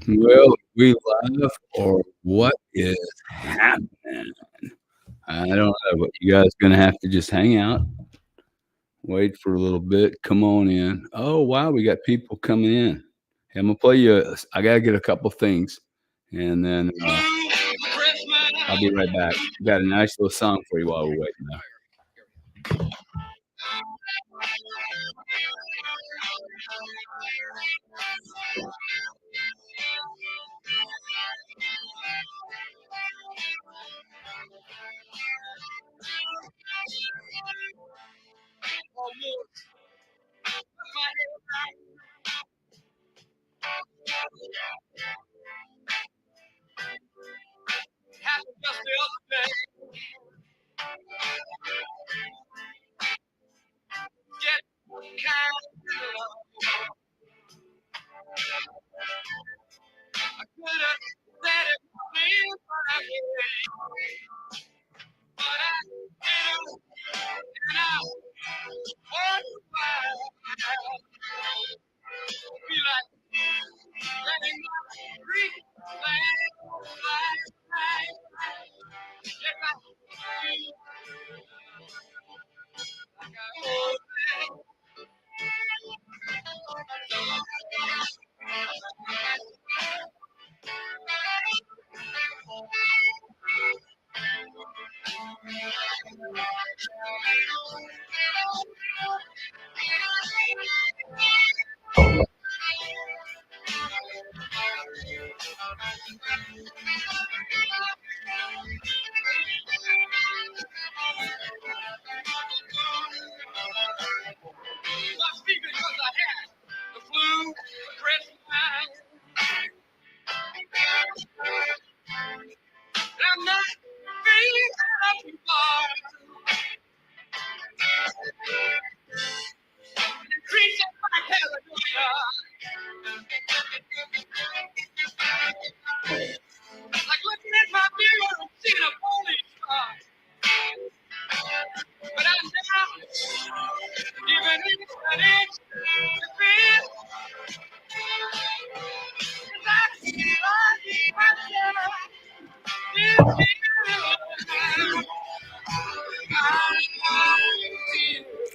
Well, we live or what is happening? I don't know, but you guys gonna have to just hang out, wait for a little bit, come on in. Oh, wow, we got people coming in. Hey, I'm gonna play you I gotta get a couple things, and then, I'll be right back. Got a nice little song for you while we're waiting, though.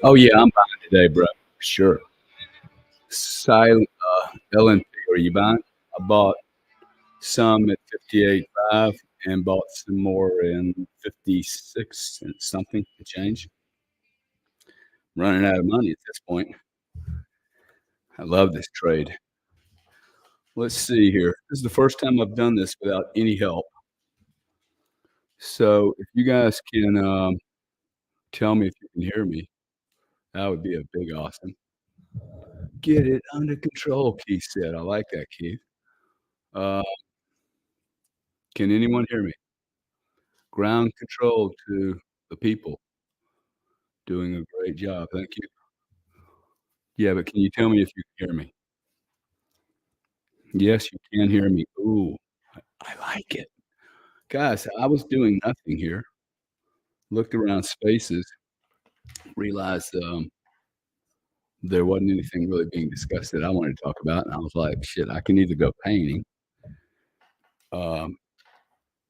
Oh, yeah, I'm buying today, bro. Sure. Silent LNP, are you buying? I bought some at 58.5 and bought some more in 56 and something to change. Running out of money at this point. I love this trade. Let's see here. This is the first time I've done this without any help. So if you guys can tell me if you can hear me, that would be a big awesome. Get it under control, Keith said. I like that, Keith. Uh, can anyone hear me? Ground control to the people. Doing a great job. Thank you. Yeah, but can you tell me if you can hear me? Yes, you can hear me. Ooh, I like it. Guys, I was doing nothing here. Looked around spaces, realized there wasn't anything really being discussed that I wanted to talk about. And I was like, shit, I can either go painting um,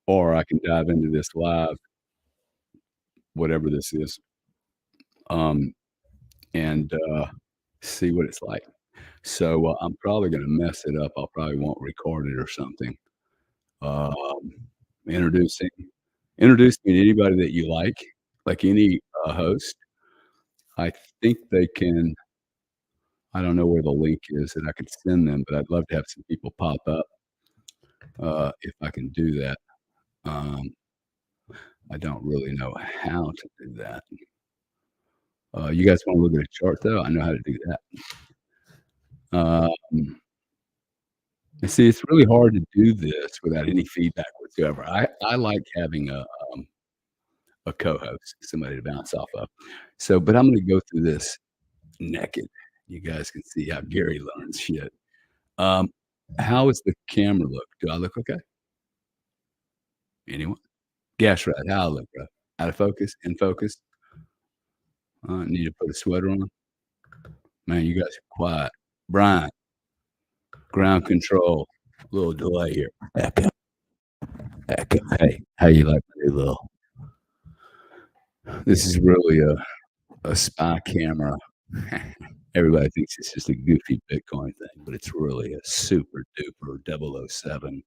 or I can dive into this live, whatever this is, um, and see what it's like. So I'm probably going to mess it up. I'll probably won't record it or something. Um, introducing, introduce me to anybody that you like any host. I think they can. I don't know where the link is that I could send them, but I'd love to have some people pop up if I can do that. Um, I don't really know how to do that. You guys want to look at a chart, though? I know how to do that. And see, it's really hard to do this without any feedback whatsoever. I like having a co-host, somebody to bounce off of. So, but I'm going to go through this naked. You guys can see how Gary learns shit. How is the camera look? Do I look okay? Anyone? Gas right. How I look, bro? Out of focus? In focus? Need to put a sweater on? Man, you guys are quiet. Brian, ground control. Little delay here. Echo, echo. Hey, how you like my new little? This is really a spy camera. Everybody thinks it's just a goofy Bitcoin thing, but it's really a super duper 007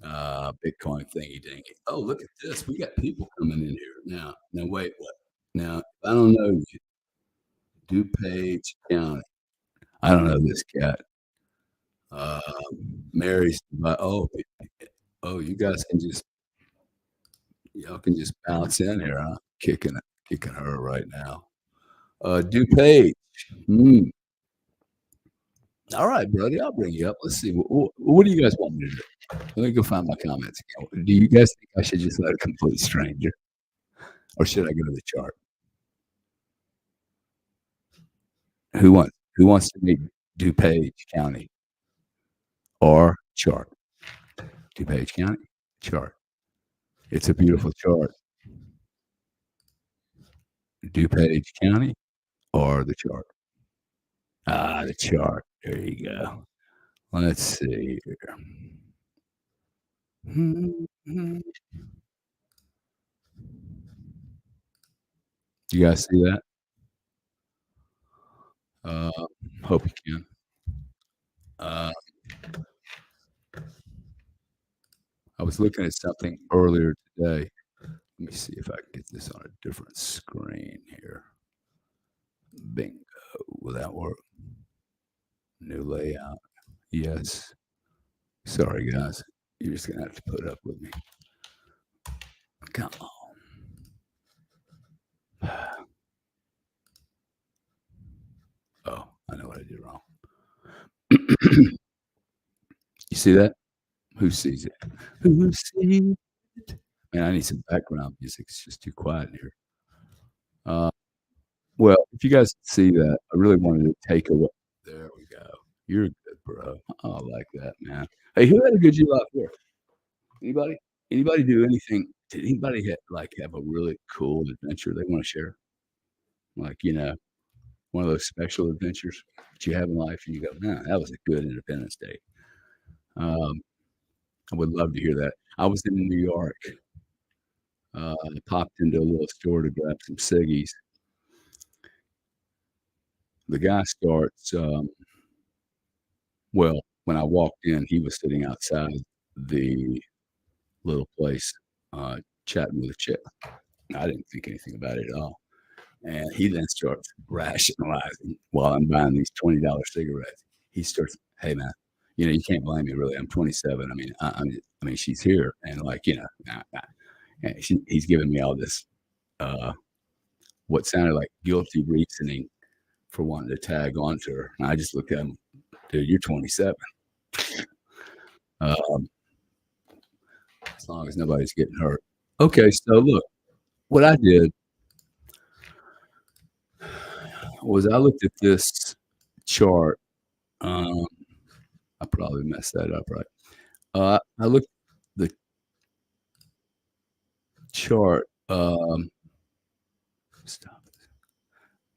Bitcoin thingy dingy. Oh, look at this. We got people coming in here now. Now, wait, what? Now, I don't know you. DuPage County. I don't know this cat. Uh, Mary's. Oh, you guys can just y'all can just bounce in here. Huh? Kicking her right now. DuPage. Hmm. All right, buddy. I'll bring you up. Let's see. What do you guys want me to do? Let me go find my comments again. Do you guys think I should just let a complete stranger, or should I go to the chart? Who wants to meet DuPage County or chart? DuPage County chart. It's a beautiful chart. DuPage County or the chart? Ah, the chart. There you go. Let's see here. You guys see that? Hope you can. I was looking at something earlier today. Let me see if I can get this on a different screen here. Bingo. Will that work? New layout. Yes. Sorry, guys. You're just going to have to put up with me. Come on. Oh, I know what I did wrong. You see that? Who sees it? Who sees it? Man, I need some background music. It's just too quiet in here. Well, if you guys see that, I really wanted to take away. There we go. You're good, bro. Oh, I like that, man. Hey, who had a good July4? Anybody? Anybody do anything? Did anybody have a really cool adventure they want to share? Like, one of those special adventures that you have in life, and you go, "Man, that was a good Independence Day." I would love to hear that. I was in New York. I popped into a little store to grab some ciggies. The guy starts. Well, when I walked in, he was sitting outside the little place, chatting with a chick. I didn't think anything about it at all. And he then starts rationalizing while I'm buying these $20 cigarettes. He starts, "Hey, man, you can't blame me, really. I'm 27. I mean, I mean, she's here, and and he's giving me all this, what sounded like guilty reasoning for wanting to tag onto her." And I just looked at him, "Dude, you're 27. As long as nobody's getting hurt." Okay, so look, what I did was I looked at this chart. I probably messed that up, right? I looked at the chart. Stop.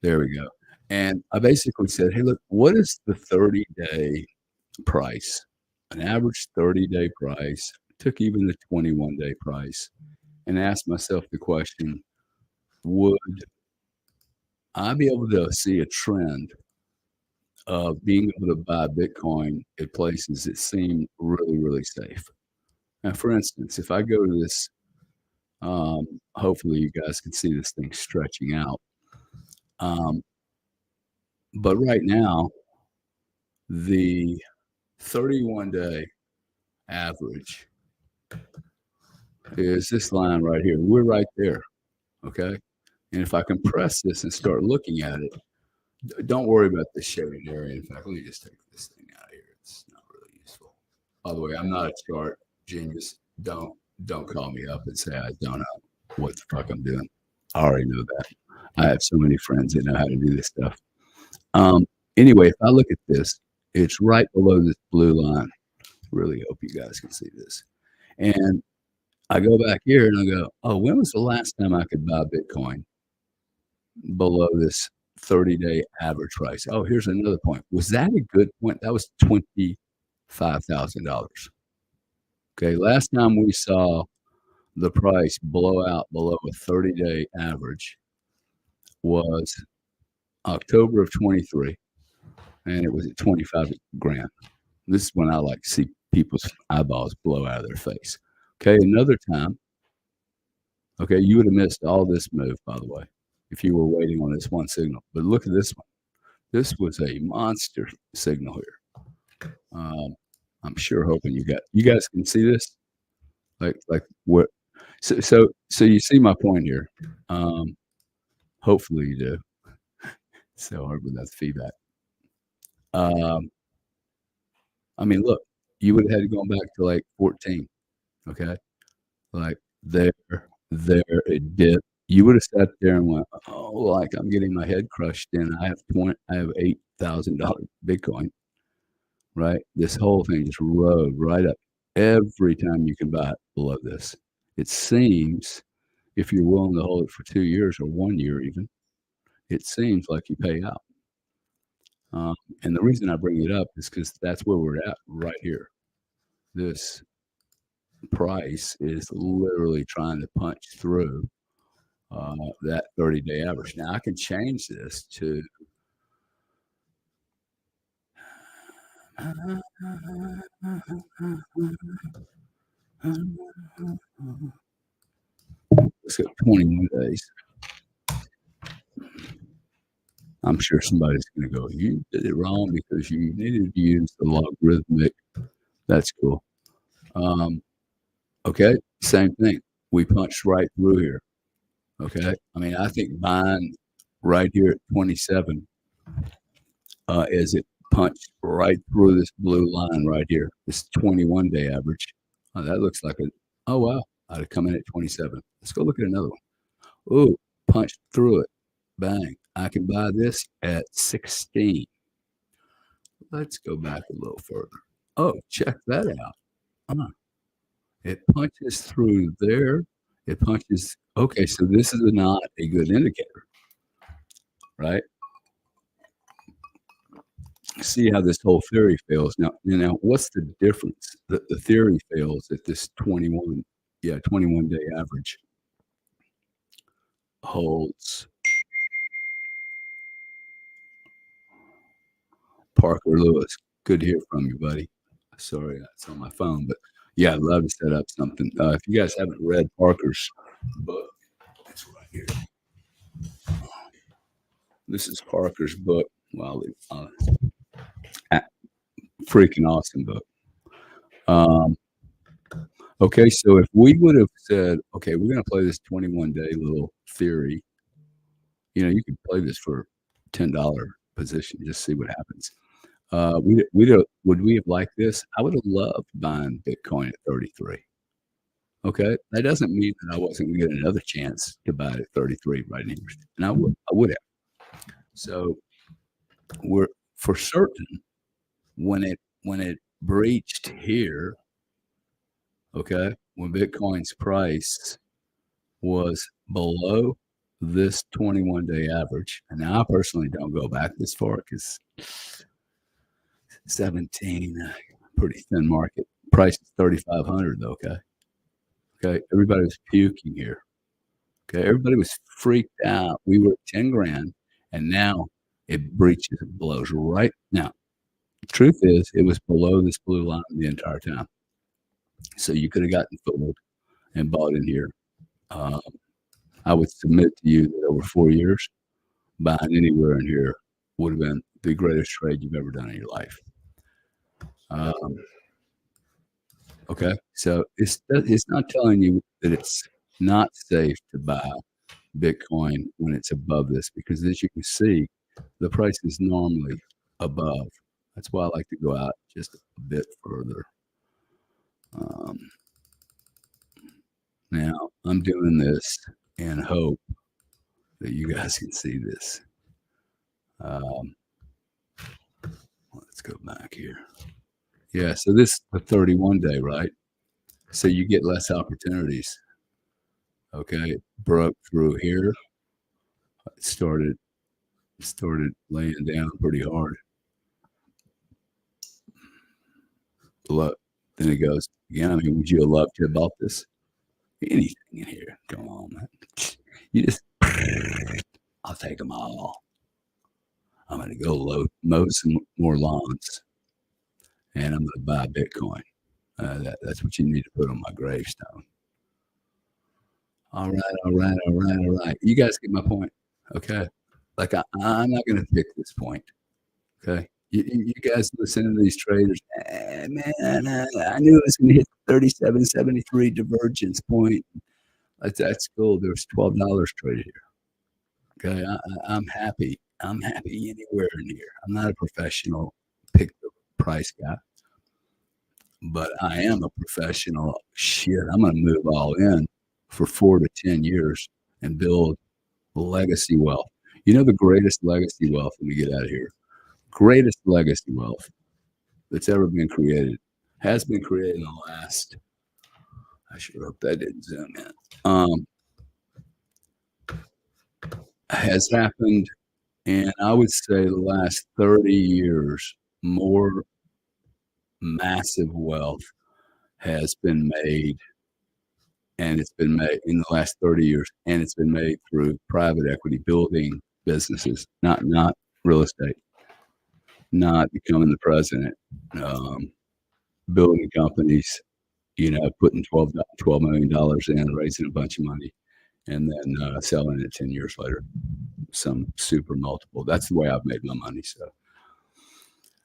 There we go. And I basically said, "Hey, look, what is the 30-day price? An average 30-day price." Took even the 21-day price, and asked myself the question: would I be able to see a trend of being able to buy Bitcoin at places that seem really, really safe? Now, for instance, if I go to this, hopefully you guys can see this thing stretching out. But right now, the 31-day average is this line right here. We're right there, okay? And if I compress this and start looking at it, don't worry about this shaded area. In fact, let me just take this thing out of here. It's not really useful. By the way, I'm not a chart genius. Don't call me up and say I don't know what the fuck I'm doing. I already know that. I have so many friends that know how to do this stuff. Anyway, if I look at this, it's right below this blue line. Really hope you guys can see this. And I go back here and I go, "Oh, when was the last time I could buy Bitcoin below this 30-day average price?" Oh, here's another point. Was that a good point? That was 2015. $5,000. Okay, last time we saw the price blow out below a 30-day average was October of 23, and it was at 25 grand. This is when I like to see people's eyeballs blow out of their face. Okay, another time, okay, you would have missed all this move, by the way, if you were waiting on this one signal. But look at this one. This was a monster signal here. I'm sure hoping you guys can see this. Like what? So you see my point here. Hopefully you do. So hard with that feedback. I mean, look, you would have had to go back to like 14. Okay, like there it dipped. You would have sat there and went, oh, like I'm getting my head crushed in. I have $8,000 Bitcoin. Right, this whole thing just rode right up. Every time you can buy it below this, it seems, if you're willing to hold it for 2 years or 1 year even, it seems like you pay out. And the reason I bring it up is because that's where we're at right here. This price is literally trying to punch through that 30-day average. Now I can change this to let's go 21 days. I'm sure somebody's going to go, you did it wrong because you needed to use the logarithmic. That's cool. Okay, same thing. We punched right through here. Okay, I mean, I think buying right here at 27 as it punched right through this blue line right here, this 21-day average. Oh, that looks like oh, wow, I'd have come in at 27. Let's go look at another one. Oh, punched through it. Bang. I can buy this at 16. Let's go back a little further. Oh, check that out. It punches through there. It punches. Okay, so this is not a good indicator, right? See how this whole theory fails. Now, what's the difference? The theory fails at this 21-day average holds. Parker Lewis, good to hear from you, buddy. Sorry, it's on my phone, but yeah, I'd love to set up something. If you guys haven't read Parker's book, it's right here. This is Parker's book. Wow, freaking awesome book. Okay, so if we would have said, okay, we're going to play this 21-day little theory, you could play this for $10 position, just see what happens. Would we have liked this? I would have loved buying Bitcoin at 33. Okay, that doesn't mean that I wasn't going to get another chance to buy it at 33 right here, and I would have. So we're for certain when it breached here, okay, when Bitcoin's price was below this 21-day average, and now I personally don't go back this far because 17, pretty thin market. Price is 3,500 though. Okay, everybody was puking here. Okay, everybody was freaked out. We were at 10 grand, and now it breaches, it blows right now. The truth is, it was below this blue line the entire time. So you could have gotten fooled and bought in here. I would submit to you that over 4 years, buying anywhere in here would have been the greatest trade you've ever done in your life. Okay, so it's not telling you that it's not safe to buy Bitcoin when it's above this, because as you can see, the price is normally above. That's why I like to go out just a bit further. Now, I'm doing this in hope that you guys can see this. Let's go back here. Yeah, so this is the 31-day, right? So you get less opportunities. Okay, it broke through here. It started laying down pretty hard. look. Then it goes, yeah, I mean, would you have loved to have bought this? Anything in here. Come on, man. You just, I'll take them all. I'm going to go mow some more lawns, and I'm going to buy Bitcoin. That's what you need to put on my gravestone. All right. You guys get my point, okay? Like, I'm not going to pick this point, okay? You guys listen to these traders. Man, I knew it was going to hit 37.73 divergence point. That's cool. There's $12 traded here. Okay, I'm happy. I'm happy anywhere in here. I'm not a professional pick the price guy, but I am a professional. Shit, I'm going to move all in for 4 to 10 years and build legacy wealth. You know the greatest legacy wealth, let me get out of here. Greatest legacy wealth that's ever been created has been created in the last, I sure hope that didn't zoom in, has happened, and I would say the last 30 years, more massive wealth has been made, and it's been made in the last 30 years, and it's been made through private equity, building businesses, not real estate, not becoming the president, building companies, putting $12 million in, raising a bunch of money, and then selling it 10 years later, some super multiple. That's the way I've made my money. So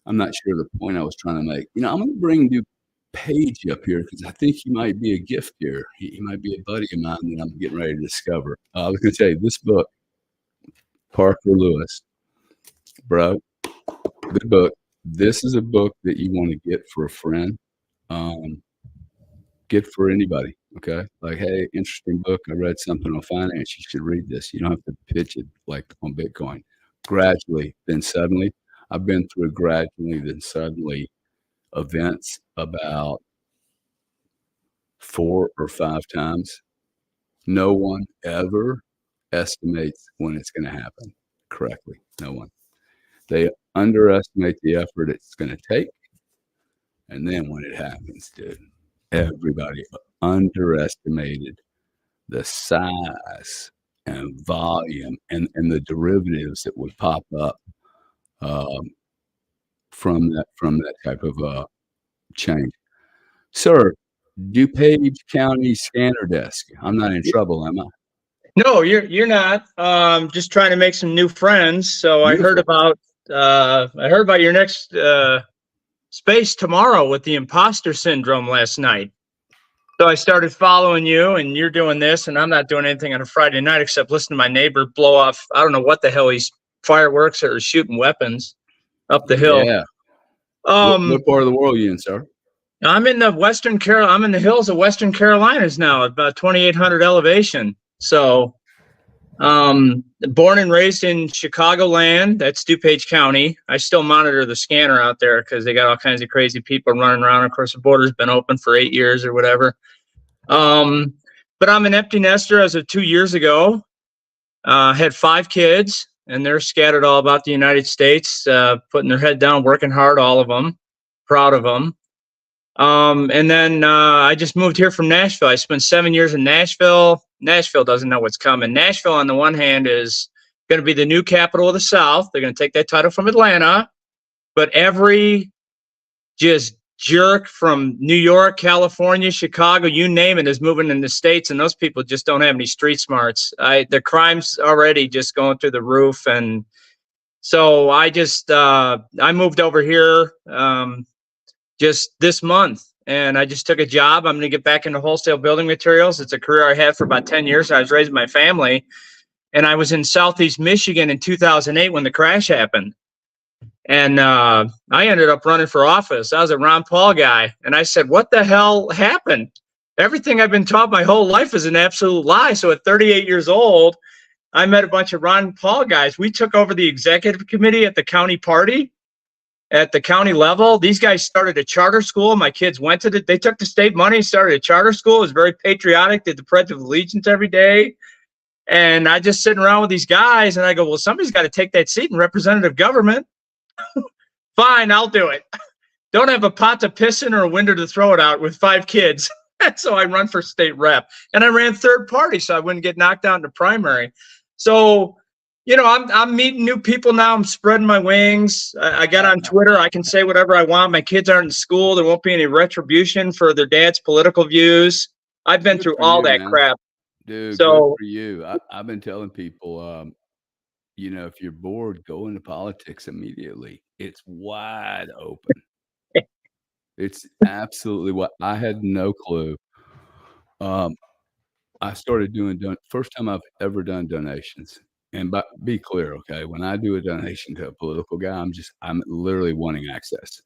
I'm not sure the point I was trying to make. I'm going to bring DuPage up here because I think he might be a gift here. He might be a buddy of mine that I'm getting ready to discover. I was going to tell you this book, Parker Lewis, bro, good book. This is a book that you want to get for a friend, get for anybody. Okay, like, hey, interesting book. I read something on finance. You should read this. You don't have to pitch it like on Bitcoin. Gradually, then suddenly. I've been through gradually, then suddenly events about 4 or 5 times. No one ever estimates when it's going to happen correctly. No one. They underestimate the effort it's going to take. And then when it happens, dude, everybody underestimated the size and volume and the derivatives that would pop up from that type of change. Sir, DuPage County scanner desk. I'm not in trouble, am I? No, you're not. Just trying to make some new friends. So beautiful. I heard about your next space tomorrow with the imposter syndrome last night. So I started following you, and you're doing this, and I'm not doing anything on a Friday night except listen to my neighbor blow off, I don't know what the hell, he's fireworks or shooting weapons up the hill. Yeah. What part of the world are you in, sir? I'm in I'm in the hills of Western Carolinas now, at about 2,800 elevation. So, born and raised in Chicagoland, that's DuPage County. I still monitor the scanner out there because they got all kinds of crazy people running around. Of course, the border's been open for 8 years or whatever. But I'm an empty nester as of 2 years ago. Had 5 kids, and they're scattered all about the United States, putting their head down, working hard, all of them. Proud of them. And then I just moved here from Nashville. I spent 7 years in Nashville. Nashville doesn't know what's coming. Nashville, on the one hand, is going to be the new capital of the South. They're going to take that title from Atlanta. But every just jerk from New York, California, Chicago, you name it, is moving in the States, and those people just don't have any street smarts. The crime's already just going through the roof. And so I moved over here just this month, and I just took a job. I'm going to get back into wholesale building materials. It's a career I had for about 10 years. I was raising my family, and I was in Southeast Michigan in 2008 when the crash happened. And I ended up running for office. I was a Ron Paul guy, and I said, what the hell happened? Everything I've been taught my whole life is an absolute lie. So at 38 years old, I met a bunch of Ron Paul guys. We took over the executive committee at the county party. At the county level, these guys started a charter school. My kids went to they took the state money, started a charter school. It was very patriotic, did the Pledge of Allegiance every day. And I just sitting around with these guys, and I go, well, somebody's got to take that seat in representative government. Fine, I'll do it. don't have a pot to piss in or a window to throw it out with 5 kids. So I run for state rep, and I ran third party so I wouldn't get knocked out in the primary. So, I'm meeting new people now. I'm spreading my wings. I got on Twitter. I can say whatever I want. My kids aren't in school. There won't be any retribution for their dad's political views. I've been through all that crap. Dude, good for you. I've been telling people, if you're bored, go into politics immediately. It's wide open. It's absolutely what I had no clue. I started doing first time I've ever done donations. And be clear, okay? When I do a donation to a political guy, I'm literally wanting access.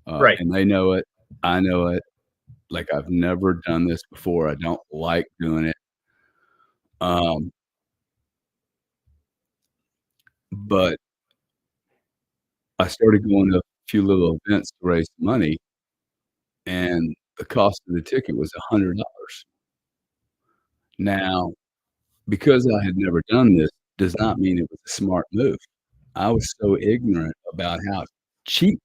Right. And they know it. I know it. Like, I've never done this before. I don't like doing it. But I started going to a few little events to raise money, and the cost of the ticket was $100. Now, because I had never done this, does not mean it was a smart move. I was so ignorant about how cheap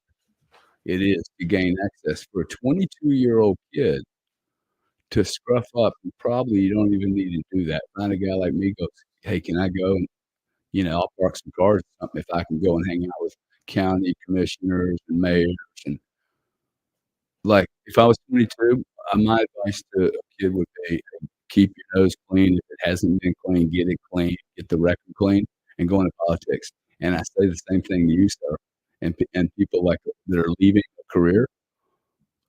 it is to gain access for a 22-year-old kid to scruff up. And probably you don't even need to do that. Find a guy like me, goes, hey, can I go? And, I'll park some cars or something if I can go and hang out with county commissioners and mayors. And like, if I was 22, my advice to a kid would be, keep your nose clean. If it hasn't been clean, get it clean, get the record clean, and go into politics. And I say the same thing to you, sir. And people like that are leaving a career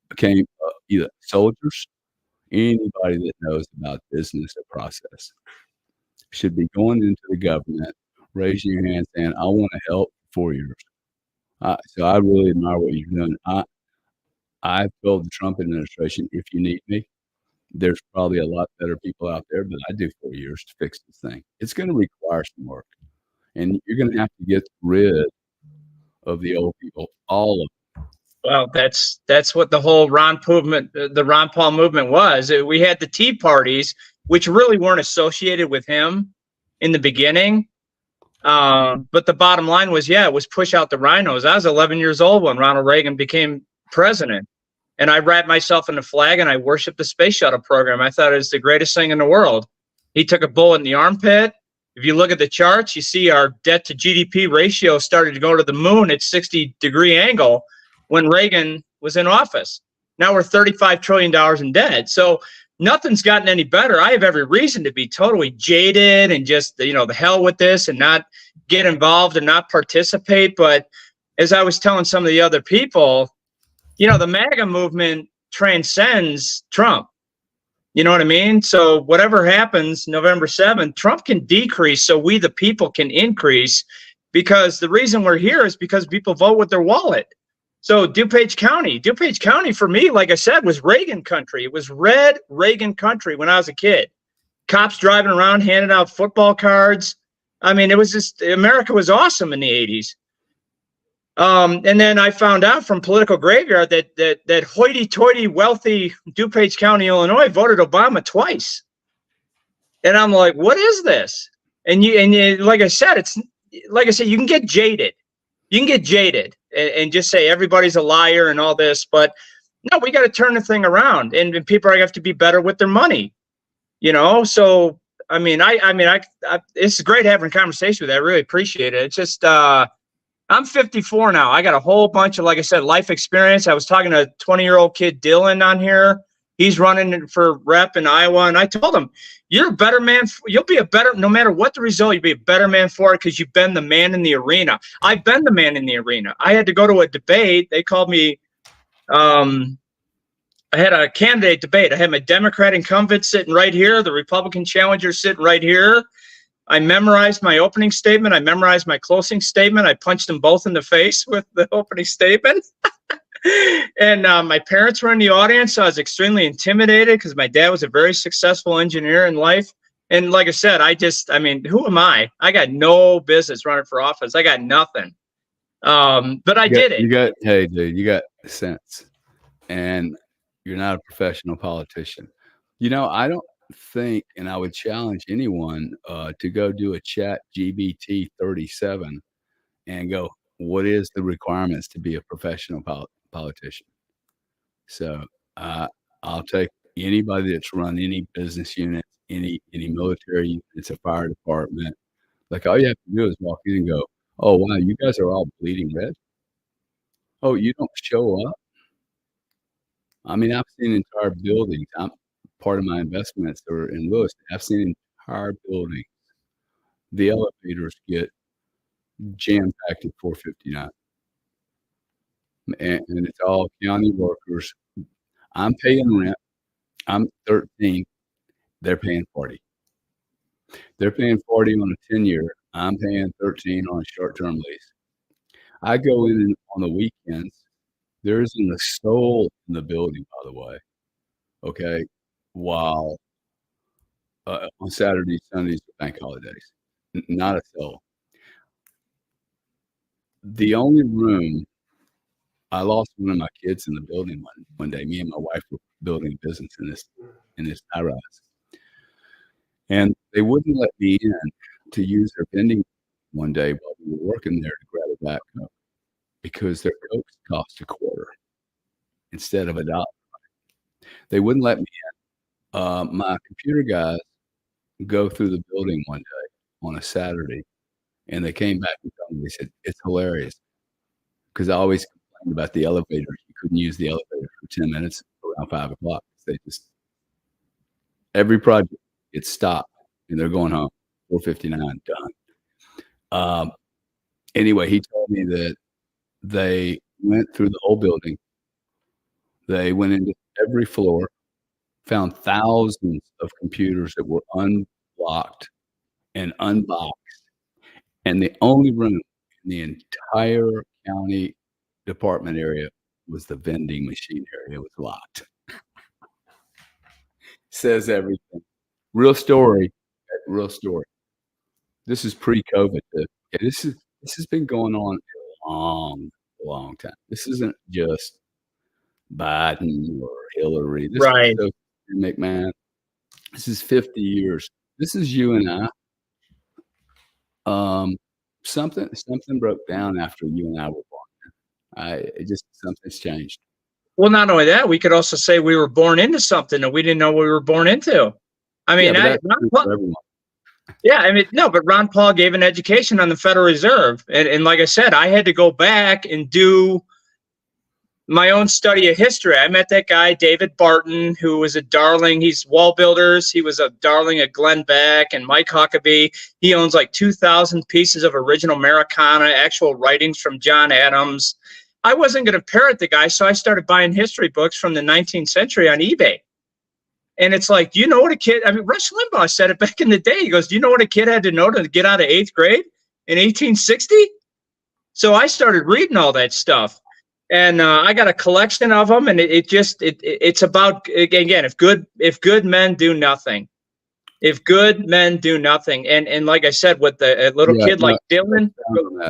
became either soldiers, anybody that knows about business or process should be going into the government, raising your hand, saying, I want to help for 4 years. So I really admire what you're doing. I've told the Trump administration, if you need me, there's probably a lot better people out there, but I do 4 years to fix this thing. It's going to require some work, and you're going to have to get rid of the old people, all of them. Well, that's what the whole the Ron Paul movement was. We had the Tea Parties, which really weren't associated with him in the beginning. But the bottom line was, it was push out the rhinos. I was 11 years old when Ronald Reagan became president. And I wrapped myself in the flag and I worshiped the space shuttle program. I thought it was the greatest thing in the world. He took a bullet in the armpit. If you look at the charts, you see our debt to GDP ratio started to go to the moon at 60-degree angle when Reagan was in office. Now we're $35 trillion in debt. So nothing's gotten any better. I have every reason to be totally jaded and just, the hell with this and not get involved and not participate. But as I was telling some of the other people, the MAGA movement transcends Trump. You know what I mean? So whatever happens November 7th, Trump can decrease so we, the people, can increase, because the reason we're here is because people vote with their wallet. So DuPage County for me, like I said, was Reagan country. It was red Reagan country when I was a kid. Cops driving around, handing out football cards. I mean, it was just, America was awesome in the 80s. And then I found out from Political Graveyard that hoity-toity, wealthy DuPage County, Illinois, voted Obama twice. And I'm like, what is this? And like I said, you can get jaded. You can get jaded and just say everybody's a liar and all this, but no, we got to turn the thing around, and people are going to have to be better with their money. So I mean, it's great having a conversation with you. I really appreciate it. It's just, I'm 54 now. I got a whole bunch of, like I said, life experience. I was talking to a 20-year-old kid, Dylan, on here. He's running for rep in Iowa. And I told him, you're a better man. You'll be a better, no matter what the result, you'll be a better man for it because you've been the man in the arena. I've been the man in the arena. I had to go to a debate. They called me, I had a candidate debate. I had my Democrat incumbent sitting right here, the Republican challenger sitting right here. I memorized my opening statement. I memorized my closing statement. I punched them both in the face with the opening statement. And my parents were in the audience, so I was extremely intimidated because my dad was a very successful engineer in life. And like I said, who am I? I got no business running for office. I got nothing. But I did it. Hey, dude, you got sense. And you're not a professional politician. I don't think, and I would challenge anyone to go do a chat GBT 37 and go, what is the requirements to be a professional politician. So I'll take anybody that's run any business unit, any military unit, it's a fire department. Like, all you have to do is walk in and go, "Oh, wow, you guys are all bleeding red? Oh, you don't show up?" I mean, I've seen entire buildings. Part of my investments are in real estate. I've seen entire buildings. The elevators get jam-packed at 4:59. And it's all county workers. I'm paying rent. I'm 13. They're paying 40. They're paying 40 on a 10-year. I'm paying 13 on a short-term lease. I go in on the weekends. There isn't a soul in the building, by the way. Okay, while on Saturdays, Sundays, bank holidays, not a soul. The only room, I lost one of my kids in the building one day. Me and my wife were building a business in this high rise, and they wouldn't let me in to use their vending one day while we were working there to grab a backhoe because their Cokes cost $0.25 instead of $1. They wouldn't let me in. My computer guys go through the building one day on a Saturday, and they came back and told me, they said, "It's hilarious," because I always complained about the elevators. You couldn't use the elevator for 10 minutes around 5 o'clock. They just, every project gets stopped, and they're going home. 4:59, done. Anyway, he told me that they went through the whole building. They went into every floor, found thousands of computers that were unlocked and unboxed. And the only room in the entire county department area was the vending machine area. It was locked. Says everything. Real story. Real story. This is pre-COVID. This has been going on a long time. This isn't just Biden or Hillary. This Right. is McMahon. This is 50 years. This is you and I. Something broke down after you and I were born. Something's changed. Well, not only that, we could also say we were born into something that we didn't know we were born into. I mean, Yeah, but Ron Paul gave an education on the Federal Reserve. And like I said, I had to go back and do my own study of history. I met that guy, David Barton, who was a darling. He's Wall Builders. He was a darling at Glenn Beck and Mike Huckabee. He owns like 2,000 pieces of original Americana, actual writings from John Adams. I wasn't going to parrot the guy, so I started buying history books from the 19th century on eBay. And it's like, you know what a kid, Rush Limbaugh said it back in the day. He goes, do you know what a kid had to know to get out of 8th grade in 1860? So I started reading all that stuff. And I got a collection of them, and it's about, again, if good men do nothing. If good men do nothing. And like I said, with a little kid like Dylan,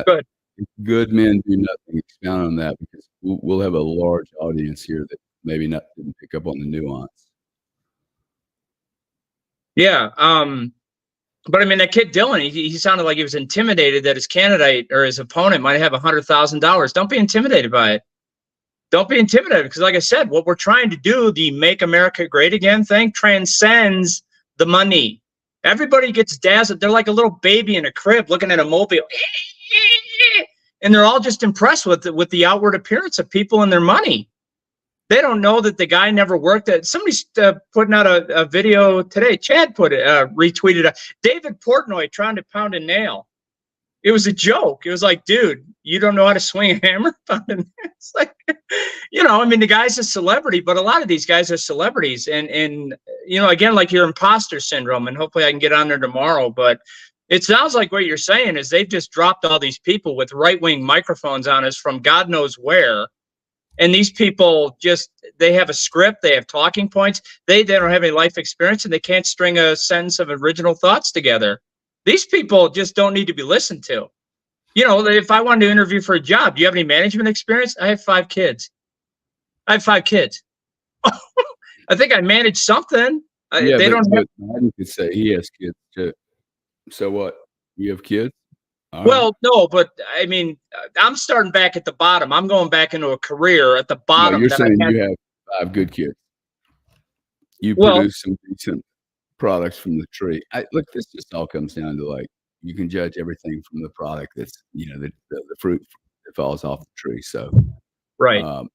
good. If good men do nothing, expound on that, because we'll have a large audience here that maybe didn't pick up on the nuance. Yeah. But I mean, that kid Dylan, he sounded like he was intimidated that his candidate or his opponent might have $100,000. Don't be intimidated by it. Don't be intimidated, because like I said, what we're trying to do, the Make America Great Again thing, transcends the money. Everybody gets dazzled. They're like a little baby in a crib looking at a mobile. And they're all just impressed with the outward appearance of people and their money. They don't know that the guy never worked at. Somebody's putting out a video today. Chad retweeted David Portnoy trying to pound a nail. It was a joke. It was like, dude, you don't know how to swing a hammer? It's like, the guy's a celebrity, but a lot of these guys are celebrities. And again, like your imposter syndrome, and hopefully I can get on there tomorrow. But it sounds like what you're saying is they've just dropped all these people with right-wing microphones on us from God knows where. And these people they have a script, they have talking points, they don't have any life experience, and they can't string a sentence of original thoughts together. These people just don't need to be listened to. If I wanted to interview for a job, do you have any management experience? I have 5 kids. I think I manage something. They don't have. Biden could say he has kids too. So what? You have kids? All right. Well, no, but I mean, I'm starting back at the bottom. I'm going back into a career at the No, bottom you're that I saying had. you have 5 good kids. You Well, produce some decent products from the tree. Look, this just all comes down to, like, you can judge everything from the product that's, the fruit that falls off the tree. So, right. um,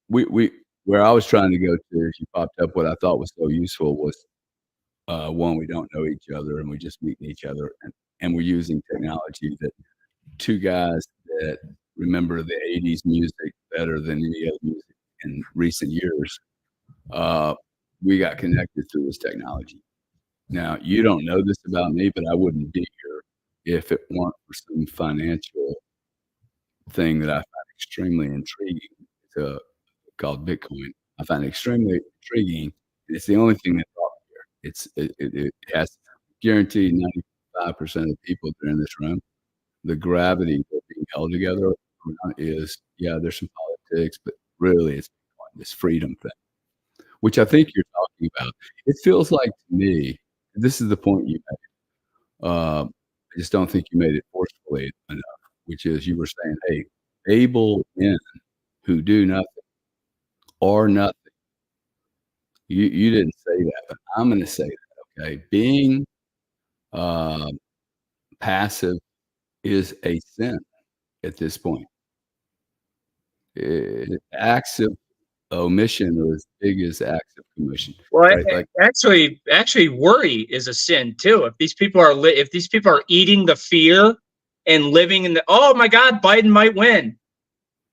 we where I was trying to go to, if you popped up, what I thought was so useful was, one, we don't know each other and we just meeting each other, and we're using technology that two guys that remember the 80s music better than any other music in recent years, we got connected through this technology. Now, you don't know this about me, but I wouldn't be here if it weren't for some financial thing that I find extremely intriguing. It's called Bitcoin. I find it extremely intriguing. And it's the only thing that brought me here. It has guaranteed 95% of the people that are in this room. The gravity of being held together is, yeah, there's some politics, but really it's this freedom thing, which I think you're talking about. It feels like to me, this is the point you made. I just don't think you made it forcefully enough, which is you were saying, hey, able men who do nothing or nothing. You didn't say that, but I'm going to say that. Okay, being passive is a sin at this point. Acts of omission are as big as acts of commission, Well, right? Like, actually, worry is a sin too. If these people are eating the fear and living in the, oh my God, Biden might win.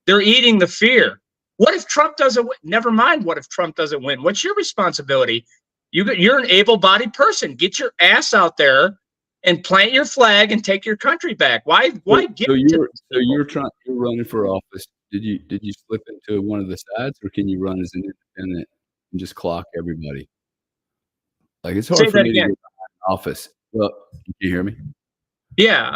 They're eating the fear. What if Trump doesn't win? Never mind. What if Trump doesn't win? What's your responsibility? You're an able-bodied person. Get your ass out there and plant your flag and take your country back. Why give it to you're running for office. Did you slip into one of the sides, or can you run as an independent and just clock everybody? Like, it's Say hard for that me to get again. behind office. Well, can you hear me? Yeah,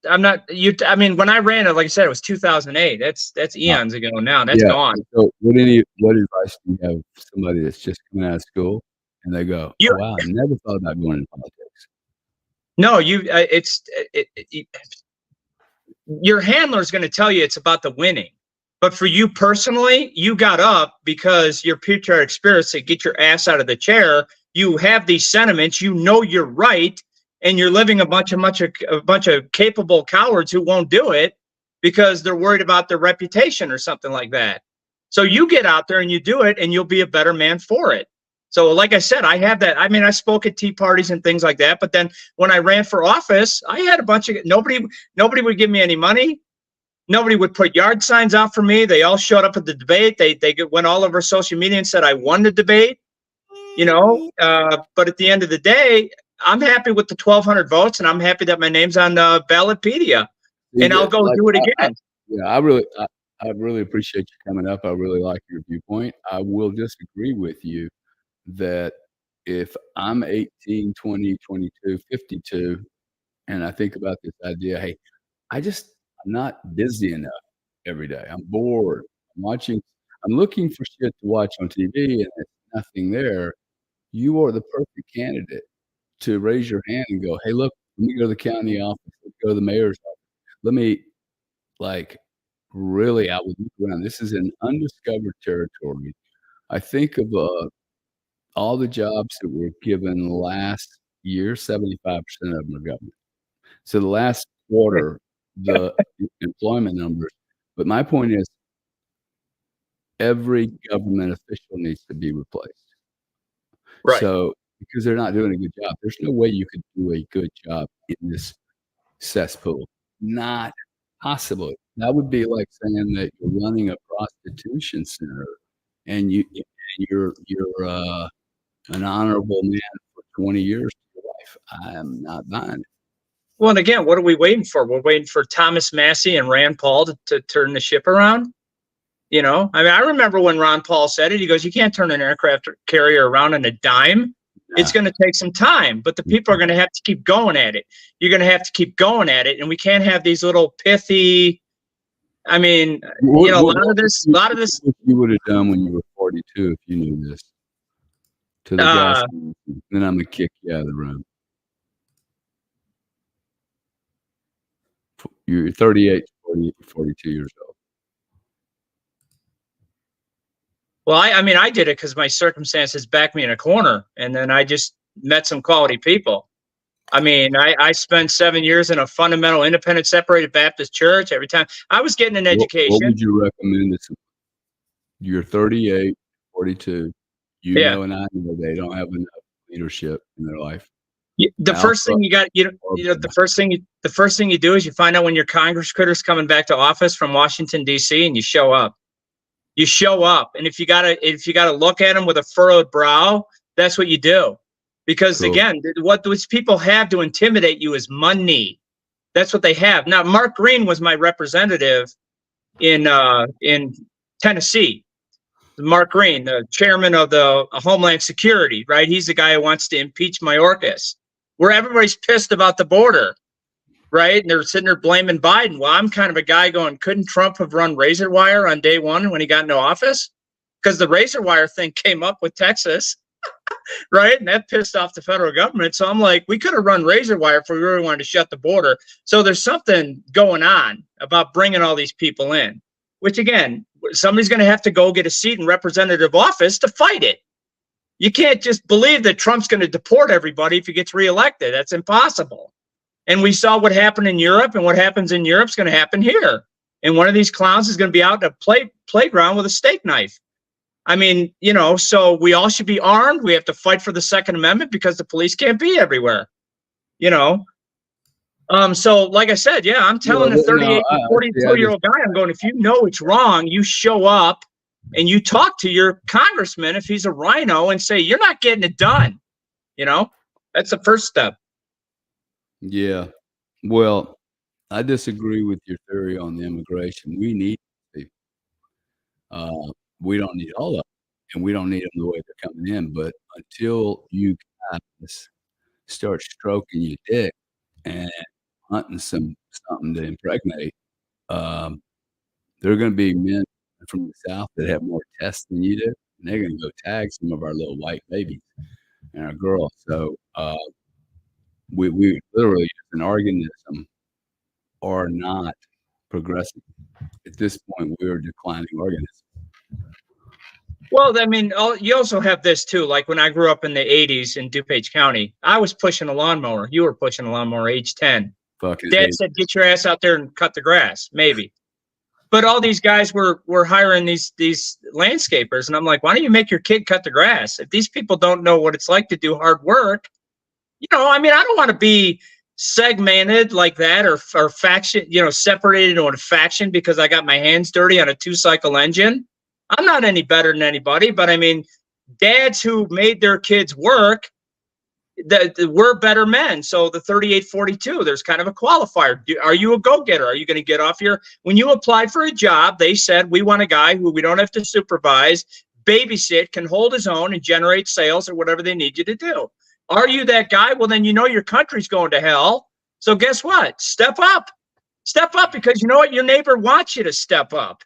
I'm not you. I mean, when I ran it, like I said, it was 2008. That's Uh, eons ago now. That's yeah. gone. So, what advice do you have for somebody that's just coming out of school and they go, You "Oh wow, I never thought about going into politics." no, you. Your handler is going to tell you it's about the winning. But for you personally, you got up because your patriotic spirit said, get your ass out of the chair. You have these sentiments. You know you're right, and you're living a bunch of capable cowards who won't do it because they're worried about their reputation or something like that. So you get out there and you do it, and you'll be a better man for it. So, like I said, I have that. I mean, I spoke at tea parties and things like that. But then when I ran for office, I had a bunch of nobody would give me any money. Nobody would put yard signs out for me. They all showed up at the debate. They went all over social media and said I won the debate. But at the end of the day, I'm happy with the 1,200 votes, and I'm happy that my name's on Ballotpedia, and I'll go do it again. I really appreciate you coming up. I really like your viewpoint. I will disagree with you that if I'm 18, 20, 22, 52, and I think about this idea, hey, I'm not busy enough every day. I'm bored. I'm looking for shit to watch on TV, and there's nothing there. You are the perfect candidate to raise your hand and go, hey, look, let me go to the county office, let's go to the mayor's office. Let me, like, really, I would look around. This is an undiscovered territory. I think of all the jobs that were given last year, 75% of them are government. So the last quarter, the employment numbers. But my point is, every government official needs to be replaced. Right. So, because they're not doing a good job, there's no way you could do a good job in this cesspool. Not possible. That would be like saying that you're running a prostitution center and you're an honorable man for 20 years of your life. I am not buying it. Well, and again, what are we waiting for? We're waiting for Thomas Massey and Rand Paul to turn the ship around. I mean, I remember when Ron Paul said it. He goes, "You can't turn an aircraft carrier around on a dime. It's going to take some time, but the people are going to have to keep going at it. You're going to have to keep going at it, and we can't have these little pithy. I mean, a lot of this. What you would have done when you were 42 if you knew this? To the guys, then I'm gonna kick you out of the room. You're 38, 40, 42 years old. Well, I mean, I did it because my circumstances backed me in a corner, and then I just met some quality people. I mean, I spent 7 years in a fundamental independent separated Baptist church. Every time I was getting an education. What would you recommend to someone? You're 38, 42. You Yeah. know, and I know they don't have enough leadership in their life. The first thing you got, the first thing you do is you find out when your Congress critter's coming back to office from Washington D.C. and you show up. You show up, and if you gotta look at them with a furrowed brow, that's what you do. Because again, what those people have to intimidate you is money. That's what they have. Now, Mark Green was my representative in Tennessee. Mark Green, the chairman of the Homeland Security, right? He's the guy who wants to impeach Mayorkas, where everybody's pissed about the border, right? And they're sitting there blaming Biden. Well, I'm kind of a guy going, couldn't Trump have run razor wire on day one when he got into office? Because the razor wire thing came up with Texas, right? And that pissed off the federal government. So I'm like, we could have run razor wire if we really wanted to shut the border. So there's something going on about bringing all these people in, which again, somebody's going to have to go get a seat in representative office to fight it. You can't just believe that Trump's going to deport everybody if he gets reelected. That's impossible. And we saw what happened in Europe, and what happens in Europe is going to happen here. And one of these clowns is going to be out in a playground with a steak knife. I mean, you know, so we all should be armed. We have to fight for the Second Amendment because the police can't be everywhere, you know. So like I said, yeah, I'm telling a 38 to 42-year-old guy, I'm going, if you know it's wrong, you show up and you talk to your congressman if he's a rhino and say, you're not getting it done. You know, that's the first step. Yeah. Well, I disagree with your theory on the immigration. We need people. We don't need all of them, and we don't need them the way they're coming in. But until you guys start stroking your dick and hunting something to impregnate, there are going to be men from the South that have more tests than you do, and they're going to go tag some of our little white babies and our girls. So we literally, as an organism, are not progressing. At this point, we're a declining organism. Well, I mean, you also have this too. Like when I grew up in the 80s in DuPage County, I was pushing a lawnmower. You were pushing a lawnmower age 10. Dad said, get your ass out there and cut the grass, maybe. But all these guys were hiring these landscapers. And I'm like, why don't you make your kid cut the grass? If these people don't know what it's like to do hard work, you know, I mean, I don't want to be segmented like that or faction, you know, separated into a faction because I got my hands dirty on a 2-cycle engine. I'm not any better than anybody, but I mean, dads who made their kids work, we're better men. So the 38-42, there's kind of a qualifier. Are you a go-getter? Are you going to get off when you applied for a job, they said, we want a guy who we don't have to supervise, babysit, can hold his own and generate sales or whatever they need you to do. Are you that guy? Well, then you know your country's going to hell. So guess what? Step up. Step up, because you know what? Your neighbor wants you to step up.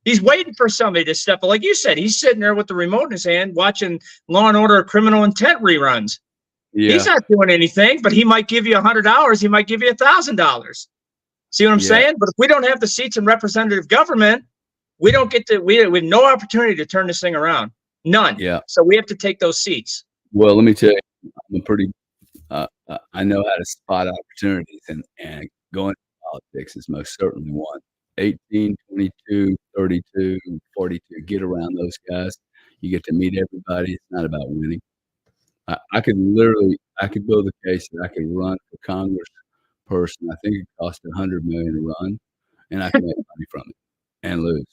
He's waiting for somebody to step up. Like you said, he's sitting there with the remote in his hand watching Law and Order Criminal Intent reruns. Yeah. He's not doing anything, but he might give you $100. He might give you $1,000. See what I'm saying? But if we don't have the seats in representative government, we don't get to, we have no opportunity to turn this thing around. None. Yeah. So we have to take those seats. Well, let me tell you, I'm pretty, I know how to spot opportunities, and going to politics is most certainly one. 18, 22, 32, 42, get around those guys. You get to meet everybody. It's not about winning. I could build a case that I could run for Congress person. I think it cost $100 million to run, and I can make money from it and lose.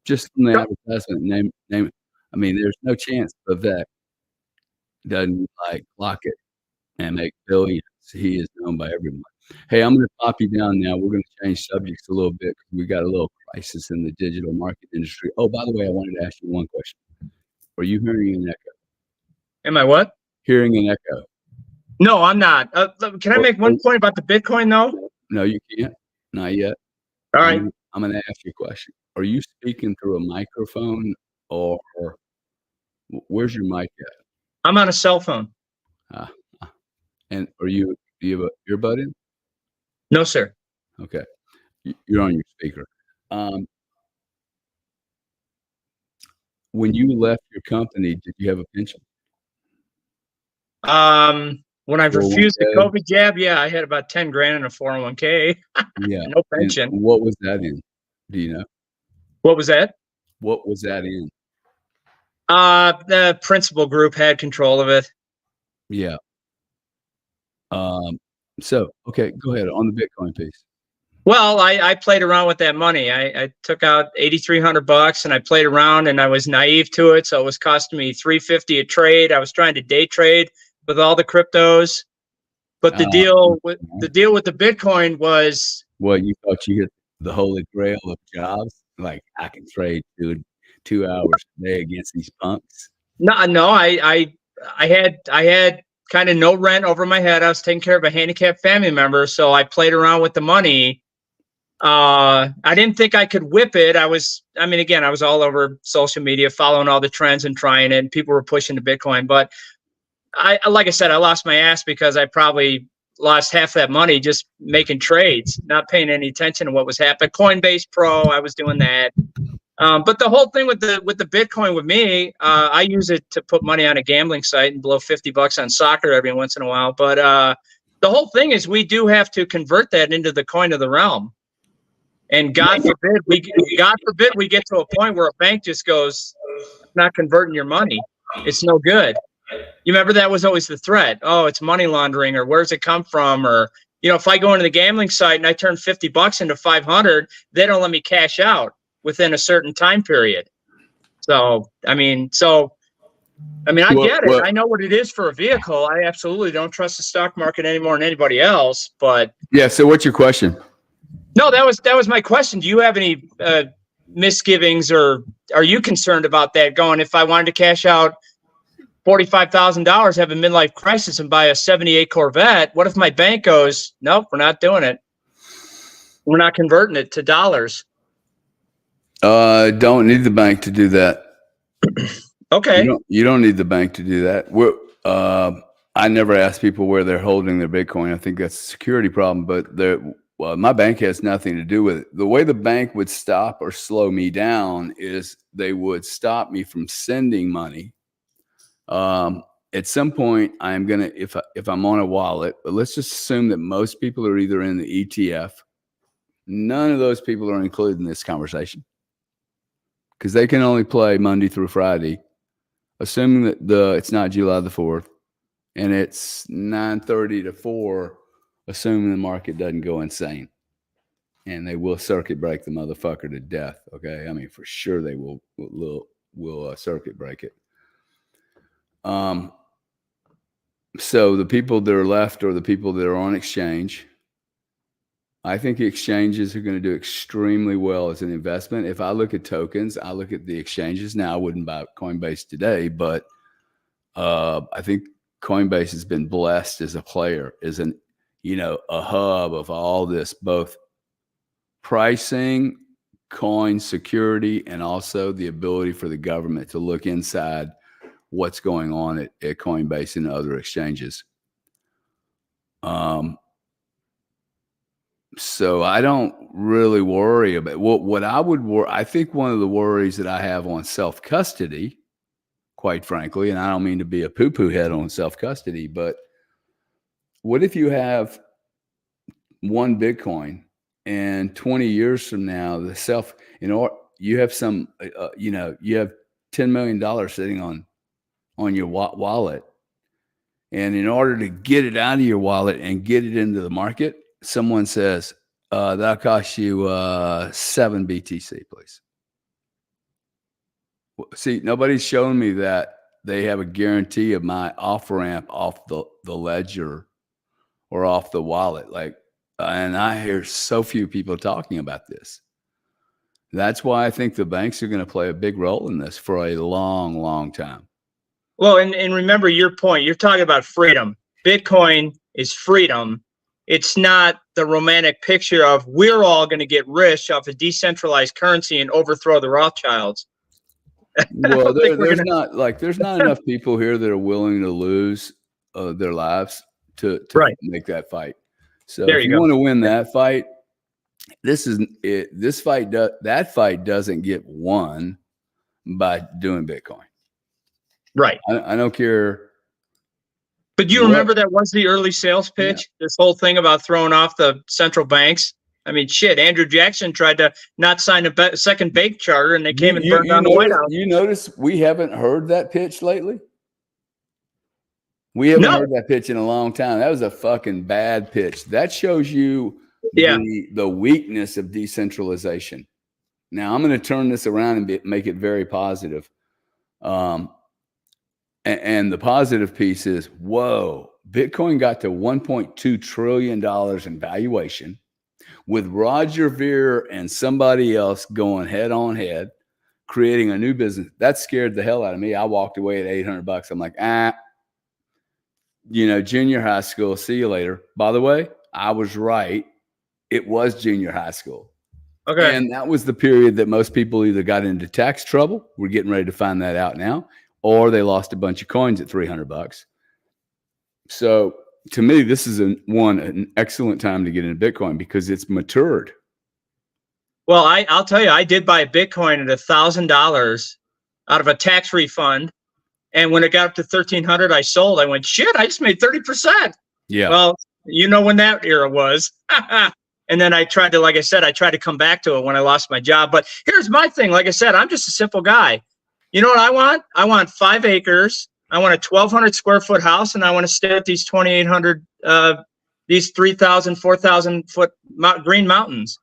Just from the advertisement, name it. I mean, there's no chance of that doesn't like lock it and make billions. He is known by everyone. Hey, I'm going to pop you down now. We're going to change subjects a little bit because we got a little crisis in the digital market industry. Oh, by the way, I wanted to ask you one question. Are you hearing an echo? Am I what? Hearing an echo. No, I'm not. Can I make one point about the Bitcoin, though? No, you can't. Not yet. All right. I'm going to ask you a question. Are you speaking through a microphone, or where's your mic at? I'm on a cell phone. And do you have an earbud in? No, sir. Okay. You're on your speaker. When you left your company, did you have a pension? When I refused the 401k? COVID jab, yeah, I had about 10 grand in a 401k. Yeah. No And pension. what was that in? Do you know? What was that? What was that in? The principal group had control of it. Yeah. Okay, go ahead on the Bitcoin piece. Well, I played around with that money. I took out $8,300 and I played around, and I was naive to it. So it was costing me $350 a trade. I was trying to day trade with all the cryptos. But the deal with the Bitcoin was, What, you thought you hit the holy grail of jobs? Like, I can trade 2 hours a day against these punks? no, I had kind of no rent over my head. I was taking care of a handicapped family member, so I played around with the money. I didn't think I could whip it. I was all over social media, following all the trends and trying it, and people were pushing the Bitcoin. But like I said, I lost my ass because I probably lost half that money just making trades, not paying any attention to what was happening. Coinbase Pro, I was doing that. But the whole thing with the Bitcoin with me, I use it to put money on a gambling site and blow $50 on soccer every once in a while. But the whole thing is we do have to convert that into the coin of the realm. And God forbid we get to a point where a bank just goes, not converting your money. It's no good. You remember that was always the threat. Oh, it's money laundering, or where's it come from? Or, if I go into the gambling site and I turn $50 into 500, they don't let me cash out within a certain time period. So, I get it. I know what it is for a vehicle. I absolutely don't trust the stock market any more than anybody else. But yeah. So what's your question? no, that was my question. Do you have any misgivings, or are you concerned about that? Going, if I wanted to cash out $45,000, have a midlife crisis, and buy a '78 Corvette, what if my bank goes, nope, we're not doing it. We're not converting it to dollars. Don't need the bank to do that. Okay. You don't need the bank to do that. I never ask people where they're holding their Bitcoin. I think that's a security problem, but my bank has nothing to do with it. The way the bank would stop or slow me down is they would stop me from sending money. At some point, I'm gonna, if I'm on a wallet, but let's just assume that most people are either in the ETF. None of those people are included in this conversation because they can only play Monday through Friday, assuming that it's not July the 4th and it's 9:30 to 4, assuming the market doesn't go insane. And they will circuit break the motherfucker to death. Okay, I mean, for sure they will circuit break it. So the people that are left are the people that are on exchange. I think the exchanges are going to do extremely well as an investment. If I look at tokens, I look at the exchanges. Now, I wouldn't buy Coinbase today, but I think Coinbase has been blessed as a player, as a hub of all this, both pricing, coin security, and also the ability for the government to look inside what's going on at Coinbase and other exchanges. So I don't really worry about what I would worry. I think one of the worries that I have on self-custody, quite frankly, and I don't mean to be a poo-poo head on self-custody, but what if you have one Bitcoin and 20 years from now, you have some, you have $10 million sitting on your wallet. And in order to get it out of your wallet and get it into the market, someone says, that'll cost you 7 BTC, please. See, nobody's shown me that they have a guarantee of my off-ramp off the ledger or off the wallet. And I hear so few people talking about this. That's why I think the banks are going to play a big role in this for a long, long time. Well, and remember your point. You're talking about freedom. Bitcoin is freedom. It's not the romantic picture of we're all going to get rich off a decentralized currency and overthrow the Rothschilds. Well, there's not enough people here that are willing to lose their lives to right. make that fight. So there if you want to win that fight, This fight that fight doesn't get won by doing Bitcoin. Right. I don't care. But you remember that was the early sales pitch? Yeah. This whole thing about throwing off the central banks. I mean, shit, Andrew Jackson tried to not sign a second bank charter, and they came and burned down the White House. You notice we haven't heard that pitch lately? We haven't heard that pitch in a long time. That was a fucking bad pitch. That shows you the weakness of decentralization. Now, I'm going to turn this around and make it very positive. And the positive piece is, whoa, Bitcoin got to $1.2 trillion in valuation with Roger Ver and somebody else going head on head, creating a new business. That scared the hell out of me. I walked away at $800. I'm like, junior high school, see you later. By the way, I was right. It was junior high school. Okay. And that was the period that most people either got into tax trouble. We're getting ready to find that out now. Or they lost a bunch of coins at $300. So to me, this is an excellent time to get into Bitcoin because it's matured. Well, I'll tell you, I did buy a Bitcoin at $1,000 out of a tax refund. And when it got up to 1,300, I sold. I went, shit, I just made 30%. Yeah. Well, you know when that era was. And then I tried to come back to it when I lost my job. But here's my thing. Like I said, I'm just a simple guy. You know what I want? I want 5 acres. I want a 1,200 square foot house, and I want to stay at these 2,800, these 3,000, 4,000 foot green mountains.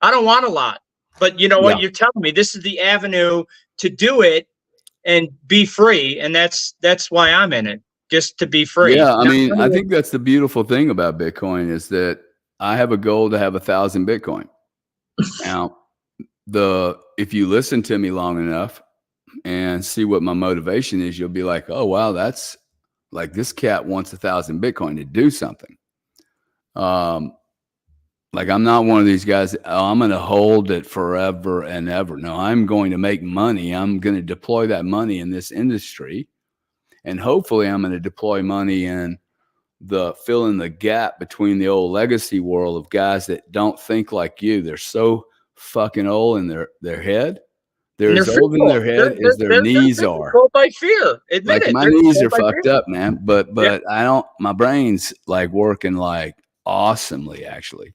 I don't want a lot. But you know what? You're telling me this is the avenue to do it and be free. And that's why I'm in it, just to be free. Yeah, I mean, I think that's the beautiful thing about Bitcoin is that I have a goal to have 1,000 Bitcoin. Now, if you listen to me long enough and see what my motivation is, you'll be like, oh, wow, that's like this cat wants 1,000 Bitcoin to do something. Like I'm not one of these guys, I'm going to hold it forever and ever. No, I'm going to make money. I'm going to deploy that money in this industry. And hopefully I'm going to deploy money in fill in the gap between the old legacy world of guys that don't think like you. They're so fucking old in their head. They're as old in their head as their knees are. Controlled by fear. Admit it. My knees are fucked up, man. But my brain's like working like awesomely, actually.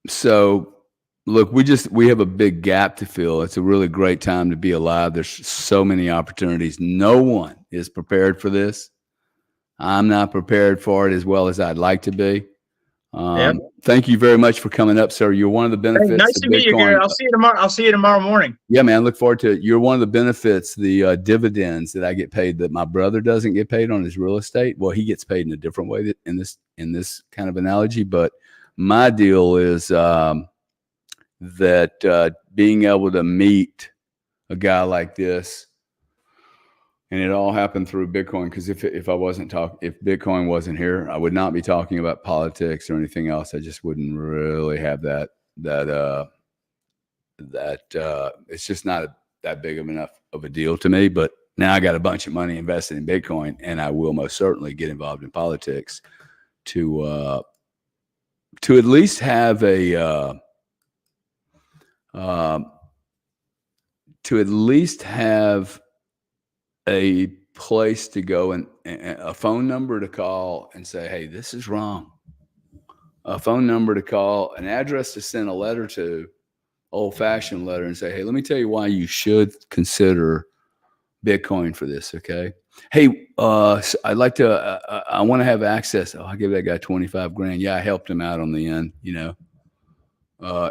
So look, we have a big gap to fill. It's a really great time to be alive. There's so many opportunities. No one is prepared for this. I'm not prepared for it as well as I'd like to be. Thank you very much for coming up, sir. You're one of the benefits. Nice to meet you, Gary. I'll see you tomorrow morning. Yeah, man. Look forward to it. You're one of the benefits, the dividends that I get paid that my brother doesn't get paid on his real estate. Well, he gets paid in a different way in this kind of analogy. But my deal is that being able to meet a guy like this, and it all happened through Bitcoin. Because if Bitcoin wasn't here, I would not be talking about politics or anything else. I just wouldn't really have that. It's just not that big of enough of a deal to me. But now I got a bunch of money invested in Bitcoin, and I will most certainly get involved in politics to at least have a place to go and a phone number to call and say, hey, this is wrong. A phone number to call, an address to send a letter to, old-fashioned letter, and say, hey, let me tell you why you should consider Bitcoin for this, okay? Hey, so I'd like to, I want to have access. Oh, I give that guy 25 grand. Yeah, I helped him out on the end,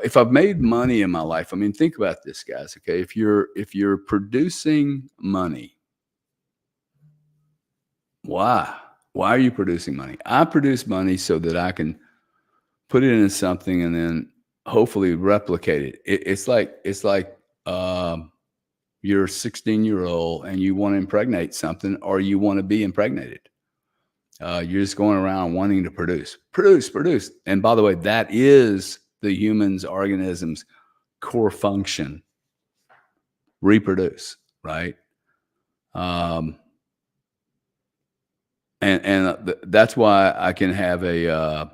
If I've made money in my life, I mean, think about this, guys, okay? If you're producing money, why are you producing money? I produce money so that I can put it into something and then hopefully replicate it. It's like you're a 16-year-old and you want to impregnate something, or you want to be impregnated. You're just going around wanting to produce. And by the way, that is the human's organism's core function. Reproduce, right? And that's why I can have a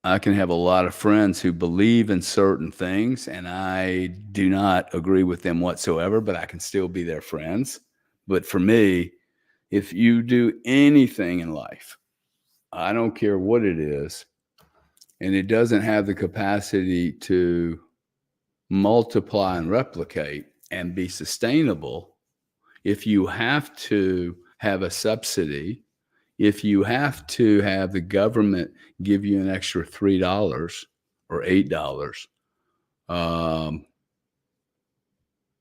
I can have a lot of friends who believe in certain things, and I do not agree with them whatsoever, but I can still be their friends. But for me, if you do anything in life, I don't care what it is, and it doesn't have the capacity to multiply and replicate and be sustainable, if you have to have a subsidy, if you have to have the government give you an extra $3 or $8,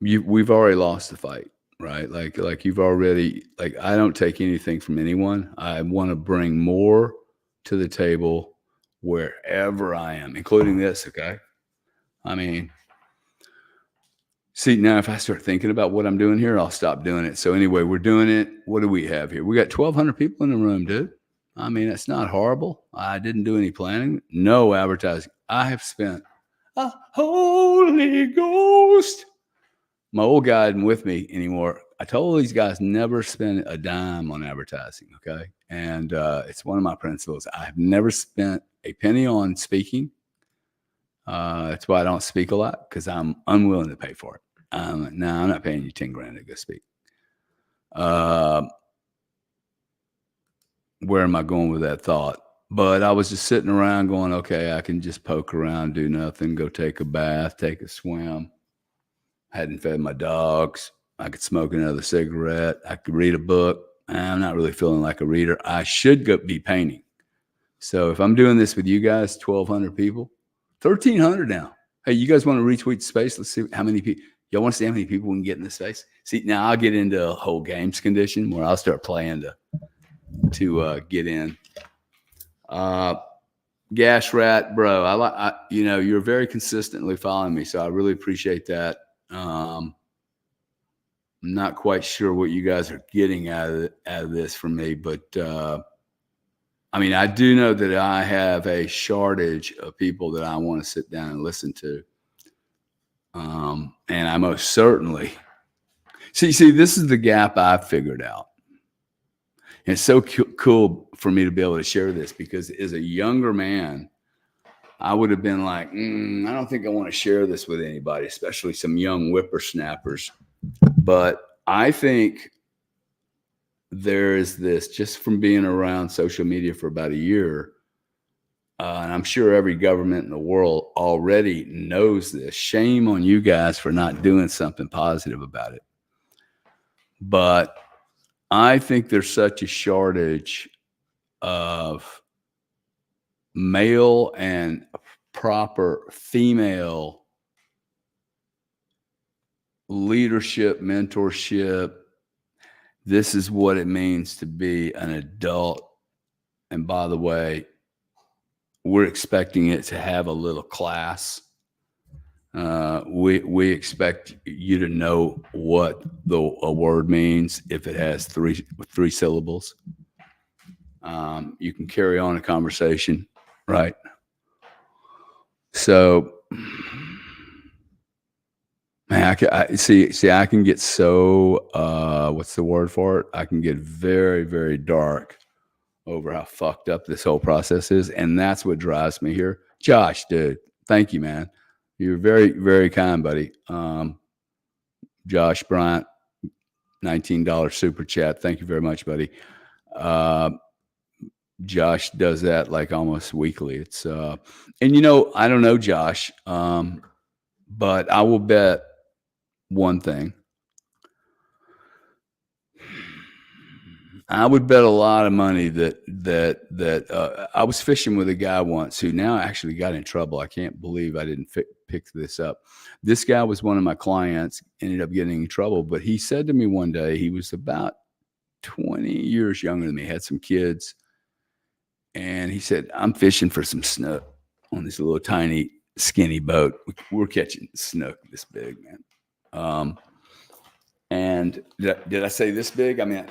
we've already lost the fight, right? Like you've already, like, I don't take anything from anyone. I want to bring more to the table wherever I am, including this. Okay. I mean, see, now if I start thinking about what I'm doing here, I'll stop doing it. So anyway, we're doing it. What do we have here? We got 1,200 people in the room, dude. I mean, it's not horrible. I didn't do any planning, no advertising. I have spent a Holy Ghost. My old guy isn't with me anymore. I told these guys never spend a dime on advertising, okay? And it's one of my principles. I have never spent a penny on speaking. That's why I don't speak a lot, because I'm unwilling to pay for it. No, I'm not paying you 10 grand to go speak. Where am I going with that thought? But I was just sitting around going, okay, I can just poke around, do nothing, go take a bath, take a swim. I hadn't fed my dogs. I could smoke another cigarette. I could read a book. I'm not really feeling like a reader. I should go be painting. So if I'm doing this with you guys, 1,200 people, 1,300 now. Hey, you guys want to retweet space? Let's see how many people. Y'all want to see how many people we can get in this space? See, now I'll get into a whole games condition where I'll start playing to get in. Gash Rat, bro, you're very consistently following me, so I really appreciate that. I'm not quite sure what you guys are getting out of this from me, but I mean, I do know that I have a shortage of people that I want to sit down and listen to. And I most certainly see, this is the gap I've figured out. And it's so cool for me to be able to share this, because as a younger man, I would have been like, I don't think I want to share this with anybody, especially some young whippersnappers. But I think there is this, just from being around social media for about a year, and I'm sure every government in the world already knows this. Shame on you guys for not doing something positive about it. But I think there's such a shortage of male and proper female leadership, mentorship. This is what it means to be an adult. And by the way, we're expecting it to have a little class. We expect you to know what a word means if it has three syllables. You can carry on a conversation, right? So, man, I can get so what's the word for it? I can get very, very dark over how fucked up this whole process is, and that's what drives me here. Josh, dude, thank you, man. You're very, very kind, buddy. Josh Bryant, $19 super chat. Thank you very much, buddy. Josh does that like almost weekly. It's and I don't know Josh, but I will bet one thing. I would bet a lot of money that I was fishing with a guy once who now actually got in trouble. I can't believe I didn't pick this up. This guy was one of my clients, ended up getting in trouble, but he said to me one day, he was about 20 years younger than me, had some kids. And he said, I'm fishing for some snook on this little tiny skinny boat. We're catching snook this big, man. And did I say this big? I mean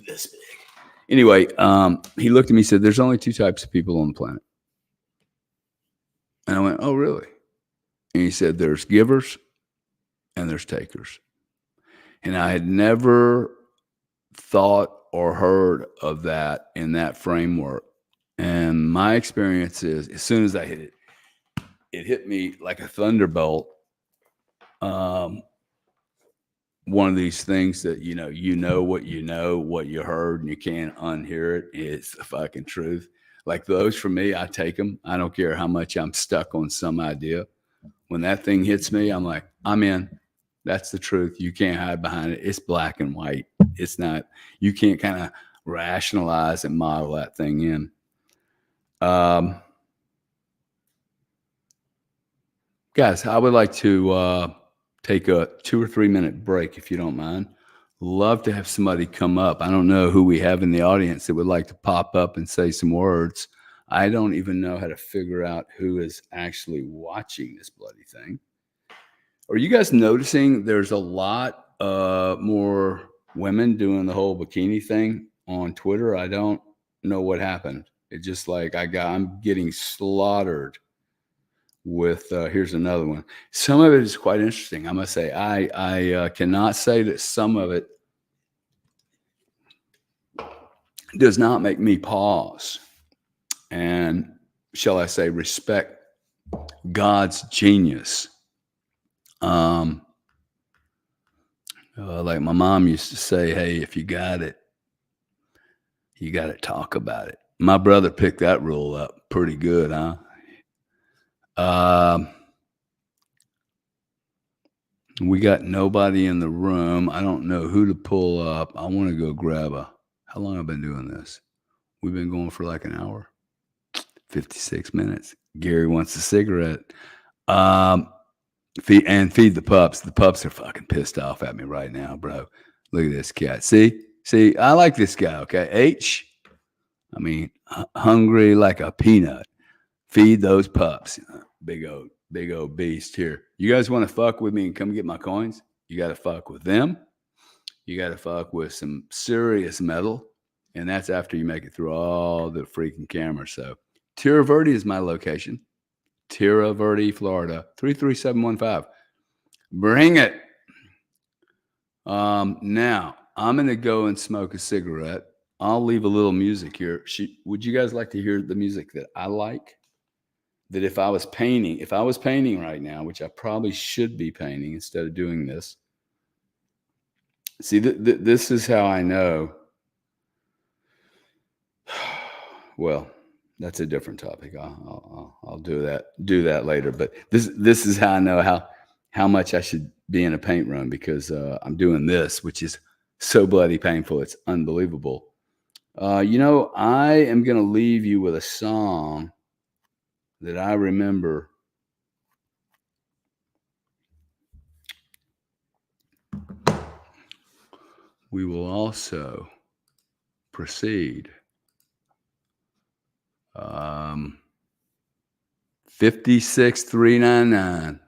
this big. Anyway, he looked at me and said, there's only two types of people on the planet. And I went, oh, really? And he said, there's givers and there's takers. And I had never thought or heard of that in that framework And my experience is, as soon as I hit it, it hit me like a thunderbolt. One of these things that, you know what you heard, and you can't unhear it. It's the fucking truth. Like those for me, I take them. I don't care how much I'm stuck on some idea. When that thing hits me, I'm like, I'm in. That's the truth. You can't hide behind it. It's black and white. It's not, you can't kind of rationalize and model that thing in. Guys, I would like to take a 2 or 3 minute break, if you don't mind. Love to have somebody come up. I don't know who we have in the audience that would like to pop up and say some words. I don't even know how to figure out who is actually watching this bloody thing. Are you guys noticing there's a lot more women doing the whole bikini thing on Twitter? I don't know what happened. It's just like I'm getting slaughtered with here's another one. Some of it is quite interesting. I must say, I cannot say that some of it does not make me pause and, shall I say, respect God's genius. Like my mom used to say, hey, if you got it, you got to talk about it. My brother picked that rule up pretty good, huh? We got nobody in the room. I don't know who to pull up. I want to go grab how long have I been doing this? We've been going for like an hour, 56 minutes. Gary wants a cigarette. Feed the pups. The pups are fucking pissed off at me right now, bro. Look at this cat. See, I like this guy. Okay. H, I mean, hungry like a peanut. Feed those pups. Big old beast here. You guys want to fuck with me and come get my coins? You got to fuck with them. You got to fuck with some serious metal. And that's after you make it through all the freaking cameras. So Tierra Verde is my location. Tierra Verde, Florida, 33715. Bring it. Now, I'm going to go and smoke a cigarette. I'll leave a little music here. Would you guys like to hear the music that I like? That if I was painting right now, which I probably should be painting instead of doing this. See, this is how I know. Well, that's a different topic. I'll do that later. But this is how I know how much I should be in a paint room, because I'm doing this, which is so bloody painful. It's unbelievable. I am going to leave you with a song that I remember. We will also proceed. 56,399.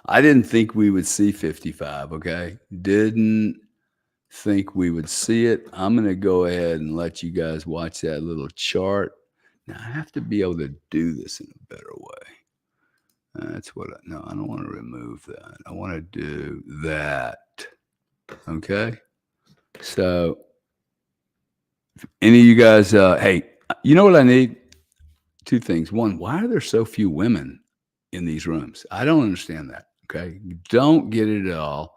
I didn't think we would see 55. Okay. Didn't think we would see it. I'm going to go ahead and let you guys watch that little chart. Now I have to be able to do this in a better way. That's what I don't want to remove that. I want to do that. Okay. So if any of you guys, hey, you know what I need? Two things. One, why are there so few women in these rooms? I don't understand that. Okay. Don't get it at all.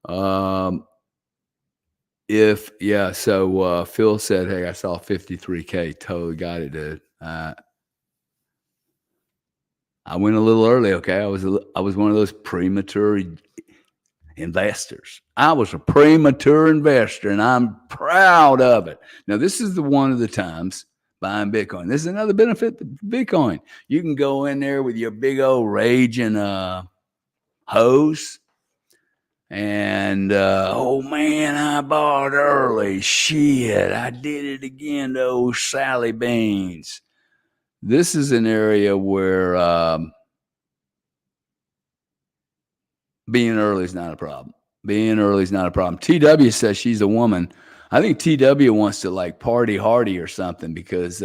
So Phil said, hey, I saw 53K. Totally got it, dude. I went a little early. Okay. I was one of those premature investors. I was a premature investor, and I'm proud of it. Now, this is one of the times buying Bitcoin. This is another benefit to Bitcoin. You can go in there with your big old raging hose and, oh man, I bought early. Shit, I did it again, those Sally Beans. This is an area where being early is not a problem. TW says she's a woman. I think TW wants to like party hardy or something, because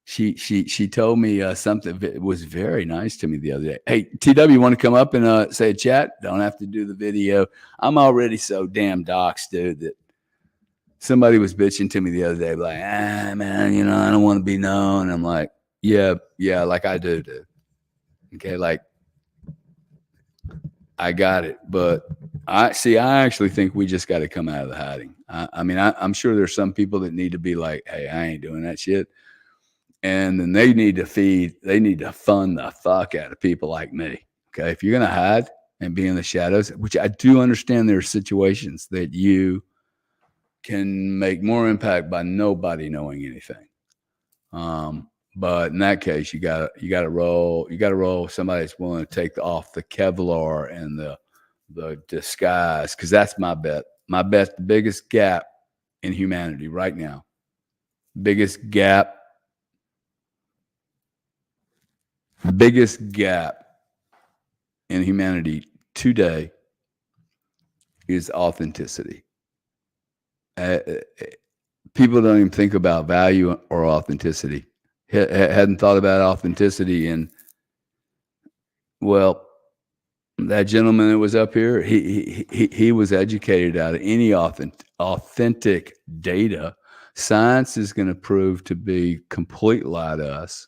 she told me something that was very nice to me the other day. Hey, TW, you want to come up and say a chat? Don't have to do the video. I'm already so damn doxxed, dude, that somebody was bitching to me the other day, like, man, you know, I don't want to be known. I'm like, yeah, like I do, dude. Okay, like I got it, but I actually think we just got to come out of the hiding. I mean, I'm sure there's some people that need to be like, hey, I ain't doing that shit. And then they need to fund the fuck out of people like me. Okay. If you're going to hide and be in the shadows, which I do understand there are situations that you can make more impact by nobody knowing anything. But in that case, you gotta roll somebody that's willing to take off the Kevlar and the disguise, because that's my bet. The biggest gap in humanity right now, biggest gap in humanity today is authenticity. People don't even think about value or authenticity. Hadn't thought about authenticity in, well, that gentleman that was up here, he was educated out of any authentic data. Science is going to prove to be complete lie to us.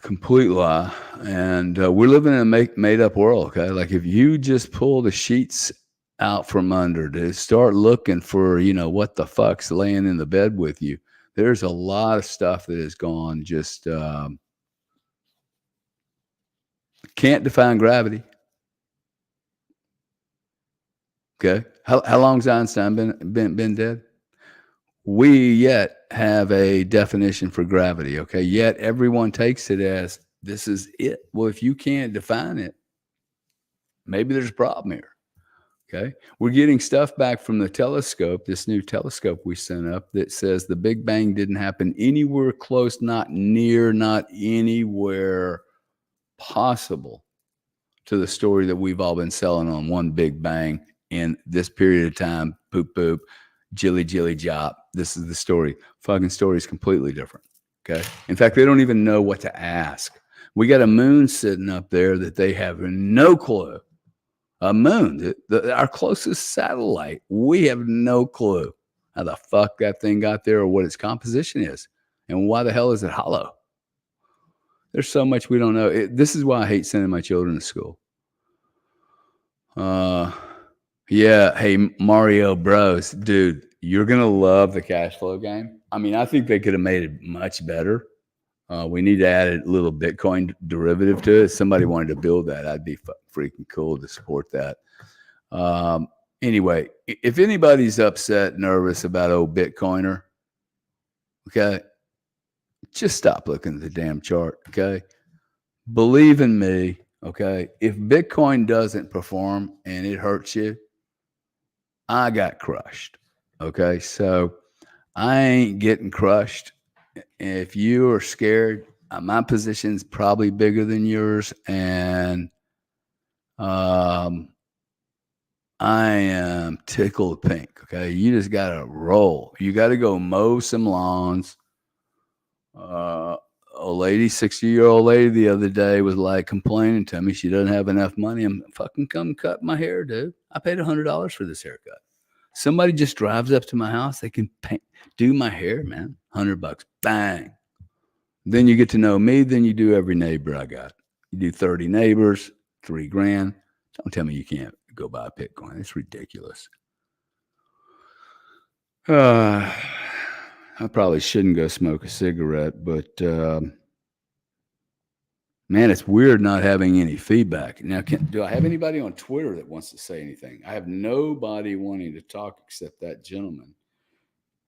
Complete lie. And we're living in a made up world. Okay. Like if you just pull the sheets out from under to start looking for, you know, what the fuck's laying in the bed with you, there's a lot of stuff that has gone just, can't define gravity. Okay. How long's Einstein been dead? We yet have a definition for gravity. Okay. Yet everyone takes it as this is it. Well, if you can't define it, maybe there's a problem here. Okay. We're getting stuff back from the telescope, this new telescope we sent up, that says the Big Bang didn't happen anywhere close, not near, not anywhere possible to the story that we've all been selling on one Big Bang in this period of time. Poop, poop, jilly, jilly, jop. This is the story. Fucking story is completely different. Okay. In fact, they don't even know what to ask. We got a moon sitting up there that they have no clue. A moon, our closest satellite. We have no clue how the fuck that thing got there or what its composition is. And why the hell is it hollow? There's so much we don't know. This is why I hate sending my children to school. Yeah. Hey, Mario Bros, dude, you're going to love the cash flow game. I mean, I think they could have made it much better. We need to add a little Bitcoin derivative to it. Somebody wanted to build that. I'd be freaking cool to support that. Anyway, if anybody's upset, nervous about old Bitcoiner, okay, just stop looking at the damn chart. Okay. Believe in me. Okay. If Bitcoin doesn't perform and it hurts you, I got crushed. Okay. So I ain't getting crushed. If you are scared, my position's probably bigger than yours. And I am tickled pink. Okay. You just got to roll. You got to go mow some lawns. A lady, 60-year-old lady the other day was like complaining to me she doesn't have enough money. I'm fucking come cut my hair, dude. I paid $100 for this haircut. Somebody just drives up to my house. They can do my hair, man. $100. Bang. Then you get to know me. Then you do every neighbor I got. You do 30 neighbors, $3,000. Don't tell me you can't go buy a Bitcoin. It's ridiculous. I probably shouldn't go smoke a cigarette, but man, it's weird not having any feedback. Now, do I have anybody on Twitter that wants to say anything? I have nobody wanting to talk except that gentleman.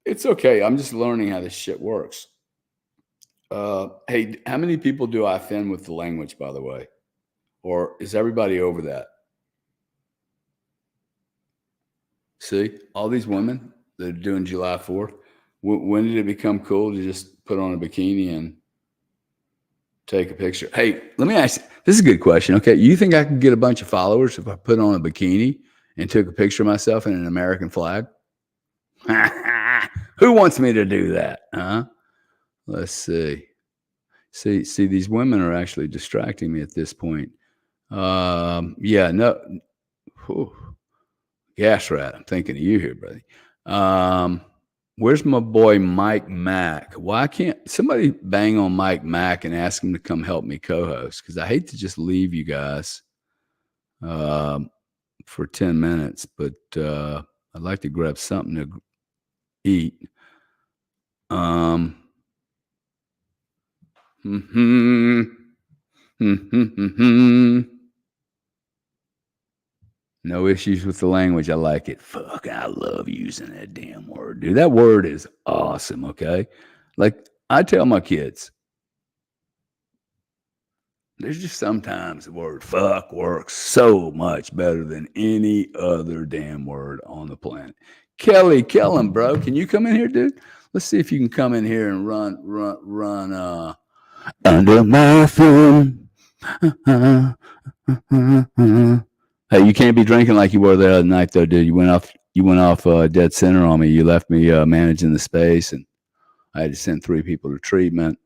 It's okay. I'm just learning how this shit works. Hey, how many people do I offend with the language, by the way? Or is everybody over that? See, all these women that are doing July 4th, when did it become cool to just put on a bikini and take a picture? Hey, let me ask you, this is a good question. Okay. You think I could get a bunch of followers if I put on a bikini and took a picture of myself in an American flag? Who wants me to do that? Huh? Let's see. See, these women are actually distracting me at this point. Yeah, no. Whew. Gas rat. I'm thinking of you here, buddy. Where's my boy Mike Mack? Why can't somebody bang on Mike Mack and ask him to come help me co-host? Because I hate to just leave you guys for 10 minutes, but I'd like to grab something to eat. No issues with the language. I like it. Fuck, I love using that damn word, dude. That word is awesome, okay? Like, I tell my kids, there's just sometimes the word fuck works so much better than any other damn word on the planet. Kelly, Kellen, bro, can you come in here, dude? Let's see if you can come in here and run under my thumb. Hey, you can't be drinking like you were the other night, though, dude. You went off dead center on me. You left me managing the space, and I had to send 3 people to treatment.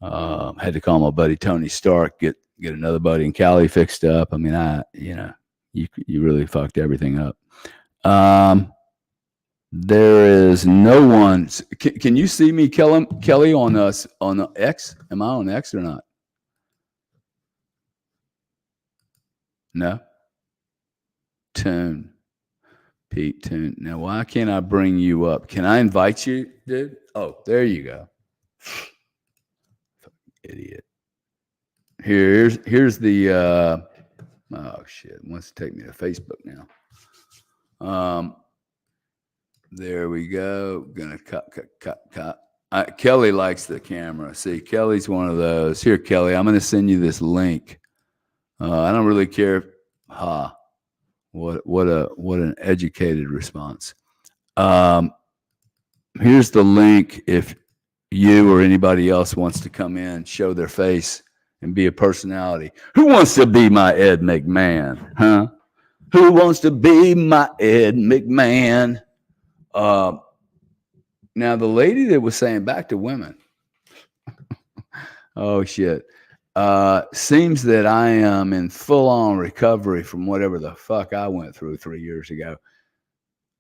Had to call my buddy Tony Stark, get another buddy in Cali fixed up. I mean, you really fucked everything up. There is no one. Can you see me, Kelly, on X? Am I on X or not? No. Tune. Pete Tune. Now, why can't I bring you up? Can I invite you, dude? Oh, there you go. Idiot. Here's the oh shit. It wants to take me to Facebook now. There we go. Gonna cut. Kelly likes the camera. See, Kelly's one of those. Here, Kelly, I'm gonna send you this link. I don't really care. What an educated response. Here's the link if you or anybody else wants to come in, show their face, and be a personality. Who wants to be my Ed McMahon? Huh? Who wants to be my Ed McMahon? Now, the lady that was saying back to women, oh, shit. Seems that I am in full-on recovery from whatever the fuck I went through 3 years ago.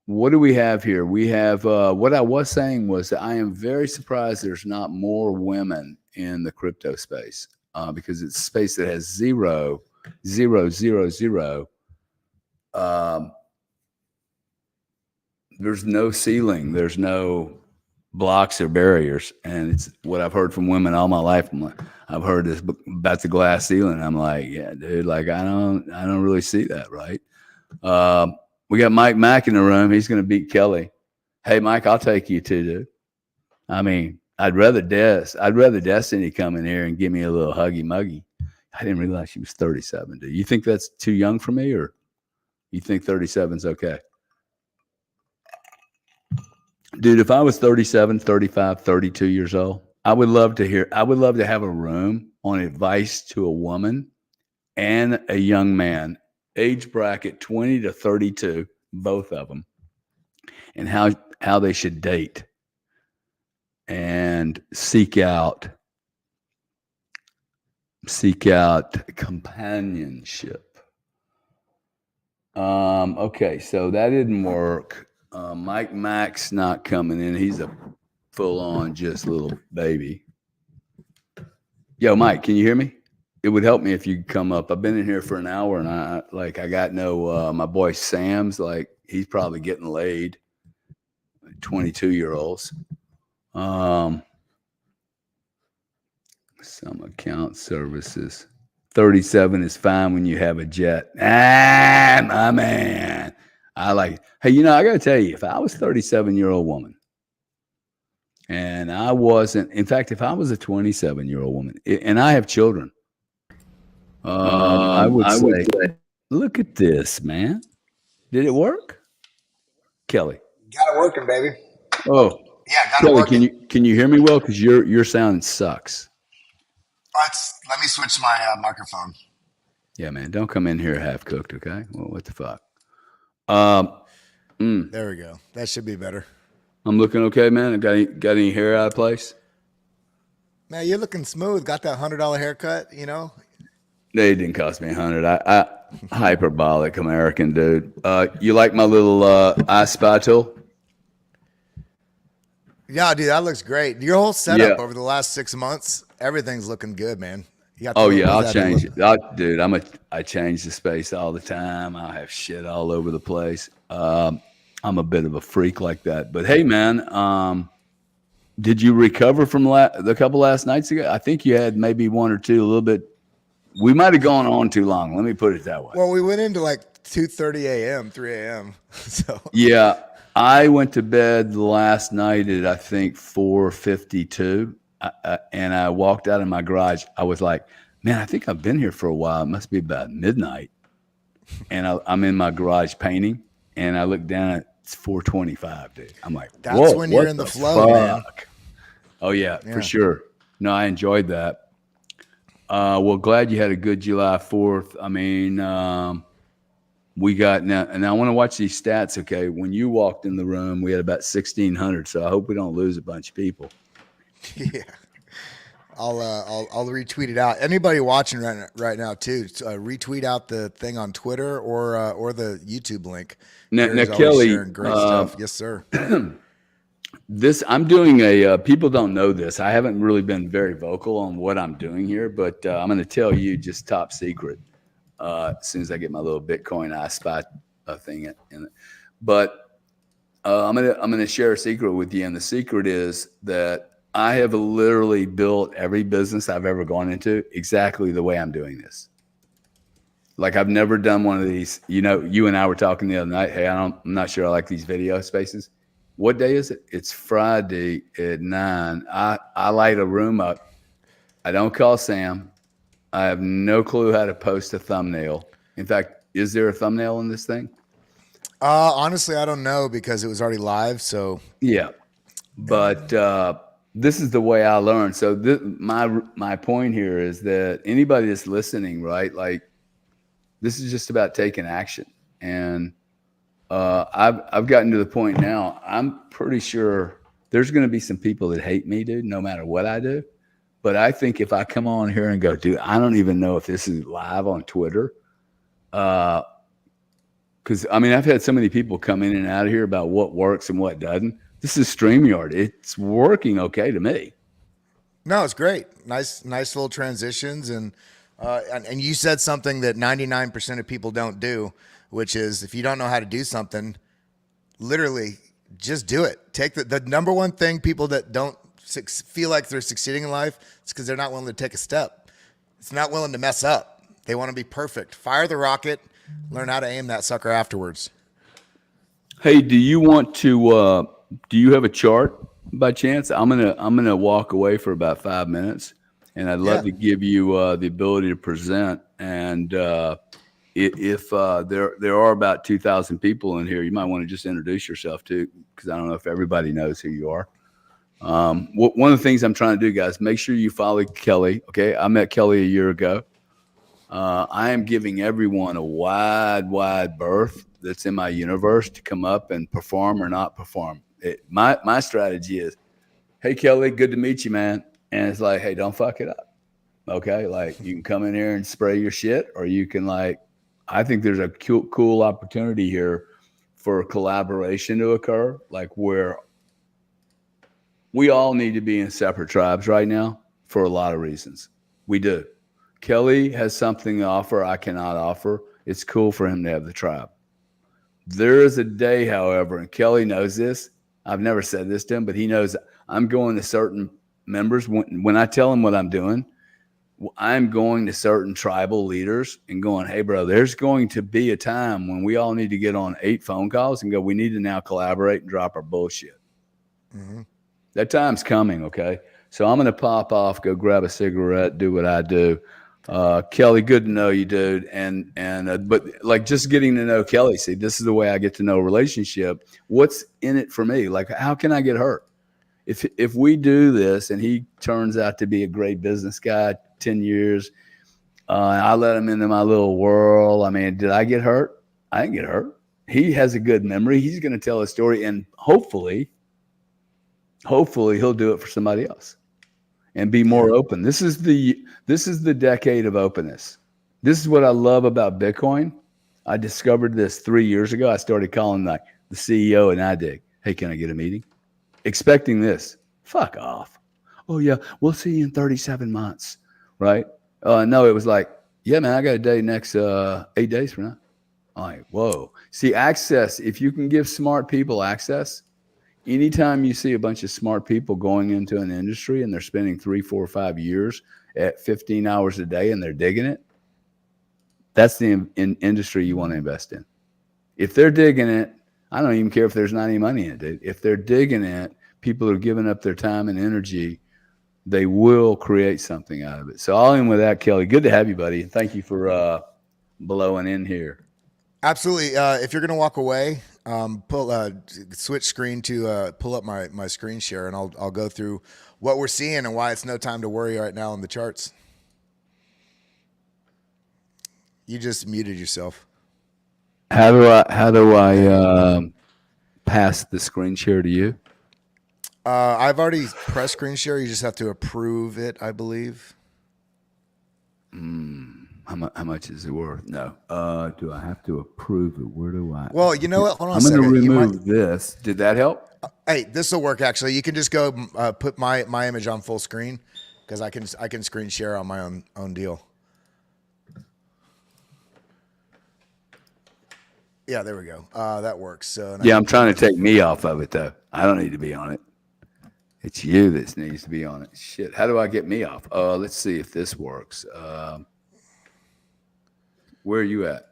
What do we have here? We have what I was saying was that I am very surprised there's not more women in the crypto space because it's a space that has zero. There's no ceiling. There's no blocks or barriers. And it's what I've heard from women all my life. I've heard this about the glass ceiling. I'm like, yeah, dude, like I don't really see that, right? We got Mike Mack in the room. He's going to beat Kelly. Hey, Mike, I'll take you too, dude. I mean, I'd rather Destiny come in here and give me a little huggy muggy. I didn't realize she was 37, dude. You think that's too young for me, or you think 37's okay? Dude, if I was 37, 35, 32 years old, I would love to have a room on advice to a woman and a young man, age bracket 20 to 32, both of them, and how they should date and seek out companionship. Okay, so that didn't work. Mike Mack's not coming in. He's a full-on just little baby. Yo, Mike, can you hear me? It would help me if you could come up. I've been in here for an hour, and I got no. My boy Sam's like he's probably getting laid. 22-year-olds. Some account services. 37 is fine when you have a jet. My man. I like it. Hey, I got to tell you, if I was a 37-year-old woman and I wasn't, in fact, if I was a 27-year-old woman and I have children, I would say, look at this, man. Did it work? Kelly. Got it working, baby. Oh. Yeah, got Kelly, it working. Can you hear me well? Because your sound sucks. Let me switch my microphone. Yeah, man. Don't come in here half cooked, okay? Well, what the fuck? There we go. That should be better. I'm looking okay, man. Got any hair out of place? Man, you're looking smooth. Got that $100 haircut, They didn't cost me $100. hyperbolic American dude. You like my little I Spy tool? Yeah, dude, that looks great. Your whole setup Yeah. over the last 6 months, everything's looking good, man. You got Oh yeah, I'll change it. Dude, I change the space all the time. I have shit all over the place. I'm a bit of a freak like that. But hey, man, did you recover from the couple last nights ago? I think you had maybe one or two, a little bit. We might have gone on too long. Let me put it that way. Well, we went into like 2:30 a.m., 3 a.m. So yeah, I went to bed last night at I think 4:52, and I walked out of my garage. I was like, man, I think I've been here for a while. It must be about midnight. And I'm in my garage painting, and I look down at it's 4:25, dude. I'm like, that's whoa, when you're in the flow, man. Oh yeah, for sure. No, I enjoyed that. Well, glad you had a good July 4th. I mean, we got now, and I want to watch these stats. Okay, when you walked in the room, we had about 1,600. So I hope we don't lose a bunch of people. Yeah, I'll retweet it out. Anybody watching right now too, retweet out the thing on Twitter or the YouTube link. Now Kelly, sharing great stuff. Yes, sir. I'm doing a. People don't know this. I haven't really been very vocal on what I'm doing here, but I'm going to tell you just top secret. As soon as I get my little Bitcoin I Spy thing in it, but I'm gonna share a secret with you, and the secret is that I have literally built every business I've ever gone into exactly the way I'm doing this. Like I've never done one of these. You know, you and I were talking the other night. Hey, I'm not sure I like these video spaces. What day is it? It's Friday at 9. I light a room up. I don't call Sam. I have no clue how to post a thumbnail. In fact, is there a thumbnail in this thing? Honestly, I don't know because it was already live. So yeah, but this is the way I learned. So my point here is that anybody that's listening, right? Like this is just about taking action, and I've gotten to the point now. I'm pretty sure there's going to be some people that hate me, dude, no matter what I do. But I think if I come on here and go, dude, I don't even know if this is live on Twitter. Because, I mean, I've had so many people come in and out of here about what works and what doesn't. This is StreamYard. It's working okay to me. No, it's great. Nice little transitions. And you said something that 99% of people don't do, which is if you don't know how to do something, literally just do it. Take the number one thing people that don't feel like they're succeeding in life, it's because they're not willing to take a step. It's not willing to mess up. They want to be perfect. Fire the rocket, learn how to aim that sucker afterwards. Hey, do you want to do you have a chart by chance? I'm gonna walk away for about 5 minutes, and I'd love to give you the ability to present. And if there are about 2,000 people in here, you might want to just introduce yourself too, because I don't know if everybody knows who you are. One of the things I'm trying to do, guys, make sure you follow Kelly. Okay. I met Kelly a year ago. I am giving everyone a wide berth that's in my universe to come up and perform or not perform. My strategy is, hey, Kelly, good to meet you, man. And it's like, hey, don't fuck it up. Okay. Like you can come in here and spray your shit, or you can I think there's a cool opportunity here for collaboration to occur, like where we all need to be in separate tribes right now for a lot of reasons. We do. Kelly has something to offer I cannot offer. It's cool for him to have the tribe. There is a day, however, and Kelly knows this. I've never said this to him, but he knows I'm going to certain members. When I tell him what I'm doing, I'm going to certain tribal leaders and going, hey, bro, there's going to be a time when we all need to get on 8 phone calls and go, we need to now collaborate and drop our bullshit. Mm-hmm. That time's coming, okay? So I'm going to pop off, go grab a cigarette, do what I do. Kelly, good to know you, dude. But like just getting to know Kelly, see, this is the way I get to know a relationship. What's in it for me? Like, how can I get hurt? If we do this and he turns out to be a great business guy, 10 years, I let him into my little world. I mean, did I get hurt? I didn't get hurt. He has a good memory. He's going to tell a story, and hopefully he'll do it for somebody else and be more open. This is the decade of openness. This is what I love about Bitcoin. I discovered this 3 years ago. I started calling like the CEO and IDIG. Hey, can I get a meeting? Expecting this. Fuck off. Oh yeah, we'll see you in 37 months, right? No, it was like, yeah, man, I got a day next 8 days from now. I'm like, whoa. See, access. If you can give smart people access, anytime you see a bunch of smart people going into an industry and they're spending 3, 4, 5 years at 15 hours a day and they're digging it, that's the industry you want to invest in. If they're digging it, I don't even care if there's not any money in it, dude. If they're digging it, people are giving up their time and energy, they will create something out of it. So I'll end with that, Kelly. Good to have you, buddy. Thank you for blowing in here. Absolutely. If you're going to walk away, switch screen to pull up my screen share, and I'll go through what we're seeing and why it's no time to worry right now on the charts. You just muted yourself. How do I pass the screen share to you? I've already pressed screen share. You just have to approve it, I believe. How much is it worth? No. Do I have to approve it? Where do I? Well, you know what? Hold on I'm going to remove this. Did that help? Hey, this will work. Actually, you can just go put my image on full screen because I can screen share on my own deal. Yeah, there we go. That works. So yeah, I'm trying to take me off of it though. I don't need to be on it. It's you that needs to be on it. Shit. How do I get me off? Let's see if this works. Where are you at?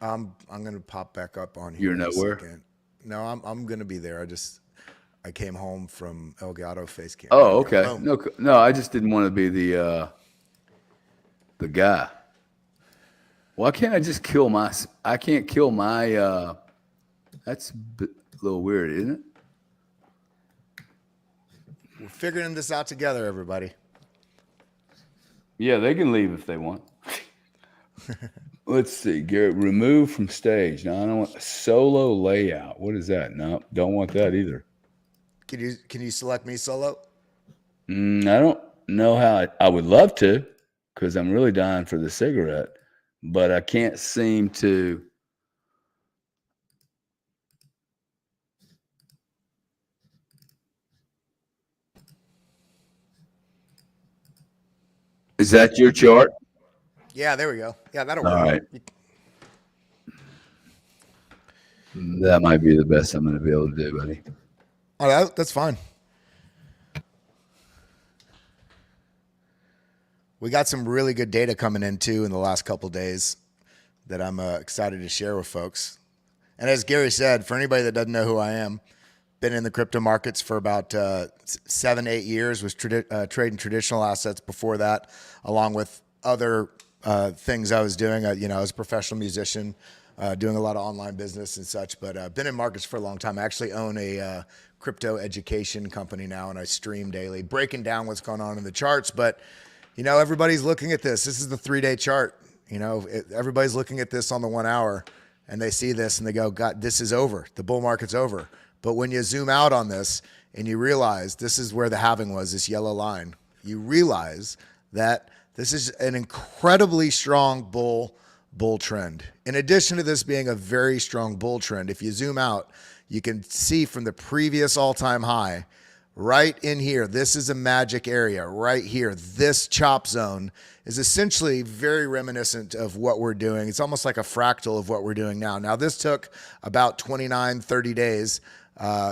I'm gonna pop back up on here. You're nowhere? No, I'm gonna be there. I came home from Elgato face cam. Oh, okay. No, I just didn't want to be the guy. Why can't I just kill my? I can't kill my. That's a little weird, isn't it? We're figuring this out together, everybody. Yeah, they can leave if they want. Let's see, Garrett. Remove from stage. No, I don't want solo layout. What is that? No, don't want that either. Can you select me solo? I don't know how. I would love to, because I'm really dying for the cigarette, but I can't seem to. Is that your chart? Yeah, there we go. Yeah, that'll work. All right. That might be the best I'm going to be able to do, buddy. Oh, that's fine. We got some really good data coming in too in the last couple of days that I'm excited to share with folks. And as Gary said, for anybody that doesn't know who I am, been in the crypto markets for about 7-8 years, was trading traditional assets before that, along with other things I was doing. I was a professional musician, doing a lot of online business and such, but been in markets for a long time. I actually own a crypto education company now, and I stream daily, breaking down what's going on in the charts. But, everybody's looking at this. This is the 3-day chart. Everybody's looking at this on the 1 hour, and they see this and they go, God, this is over. The bull market's over. But when you zoom out on this and you realize this is where the halving was, this yellow line, you realize that this is an incredibly strong bull trend. In addition to this being a very strong bull trend, if you zoom out, you can see from the previous all-time high right in here, this is a magic area right here. This chop zone is essentially very reminiscent of what we're doing. It's almost like a fractal of what we're doing now. Now, this took about 29, 30 days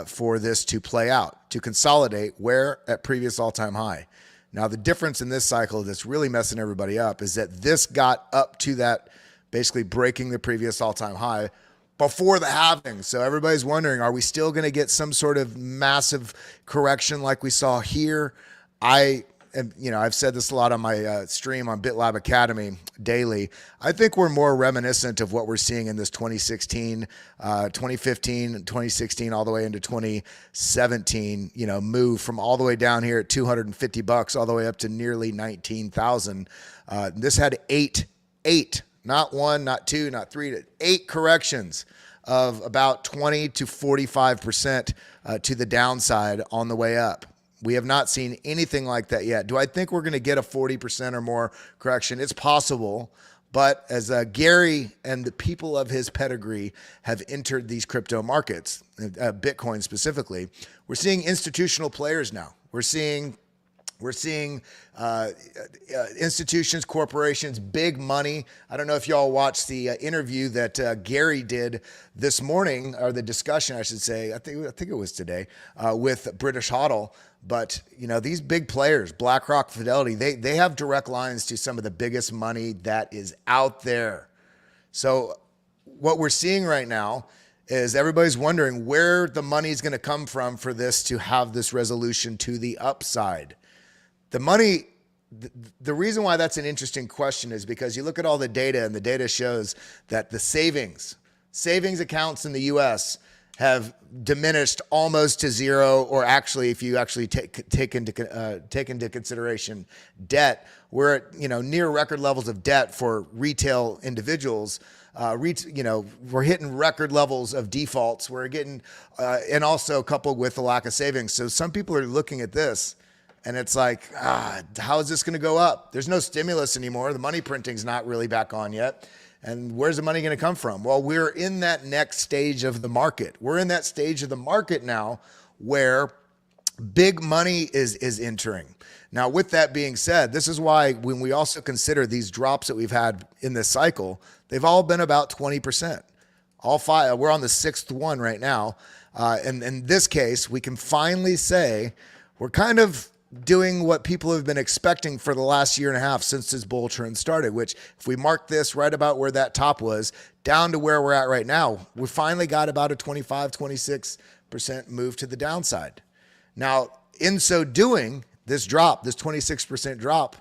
for this to play out, to consolidate where at previous all-time high. Now, the difference in this cycle that's really messing everybody up is that this got up to that, basically breaking the previous all-time high before the halving. So everybody's wondering, are we still going to get some sort of massive correction like we saw here? I've said this a lot on my stream on BitLab Academy daily. I think we're more reminiscent of what we're seeing in this 2016, 2015, 2016, all the way into 2017, move from all the way down here at $250 all the way up to nearly 19,000. This had eight, not one, not two, not three, 8 corrections of about 20 to 45% to the downside on the way up. We have not seen anything like that yet. Do I think we're going to get a 40% or more correction? It's possible. But as Gary and the people of his pedigree have entered these crypto markets, Bitcoin specifically, we're seeing institutional players now. We're seeing institutions, corporations, big money. I don't know if y'all watched the interview that Gary did this morning, or the discussion, I should say. I think it was today with British Hodl. But these big players, BlackRock, Fidelity, they have direct lines to some of the biggest money that is out there. So what we're seeing right now is everybody's wondering where the money is going to come from for this to have this resolution to the upside. The money, the reason why that's an interesting question is because you look at all the data, and the data shows that the savings accounts in the U.S. have diminished almost to zero, or actually, if you actually take into consideration debt, we're at near record levels of debt for retail individuals. We're hitting record levels of defaults. We're getting, and also coupled with the lack of savings. So some people are looking at this, and it's like, how is this going to go up? There's no stimulus anymore. The money printing's not really back on yet. And where's the money going to come from? Well, we're in that next stage of the market. We're in that stage of the market now where big money is entering. Now, with that being said, this is why when we also consider these drops that we've had in this cycle, they've all been about 20%. All five, we're on the sixth one right now. And in this case, we can finally say we're kind of doing what people have been expecting for the last year and a half since this bull trend started, which if we mark this right about where that top was down to where we're at right now, we finally got about a 25, 26% move to the downside. Now, in so doing, this drop, this 26% drop,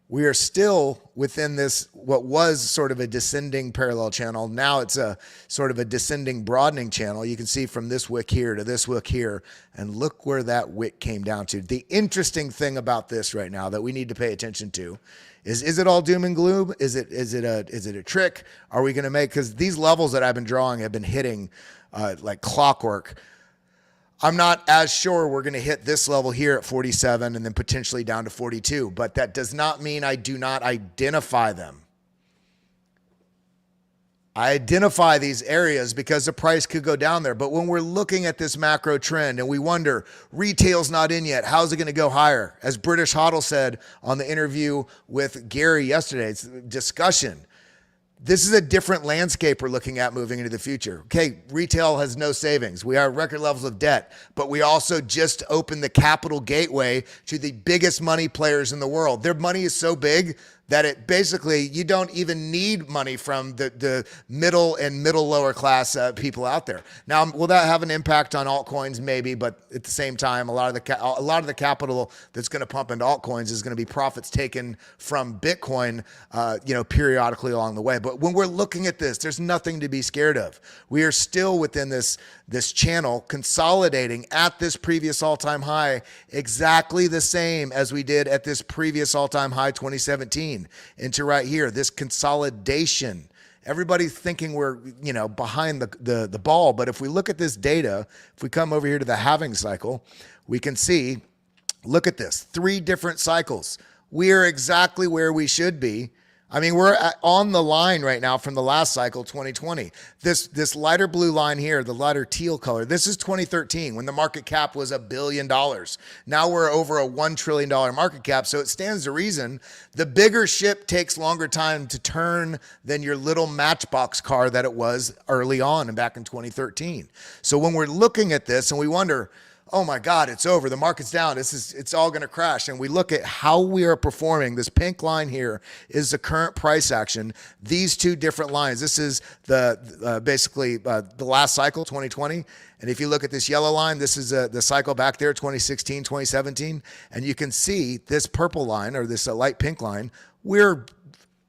we are still within this, what was sort of a descending parallel channel. Now it's a sort of a descending broadening channel. You can see from this wick here to this wick here, and look where that wick came down to. The interesting thing about this right now that we need to pay attention to is it all doom and gloom? Is it a trick? Are we going to make, because these levels that I've been drawing have been hitting like clockwork. I'm not as sure we're going to hit this level here at 47 and then potentially down to 42, but that does not mean I do not identify them. I identify these areas because the price could go down there. But when we're looking at this macro trend and we wonder, retail's not in yet, how's it going to go higher? As British Hodl said on the interview with Gary yesterday, it's a discussion. This is a different landscape we're looking at moving into the future. Okay, retail has no savings. We are at record levels of debt, but we also just opened the capital gateway to the biggest money players in the world. Their money is so big that it basically, you don't even need money from the middle and middle lower class people out there. Now, will that have an impact on altcoins? Maybe, but at the same time, a lot of the capital that's going to pump into altcoins is going to be profits taken from Bitcoin, periodically along the way. But when we're looking at this, there's nothing to be scared of. We are still within this channel consolidating at this previous all-time high, exactly the same as we did at this previous all-time high 2017 into right here, this consolidation. Everybody's thinking we're, behind the ball. But if we look at this data, if we come over here to the halving cycle, we can see, look at this, 3 different cycles. We are exactly where we should be. I mean, we're on the line right now from the last cycle, 2020. This lighter blue line here, the lighter teal color, this is 2013 when the market cap was $1 billion. Now we're over a $1 trillion market cap. So it stands to reason the bigger ship takes longer time to turn than your little matchbox car that it was early on and back in 2013. So when we're looking at this and we wonder, oh my God, it's over. The market's down. It's all going to crash. And we look at how we are performing. This pink line here is the current price action. These 2 different lines. This is basically the last cycle, 2020. And if you look at this yellow line, this is the cycle back there, 2016, 2017. And you can see this purple line or this light pink line. We're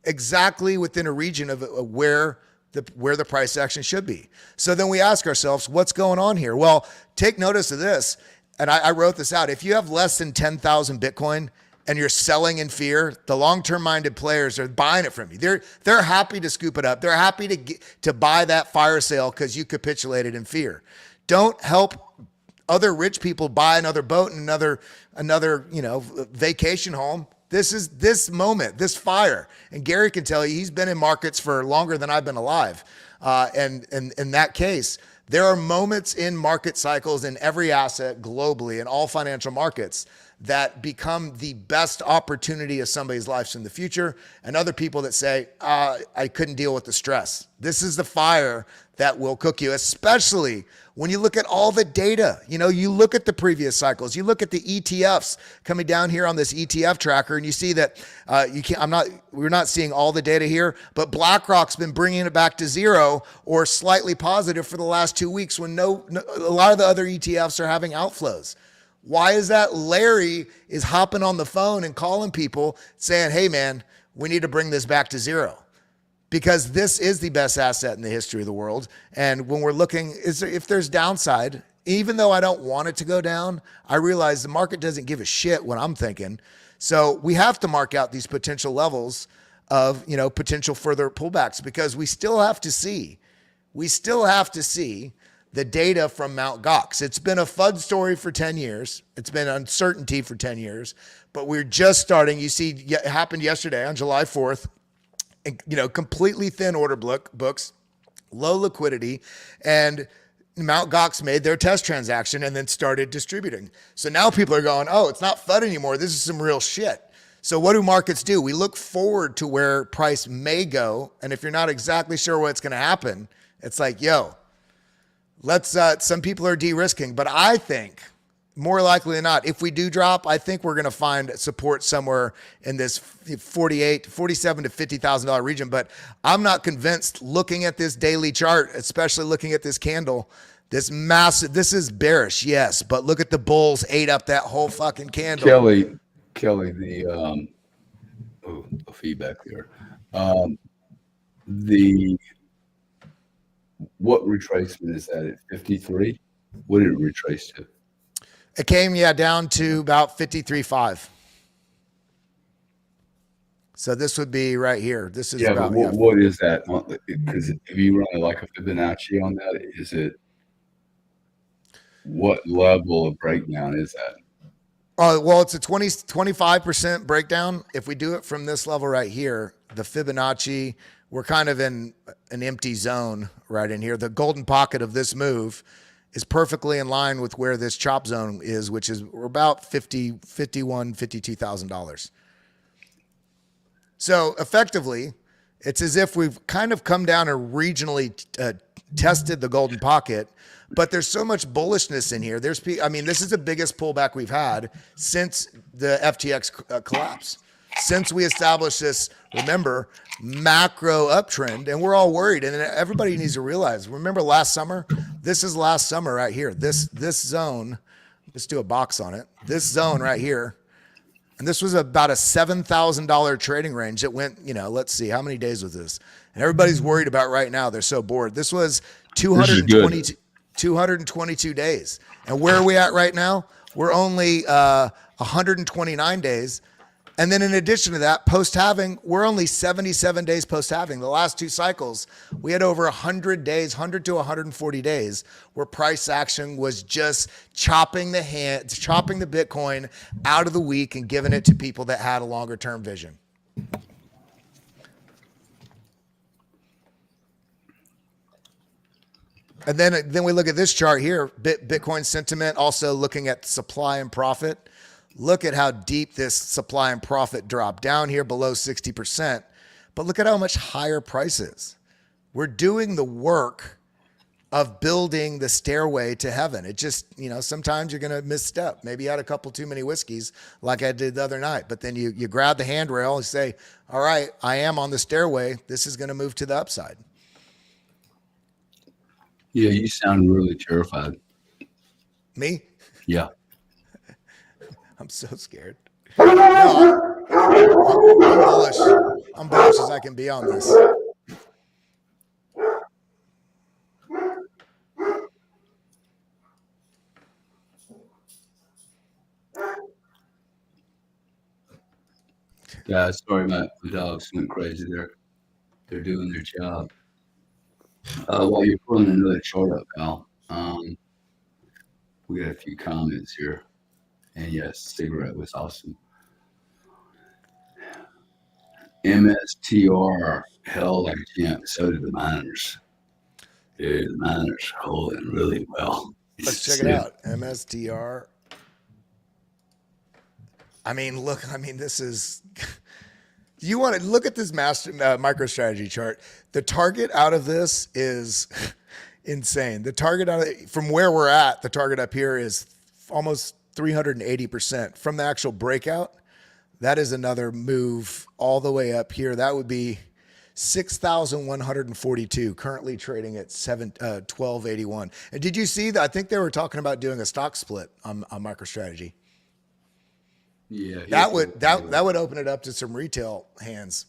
exactly within a region of where the price action should be. So then we ask ourselves, what's going on here? Well, take notice of this. And I wrote this out. If you have less than 10,000 Bitcoin and you're selling in fear, the long-term minded players are buying it from you. They're happy to scoop it up. They're happy to buy that fire sale because you capitulated in fear. Don't help other rich people buy another boat and another vacation home. This is this moment, this fire. And Gary can tell you, he's been in markets for longer than I've been alive. And in that case, there are moments in market cycles in every asset globally in all financial markets that become the best opportunity of somebody's lives in the future, and other people that say, I couldn't deal with the stress. This is the fire that will cook you, especially when you look at all the data. You look at the previous cycles, you look at the ETFs coming down here on this ETF tracker, and you see that we're not seeing all the data here, but BlackRock's been bringing it back to zero or slightly positive for the last 2 weeks when a lot of the other ETFs are having outflows. Why is that? Larry is hopping on the phone and calling people saying, hey man, we need to bring this back to zero, because this is the best asset in the history of the world. And when we're looking, if there's downside, even though I don't want it to go down, I realize the market doesn't give a shit what I'm thinking. So we have to mark out these potential levels of, potential further pullbacks, because we still have to see the data from Mt. Gox. It's been a FUD story for 10 years. It's been uncertainty for 10 years, but we're just starting. You see, it happened yesterday on July 4th, completely thin order books, low liquidity, and Mt. Gox made their test transaction and then started distributing. So now people are going, oh, it's not FUD anymore. This is some real shit. So what do markets do? We look forward to where price may go. And if you're not exactly sure what's going to happen, it's like, yo, some people are de-risking, but I think more likely than not, if we do drop, I think we're going to find support somewhere in this $47,000 to $50,000 region. But I'm not convinced, looking at this daily chart, especially looking at this candle, this is bearish, yes, but look at the bulls ate up that whole fucking candle. Kelly, the feedback there. What retracement is that at 53? What did it retrace to? It came, down to about 53.5. So this would be right here. This is about, what is that? Because if you run like a Fibonacci on that, is it, what level of breakdown is that? Well, it's a 25% breakdown. If we do it from this level right here, the Fibonacci, we're kind of in an empty zone right in here. The golden pocket of this move is perfectly in line with where this chop zone is, which is about $52,000. So effectively, it's as if we've kind of come down and regionally tested the golden pocket, but there's so much bullishness in here. This is the biggest pullback we've had since the FTX collapse. Since we established this, remember, macro uptrend, and we're all worried. And everybody needs to realize, remember last summer? This is last summer right here. This zone, let's do a box on it. This zone right here. And this was about a $7,000 trading range that went, let's see, how many days was this? And everybody's worried about right now. They're so bored. This was 222 days. And where are we at right now? We're only 129 days. And then in addition to that, post-halving, we're only 77 days post-halving. The last two cycles, we had over 100 days, 100 to 140 days, where price action was just chopping the Bitcoin out of the week and giving it to people that had a longer-term vision. And then we look at this chart here, Bitcoin sentiment, also looking at supply and profit. Look at how deep this supply and profit dropped down here below 60%. But look at how much higher prices. We're doing the work of building the stairway to heaven. It just, sometimes you're going to misstep. Maybe you had a couple too many whiskeys like I did the other night. But then you grab the handrail and say, all right, I am on the stairway. This is going to move to the upside. Yeah, you sound really terrified. Me? Yeah. I'm so scared. No, I'm bullish. I'm bullish as I can be on this. Yeah, sorry, the dogs went crazy. They're doing their job. While you're pulling another chart up, Al, We got a few comments here. And yes, cigarette was awesome. MSTR held like a champ. So did the miners. Dude, the miners holding really well. Let's check it out. MSTR. I mean, look, this is, you want to look at this MicroStrategy chart. The target out of this is insane. The target from where we're at, the target up here is almost 380% from the actual breakout. That is another move all the way up here. That would be 6,142, currently trading at 1281. And did you see that? I think they were talking about doing a stock split on MicroStrategy. Yeah, that would open it up to some retail hands.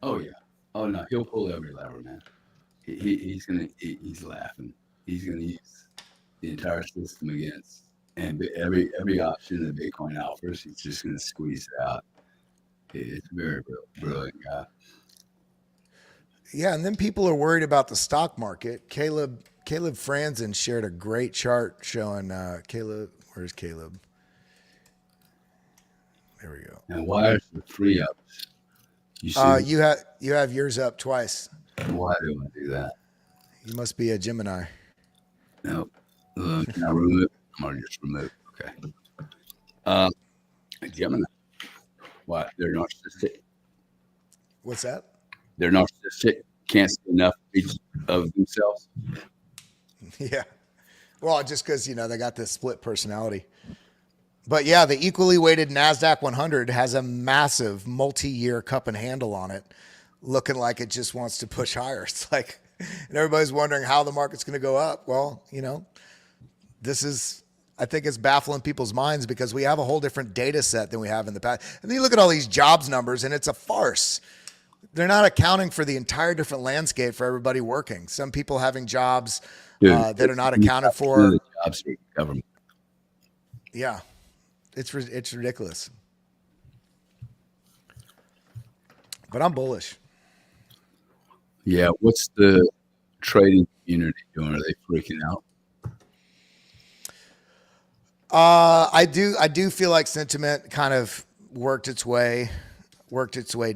Oh yeah. Oh no, he'll pull every lever, man. He's laughing. He's gonna use the entire system against and every option that Bitcoin offers. He's just gonna squeeze it out. It's a very brilliant guy. Yeah, and then people are worried about the stock market. Caleb Freinds shared a great chart showing Caleb. Where's Caleb? There we go. And why is the free ups? You have yours up twice. Why do I do that? You must be a Gemini. No. Can I remove it? I'm gonna just remove it. Okay. Gemini. Why? They're narcissistic. What's that? They're narcissistic. Can't see enough of themselves. Yeah. Well, just because they got this split personality. But yeah, the equally weighted NASDAQ 100 has a massive multi-year cup and handle on it, looking like it just wants to push higher. It's like, and everybody's wondering how the market's going to go up. Well, I think it's baffling people's minds because we have a whole different data set than we have in the past. And then you look at all these jobs numbers and it's a farce. They're not accounting for the entire different landscape for everybody working. Some people having jobs that are not accounted for. The jobs are government. Yeah. It's ridiculous. But I'm bullish. Yeah. What's the trading community doing? Are they freaking out? I do feel like sentiment kind of worked its way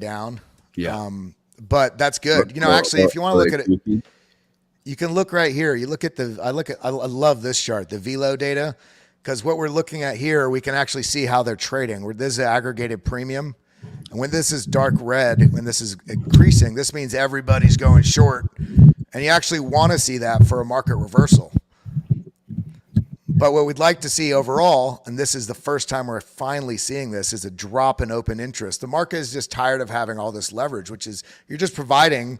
down. Yeah. But that's good. Actually, if you want to look at it, you can look right here. You look at I love this chart, the VLO data. Because what we're looking at here, we can actually see how they're trading. This is aggregated premium. And when this is dark red, when this is increasing, this means everybody's going short. And you actually want to see that for a market reversal. But what we'd like to see overall, and this is the first time we're finally seeing this, is a drop in open interest. The market is just tired of having all this leverage, which is you're just providing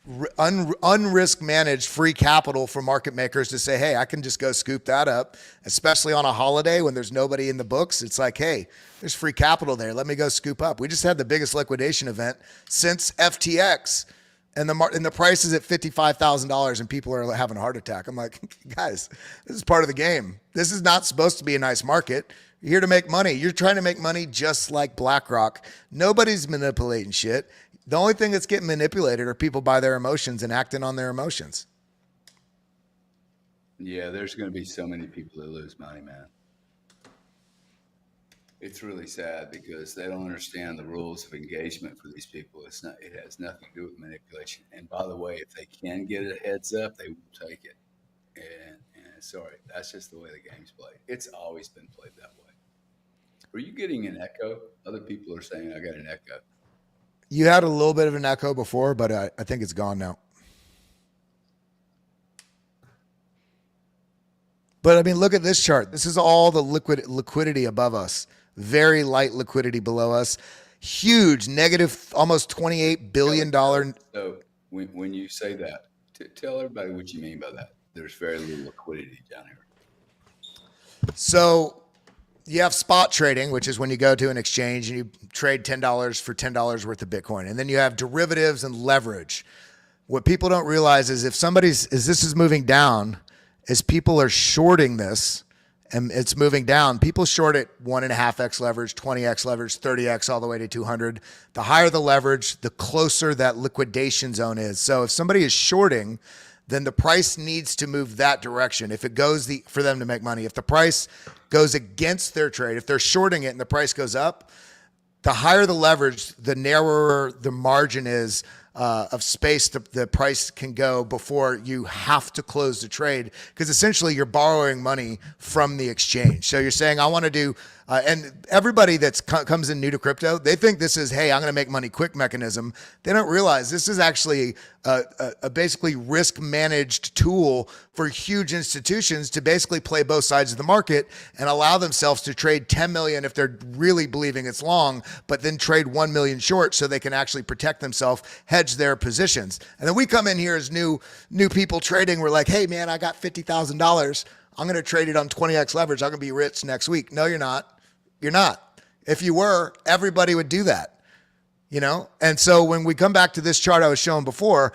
unrisk managed free capital for market makers to say, hey, I can just go scoop that up, especially on a holiday when there's nobody in the books. It's like, hey, there's free capital there. Let me go scoop up. We just had the biggest liquidation event since FTX, and the price is at $55,000 and people are having a heart attack. I'm like, guys, this is part of the game. This is not supposed to be a nice market. You're here to make money. You're trying to make money just like BlackRock. Nobody's manipulating shit. The only thing that's getting manipulated are people by their emotions and acting on their emotions. Yeah, there's going to be so many people that lose money, man. It's really sad because they don't understand the rules of engagement for these people. It has nothing to do with manipulation. And by the way, if they can get a heads up, they will take it. And sorry, that's just the way the game's played. It's always been played that way. Were you getting an echo? Other people are saying I got an echo. You had a little bit of an echo before, but I think it's gone now. But I mean, look at this chart. This is all the liquidity above us. Very light liquidity below us. Huge negative, almost $28 billion. So when you say that, tell everybody what you mean by that. There's very little liquidity down here. So you have spot trading, which is when you go to an exchange and you trade $10 for $10 worth of Bitcoin. And then you have derivatives and leverage. What people don't realize is if this is moving down, as people are shorting this and it's moving down, people short it 1.5x leverage, 20x leverage, 30x all the way to 200. The higher the leverage, the closer that liquidation zone is. So if somebody is shorting, then the price needs to move that direction. If it goes for them to make money, if the price goes against their trade, if they're shorting it and the price goes up, the higher the leverage, the narrower the margin is of space the price can go before you have to close the trade, because essentially you're borrowing money from the exchange. So you're saying, I want to do, and everybody that comes in new to crypto, they think this is, hey, I'm going to make money quick mechanism. They don't realize this is actually a basically risk managed tool for huge institutions to basically play both sides of the market and allow themselves to trade 10 million if they're really believing it's long, but then trade 1 million short so they can actually protect themselves, hedge their positions. And then we come in here as new people trading. We're like, hey man, I got $50,000. I'm going to trade it on 20x leverage. I'm going to be rich next week. No, you're not. You're not. If you were, everybody would do that, you know? And so when we come back to this chart I was showing before,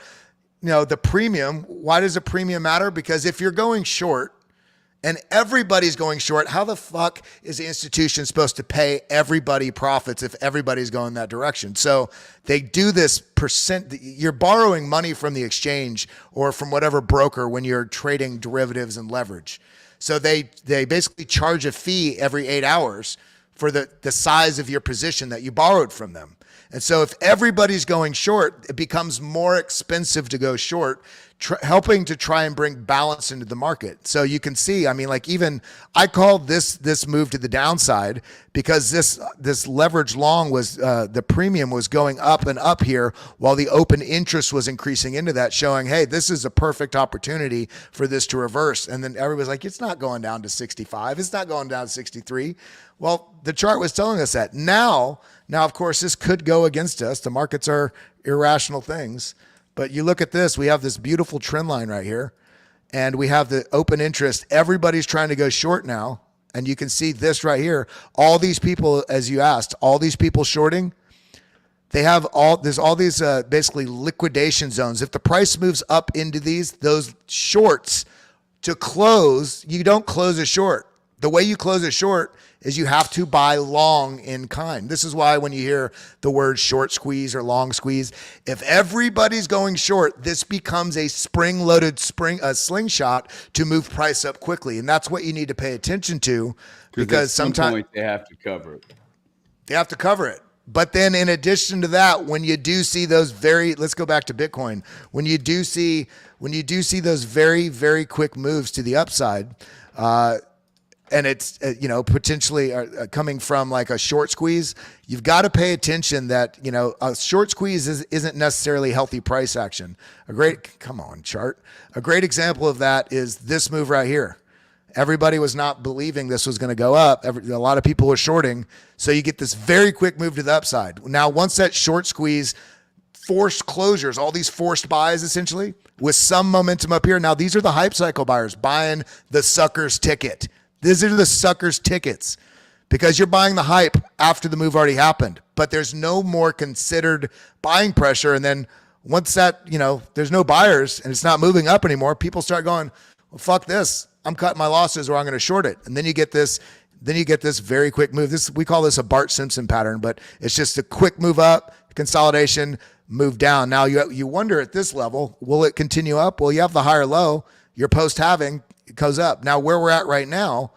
you know, the premium, why does a premium matter? Because if you're going short and everybody's going short, how the fuck is the institution supposed to pay everybody profits if everybody's going that direction? So they do this percent, you're borrowing money from the exchange or from whatever broker when you're trading derivatives and leverage. So they basically charge a fee every 8 hours for the size of your position that you borrowed from them. And so if everybody's going short, it becomes more expensive to go short, helping to try and bring balance into the market. So you can see, I mean, like even I called this move to the downside because this leverage long was the premium was going up and up here while the open interest was increasing into that, showing, hey, this is a perfect opportunity for this to reverse. And then everybody's like, it's not going down to 65. It's not going down to 63. Well, the chart was telling us that. Now, of course, this could go against us. The markets are irrational things. But you look at this, we have this beautiful trend line right here, and we have the open interest. Everybody's trying to go short now. And you can see this right here. All these people, as you asked, all these people shorting, there's all these basically liquidation zones. If the price moves up into those shorts to close, you don't close a short. The way you close a short is you have to buy long in kind. This is why when you hear the word short squeeze or long squeeze, if everybody's going short, this becomes a spring-loaded slingshot to move price up quickly. And that's what you need to pay attention to, because sometimes they have to cover it. They have to cover it. But then in addition to that, when you do see those let's go back to Bitcoin. When you do see those very, very quick moves to the upside, and it's potentially coming from like a short squeeze, you've got to pay attention that a short squeeze isn't necessarily healthy price action. A great example of that is this move right here. Everybody was not believing this was going to go up. A lot of people were shorting, so you get this very quick move to the upside. Now, once that short squeeze, forced closures, all these forced buys essentially with some momentum up here. Now these are the hype cycle buyers buying the sucker's ticket. These are the sucker's tickets because you're buying the hype after the move already happened, but there's no more considered buying pressure. And then once that, there's no buyers and it's not moving up anymore, people start going, well, fuck this. I'm cutting my losses or I'm going to short it. And then you get this very quick move. We call this a Bart Simpson pattern, but it's just a quick move up, consolidation, move down. Now you wonder at this level, will it continue up? Well, you have the higher low, your post halving, it goes up. Now where we're at right now,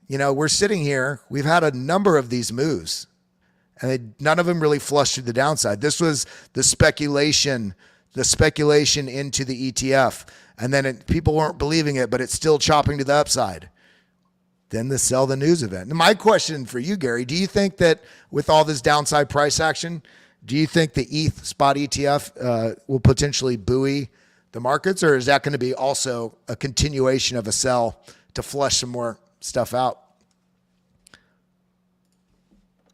we're sitting here, we've had a number of these moves and none of them really flushed to the downside. This was the speculation into the ETF. And then people weren't believing it, but it's still chopping to the upside. Then the sell the news event. And my question for you, Gary, do you think that with all this downside price action, do you think the ETH spot ETF will potentially buoy the markets, or is that going to be also a continuation of a sell to flush some more stuff out?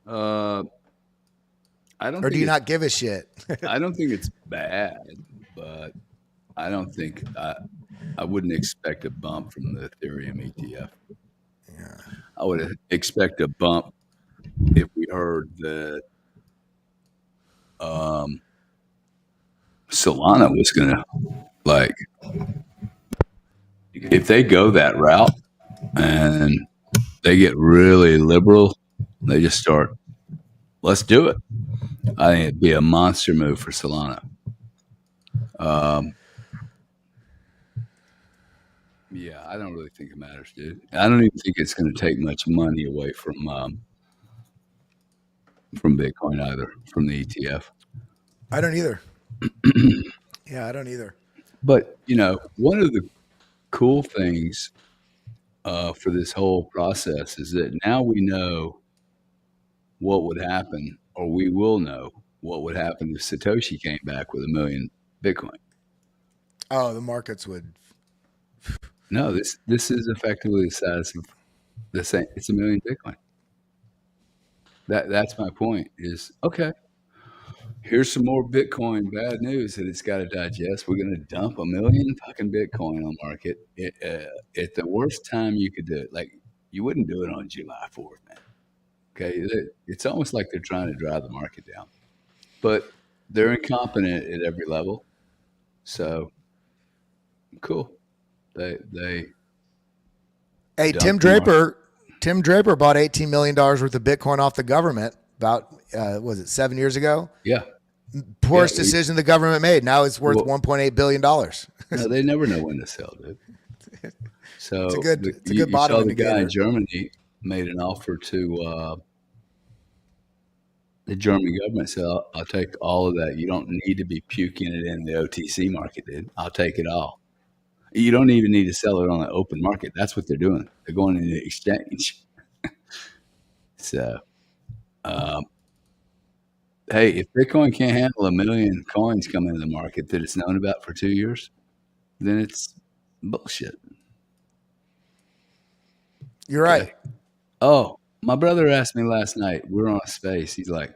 I don't. Or do you not give a shit? I don't think it's bad, but I don't think I wouldn't expect a bump from the Ethereum ETF. Yeah. I would expect a bump if we heard that Solana was going to, if they go that route and they get really liberal, they just start, let's do it. I think it'd be a monster move for Solana. Yeah, I don't really think it matters, dude. I don't even think it's going to take much money away from Bitcoin either, from the ETF. I don't either. Yeah, I don't either. But one of the cool things for this whole process is that now we know what would happen, or we will know what would happen if Satoshi came back with 1 million Bitcoin. Oh, the markets would. No, this is effectively the size of the same. It's 1 million Bitcoin. That's my point. Is okay. Here's some more Bitcoin bad news that it's got to digest. We're going to dump 1 million fucking Bitcoin on market at the worst time you could do it. Like you wouldn't do it on July 4th, man. Okay, it's almost like they're trying to drive the market down, but they're incompetent at every level. So cool. They Hey, dumped Tim the market. Draper bought $18 million worth of Bitcoin off the government about, was it 7 years ago? Yeah, Poorest decision the government made. Now it's worth Well- $1.8 billion. no, they never know when to sell, dude. So It's a good you bottom saw the guy indicator. in Germany made an offer to the German government. Said, I'll take all of that. You don't need to be puking it in the OTC market, dude. I'll take it all. You don't even need to sell it on the open market. That's what they're doing. They're going into the exchange. So, hey, if Bitcoin can't handle 1 million coins coming into the market that it's known about for 2 years, then it's bullshit. You're right. Okay. Oh, my brother asked me last night. We were on a space. He's like,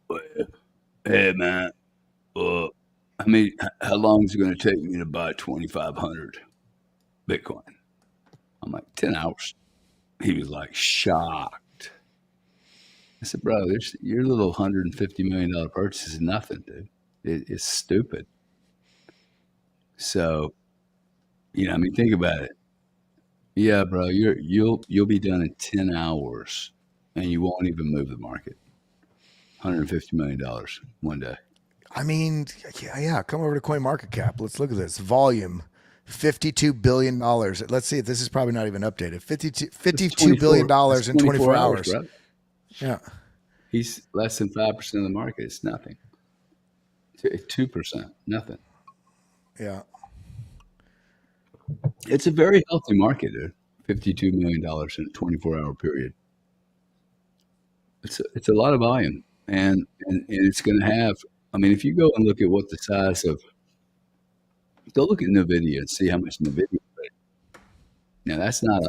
"Well, hey, man, I mean, how long is it going to take me to buy 2,500 Bitcoin?" I'm like, 10 hours. He was like shocked. I said, bro, your little $150 million purchase is nothing, dude. It's stupid. So, I mean, think about it. Yeah, bro, you'll be done in 10 hours and you won't even move the market. $150 million one day. I mean, yeah. Come over to CoinMarketCap. Let's look at this volume. $52 billion. Let's see if this is probably not even updated. $52 billion in 24 hours. Bro. Yeah. He's less than 5% of the market. It's nothing. 2%, nothing. Yeah. It's a very healthy market, dude. $52 million in a 24-hour period. It's a lot of volume, and it's going to have. I mean, if you go and look at what the size of, go look at NVIDIA and see how much NVIDIA. Now that's not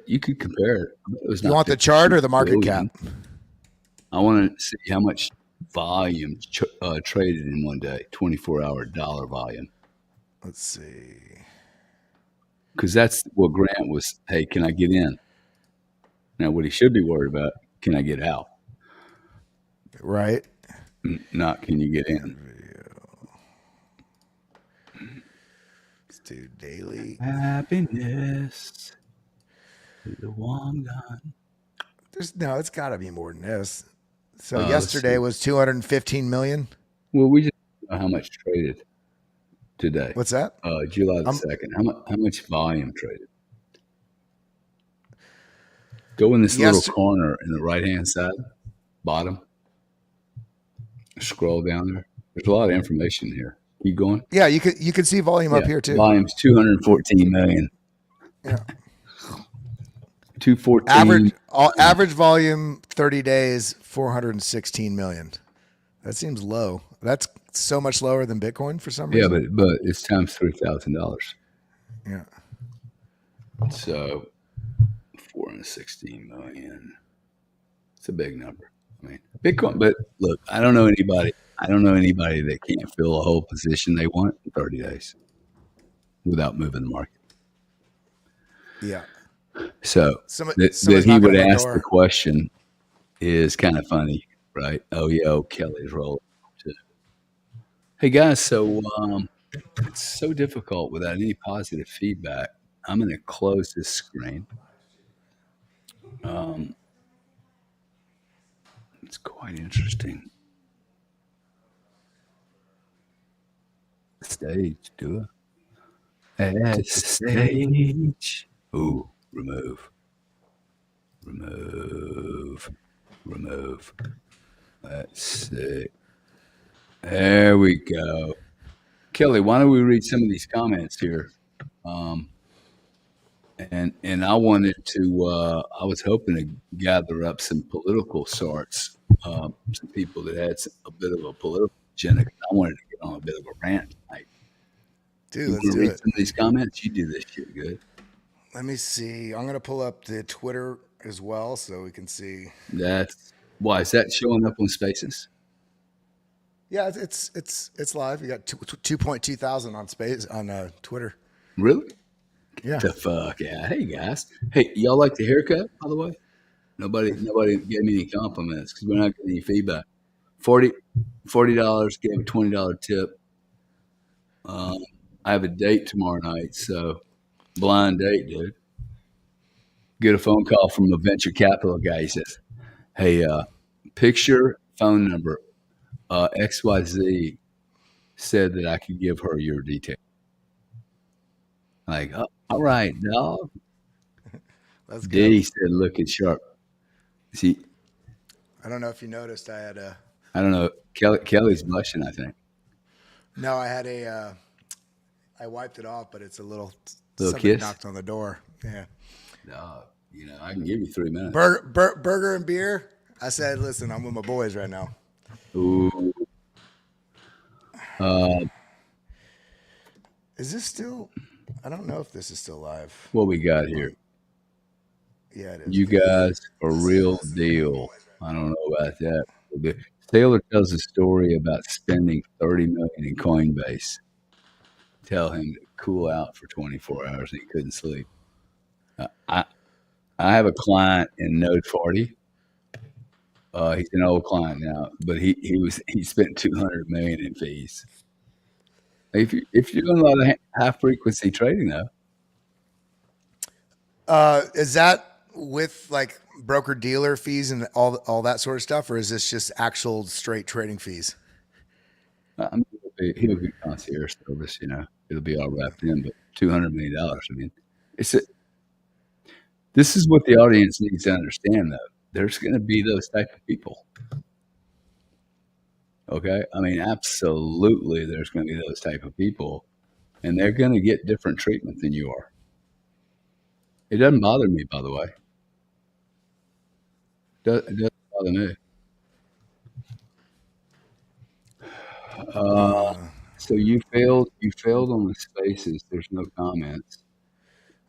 you could compare it. It was You want the chart or the market cap? I want to see how much volume traded in one day, 24-hour dollar volume. Let's see. Because that's what Grant was, hey, can I get in? Now, what he should be worried about, can I get out? Right. Not can you get in? Let's do daily. Happiness is the one gun. It's got to be more than this. So let's yesterday see. was 215 million. Well, we just know how much traded today. What's that? July the 2nd. How much volume traded? Go in this little corner in the right-hand side, bottom. Scroll down there. There's a lot of information here. Keep going. Yeah, you could see volume up here too. Volume's 214 million. Yeah. 214. Average volume 30 days 416 million. That seems low. That's so much lower than Bitcoin for some reason. Yeah, but it's times $3,000. Yeah. So 416 million. It's a big number. I mean, Bitcoin. But look, I don't know anybody that can't fill a whole position they want in 30 days without moving the market. Yeah. So that he would ask the question is kind of funny, right? Oh yeah, Kelly's rolling too. Hey guys, so it's so difficult without any positive feedback. I'm going to close this screen. It's quite interesting. Stage, do it. at stage. Ooh, remove. Let's see. There we go. Kelly, why don't we read some of these comments here? And I wanted to. I was hoping to gather up some political sorts, some people that had a bit of a political agenda. I wanted to get on a bit of a rant tonight. Dude, You let's want to do read it. some of these comments? You do this shit good. Let me see. I'm gonna pull up the Twitter as well so we can see. That's why is that showing up on Spaces? Yeah, it's live. You got 2.2 thousand on space on Twitter. Really? Yeah. The fuck yeah! Hey guys, hey y'all like the haircut? By the way, nobody gave me any compliments because we're not getting any feedback. $40 gave a $20 tip. I have a date tomorrow night, so blind date, dude. Get a phone call from a venture capital guy. He says, "Hey, picture phone number XYZ said that I could give her your detail." Like, oh, all right, dog. Let's go. D said, "Looking sharp." See, I don't know if you noticed. I don't know. Kelly's blushing, I think. I wiped it off, but it's a little Little somebody kiss? knocked on the door. Yeah. Dog, I can give you 3 minutes. Burger and beer. I said, listen, I'm with my boys right now. Ooh. Is this still? I don't know if this is still live. What we got here? Yeah, it is. You guys are real deal. I don't know about that. Taylor tells a story about spending $30 million in Coinbase. Tell him to cool out for 24 hours and he couldn't sleep. I have a client in Node 40. He's an old client now, but he spent $200 million in fees. If you're doing a lot of high frequency trading though, Is that with like broker dealer fees and all that sort of stuff, or is this just actual straight trading fees? I mean, he'll be concierge service. It'll be all wrapped in. But $200 million. I mean, this is what the audience needs to understand, though. There's going to be those type of people. Okay, I mean, absolutely, there's going to be those type of people, and they're going to get different treatment than you are. It doesn't bother me, by the way. It doesn't bother me. So you failed on the Spaces. There's no comments.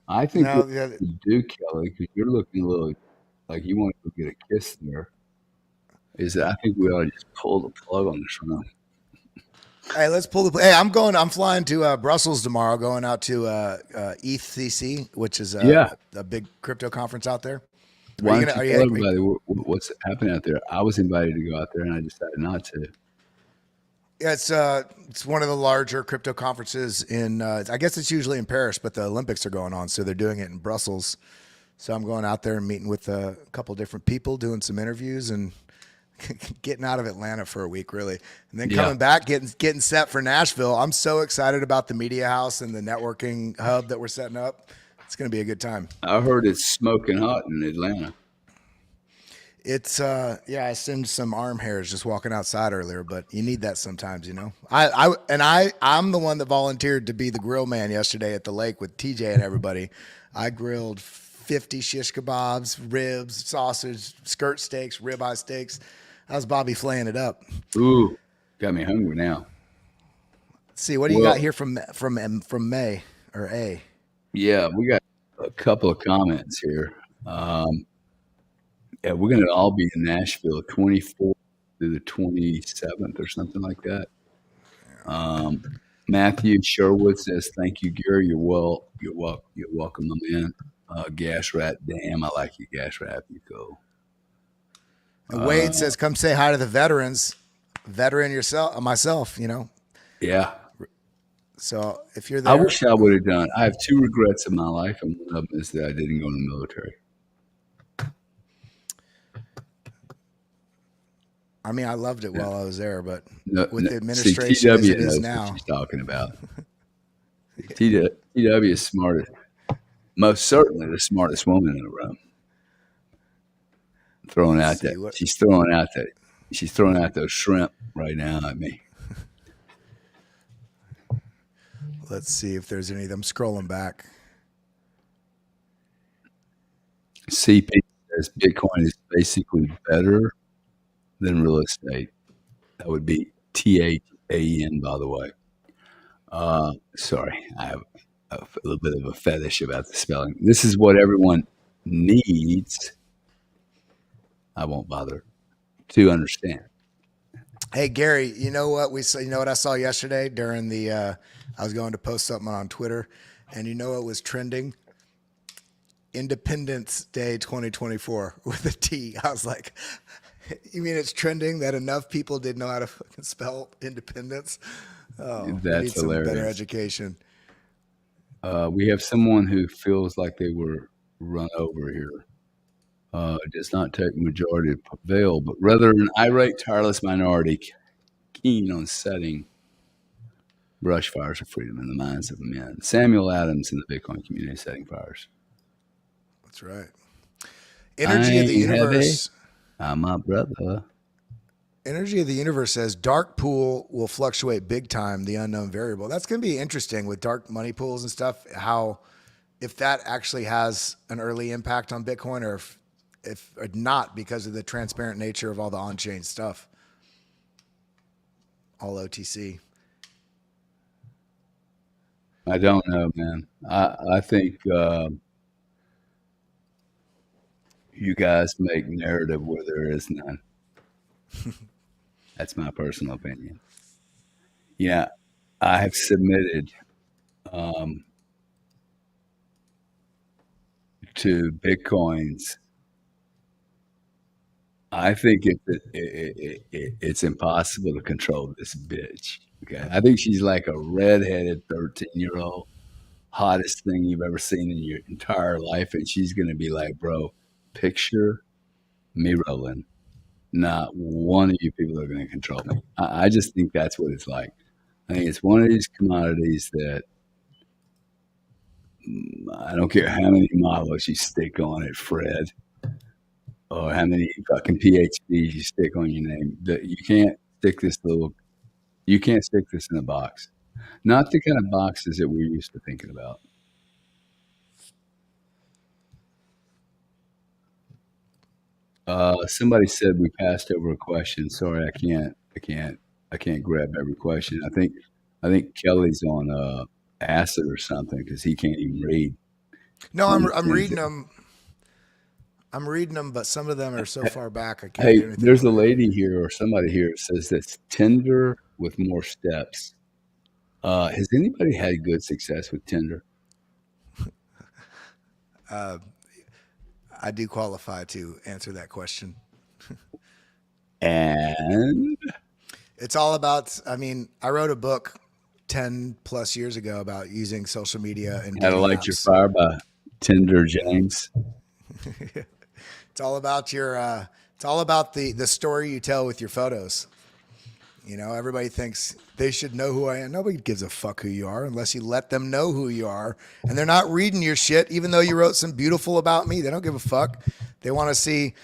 I think what you do, Kelly, because you're looking a little like you want to go get a kiss there, is that I think we ought to just pull the plug on this room. Hey, let's pull the. Hey, I'm flying to Brussels tomorrow. Going out to ETHCC, which is a big crypto conference out there. Why don't you tell everybody what's happening out there? I was invited to go out there, and I decided not to. Yeah, it's one of the larger crypto conferences in. I guess it's usually in Paris, but the Olympics are going on, so they're doing it in Brussels. So I'm going out there and meeting with a couple different people, doing some interviews, and getting out of Atlanta for a week, really, and then coming back, getting set for Nashville. I'm so excited about the media house and the networking hub that we're setting up. It's going to be a good time. I heard it's smoking hot in Atlanta. It's I singed some arm hairs just walking outside earlier, but you need that sometimes, I'm the one that volunteered to be the grill man yesterday at the lake with TJ and everybody. I grilled 50 shish kebabs, ribs, sausage, skirt steaks, ribeye steaks. How's Bobby flaying it up? Ooh, got me hungry now. Let's see, what do you got here from May or A? Yeah, we got a couple of comments here. Yeah, we're going to all be in Nashville 24th through the 27th or something like that. Matthew Sherwood says, "Thank you, Gary. You're welcome, my man." Gas Rat, damn, I like you, Gas Rat. You go. And Wade says, "Come say hi to the veterans." Veteran yourself, myself, Yeah. So if you're there, I wish I would have done. I have 2 regrets in my life, and one of them is that I didn't go in the military. I mean, I loved it while I was there, but with the administration as it is now, what she's talking about. TW is smartest, most certainly the smartest woman in the room. She's throwing out those shrimp right now at me. Let's see if there's any of them. Scrolling back. CP says Bitcoin is basically better than real estate. That would be THAN, by the way. Sorry, I have a little bit of a fetish about the spelling. This is what everyone needs. I won't bother to understand. Hey Gary, you know what we saw? You know what I saw yesterday during the? I was going to post something on Twitter, and you know what was trending? Independence Day 2024 with a T. I was like, you mean it's trending that enough people didn't know how to fucking spell independence? Oh, we That's need some hilarious. better education. We have someone who feels like they were run over here. It does not take majority to prevail, but rather an irate, tireless minority keen on setting brush fires of freedom in the minds of men. Samuel Adams in the Bitcoin community setting fires. That's right. Energy of the universe. I'm my brother. Energy of the universe says dark pool will fluctuate big time, the unknown variable. That's going to be interesting with dark money pools and stuff, how if that actually has an early impact on Bitcoin or if or not because of the transparent nature of all the on-chain stuff. All OTC. I don't know, man. I think you guys make narrative where there is none. That's my personal opinion. Yeah, I have submitted to Bitcoins. I think it's impossible to control this bitch. Okay, I think she's like a redheaded 13-year-old, hottest thing you've ever seen in your entire life, and she's gonna be like, bro, picture me rolling. Not one of you people are going to control me. I just think that's what it's like. I think it's one of these commodities that I don't care how many models you stick on it, Fred, or how many fucking PhDs you stick on your name. That you can't stick this in a box. Not the kind of boxes that we're used to thinking about. Somebody said we passed over a question. Sorry, I can't grab every question. I think Kelly's on acid or something because he can't even read. No, I'm reading them. I'm reading them, but some of them are so far back I can't do anything. There's a lady here or somebody here that says that's Tinder with more steps. Has anybody had good success with Tinder? I do qualify to answer that question. And it's all about, I mean, I wrote a book 10 plus years ago about using social media and How to Light Your Fire by Tinder James. It's all about the story you tell with your photos. You know, everybody thinks they should know who I am. Nobody gives a fuck who you are unless you let them know who you are. And they're not reading your shit, even though you wrote some beautiful about me. They don't give a fuck. They want to see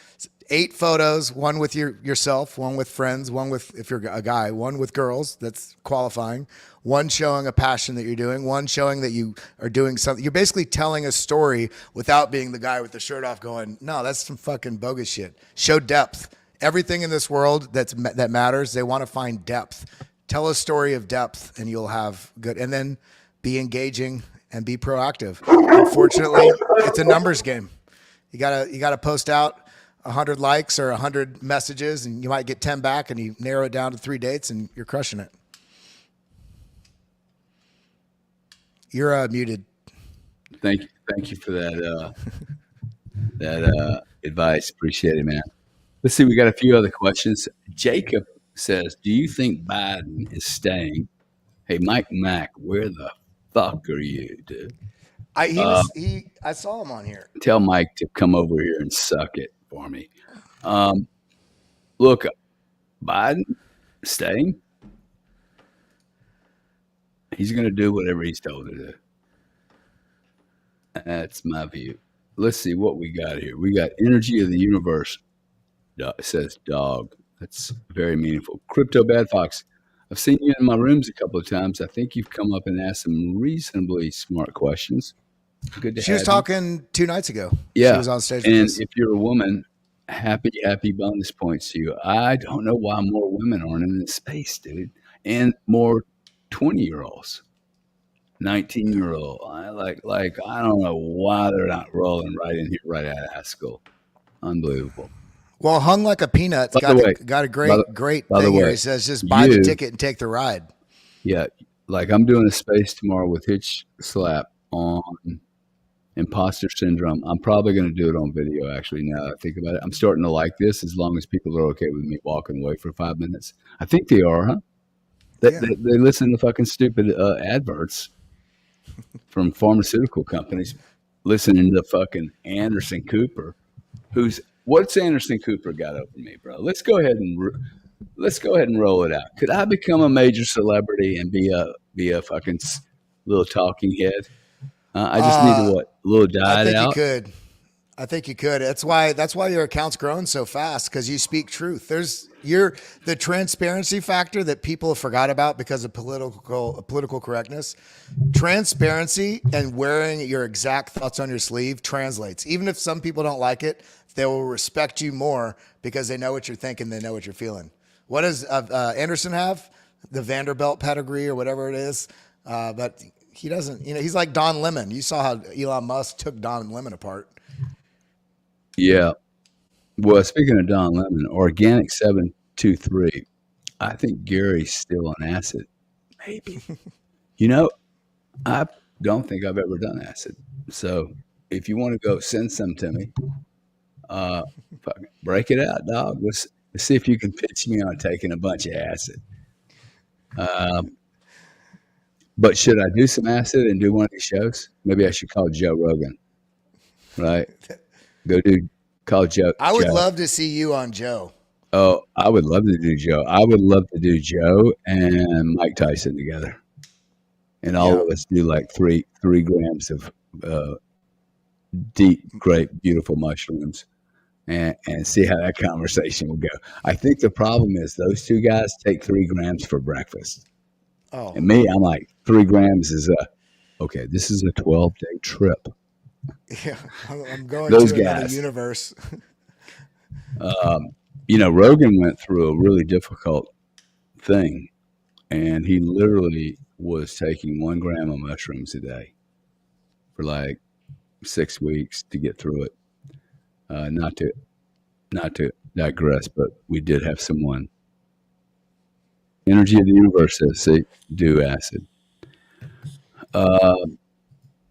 8 photos, one with yourself, one with friends, one with, if you're a guy, one with girls. That's qualifying. One showing a passion that you're doing, one showing that you are doing something. You're basically telling a story without being the guy with the shirt off going, no, that's some fucking bogus shit. Show depth. Everything in this world that matters, they want to find depth. Tell a story of depth and you'll have good, and then be engaging and be proactive. Unfortunately, it's a numbers game. You gotta post out 100 likes or 100 messages and you might get 10 back and you narrow it down to 3 dates and you're crushing it. You're muted. Thank you for that advice. Appreciate it, man. Let's see. We got a few other questions. Jacob says, "Do you think Biden is staying?" Hey, Mike Mack, where the fuck are you, dude? I saw him on here. Tell Mike to come over here and suck it for me. Look, Biden staying. He's going to do whatever he's told to do. That's my view. Let's see what we got here. We got energy of the universe. It says dog. That's very meaningful. Crypto Bad Fox. I've seen you in my rooms a couple of times. I think you've come up and asked some reasonably smart questions. Good to She was have you. talking 2 nights ago. Yeah. She was on stage And with us. if you're a woman, happy bonus points to you. I don't know why more women aren't in this space, dude. And more 20-year-olds, 19-year-old. I don't know why they're not rolling right in here right out of high school. Unbelievable. Well, Hung Like a Peanut's By the way, got a great by the thing here. way, He says, just buy the you- ticket and take the ride. Yeah. Like I'm doing a space tomorrow with Hitch Slap on imposter syndrome. I'm probably going to do it on video, actually, now that I think about it. I'm starting to like this as long as people are okay with me walking away for 5 minutes. I think they are, huh? They listen to fucking stupid adverts from pharmaceutical companies, listening to fucking Anderson Cooper, what's Anderson Cooper got over me, bro? Let's go ahead and roll it out. Could I become a major celebrity and be a fucking little talking head? I just need to a little diet out. I think you could. That's why your account's growing so fast, because you speak truth. You're the transparency factor that people have forgot about because of political correctness. Transparency and wearing your exact thoughts on your sleeve translates. Even if some people don't like it, they will respect you more because they know what you're thinking, they know what you're feeling. What does Anderson have? The Vanderbilt pedigree or whatever it is, but he doesn't. He's like Don Lemon. You saw how Elon Musk took Don Lemon apart. Yeah. Well, speaking of Don Lemon, Organic 723. I think Gary's still on acid. Maybe. I don't think I've ever done acid. So if you want to go send some to me, break it out, dog. Let's see if you can pitch me on taking a bunch of acid. But should I do some acid and do one of these shows? Maybe I should call Joe Rogan, right? Call Joe. I would love to see you on Joe. Oh, I would love to do Joe. I would love to do Joe and Mike Tyson together. And all of us do like three grams of deep, great, beautiful mushrooms and see how that conversation will go. I think the problem is those two guys take 3 grams for breakfast. Oh. And me, I'm like, 3 grams is okay, this is a 12-day trip. Yeah, I'm going those to guys. Another universe. Rogan went through a really difficult thing, and he literally was taking 1 gram of mushrooms a day for like 6 weeks to get through it. Not to digress, but we did have someone. Energy of the universe says, see, do acid.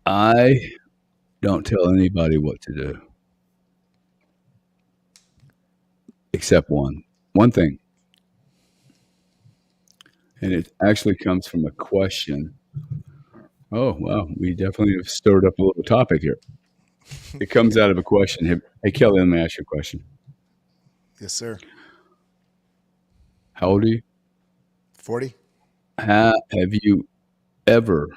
I don't tell anybody what to do. Except one thing. And it actually comes from a question. Oh, wow. We definitely have stirred up a little topic here. It comes out of a question. Hey, Kelly, let me ask you a question. Yes, sir. How old are you? 40. Have you ever,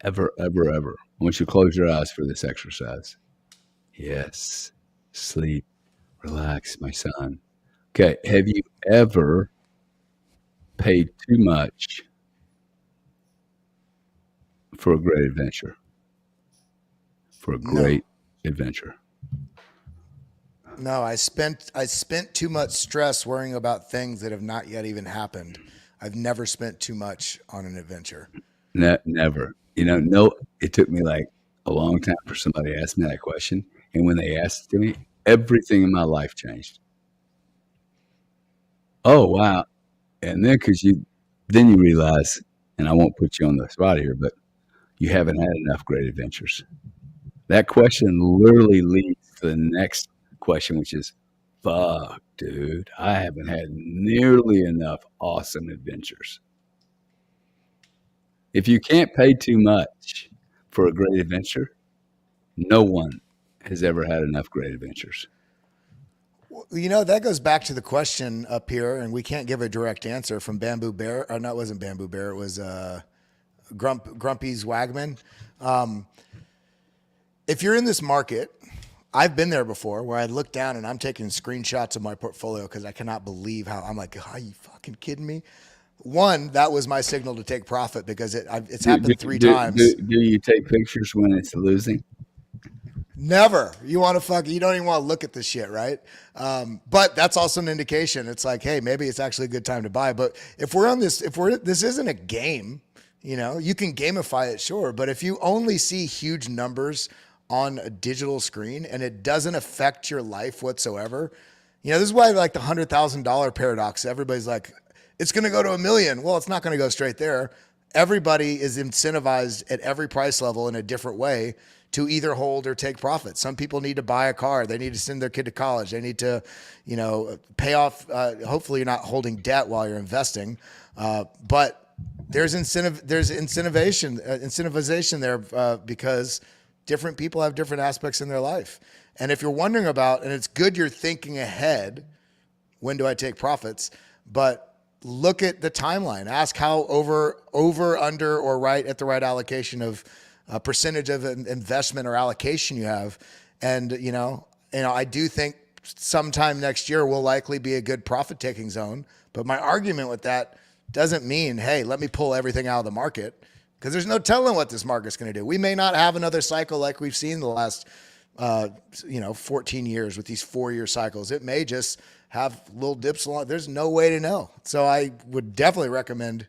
I want you to close your eyes for this exercise. Yes. Sleep. Relax, my son. Okay. Have you ever paid too much for a great adventure? For a great adventure? No, I spent too much stress worrying about things that have not yet even happened. I've never spent too much on an adventure. Never. No, it took me like a long time for somebody to ask me that question. And when they asked it to me, everything in my life changed. Oh, wow. And then then you realize, and I won't put you on the spot here, but you haven't had enough great adventures. That question literally leads to the next question, which is, fuck, dude, I haven't had nearly enough awesome adventures. If you can't pay too much for a great adventure, no one has ever had enough great adventures. That goes back to the question up here, and we can't give a direct answer from Bamboo Bear. Or no, it wasn't Bamboo Bear. It was Grumpy's Wagman. If you're in this market, I've been there before where I look down and I'm taking screenshots of my portfolio because I cannot believe how I'm like, are you fucking kidding me? One, that was my signal to take profit because it's happened three times. Do you take pictures when it's losing? Never. You want to you don't even want to look at this shit, right? But that's also an indication. It's like, hey, maybe it's actually a good time to buy. But if we're on this, this isn't a game, you know, you can gamify it, sure. But if you only see huge numbers on a digital screen and it doesn't affect your life whatsoever, you know, this is why like the $100,000 paradox. Everybody's like, it's going to go to $1 million. Well, it's not going to go straight there. Everybody is incentivized at every price level in a different way to either hold or take profit. Some people need to buy a car. They need to send their kid to college. They need to, you know, pay off. Hopefully you're not holding debt while you're investing. But there's incentivization there because different people have different aspects in their life. And if you're wondering about, and it's good you're thinking ahead, when do I take profits? But look at the timeline. Ask how over, under, or right at the right allocation of a percentage of investment or allocation you have. And, you know, I do think sometime next year will likely be a good profit taking zone. But my argument with that doesn't mean, hey, let me pull everything out of the market, because there's no telling what this market's going to do. We may not have another cycle like we've seen the last, 14 years with these 4-year cycles. It may just have little dips along. There's no way to know. So I would definitely recommend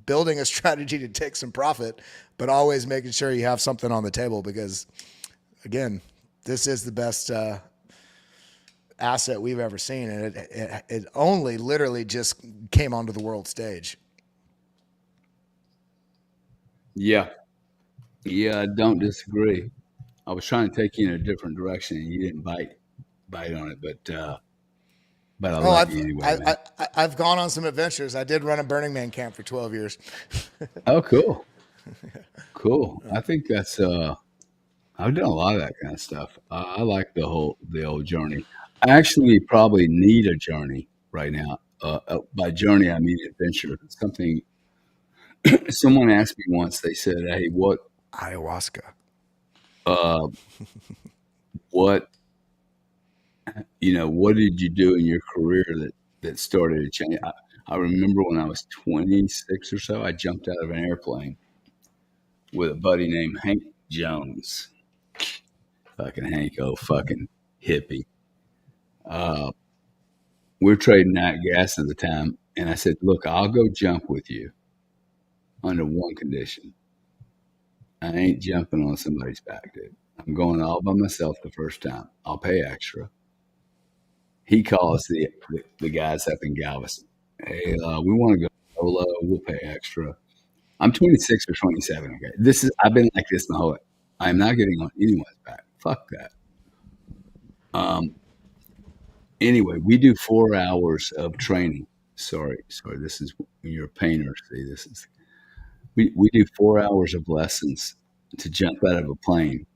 building a strategy to take some profit, but always making sure you have something on the table, because again, this is the best asset we've ever seen. And it only literally just came onto the world stage. Yeah. I don't disagree. I was trying to take you in a different direction and you didn't bite on it, but I love you anyway. I've gone on some adventures. I did run a Burning Man camp for 12 years. Oh, cool. Cool. I think that's, I've done a lot of that kind of stuff. I like the old journey. I actually probably need a journey right now. By journey, I mean adventure. Something, someone asked me once, they said, hey, what Ayahuasca. What did you do in your career that started to change? I remember when I was 26 or so, I jumped out of an airplane with a buddy named Hank Jones. Fucking Hank, fucking hippie. We're trading nat gas at the time, and I said, look, I'll go jump with you under one condition. I ain't jumping on somebody's back, dude. I'm going all by myself the first time. I'll pay extra. He calls the guys up in Galveston. Hey, we want to go solo. We'll pay extra. I'm 26 or 27. Okay, I've been like this my whole life. I'm not getting on anyone's back. Fuck that. Anyway, we do 4 hours of training. Sorry. This is when you're a painter. See, this is we do 4 hours of lessons to jump out of a plane,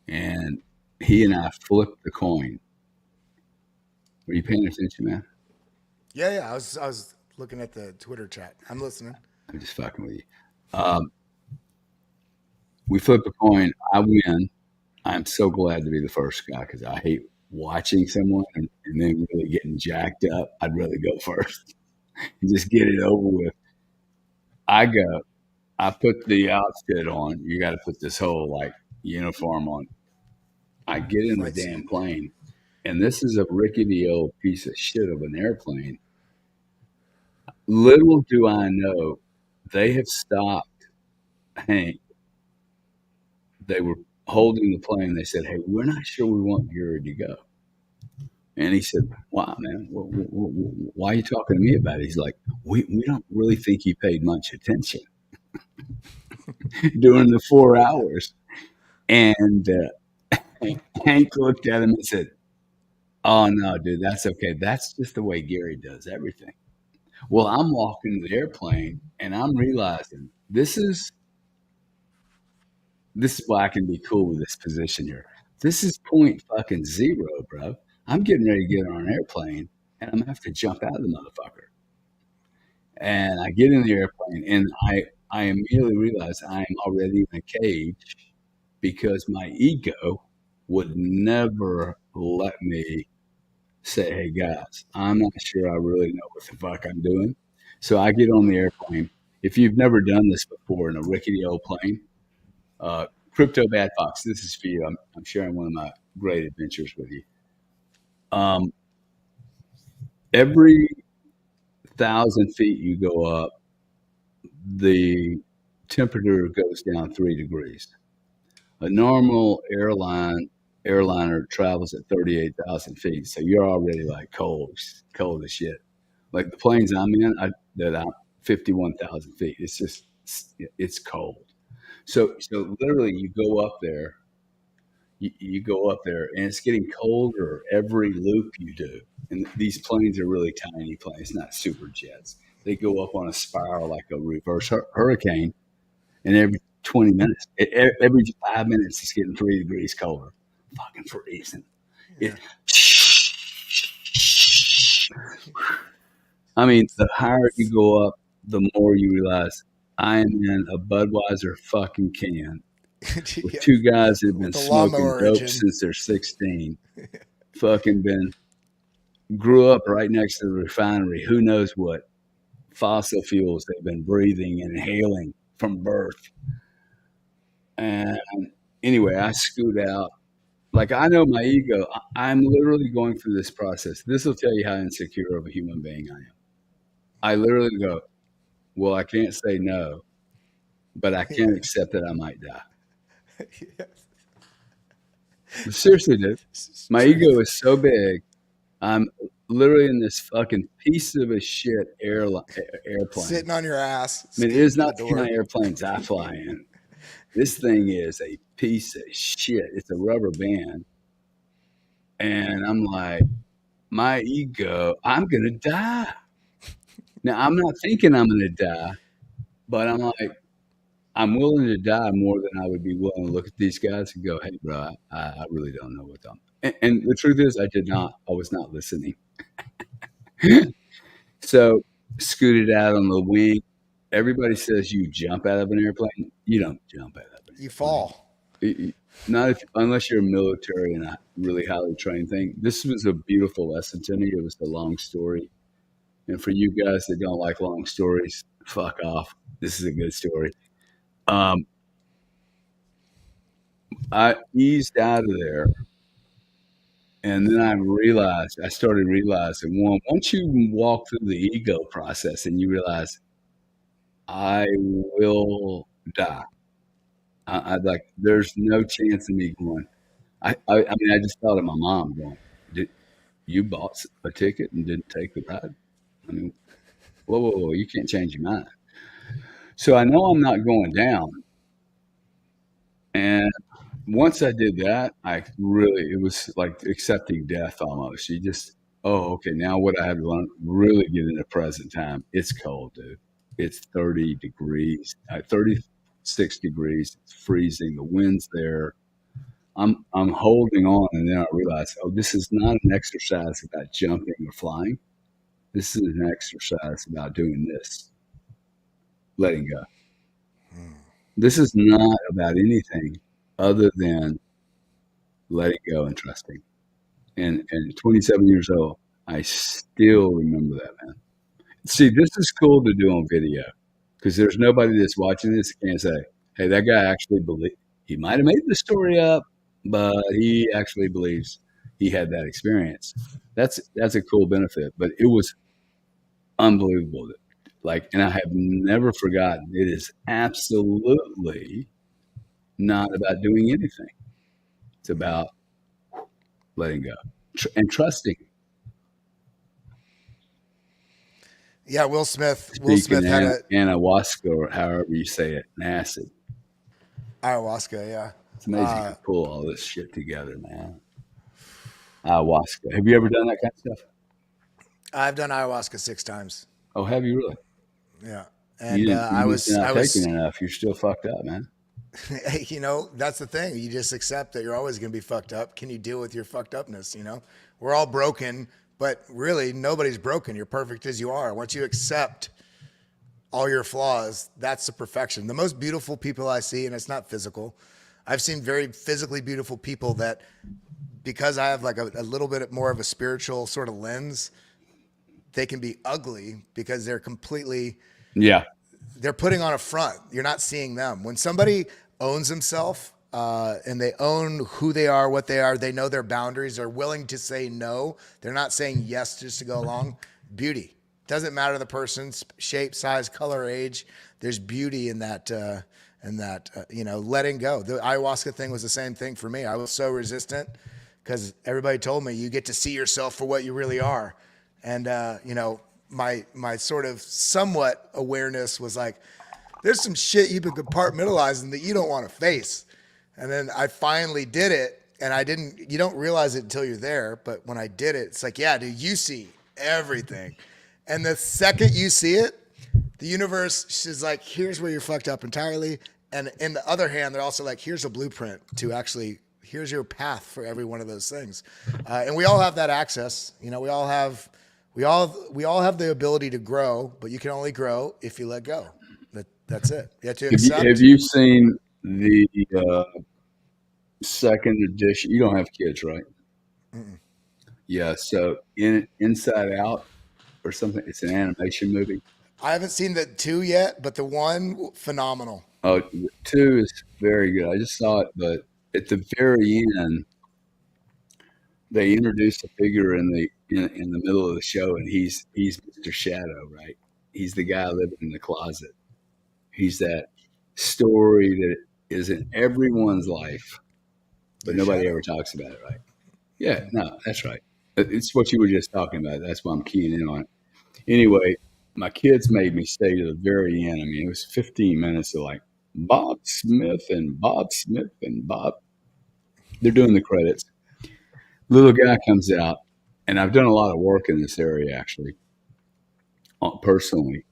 and he and I flipped the coin. Were you paying attention, man? Yeah. I was looking at the Twitter chat. I'm listening. I'm just fucking with you. We flip a coin. I win. I'm so glad to be the first guy because I hate watching someone and then really getting jacked up. I'd rather go first and just get it over with. I put the outfit on. You got to put this whole like uniform on. I get in the damn plane, and this is a rickety old piece of shit of an airplane. Little do I know, they have stopped Hank. They were holding the plane. They said, hey, we're not sure we want Gary to go. And he said, wow, man, why are you talking to me about it? He's like, we don't really think he paid much attention during the 4 hours. And Hank looked at him and said, oh, no, dude, that's okay. That's just the way Gary does everything. Well, I'm walking to the airplane and I'm realizing this is why I can be cool with this position here. This is .0, bro. I'm getting ready to get on an airplane and I'm gonna have to jump out of the motherfucker. And I get in the airplane and I immediately realized I am already in a cage because my ego would never let me say, hey guys, I'm not sure I really know what the fuck I'm doing. So I get on the airplane. If you've never done this before in a rickety old plane, Crypto Bad Fox, this is for you. I'm sharing one of my great adventures with you. Every 1,000 feet you go up, the temperature goes down 3 degrees. A normal airliner travels at 38,000 feet, so you're already like cold as shit. Like the planes I'm in, that I'm 51,000 feet. It's cold. So literally, you go up there, and it's getting colder every loop you do. And these planes are really tiny planes, not super jets. They go up on a spiral like a reverse hurricane, and every 20 minutes, every 5 minutes, it's getting 3 degrees colder. Fucking freezing. Yeah. I mean, the higher you go up, the more you realize I am in a Budweiser fucking can with two guys that have been With a smoking lawnmower dope engine. since they're 16. Fucking grew up right next to the refinery. Who knows what fossil fuels they've been breathing and inhaling from birth. And anyway, I scoot out. Like, I know my ego. I'm literally going through this process. This will tell you how insecure of a human being I am. I literally go, well, I can't say no, but I can't accept that I might die. But seriously, dude, my ego is so big. I'm literally in this fucking piece of a shit airplane. Sitting on your ass. I mean, it is not the kind of airplanes I fly in. This thing is a piece of shit. It's a rubber band. And I'm like, my ego, I'm going to die. Now, I'm not thinking I'm going to die, but I'm like, I'm willing to die more than I would be willing to look at these guys and go, hey, bro, I really don't know what I'm. And the truth is, I was not listening. So, scooted out on the wing. Everybody says you jump out of an airplane. You don't jump out of an airplane. You fall. Unless you're military and a really highly trained thing. This was a beautiful lesson to me. It was a long story. And for you guys that don't like long stories, fuck off. This is a good story. I eased out of there. And then I started realizing, once you walk through the ego process and you realize, I will die. There's no chance of me going. I mean, I just thought of my mom going, you bought a ticket and didn't take the ride? I mean, whoa, you can't change your mind. So I know I'm not going down. And once I did that, it was like accepting death almost. You just, okay, now what I have to learn, really get in the present time. It's cold, dude. It's 30 degrees, 36 degrees. It's freezing. The wind's there. I'm holding on, and then I realize, this is not an exercise about jumping or flying. This is an exercise about doing this, letting go. This is not about anything other than letting go and trusting. And 27 years old, I still remember that, man. See, this is cool to do on video because there's nobody that's watching this that can't say, hey, that guy actually believed. He might have made the story up, but he actually believes he had that experience. That's a cool benefit, but it was unbelievable. And I have never forgotten. It is absolutely not about doing anything. It's about letting go and trusting. Yeah, Will Smith had ayahuasca, or however you say it, an acid. Ayahuasca, yeah. It's amazing to pull all this shit together, man. Ayahuasca. Have you ever done that kind of stuff? I've done ayahuasca 6 times. Oh, have you really? Yeah. And I was taking enough. You're still fucked up, man. You know, that's the thing. You just accept that you're always going to be fucked up. Can you deal with your fucked upness? You know, we're all broken, but really nobody's broken. You're perfect as you are. Once you accept all your flaws, that's the perfection. The most beautiful people I see, and it's not physical, I've seen very physically beautiful people that, because I have like a little bit more of a spiritual sort of lens, they can be ugly because they're completely, Yeah. they're putting on a front. You're not seeing them. When somebody owns himself and they own who they are, what they are, they know their boundaries, they're willing to say no. They're not saying yes just to go along. Beauty. Doesn't matter the person's shape, size, color, age. There's beauty in that, letting go. The ayahuasca thing was the same thing for me. I was so resistant because everybody told me you get to see yourself for what you really are. And, my sort of somewhat awareness was like, there's some shit you've been compartmentalizing that you don't want to face. And then I finally did it, and you don't realize it until you're there. But when I did it, it's like, yeah, dude, you see everything. And the second you see it, the universe is like, here's where you're fucked up entirely. And in the other hand, they're also like, here's a blueprint to actually, here's your path for every one of those things. And we all have that access. We all have the ability to grow, but you can only grow if you let go. That's it. You have to accept. Have you seen the second edition? You don't have kids, right? Mm-mm. Yeah. So Inside Out or something. It's an animation movie. I haven't seen the 2 yet, but the 1, phenomenal. Oh, the 2 is very good. I just saw it, but at the very end, they introduced a figure in the middle of the show, and he's Mr. Shadow, right? He's the guy living in the closet. He's that story that is in everyone's life, but nobody ever talks about it, right? Yeah, no, that's right. It's what you were just talking about. That's why I'm keying in on it. Anyway, my kids made me stay to the very end. I mean, it was 15 minutes of like Bob Smith and Bob Smith and Bob. They're doing the credits. Little guy comes out, and I've done a lot of work in this area, actually, personally,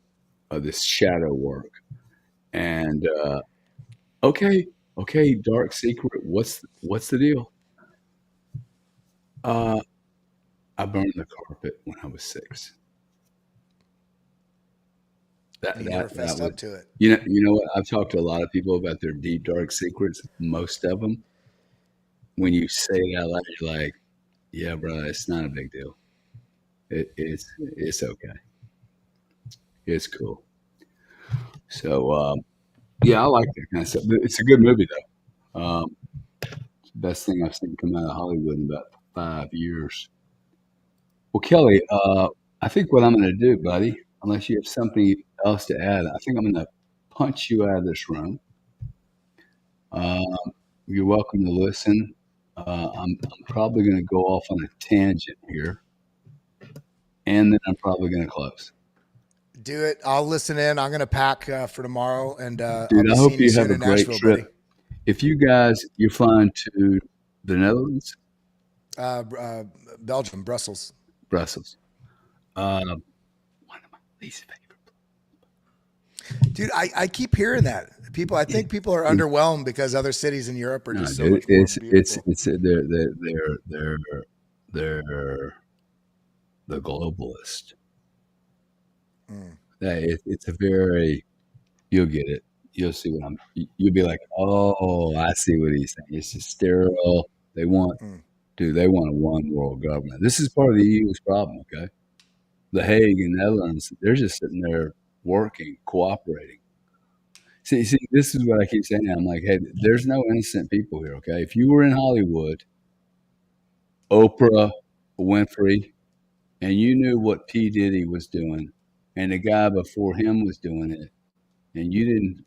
this shadow work. And okay, dark secret. What's the deal? I burned the carpet when I was 6. You never fessed up to it. You know what? I've talked to a lot of people about their deep dark secrets. Most of them, when you say it out loud, you're like, "Yeah, bro, it's not a big deal. It's okay. It's cool." So yeah, I like that kind of stuff. It's a good movie though. It's the best thing I've seen come out of Hollywood in about 5 years. Well, Kelly, I think what I'm going to do, buddy, unless you have something else to add, I think I'm going to punch you out of this room. You're welcome to listen. I'm probably going to go off on a tangent here, and then I'm probably going to close. Do it. I'll listen in. I'm going to pack for tomorrow, and dude, I hope you have a great trip. Buddy. If you're flying to the Netherlands, Belgium, Brussels. One of my least favorite. Dude, I keep hearing that. I think people are underwhelmed because other cities in Europe are just so much more beautiful. They're the globalist. It's a very, you'll get it. You'll see what you'll be like, oh, I see what he's saying. It's just sterile. They want a one world government. This is part of the EU's problem, okay? The Hague and Netherlands, they're just sitting there working, cooperating. See, this is what I keep saying. I'm like, hey, there's no innocent people here, okay? If you were in Hollywood, Oprah Winfrey, and you knew what P. Diddy was doing, and the guy before him was doing it, and you didn't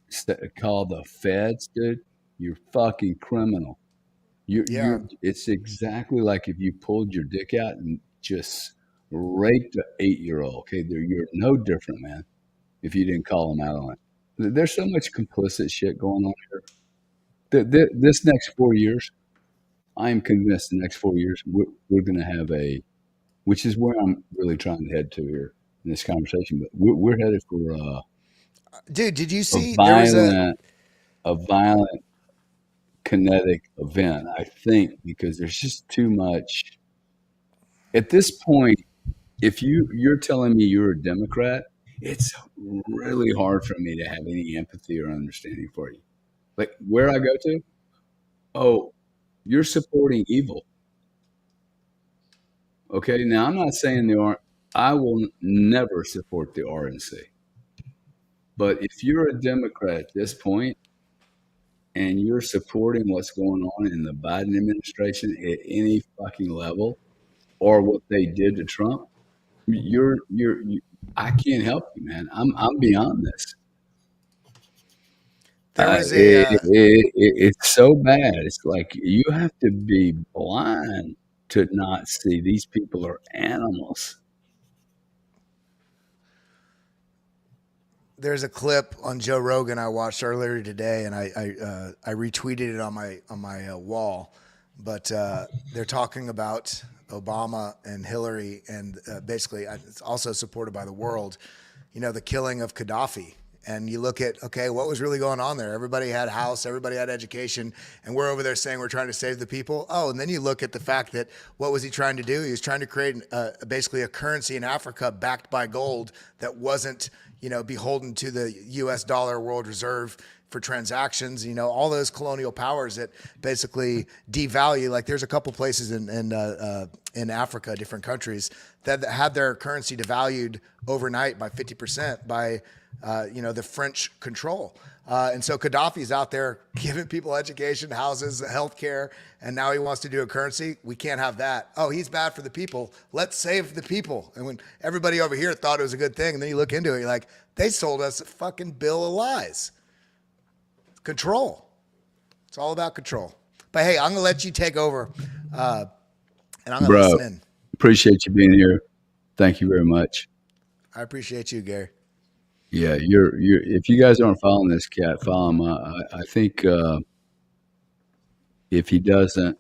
call the feds, dude, you're fucking criminal. It's exactly like if you pulled your dick out and just raped an 8-year-old. Okay, you're no different, man, if you didn't call them out on it. There's so much complicit shit going on here. This next 4 years, I am convinced the next 4 years, we're going to have which is where I'm really trying to head to here in this conversation, but we're headed for dude, did you see a violent kinetic event, I think, because there's just too much. At this point, if you're telling me you're a Democrat it's really hard for me to have any empathy or understanding for you. Like where I go to, oh, you're supporting evil. Okay, now I'm not saying the R. I will never support the RNC, but if you're a Democrat at this point and you're supporting what's going on in the Biden administration at any fucking level, or what they did to Trump, you I can't help you, man. I'm beyond this. There was a It's so bad. It's like you have to be blind to not see these people are animals. there's a clip on Joe Rogan I watched earlier today, and I retweeted it on my wall. But they're talking about Obama and Hillary, and basically it's also supported by the world. You know, the killing of Gaddafi. And you look at, okay, what was really going on there? Everybody had a house, everybody had education, and we're over there saying we're trying to save the people. Oh, and then you look at the fact that what was he trying to do? He was trying to create basically a currency in Africa backed by gold that wasn't, you know, beholden to the U.S. dollar, world reserve for transactions. You know, all those colonial powers that basically devalue. Like there's a couple places in Africa, different countries that had their currency devalued overnight by 50% by the French control. And so Gaddafi's out there giving people education, houses, healthcare, and now he wants to do a currency. We can't have that. Oh, he's bad for the people. Let's save the people. And when everybody over here thought it was a good thing, and then you look into it, you're like, they sold us a fucking bill of lies. Control. It's all about control. But hey, I'm gonna let you take over, and I'm gonna listen in. Appreciate you being here. Thank you very much. I appreciate you, Gary. Yeah, you're. If you guys aren't following this cat, follow him. I think if he doesn't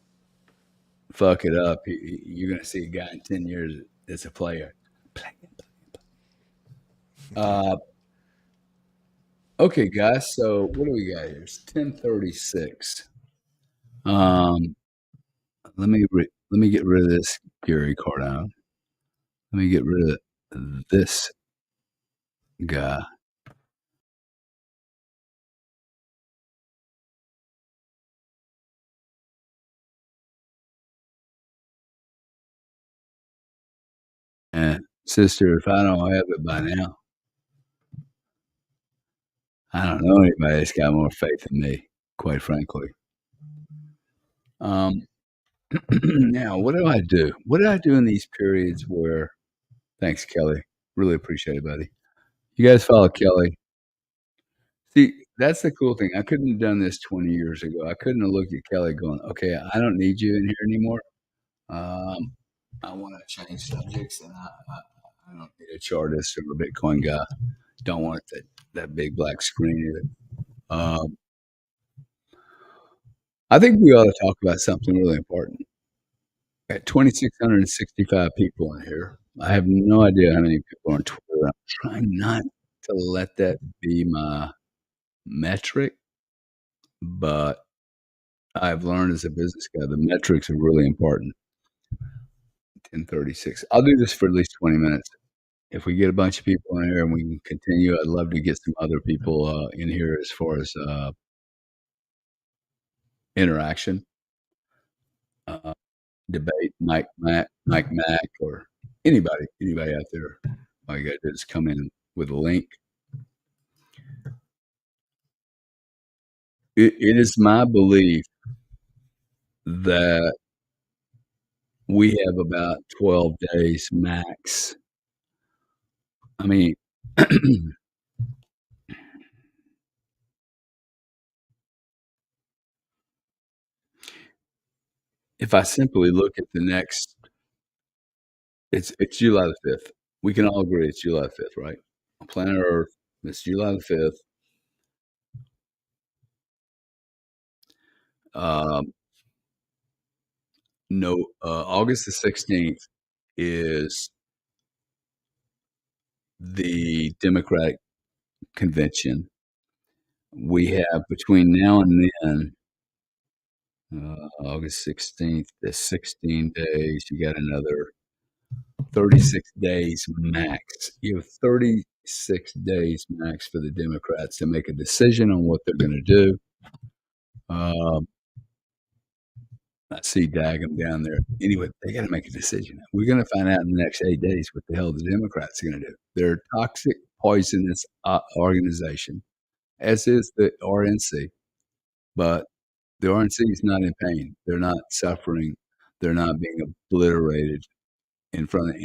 fuck it up, you're gonna see a guy in 10 years that's a player. Okay, guys. So what do we got here? It's 10:36. Let me get rid of this Gary Cardone. Let me get rid of this guy. And sister, if I don't have it by now, I don't know anybody that's got more faith than me, quite frankly. Now, what do I do? What did I do in these periods where? Thanks, Kelly. Really appreciate it, buddy. You guys follow Kelly. See, that's the cool thing. I couldn't have done this 20 years ago. I couldn't have looked at Kelly going, okay, I don't need you in here anymore. I want to change subjects, and I don't need a chartist or a Bitcoin guy. Don't want that big black screen either. I think we ought to talk about something really important. At 2,665 people in here, I have no idea how many people are on Twitter. I'm trying not to let that be my metric, but I've learned as a business guy, the metrics are really important. 10:36. I'll do this for at least 20 minutes. If we get a bunch of people in here and we can continue, I'd love to get some other people in here as far as interaction, debate, Mike Mac, or anybody out there. All you got to do is come in with a link. It is my belief that we have about 12 days max. I mean, if I simply look at the next, it's July the 5th. We can all agree it's July 5th, right? On planet Earth, it's July the 5th. August the 16th is the Democratic convention. We have between now and then, August 16th, the 16 days, you got another 36 days max. You have 6 days max for the Democrats to make a decision on what they're going to do. I see Daggum down there. Anyway, they got to make a decision. We're going to find out in the next 8 days what the hell the Democrats are going to do. They're a toxic, poisonous organization, as is the RNC. But the RNC is not in pain. They're not suffering. They're not being obliterated in front of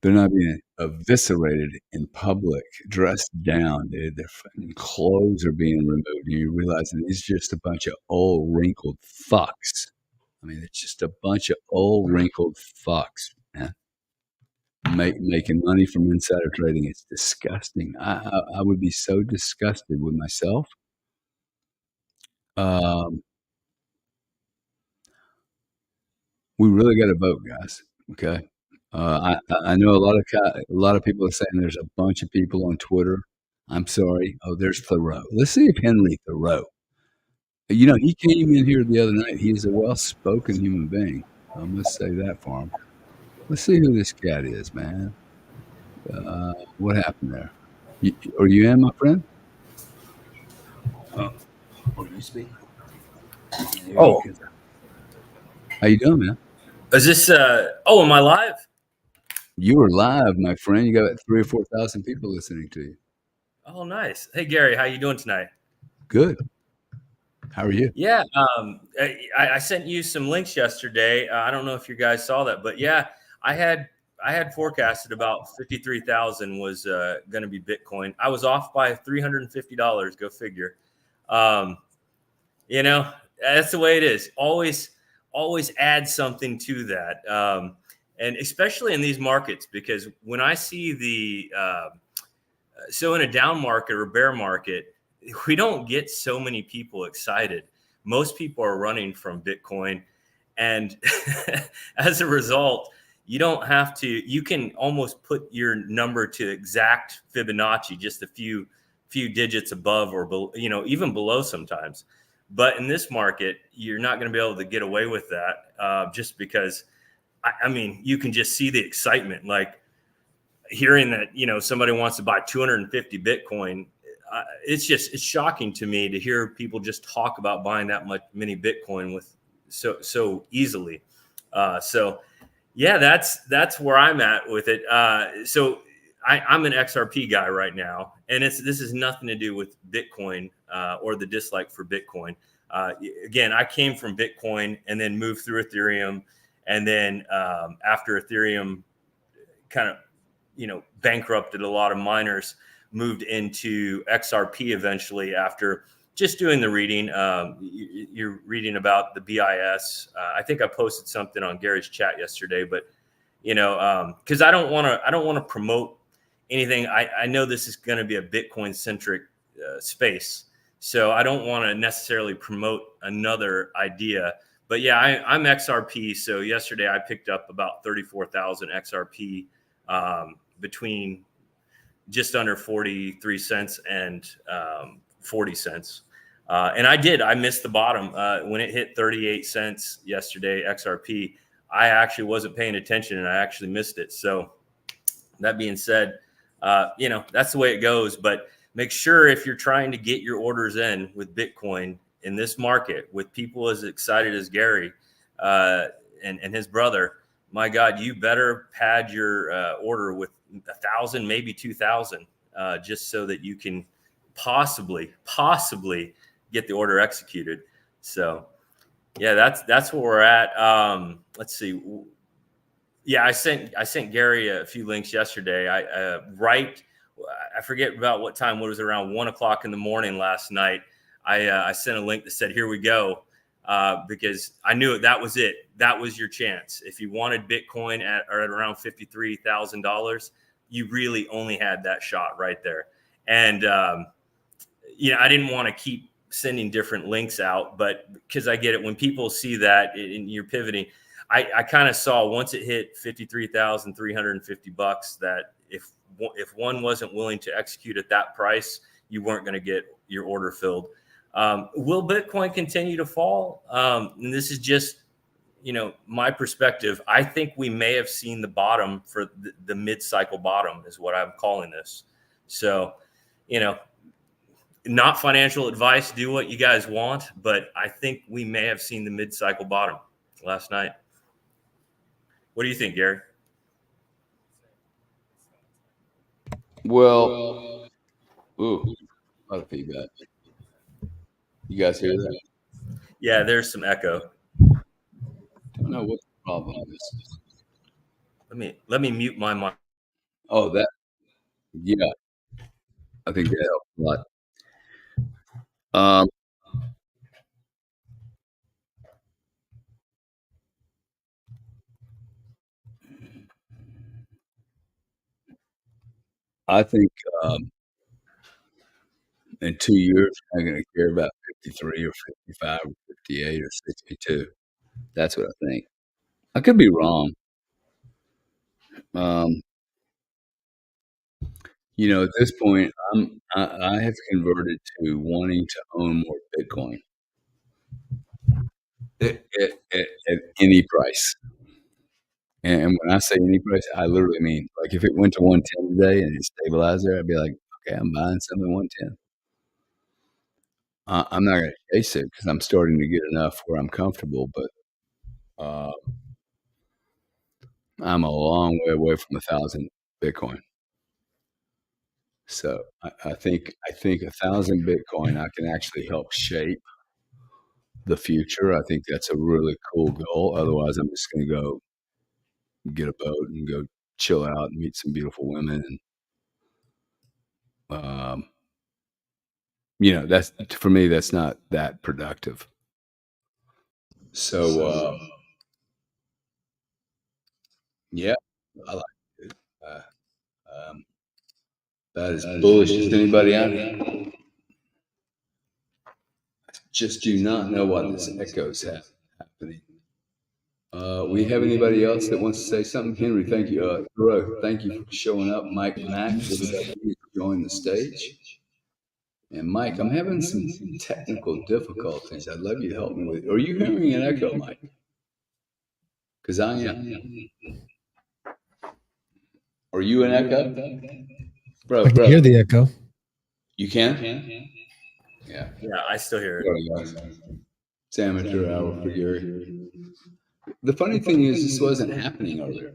they're not being eviscerated in public, dressed down. Their fucking clothes are being removed. And you realize that it's just a bunch of old, wrinkled fucks. I mean, it's just a bunch of old, wrinkled fucks, man. Making money from insider trading. It's disgusting. I would be so disgusted with myself. We really got to vote, guys. Okay. I know a lot of people are saying there's a bunch of people on Twitter. I'm sorry. Oh, there's Thoreau. Let's see if Henry Thoreau. You know, he came in here the other night. He's a well-spoken human being. I must say that for him. Let's see who this cat is, man. What happened there? Are you in, my friend? Oh, you speak? Oh. How you doing, man? Is this, am I live? You are live, my friend. You got 3,000 or 4,000 people listening to you. Oh, nice. Hey, Gary, how you doing tonight? Good. How are you? Yeah, I sent you some links yesterday. I don't know if you guys saw that, but yeah, I had forecasted about 53,000 was going to be Bitcoin. I was off by $350. Go figure. You know, that's the way it is. Always add something to that. And especially in these markets, because when I see so in a down market or bear market, we don't get so many people excited. Most people are running from Bitcoin. And as a result, you don't have to, you can almost put your number to exact Fibonacci, just a few digits above or below, you know, even below sometimes. But in this market, you're not going to be able to get away with that just because, I mean, you can just see the excitement, like hearing that, you know, somebody wants to buy 250 Bitcoin. It's shocking to me to hear people just talk about buying that many Bitcoin with so easily. So yeah, that's where I'm at with it. So I'm an XRP guy right now, and this is nothing to do with Bitcoin or the dislike for Bitcoin. Again, I came from Bitcoin and then moved through Ethereum, and then after Ethereum kind of, you know, bankrupted a lot of miners, moved into XRP eventually after just doing the reading. You're reading about the BIS. I think I posted something on Gary's chat yesterday, but you know, because I don't want to promote anything. I know this is going to be a Bitcoin centric space, so I don't want to necessarily promote another idea. But yeah, I'm XRP. So yesterday I picked up about 34,000 XRP between just under 43 cents and 40 cents. And I missed the bottom when it hit 38 cents yesterday, XRP. I actually wasn't paying attention and I actually missed it. So that being said, you know, that's the way it goes. But make sure if you're trying to get your orders in with Bitcoin in this market with people as excited as Gary and his brother, my God, you better pad your order with 1,000, maybe 2,000, just so that you can possibly get the order executed. So yeah, that's where we're at. Let's see. Yeah, I sent Gary a few links yesterday. I forget about what time. What was it, around 1 o'clock in the morning last night? I sent a link that said, "Here we go," because I knew that was it. That was your chance. If you wanted Bitcoin at around $53,000, you really only had that shot right there. And you know, I didn't want to keep sending different links out, but because I get it when people see that and you're pivoting. I kind of saw once it hit $53,350 that if one wasn't willing to execute at that price, you weren't going to get your order filled. Will Bitcoin continue to fall? And this is just, my perspective, I think we may have seen the bottom for the mid-cycle bottom is what I'm calling this. So, not financial advice, do what you guys want, but I think we may have seen the mid-cycle bottom last night. What do you think, Gary? Well, ooh, a lot of feedback. You guys hear that? Yeah, there's some echo. Don't know what the problem is. Let me mute my mic. Oh, that. Yeah, I think that helps a lot. I think in 2 years, I'm going to care about 53 or 55 or 58 or 62. That's what I think. I could be wrong. At this point, I have converted to wanting to own more Bitcoin at any price. And when I say any price, I literally mean, like, if it went to 110 today and it stabilized there, I'd be like, okay, I'm buying something at 110. I'm not going to chase it because I'm starting to get enough where I'm comfortable, but I'm a long way away from 1,000 Bitcoin. So I think 1,000 Bitcoin, I can actually help shape the future. I think that's a really cool goal. Otherwise, I'm just going to go get a boat and go chill out and meet some beautiful women. And, that's, for me, that's not that productive. So, yeah, I like it. That is bullish as anybody out there. Just do not know what this echoes happening. We have anybody else that wants to say something? Henry, thank you. Thoreau, thank you for showing up. Mike Mack, join the stage. And Mike, I'm having some technical difficulties. I'd love you to help me with. Are you hearing an echo, Mike? Because I am. Are you an echo? I can hear the echo. You can? Yeah. Yeah, I still hear it. It's amateur hour for Gary. The funny thing is, this wasn't happening earlier.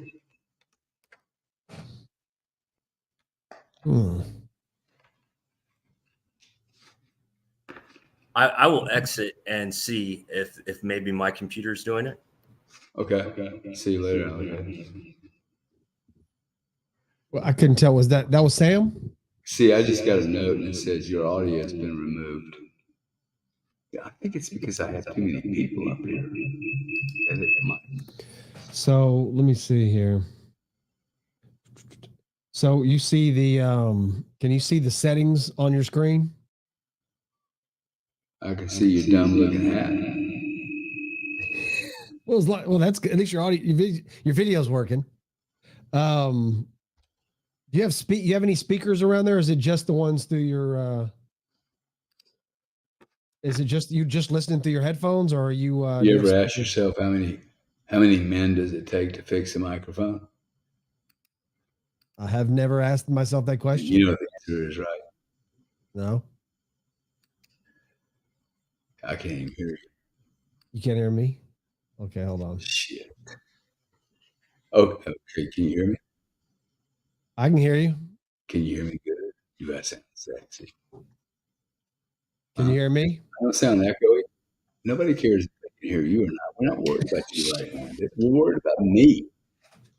I will exit and see if maybe my computer's doing it. Okay. See you later, Alligator. Well, I couldn't tell. That was Sam? See, I just got a note and it says your audio has been removed. Yeah, I think it's because I have too many people up here. So let me see here. So you see can you see the settings on your screen? I can see your dumb looking hat. Well, that's good. At least your audio, your video's working. Do you have any speakers around there? Or is it just the ones through your? Is it just you listening through your headphones, or are you? You ever ask yourself how many men does it take to fix a microphone? I have never asked myself that question. You know the answer is right. No. I can't even hear you. You can't hear me? Okay, hold on. Shit. Okay, can you hear me? I can hear you. Can you hear me good? You guys sound sexy. Can you hear me? I don't sound echoey. Nobody cares if they can hear you or not. We're not worried about you right now. We're worried about me.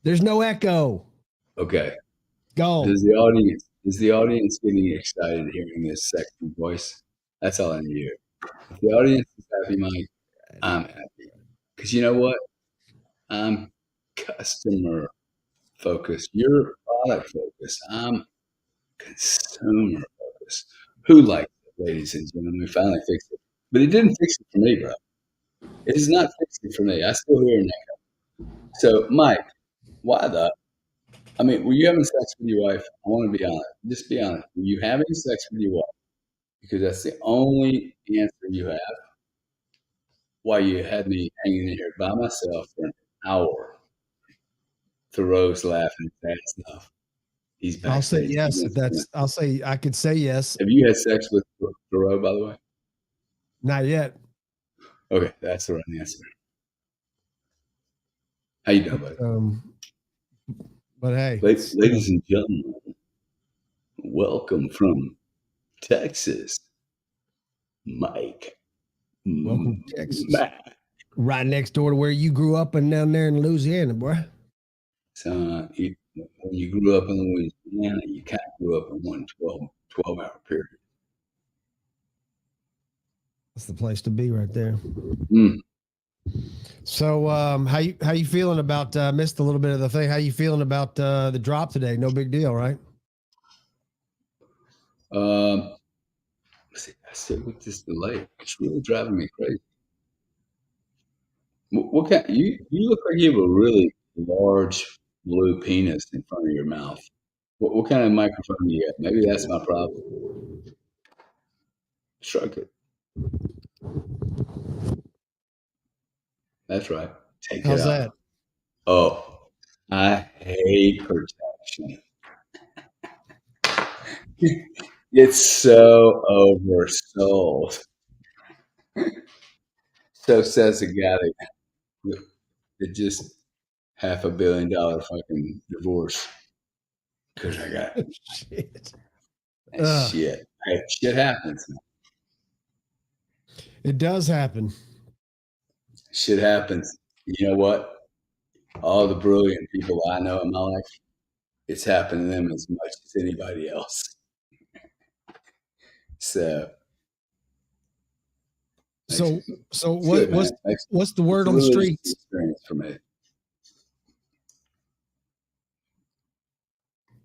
There's no echo. Okay. Go. Is the audience getting excited hearing this sexy voice? That's all I need to hear. If the audience is happy, Mike, I'm happy. Because you know what? I'm customer focused. You're product focused. I'm consumer focused. Who likes it, ladies and gentlemen? We finally fixed it. But it didn't fix it for me, bro. It is not fixed it for me. I still hear an echo. So, Mike, were you having sex with your wife? I want to be honest. Just be honest. Were you having sex with your wife? Because that's the only answer you have. why you had me hanging in here by myself for an hour. Thoreau's laughing his ass off. He's backstage. I'll say yes if that's. I'll say I could say yes. Have you had sex with Thoreau, by the way? Not yet. Okay, that's the right answer. How you doing, buddy? But hey, ladies and gentlemen, welcome from Texas, Mike. Welcome to Texas. Matt. Right next door to where you grew up and down there in Louisiana, boy. So when you grew up in Louisiana, you kind of grew up in one 12-hour period. That's the place to be right there. Mm. So how you feeling about missed a little bit of the thing? How you feeling about the drop today? No big deal, right? I sit with this delay. It's really driving me crazy. What kind? You look like you have a really large blue penis in front of your mouth. What kind of microphone do you have? Maybe that's my problem. Shrug it. That's right. Take How's it out. that? Oh, I hate protection. It's so oversold. So says a guy that just $500 million fucking divorce because I got Shit. shit. Hey, shit happens. It does happen. Shit happens. You know what? All the brilliant people I know in my life, it's happened to them as much as anybody else. So what's the word on the streets? Experience for me.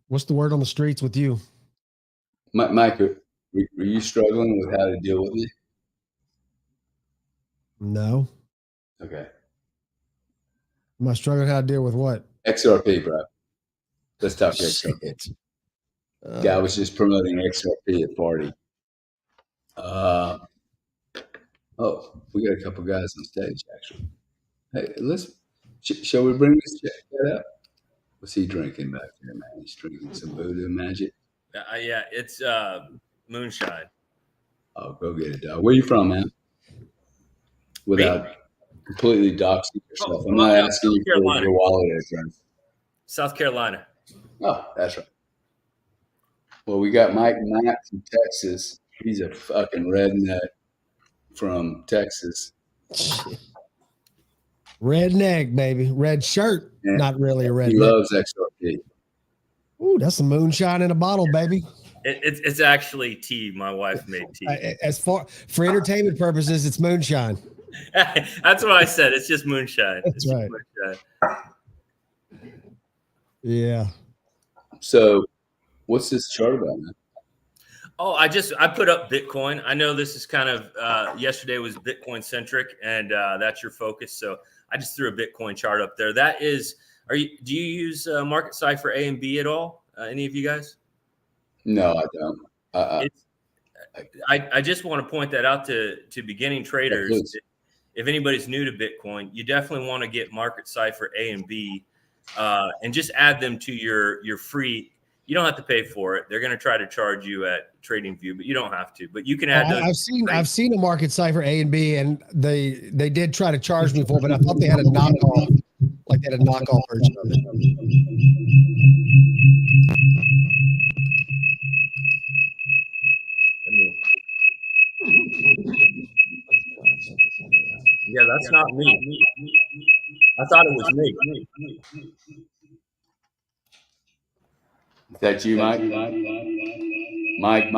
What's the word on the streets with you? Mike, were you struggling with how to deal with it? No. Okay. Am I struggling how to deal with what? XRP, bro. Let's talk XRP. Guy was just promoting XRP at party. Oh, we got a couple guys on stage, actually. Hey, shall we bring this chat up? What's he drinking back there, man? He's drinking some voodoo magic. Yeah, it's moonshine. Oh, go get it, dog. Where you from, man? Without completely doxing yourself. I'm not asking you for your wallet address. South Carolina. Oh, that's right. Well, we got Mike Matt from Texas. He's a fucking redneck from Texas. Redneck, baby. Red shirt. And not really a redneck. He loves XRP. Ooh, that's some moonshine in a bottle, baby. It's actually tea. My wife made tea. As far for entertainment purposes, it's moonshine. That's what I said. It's just moonshine. That's right. Moonshine. Yeah. So, what's this chart about, man? Oh, I put up Bitcoin. I know this is kind of yesterday was Bitcoin centric, and that's your focus. So I just threw a Bitcoin chart up there. That is, do you use Market Cipher A and B at all? Any of you guys? No, I don't. I just want to point that out to beginning traders. Yeah, if anybody's new to Bitcoin, you definitely want to get Market Cipher A and B, and just add them to your free. You don't have to pay for it. They're going to try to charge you at TradingView, but you don't have to. But you can add those. I've seen a Market Cipher A and B, and they did try to charge me for it, but I thought they had a knockoff, like they had a knockoff version of it. Yeah, that's not me. I thought it was me. Is that you, Mike? Mike.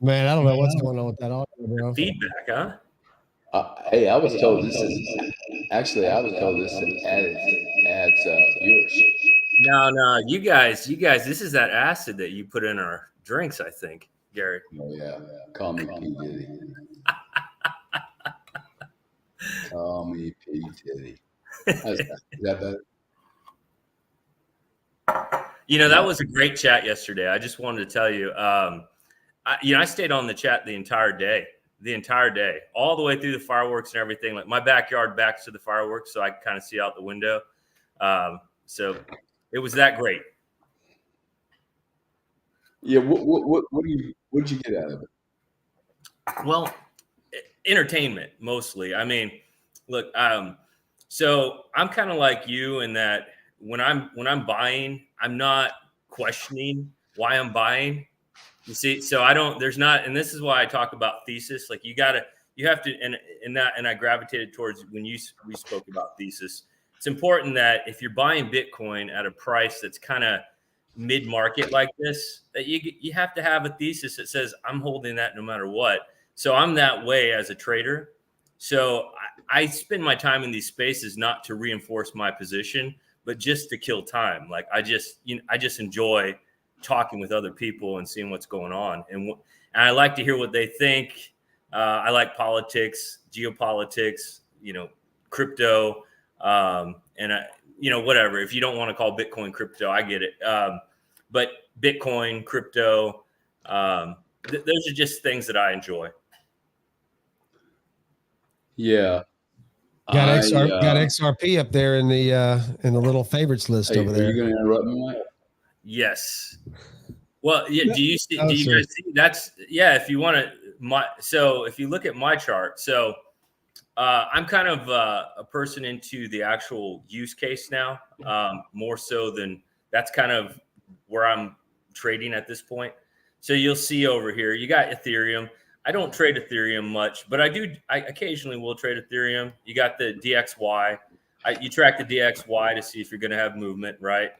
Man, I don't know what's going on with that audio, bro. Feedback, huh? Hey, I was told this adds viewers. No, you guys, this is that acid that you put in our drinks, I think, Gary. Oh yeah. Call me P. Diddy. Call me P. Diddy. Is that better? You know, that was a great chat yesterday. I just wanted to tell you, I stayed on the chat the entire day, all the way through the fireworks and everything. Like my backyard backs to the fireworks, so I can kind of see out the window. So it was that great. Yeah. What did you get out of it? Well, entertainment mostly. I mean, look, so I'm kind of like you in that when I'm buying, I'm not questioning why I'm buying. You see, so there's not, and this is why I talk about thesis. Like you have to, and I gravitated towards when we spoke about thesis. It's important that if you're buying Bitcoin at a price that's kind of mid-market like this, that you have to have a thesis that says I'm holding that no matter what. So I'm that way as a trader. So I spend my time in these spaces not to reinforce my position, but just to kill time. Like I just enjoy talking with other people and seeing what's going on. And I like to hear what they think. I like politics, geopolitics, crypto, whatever. If you don't want to call Bitcoin crypto, I get it. But Bitcoin, crypto, those are just things that I enjoy. Yeah. Got XRP up there in the little favorites list over there. Are you going to interrupt me, Mike? Yes. Well, yeah. Do you guys see that's, yeah, if you want to, so if you look at my chart, so I'm kind of a person into the actual use case now, more so than that's kind of where I'm trading at this point. So you'll see over here, you got Ethereum. I don't trade Ethereum much, but I occasionally will trade Ethereum. You got the DXY. You track the DXY to see if you're going to have movement, right?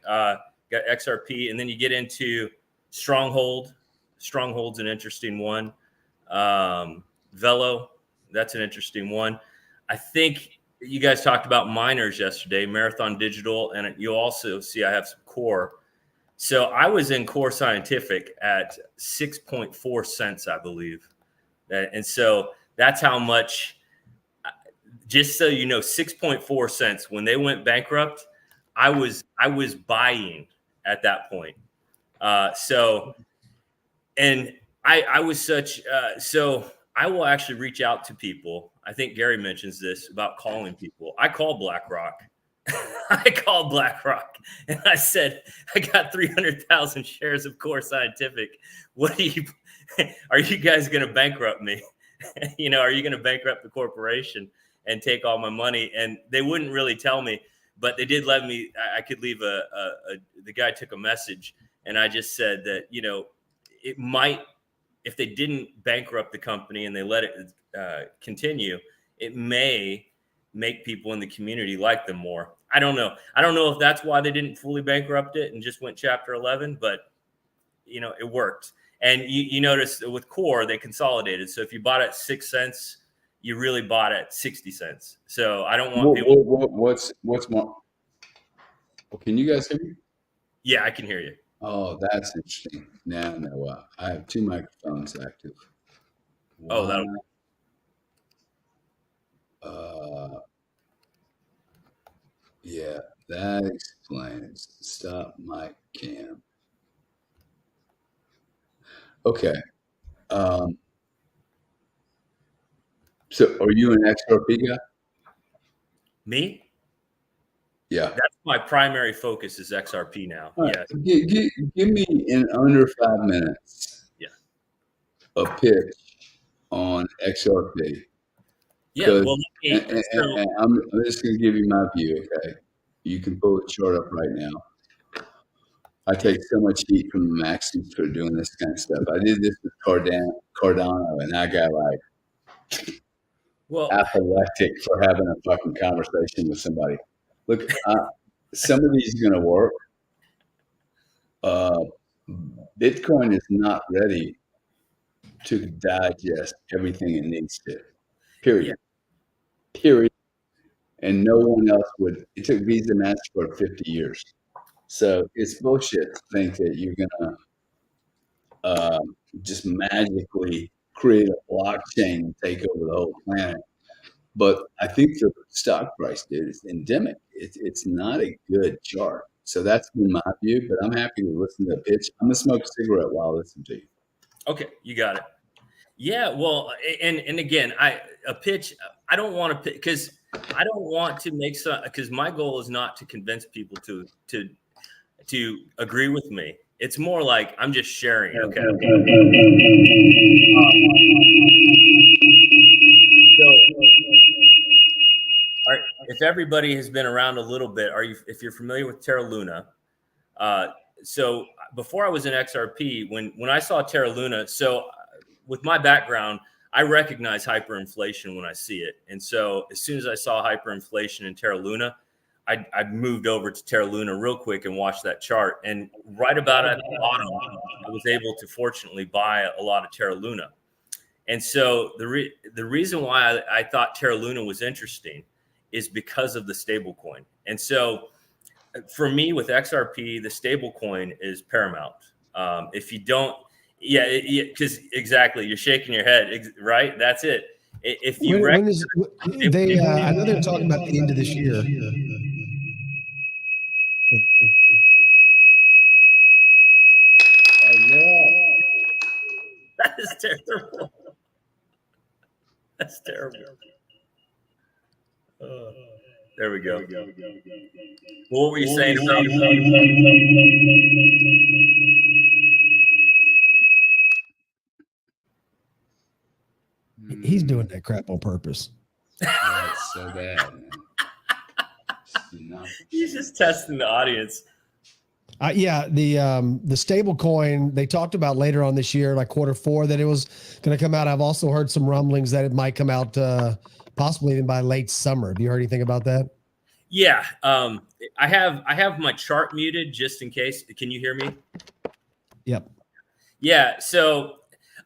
Got XRP, and then you get into Stronghold. Stronghold's an interesting one. Velo, that's an interesting one. I think you guys talked about miners yesterday, Marathon Digital, and you also see I have some Core. So I was in Core Scientific at 6.4 cents, I believe. And so that's how much, just so you know, 6.4 cents. When they went bankrupt, I was buying at that point. And I was such, so I will actually reach out to people. I think Gary mentions this about calling people. I call BlackRock. I called BlackRock and I said, I got 300,000 shares of Core Scientific. Are you guys going to bankrupt me? Are you going to bankrupt the corporation and take all my money? And they wouldn't really tell me, but they did let me, I could leave the guy took a message, and I just said that, it might, if they didn't bankrupt the company and they let it continue, it may make people in the community like them more. I don't know. I don't know if that's why they didn't fully bankrupt it and just went Chapter 11, but it worked. And you notice with Core, they consolidated. So if you bought at 6 cents, you really bought at 60 cents. So I don't want people. What's more? Well, can you guys hear me? Yeah, I can hear you. Oh, that's interesting. Now, I have two microphones active. Oh, that'll. Yeah, that explains. Stop mic cam. Okay. So are you an XRP guy? Me? Yeah. That's my primary focus is XRP now. Right. Yes. Give me in under 5 minutes. Yeah. A pitch on XRP. Yeah. Well, I'm just going to give you my view. Okay. You can pull the chart up right now. I take so much heat from the Maxims for doing this kind of stuff. I did this with Cardone, and I got apoplectic for having a fucking conversation with somebody. Look, some of these are going to work. Bitcoin is not ready to digest everything it needs to. Period. Yeah. Period. And no one else would. It took Visa and MasterCard 50 years. So it's bullshit to think that you're going to just magically create a blockchain and take over the whole planet. But I think the stock price, dude, is endemic. It's not a good chart. So that's been my view, but I'm happy to listen to a pitch. I'm going to smoke a cigarette while I listen to you. Okay, you got it. Yeah, well, and again, I don't want to pick because I don't want to make some because my goal is not to convince people to agree with me. It's more like I'm just sharing. Okay. So, if everybody has been around a little bit, if you're familiar with Terra Luna, so before I was in XRP, when I saw Terra Luna, so with my background, I recognize hyperinflation when I see it. And so as soon as I saw hyperinflation in Terra Luna, I moved over to Terra Luna real quick and watched that chart. And right about at the bottom, I was able to fortunately buy a lot of Terra Luna. And so the reason why I thought Terra Luna was interesting is because of the stable coin. And so for me with XRP, the stable coin is paramount. If you don't, because exactly, you're shaking your head, right? That's it. If you I know they're talking about the end of this year. Oh no, that is terrible. That's terrible. There we go. What were you saying about? He's doing that crap on purpose. That's so bad, man. He's just testing the audience. Yeah, the stable coin they talked about later on this year, like Q4, that it was going to come out. I've also heard some rumblings that it might come out possibly even by late summer. Have you heard anything about that? Yeah, I have my chart muted just in case. Can you hear me? Yep. Yeah, so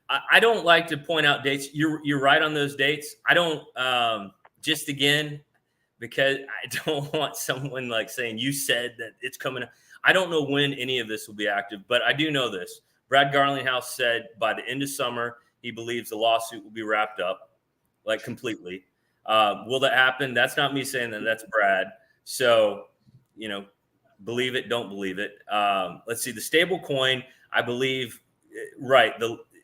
I don't like to point out dates. You're right on those dates. I don't just again because I don't want someone like saying you said that it's coming up. I don't know when any of this will be active, but I do know this. Brad Garlinghouse said by the end of summer, he believes the lawsuit will be wrapped up, like completely. Will that happen? That's not me saying that. That's Brad. So, believe it, don't believe it. Let's see. The stable coin, I believe, right.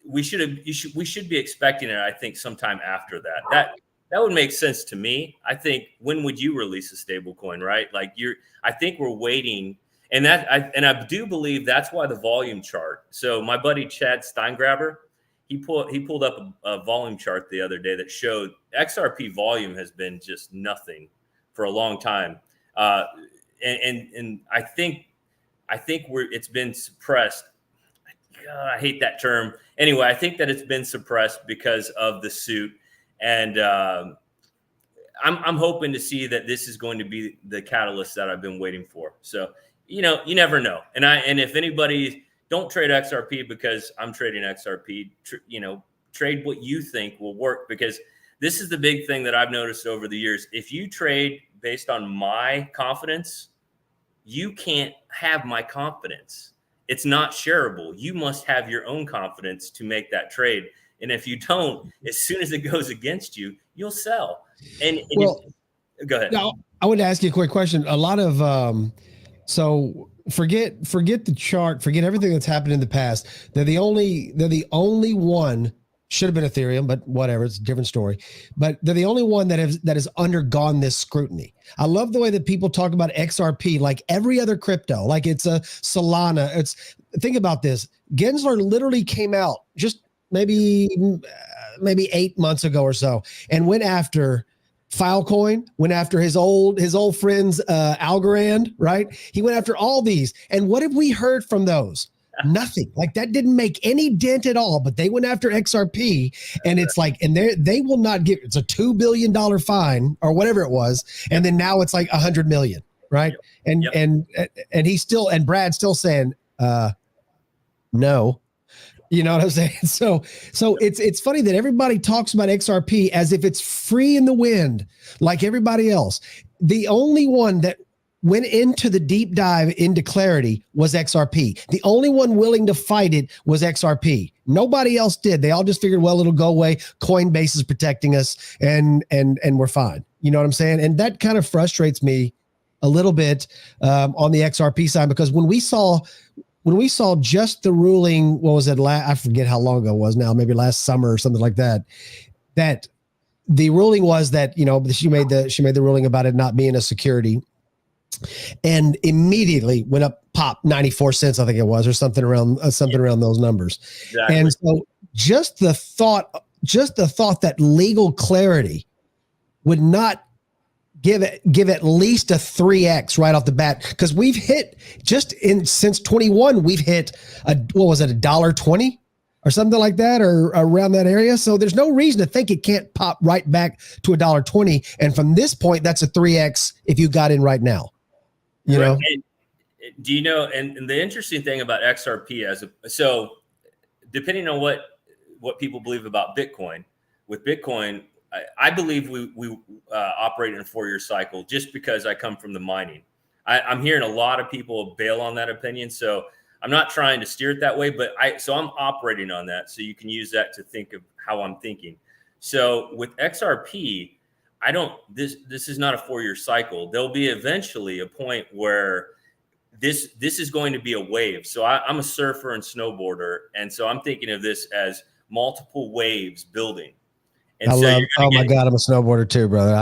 We should be expecting it. I think sometime after that. That would make sense to me. I think when would you release a stable coin, right? Like I think we're waiting. And I do believe that's why the volume chart. So my buddy Chad Steingraber, he pulled up a volume chart the other day that showed XRP volume has been just nothing for a long time, and I think it's been suppressed. God, I hate that term. Anyway, I think that it's been suppressed because of the suit, and I'm hoping to see that this is going to be the catalyst that I've been waiting for. So. You never know. And if anybody don't trade XRP because I'm trading XRP, trade what you think will work, because this is the big thing that I've noticed over the years. If you trade based on my confidence, you can't have my confidence. It's not shareable. You must have your own confidence to make that trade. And if you don't, as soon as it goes against you, you'll sell. Go ahead. Now, I would ask you a quick question. A lot of, so forget the chart, forget everything that's happened in the past. They're the only one, should have been Ethereum, but whatever, it's a different story. But they're the only one that has undergone this scrutiny. I love the way that people talk about XRP like every other crypto, like it's a Solana. Think about this. Gensler literally came out just maybe 8 months ago or so and went after Filecoin, went after his old friends, Algorand, right? He went after all these. And what have we heard from those? Nothing. Like that didn't make any dent at all, but they went after XRP and it's like, and they will not give, it's a $2 billion fine or whatever it was. And then now it's like 100 million, right? And he's still, and Brad's still saying, no. You know what I'm saying? So it's funny that everybody talks about XRP as if it's free in the wind, like everybody else. The only one that went into the deep dive into clarity was XRP. The only one willing to fight it was XRP. Nobody else did. They all just figured, well, it'll go away. Coinbase is protecting us, and we're fine. You know what I'm saying? And that kind of frustrates me a little bit on the XRP side, because when we saw when we saw just the ruling, what was it? I forget how long ago it was now, maybe last summer or something like that, that the ruling was that, she made the ruling about it not being a security, and immediately went up, pop 94 cents, I think it was, or something around those numbers. Exactly. And so just the thought that legal clarity would not give at least a 3x right off the bat, because we've hit since 21, we've hit $1.20 or something like that, or around that area. So there's no reason to think it can't pop right back to $1.20. And from this point, that's a 3x if you got in right now. You know? And do you know? And the interesting thing about XRP so depending on what people believe about Bitcoin, with Bitcoin, I believe we operate in a 4-year cycle, just because I come from the mining. I'm hearing a lot of people bail on that opinion. So I'm not trying to steer it that way, but I'm operating on that. So you can use that to think of how I'm thinking. So with XRP, this is not a 4-year cycle. There'll be eventually a point where this is going to be a wave. So I'm a surfer and snowboarder. And so I'm thinking of this as multiple waves building. And my God, I'm a snowboarder too, brother.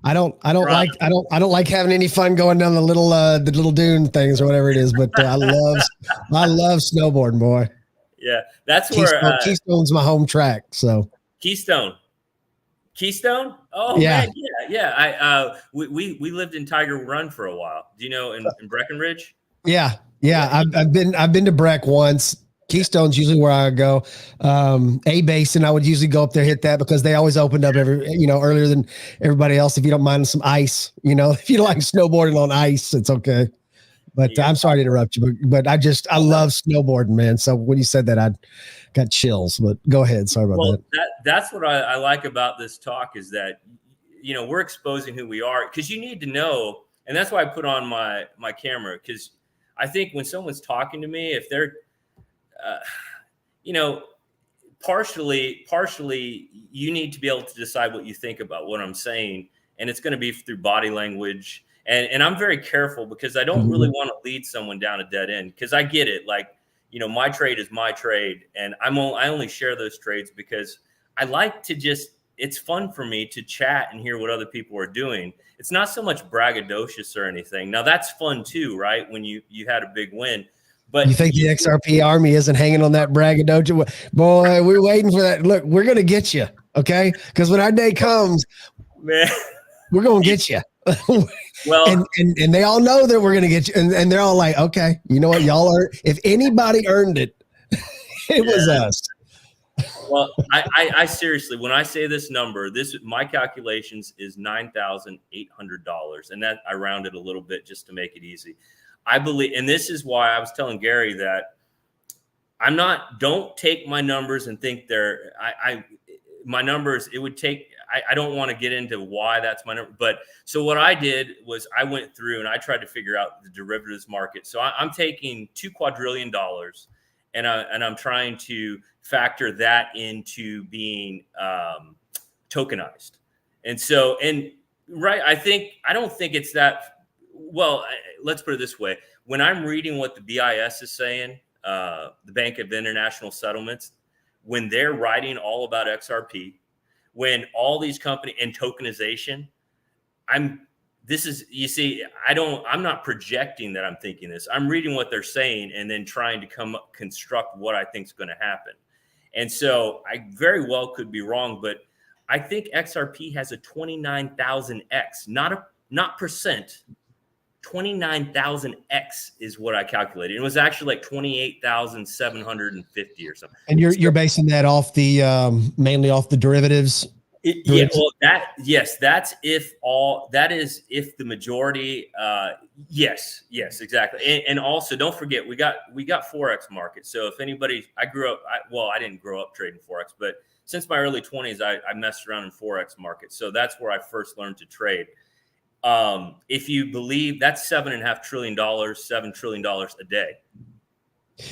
I don't like having any fun going down the little dune things or whatever it is, but I love snowboarding, boy. Yeah, that's where Keystone's my home track. So Keystone. Oh yeah, man, yeah. We lived in Tiger Run for a while. Do you know in Breckenridge? Yeah. I've been to Breck once. Keystone's usually where I go. A Basin, I would usually go up there, hit that, because they always opened up earlier than everybody else. If you don't mind some ice, if you like snowboarding on ice, it's okay. But I'm sorry to interrupt you, but I love snowboarding, man. So when you said that, I got chills. But go ahead. Sorry about that. That's what I like about this talk, is that we're exposing who we are, because you need to know, and that's why I put on my camera, because I think when someone's talking to me, if they're partially you need to be able to decide what you think about what I'm saying. And it's going to be through body language. And I'm very careful, because I don't really want to lead someone down a dead end, because I get it. Like, my trade is my trade, and I only share those trades because I like to it's fun for me to chat and hear what other people are doing. It's not so much braggadocious or anything. Now that's fun too, right? When you had a big win. But you think the XRP army isn't hanging on that braggadocio? Boy, we're waiting for that. Look, we're going to get you, okay? Because when our day comes, man, we're going to get you. Well, and they all know that we're going to get you. And they're all like, okay, you know what? Y'all are, if anybody earned it, it was us. Well, I seriously, when I say this number, my calculations is $9,800. And that I rounded a little bit just to make it easy. I believe, and this is why I was telling Gary that don't take my numbers and think my numbers, it would take, I don't want to get into why that's my number. But so what I did was I went through and I tried to figure out the derivatives market. So I'm taking $2 quadrillion and I'm trying to factor that into being tokenized. And so, right, I don't think it's that. Well, let's put it this way. When I'm reading what the BIS is saying, the Bank of International Settlements, when they're writing all about XRP, when all these companies and tokenization, I'm not projecting that I'm thinking this. I'm reading what they're saying and then trying to construct what I think is going to happen. And so I very well could be wrong, but I think XRP has a 29,000x, not percent. 29,000x is what I calculated. It was actually like 28,750 or something. And you're basing that off the mainly off the derivatives. Yeah, well, that's if the majority. Yes, exactly. And also don't forget we got Forex market. So if anybody, I didn't grow up trading Forex, but since my early 20s, I messed around in Forex market. So that's where I first learned to trade. If you believe that's $7.5 trillion, $7 trillion a day.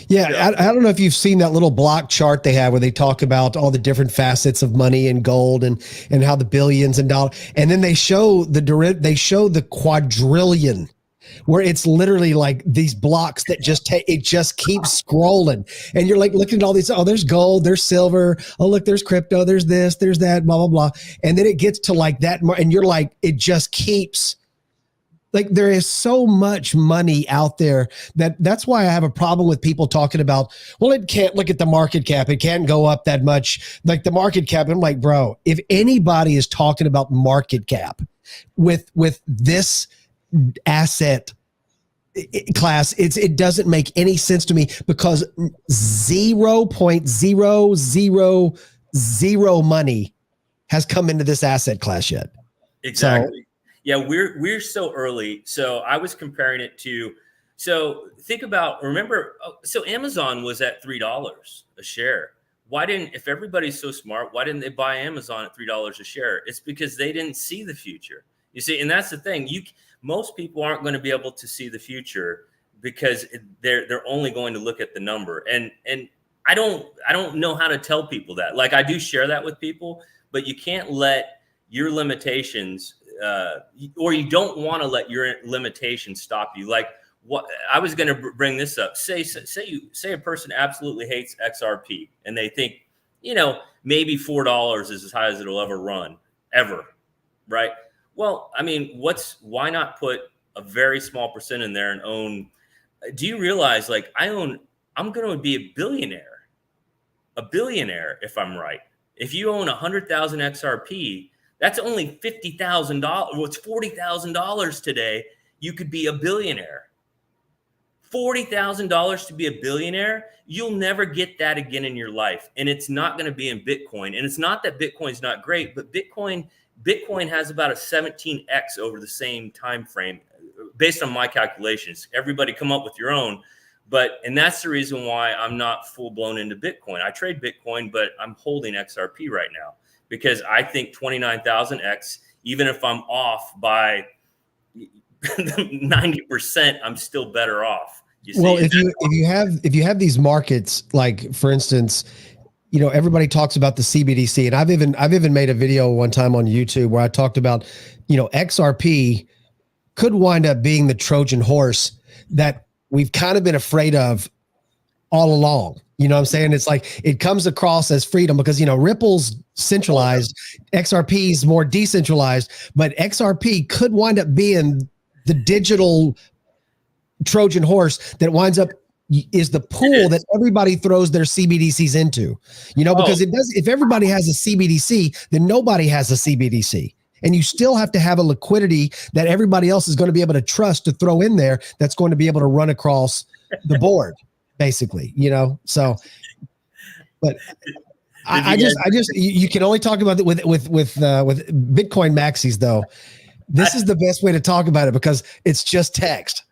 Yeah, so, I don't know if you've seen that little block chart they have where they talk about all the different facets of money and gold and how the billions and dollars, and then they show the quadrillion. where it's literally like these blocks that it just keeps scrolling. And you're like looking at all these, oh, there's gold, there's silver. Oh, look, there's crypto, there's this, there's that, blah, blah, blah. And then it gets to like that. And you're like, it just keeps like, there is so much money out there that's why I have a problem with people talking about, well, it can't look at the market cap. It can't go up that much. Like the market cap. I'm like, bro, if anybody is talking about market cap with this asset class, it doesn't make any sense to me, because 0.000 money has come into this asset class yet. Exactly. Yeah, we're so early. So I was comparing it to, so think about, remember, so Amazon was at $3 a share. If everybody's so smart, why didn't they buy Amazon at $3 a share? It's because they didn't see the future. You see, and that's the thing. Most people aren't going to be able to see the future because they're only going to look at the number. And I don't know how to tell people that. Like, I do share that with people, but you can't let your limitations or you don't want to let your limitations stop you. Like, what I was going to bring this up. Say a person absolutely hates XRP and they think, maybe $4 is as high as it'll ever run, ever, right? Well, I mean, why not put a very small percent in there and own? Do you realize, like, I'm going to be a billionaire if I'm right. If you own 100,000 XRP, that's only $50,000. Well, it's $40,000 today. You could be a billionaire. $40,000 to be a billionaire. You'll never get that again in your life. And it's not going to be in Bitcoin. And it's not that Bitcoin's not great, but Bitcoin has about a 17x over the same time frame, based on my calculations. Everybody come up with your own. And that's the reason why I'm not full blown into Bitcoin. I trade Bitcoin, but I'm holding XRP right now, because I think 29,000x, even if I'm off by 90%, I'm still better off. You see? Well, if you have these markets, like for instance, everybody talks about the CBDC, and I've even made a video one time on YouTube where I talked about, XRP could wind up being the Trojan horse that we've kind of been afraid of all along. You know what I'm saying? It's like it comes across as freedom because, Ripple's centralized, XRP's more decentralized, but XRP could wind up being the digital Trojan horse that winds up is the pool that everybody throws their CBDCs into, because it does. If everybody has a CBDC, then nobody has a CBDC. And you still have to have a liquidity that everybody else is going to be able to trust to throw in there. That's going to be able to run across the board, basically, so, but I just, you can only talk about it with Bitcoin maxis though. This is the best way to talk about it because it's just text.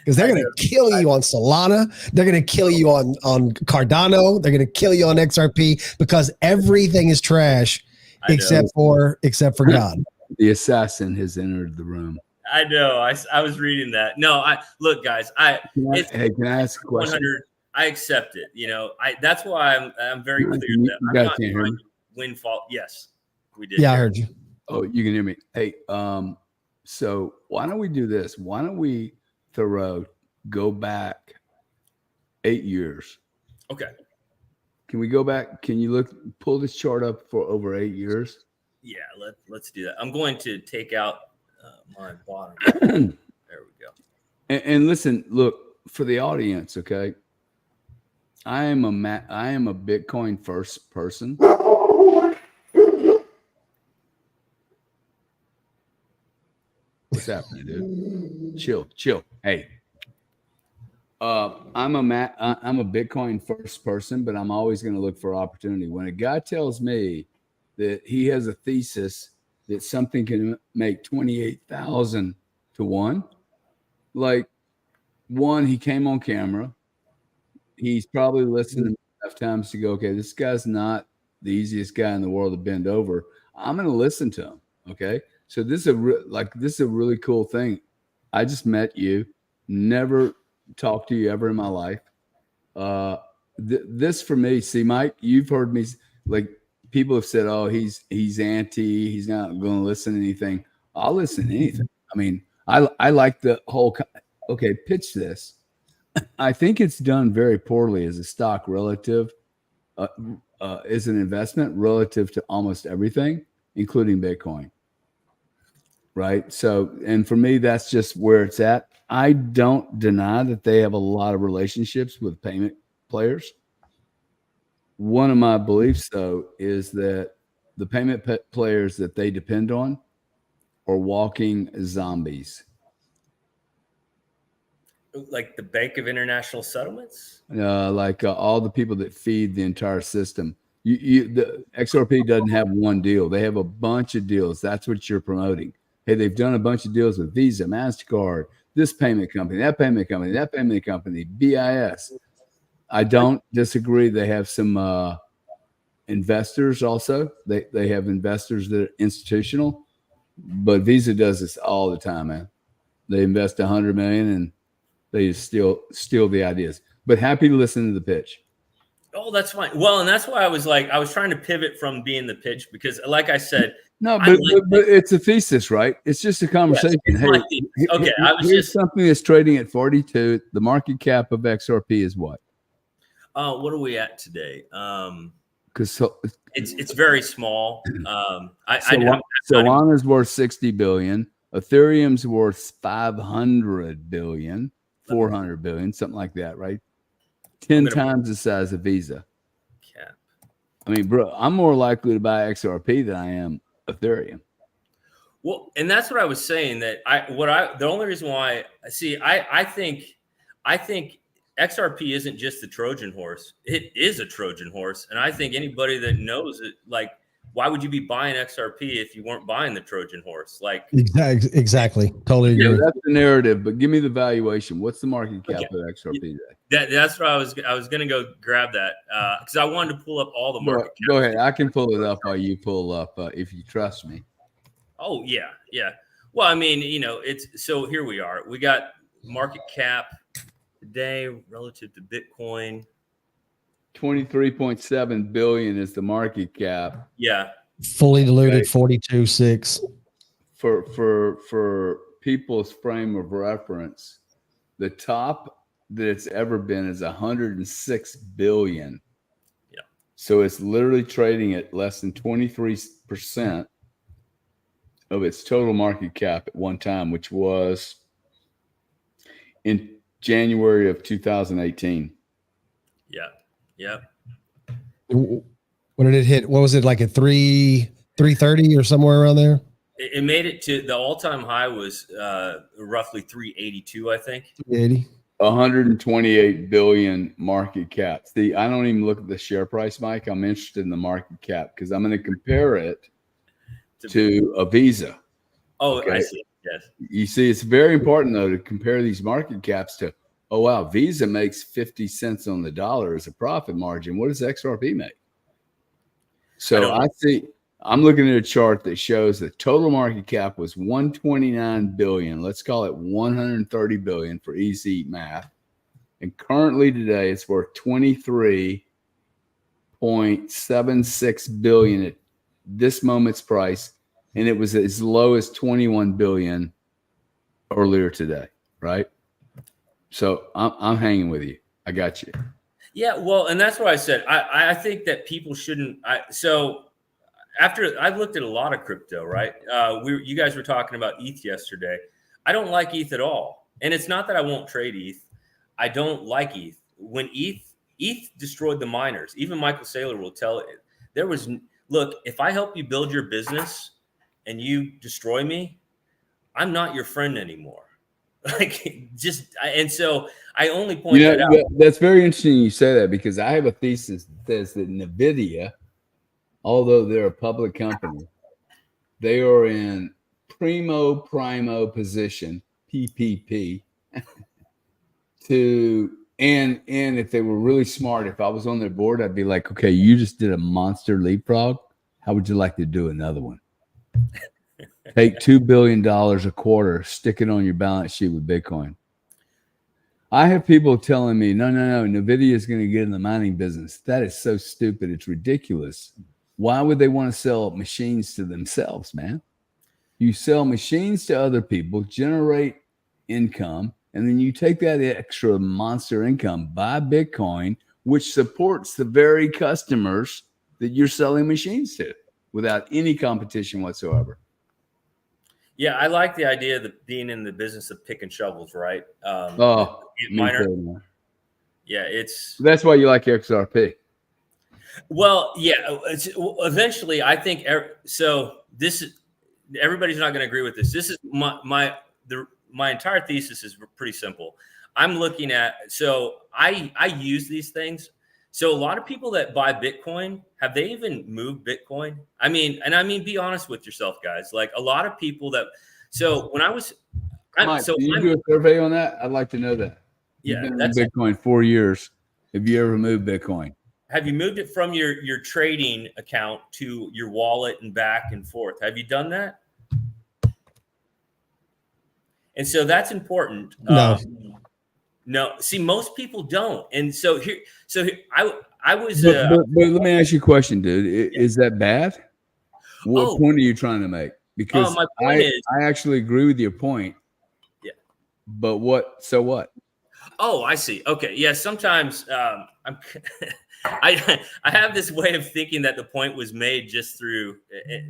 Because they're going to kill you on Solana. They're going to kill you on Cardano. They're going to kill you on XRP because everything is trash except for God. The assassin has entered the room. I know. I was reading that. No, look, guys. Can I ask a question? 100. I accept it. That's why I'm very clear that I'm not trying to windfall. Yes, we did. Yeah, I heard you. Oh, you can hear me. Hey, so why don't we do this? Why don't we, Thoreau, go back 8 years? Okay. Can we go back? Can you pull this chart up for over 8 years? Yeah, let's do that. I'm going to take out my bottom. There we go. And listen, look, for the audience, okay? I am a Bitcoin first person. What's happening, dude? Chill. Hey, I'm a Bitcoin first person, but I'm always going to look for opportunity. When a guy tells me that he has a thesis that something can make 28,000 to 1, like one, he came on camera. He's probably listened enough times to go, okay, this guy's not the easiest guy in the world to bend over. I'm going to listen to him. Okay. So this is a really cool thing. I just met you, never talked to you ever in my life. This for me, see, Mike, you've heard me, like, people have said, oh, he's anti, he's not going to listen to anything. I'll listen to anything. I mean, I like the whole, okay, pitch this. I think it's done very poorly as a stock relative, as an investment relative to almost everything, including Bitcoin. Right. So, and for me, that's just where it's at. I don't deny that they have a lot of relationships with payment players. One of my beliefs, though, is that the payment players that they depend on are walking zombies. Like the Bank of International Settlements? All the people that feed the entire system. The XRP doesn't have one deal. They have a bunch of deals. That's what you're promoting. Hey, they've done a bunch of deals with Visa, MasterCard, this payment company, that payment company, that payment company, BIS. I don't disagree. They have some investors also. They have investors that are institutional, but Visa does this all the time, man. They invest $100 million and they just steal the ideas. But happy to listen to the pitch. Oh, that's fine. Well, and that's why I was trying to pivot from being the pitch because, like I said, no, but it's a thesis, right? It's just a conversation. Yes, hey, okay, here's something that's trading at 42. The market cap of XRP is what? What are we at today? Because it's very small. Solana's worth 60 billion. Ethereum's worth 500 billion, 400 billion, something like that, right? 10 times the size of Visa. Cap. I mean, bro, I'm more likely to buy XRP than I am Ethereum. Well, and that's what I was saying. The only reason why I think XRP isn't just the Trojan horse. It is a Trojan horse, and I think anybody that knows it, like, why would you be buying XRP if you weren't buying the Trojan horse? Like, exactly, totally agree. Yeah, that's the narrative. But give me the valuation. What's the market cap of XRP today? That's what I was going to go grab that because I wanted to pull up all the market cap. Go ahead. I can pull it up while you pull up if you trust me. Oh yeah. Well, I mean, so here we are. We got market cap today relative to Bitcoin. 23.7 billion is the market cap. Yeah. Fully diluted, 42.6. For people's frame of reference, the top that it's ever been is 106 billion. Yeah. So it's literally trading at less than 23% of its total market cap at one time, which was in January of 2018. Yeah. When did it hit? What was it, like at 330 or somewhere around there? It made it to the all-time high was roughly 382, I think. 380. 128 billion market cap. See, I don't even look at the share price, Mike. I'm interested in the market cap because I'm going to compare it to a Visa. Oh, okay. I see. Yes. You see, it's very important, though, to compare these market caps to, oh, wow, Visa makes 50 cents on the dollar as a profit margin. What does XRP make? So I'm looking at a chart that shows the total market cap was 129 billion. Let's call it 130 billion for easy math. And currently today, it's worth 23.76 billion at this moment's price. And it was as low as 21 billion earlier today, right? So I'm hanging with you. I got you. Yeah, well, and that's what I said. I think that people shouldn't. So after I've looked at a lot of crypto, right? You guys were talking about ETH yesterday. I don't like ETH at all, and it's not that I won't trade ETH. I don't like ETH. When ETH destroyed the miners, even Michael Saylor will tell it. Look, if I help you build your business and you destroy me, I'm not your friend anymore. And so I only point that out. That's very interesting you say that because I have a thesis that says that NVIDIA, although they're a public company, they are in primo position, PPP, and if they were really smart, if I was on their board, I'd be like, okay, you just did a monster leapfrog. How would you like to do another one? Take $2 billion a quarter, stick it on your balance sheet with Bitcoin. I have people telling me, no, NVIDIA is going to get in the mining business. That is so stupid. It's ridiculous. Why would they want to sell machines to themselves, man? You sell machines to other people, generate income, And then you take that extra monster income, buy Bitcoin, which supports the very customers that you're selling machines to without any competition whatsoever. Yeah, I like the idea of being in the business of picking shovels, right? Me too. Yeah, that's why you like XRP. Well, yeah. Eventually, I think so. Everybody's not going to agree with this. This is my entire thesis is pretty simple. I'm looking at, so I use these things. So a lot of people that buy Bitcoin, have they even moved Bitcoin? I mean, be honest with yourself, guys. Like a lot of people that, so when I was, Mike, can you do a survey on that? I'd like to know that. Yeah, You've been in Bitcoin 4 years. Have you ever moved Bitcoin? Have you moved it from your trading account to your wallet and back and forth? Have you done that? And so that's important. No. No. See, most people don't. And so here I was. But let me ask you a question, dude. Is that bad? What point are you trying to make? Because my point is, I actually agree with your point. Yeah. But so what? Oh, I see. Okay. Yeah. Sometimes I have this way of thinking that the point was made just through.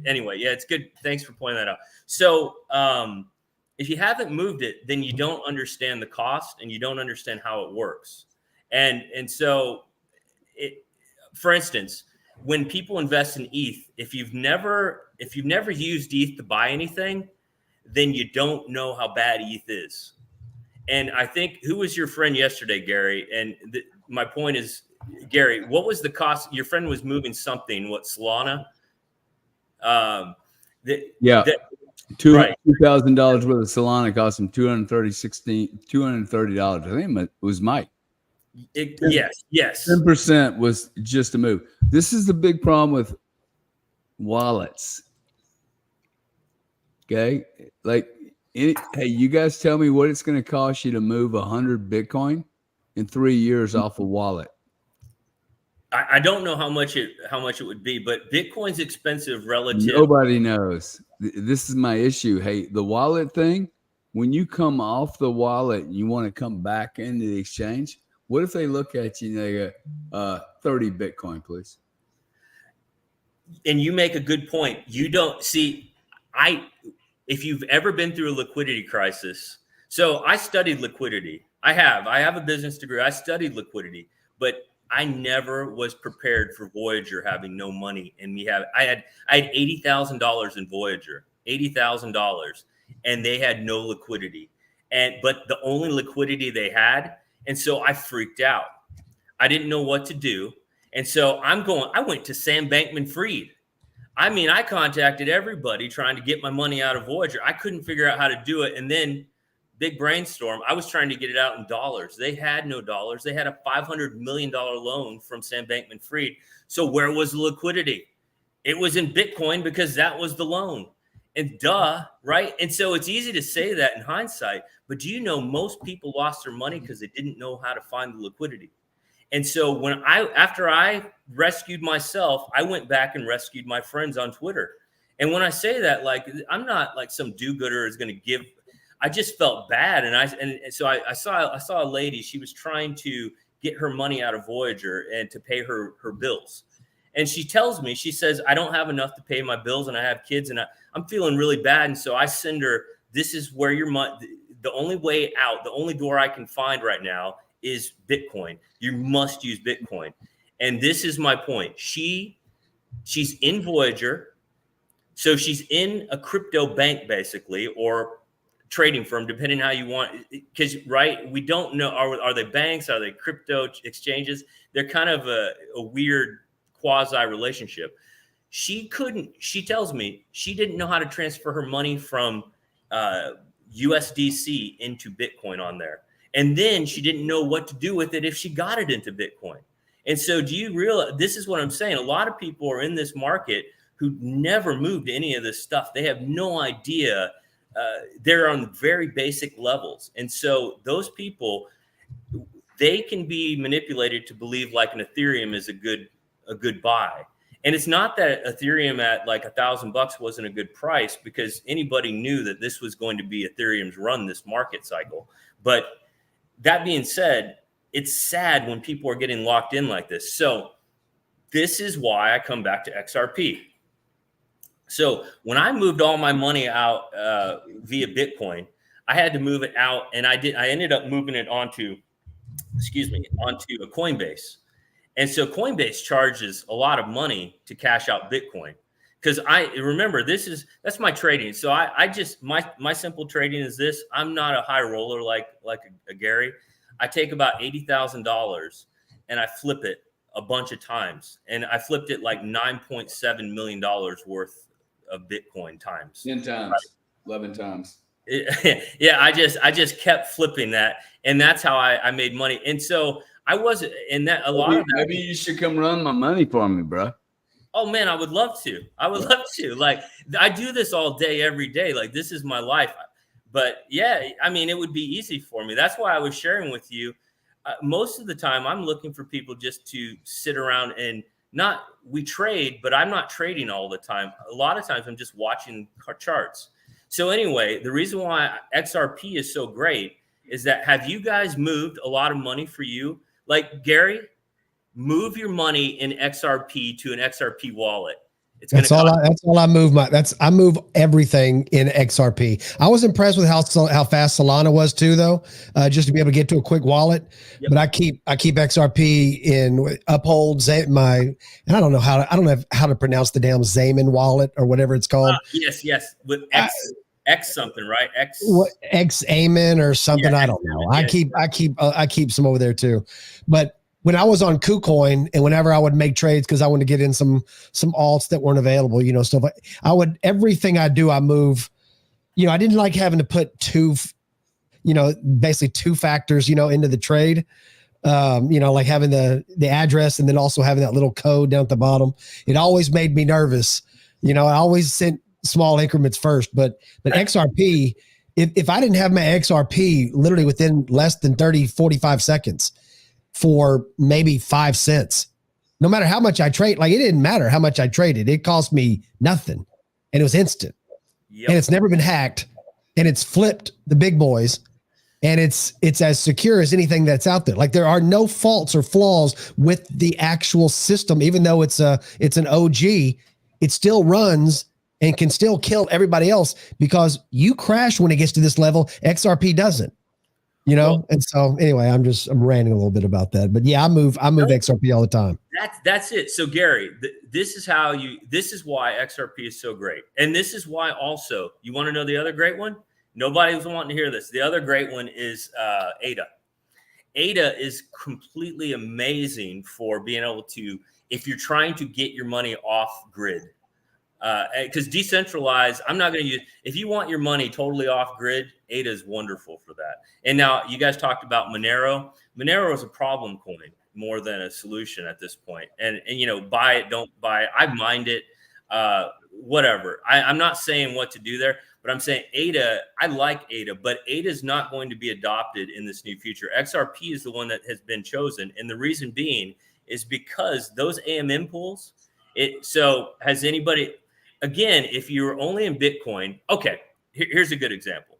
Anyway, yeah, it's good. Thanks for pointing that out. So if you haven't moved it, then you don't understand the cost and you don't understand how it works. And so, for instance, when people invest in ETH, if you've never used ETH to buy anything, then you don't know how bad ETH is. And I think, who was your friend yesterday, Gary? And my point is, Gary, what was the cost? Your friend was moving something. What, Solana? Yeah. Right. $2,000 worth of Solana cost him $230. I think it was Mike. Yes. 10% was just a move. This is the big problem with wallets. Okay, like, hey, you guys tell me what it's going to cost you to move 100 Bitcoin in 3 years off a wallet. I don't know how much it would be, but Bitcoin's expensive relative. Nobody knows. This is my issue. Hey, the wallet thing, when you come off the wallet and you want to come back into the exchange, what if they look at you and they go, 30 Bitcoin, please? And you make a good point. You don't see, if you've ever been through a liquidity crisis. So I studied liquidity. I have a business degree. I studied liquidity, but I never was prepared for Voyager having no money. And I had $80,000 in Voyager, $80,000, and they had no liquidity. But the only liquidity they had, and so I freaked out. I didn't know what to do. And so I went to Sam Bankman-Fried. I mean, I contacted everybody trying to get my money out of Voyager. I couldn't figure out how to do it. And then big brainstorm. I was trying to get it out in dollars. They had no dollars. They had a $500 million loan from Sam Bankman-Fried. So where was the liquidity? It was in Bitcoin because that was the loan. And right? And so it's easy to say that in hindsight, but do you know most people lost their money because they didn't know how to find the liquidity? And so after I rescued myself, I went back and rescued my friends on Twitter. And when I say that, like, I'm not like some do-gooder is going to give. I just felt bad, and so I saw a lady. She was trying to get her money out of Voyager and to pay her bills. And she tells me, she says, I don't have enough to pay my bills, and I have kids, and I'm feeling really bad. And so I send her, this is where your money. The only way out, the only door I can find right now is Bitcoin. You must use Bitcoin. And this is my point. She's in Voyager. So she's in a crypto bank, basically, or trading firm, depending how you want. Because, right, we don't know, are they banks? Are they crypto exchanges? They're kind of a weird quasi relationship. She tells me she didn't know how to transfer her money from USDC into Bitcoin on there. And then she didn't know what to do with it if she got it into Bitcoin. And so do you realize, this is what I'm saying. A lot of people are in this market who never moved any of this stuff. They have no idea. They're on very basic levels. And so those people, they can be manipulated to believe like an Ethereum is a good buy. And it's not that Ethereum at like $1,000 wasn't a good price, because anybody knew that this was going to be Ethereum's run this market cycle. But that being said, it's sad when people are getting locked in like this. So this is why I come back to XRP. So when I moved all my money out via Bitcoin, I had to move it out, and I ended up moving it onto a Coinbase. And so Coinbase charges a lot of money to cash out Bitcoin, because I remember that's my trading. So I just my simple trading is this. I'm not a high roller like a Gary. I take about $80,000 and I flip it a bunch of times, and I flipped it like $9.7 million worth of Bitcoin times. 10 times, right? 11 times. Yeah, I just kept flipping that, and that's how I made money. And so I wasn't in that. Maybe you should come run my money for me, bro. Oh man, I would love to. Like, I do this all day, every day. Like, this is my life. But yeah, I mean, it would be easy for me. That's why I was sharing with you. Most of the time, I'm looking for people just to sit around and we trade, but I'm not trading all the time. A lot of times I'm just watching charts. So anyway, the reason why XRP is so great is that, have you guys moved a lot of money for you? Like, Gary, move your money in XRP to an XRP wallet. That's all I move. I move everything in XRP. I was impressed with how fast Solana was too, though, just to be able to get to a quick wallet. Yep. But I keep XRP in Uphold and I don't know how to pronounce the damn Zaman wallet or whatever it's called. Yes, with X something, right? X Amen or something. Yeah, I don't know. I keep some over there too, but. When I was on KuCoin, and whenever I would make trades, because I wanted to get in some alts that weren't available, stuff. Everything I do, I move. I didn't like having to put basically two factors, into the trade. Like having the address and then also having that little code down at the bottom. It always made me nervous. I always sent small increments first, but XRP, if I didn't have my XRP literally within less than 45 seconds, for maybe 5 cents, no matter how much I trade, like it didn't matter how much I traded. It cost me nothing, and it was instant. Yep. And it's never been hacked, and it's flipped the big boys, and it's as secure as anything that's out there. Like, there are no faults or flaws with the actual system, even though it's an OG. It still runs and can still kill everybody else, because you crash when it gets to this level. XRP doesn't. And so anyway, I'm ranting a little bit about that, but yeah, I move XRP all the time. That's it. So Gary, this is why XRP is so great. And this is why also, you want to know the other great one? Nobody was wanting to hear this. The other great one is ADA. ADA is completely amazing for being able to, if you're trying to get your money off grid, because decentralized, I'm not going to use, if you want your money totally off grid, ADA is wonderful for that. And now you guys talked about Monero. Monero is a problem coin more than a solution at this point. And buy it, don't buy it. I mined it, whatever. I'm not saying what to do there, but I'm saying ADA, I like ADA, but ADA is not going to be adopted in this new future. XRP is the one that has been chosen. And the reason being is because those AMM pools, so has anybody, again, if you're only in Bitcoin, okay, here's a good example.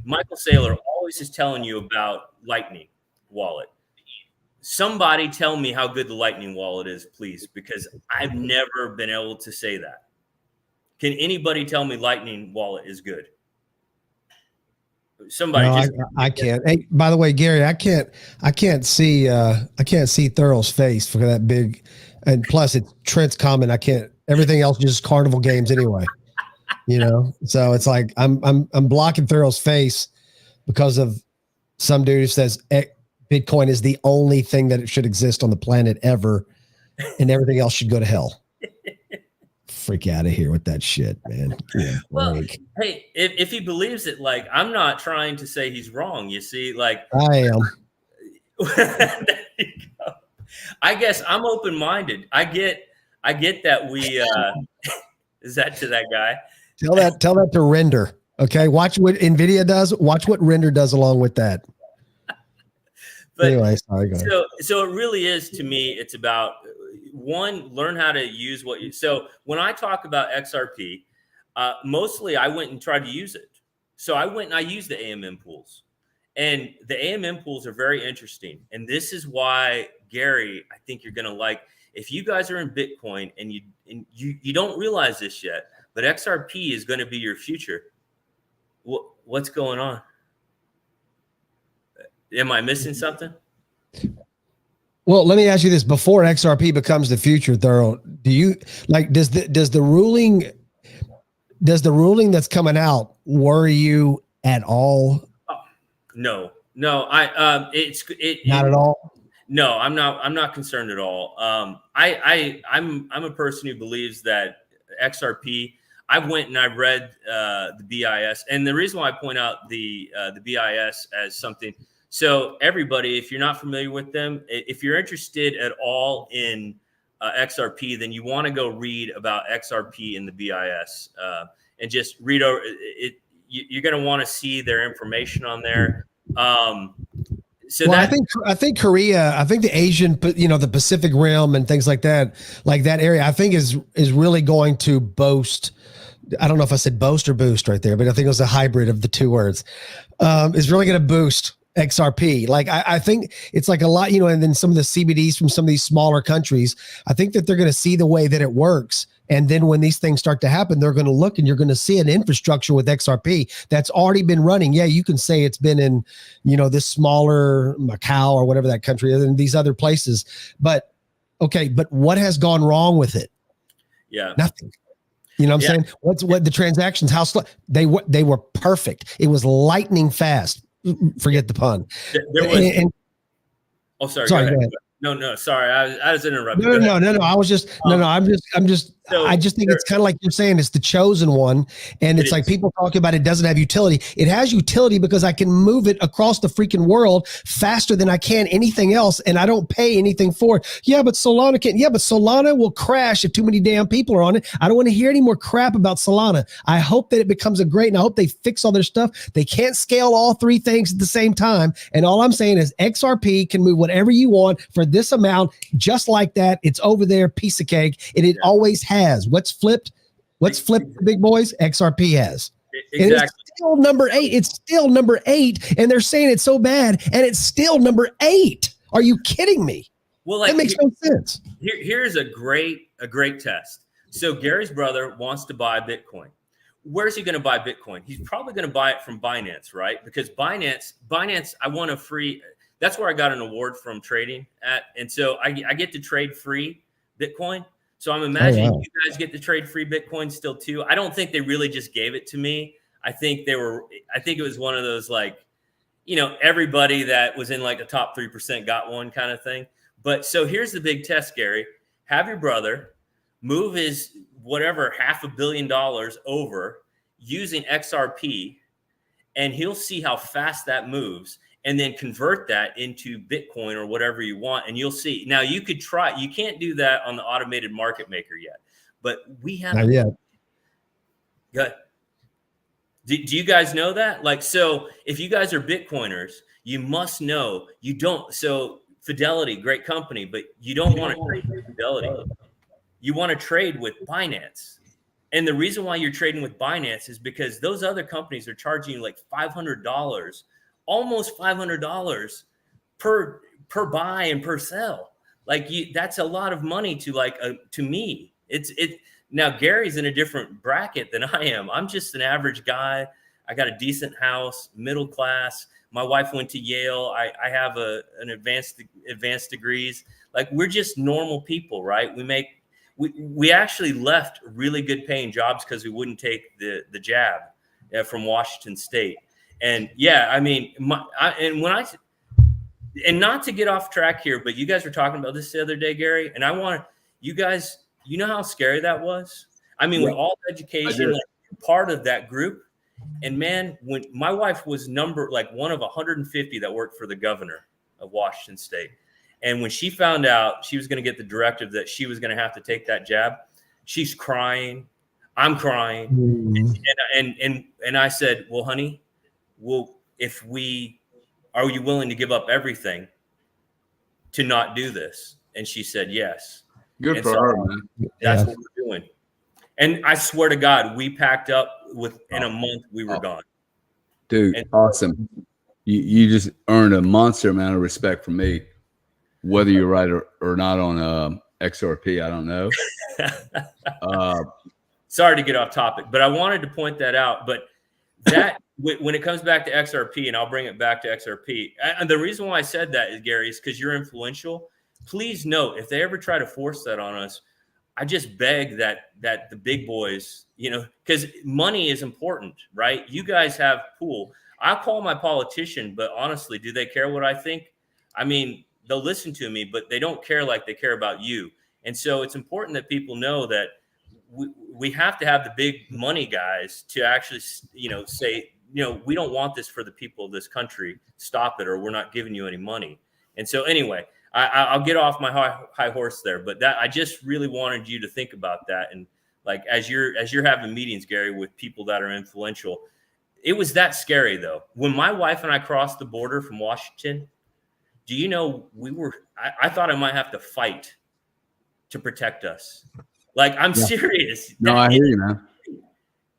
Michael Saylor always is telling you about Lightning wallet. Somebody tell me how good the Lightning wallet is, please, because I've never been able to say that. Can anybody tell me Lightning wallet is good? Somebody. No, I can't. Hey, by the way, Gary, I can't see Thurl's face for that big, and plus it's Trent's comment. Everything else is just carnival games anyway. So it's like I'm blocking Thurl's face because of some dude who says Bitcoin is the only thing that it should exist on the planet ever, and everything else should go to hell. Freak out of here with that shit, man. Well, hey, if he believes it, like, I'm not trying to say he's wrong. You see, like, I am. There you go. I guess I'm open-minded. I get that we is that to that guy? Tell that to Render. Okay, watch what NVIDIA does. Watch what Render does along with that. But anyway, sorry. Go ahead. So it really is, to me, it's about one, learn how to use what you. So when I talk about XRP, mostly I went and tried to use it. So I went and I used the AMM pools, and the AMM pools are very interesting. And this is why, Gary, I think you're going to like. If you guys are in Bitcoin and you don't realize this yet, but XRP is going to be your future. What's going on? Am I missing something? Well, let me ask you this: before XRP becomes the future, Thorough, do you like? Does the ruling that's coming out worry you at all? No. It Not at all. No, I'm not concerned at all. I'm a person who believes that XRP. I went and I read the BIS, and the reason why I point out the BIS as something. So everybody, if you're not familiar with them, if you're interested at all in XRP, then you want to go read about XRP in the BIS and just read over it. You're going to want to see their information on there. So well, I think Korea, I think the Asian, the Pacific Rim and things like that area, I think is really going to boast. I don't know if I said boast or boost right there, but I think it was a hybrid of the two words. Is really going to boost XRP. Like I think it's like a lot, and then some of the CBDs from some of these smaller countries, I think that they're going to see the way that it works. And then when these things start to happen, they're going to look and you're going to see an infrastructure with XRP that's already been running. Yeah, you can say it's been in, this smaller Macau or whatever that country is and these other places. But okay, but what has gone wrong with it? Yeah. Nothing. You know what I'm saying? What the transactions, how slow they were perfect. It was lightning fast. Forget the pun. There was, sorry. Go ahead. No, sorry. I was interrupting. No. I was just I just think it's kind of like you're saying, it's the chosen one. And it's like people talk about it doesn't have utility. It has utility because I can move it across the freaking world faster than I can anything else. And I don't pay anything for it. Yeah, but Solana can't. Yeah, but Solana will crash if too many damn people are on it. I don't want to hear any more crap about Solana. I hope that it becomes and I hope they fix all their stuff. They can't scale all three things at the same time. And all I'm saying is XRP can move whatever you want for this amount, just like that. It's over there, piece of cake. And it always has. What's flipped, big boys? XRP has. Exactly. And it's still number 8. It's still number 8. And they're saying it's so bad, and it's still number 8. Are you kidding me? Well, that makes no sense. Here's a great test. So Gary's brother wants to buy Bitcoin. Where's he going to buy Bitcoin? He's probably going to buy it from Binance, right? Because Binance, I want a free. That's where I got an award from trading at, and so I get to trade free Bitcoin. So I'm imagining you guys get to trade free Bitcoin still too. I don't think they really just gave it to me. I think it was one of those everybody that was in like the top 3% got one kind of thing. But so here's the big test, Gary. Have your brother move his whatever $500 million over using XRP, and he'll see how fast that moves. And then convert that into Bitcoin or whatever you want. And you'll see. Now you could try, you can't do that on the automated market maker yet, but we have. Not yet. Good. Do you guys know that? Like, so if you guys are Bitcoiners, you must know you don't. So Fidelity, great company, but you don't want to trade with Fidelity. You want to trade with Binance. And the reason why you're trading with Binance is because those other companies are charging you like $500. Almost $500 per buy and per sell. Like that's a lot of money to me. Now Gary's in a different bracket than I am. I'm just an average guy. I got a decent house, middle class. My wife went to Yale. I have an advanced degrees. Like we're just normal people, right? We actually left really good paying jobs because we wouldn't take the jab from Washington State. And yeah, I mean, not to get off track here, but you guys were talking about this the other day, Gary, and I want you guys, you know how scary that was? I mean, with all education, like, part of that group. And man, when my wife was one of 150 that worked for the governor of Washington State. And when she found out she was going to get the directive that she was going to have to take that jab, she's crying. I'm crying. Mm-hmm. And I said, well, honey, are you willing to give up everything to not do this? And she said, yes. Good And for so her, man. that's Yeah. what we're doing. And I swear to God, we packed up within a month, we were gone. Dude, And- awesome. You just earned a monster amount of respect from me, whether you're right or not on XRP. I don't know. Sorry to get off topic, but I wanted to point that out. But that when it comes back to XRP, and I'll bring it back to XRP, and the reason why I said that is, Gary, is because you're influential. Please note, if they ever try to force that on us, I just beg that the big boys, you know, because money is important, right? You guys have pool. I'll call my politician, but honestly, do they care what I think? I mean, they'll listen to me, but they don't care like they care about you. And so it's important that people know that we have to have the big money guys to actually, you know, say, you know, we don't want this for the people of this country. Stop it, or we're not giving you any money. And so anyway, I'll get off my high horse there, but that I just really wanted you to think about that. And like, as you're having meetings, Gary, with people that are influential, it was that scary though. When my wife and I crossed the border from Washington, do you know, I thought I might have to fight to protect us. Like, I'm serious. No, I hear you, man.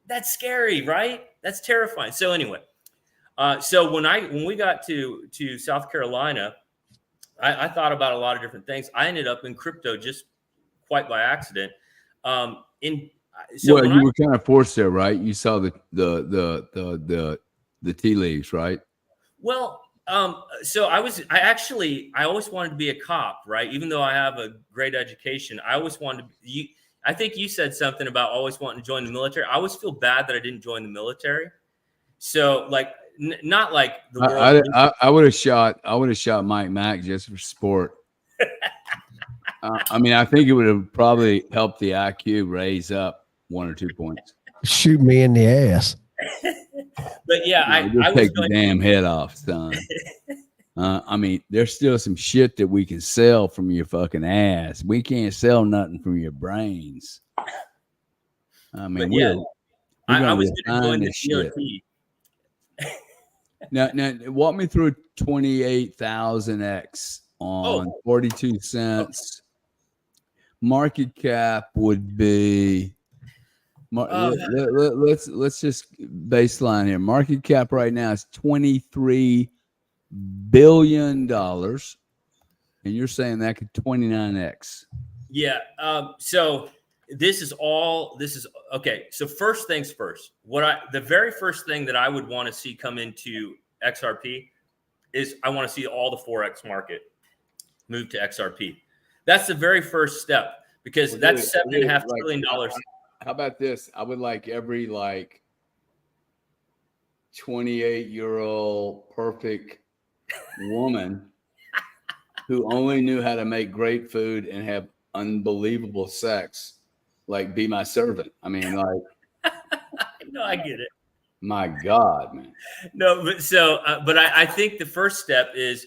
That's scary, right? That's terrifying. So anyway, so when we got to South Carolina, I thought about a lot of different things. I ended up in crypto just quite by accident. Well, you were kind of forced there, right? You saw the tea leaves, right? Well, so I always wanted to be a cop, right? Even though I have a great education, I always wanted to. I think you said something about always wanting to join the military. I always feel bad that I didn't join the military. So like. Not like the world. I would have shot Mike Mack just for sport. I mean, I think it would have probably helped the IQ raise up 1 or 2 points. Shoot me in the ass. But yeah, I take the damn head off, son. I mean, there's still some shit that we can sell from your fucking ass. We can't sell nothing from your brains. I mean, I was going to join the DOT. Now, walk me through 28,000x on 42 cents. Market cap would be. Let's just baseline here. Market cap right now is $23 billion, and you're saying that could 29x. Yeah. So this is okay. So first things first, the very first thing that I would want to see come into XRP is I want to see all the Forex market move to XRP. That's the very first step, because that's $7.5 trillion. How about this? I would like every 28-year-old perfect woman who only knew how to make great food and have unbelievable sex, be my servant. I mean, no, I get it. My God, man. No, but I think the first step is,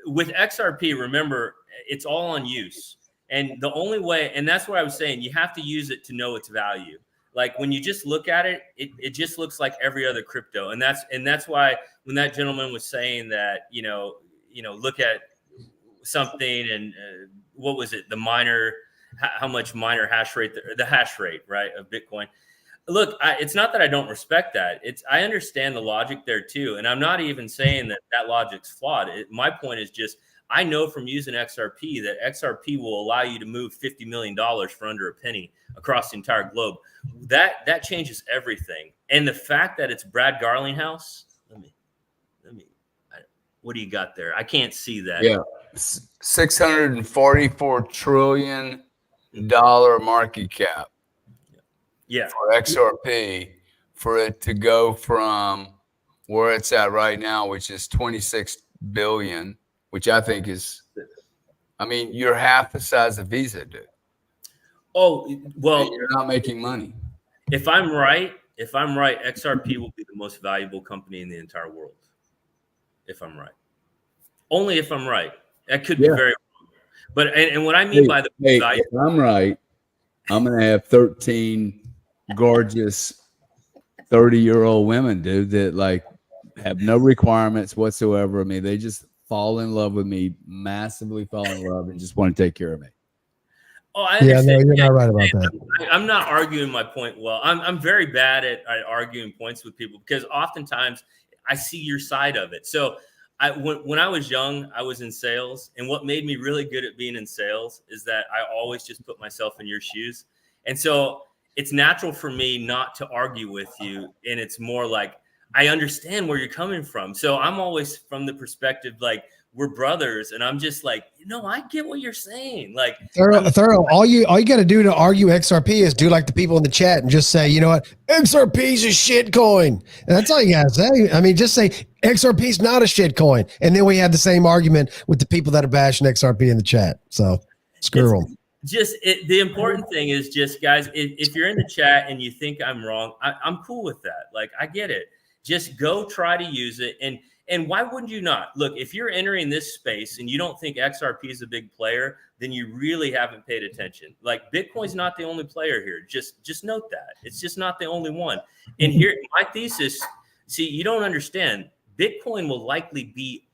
with XRP, remember, it's all on use. And the only way, and that's what I was saying, you have to use it to know its value. Like when you just look at it, it just looks like every other crypto. And that's why when that gentleman was saying that, look at something and what was it? The miner, how much miner hash rate, the hash rate, right, of Bitcoin. Look, it's not that I don't respect that. I understand the logic there too. And I'm not even saying that logic's flawed. My point is just, I know from using XRP that XRP will allow you to move $50 million for under a penny across the entire globe. That changes everything. And the fact that it's Brad Garlinghouse, what do you got there? I can't see that. Yeah. $644 trillion market cap. Yeah. For XRP, for it to go from where it's at right now, which is 26 billion, which I think is, you're half the size of Visa, dude. Oh, well, and you're not making money. If I'm right, XRP will be the most valuable company in the entire world. If I'm right. Only if I'm right. That could be very wrong. But and what I mean by the value, if I'm right, I'm gonna have 13 gorgeous 30-year-old women, dude, that have no requirements whatsoever. They just fall in love with me, massively fall in love, and just want to take care of me. Oh, I Yeah, no, understand. you're not right about that. I'm not arguing my point well. I'm very bad at arguing points with people because oftentimes I see your side of it. So when I was young, I was in sales, and what made me really good at being in sales is that I always just put myself in your shoes, and so it's natural for me not to argue with you, and it's more like I understand where you're coming from. So I'm always from the perspective like we're brothers, and I'm just like, I get what you're saying. Like Thorough. All you got to do to argue XRP is do like the people in the chat and just say, you know what, XRP's a shit coin. And that's all you got to say. I mean, just say XRP's not a shit coin, and then we have the same argument with the people that are bashing XRP in the chat. So screw them. The important thing is just, guys, if you're in the chat and you think I'm wrong, I'm cool with that. Like, I get it. Just go try to use it. And why wouldn't you not? Look, if you're entering this space and you don't think XRP is a big player, then you really haven't paid attention. Like, Bitcoin's not the only player here. Just note that. It's just not the only one. And here, my thesis, see, you don't understand. Bitcoin will likely be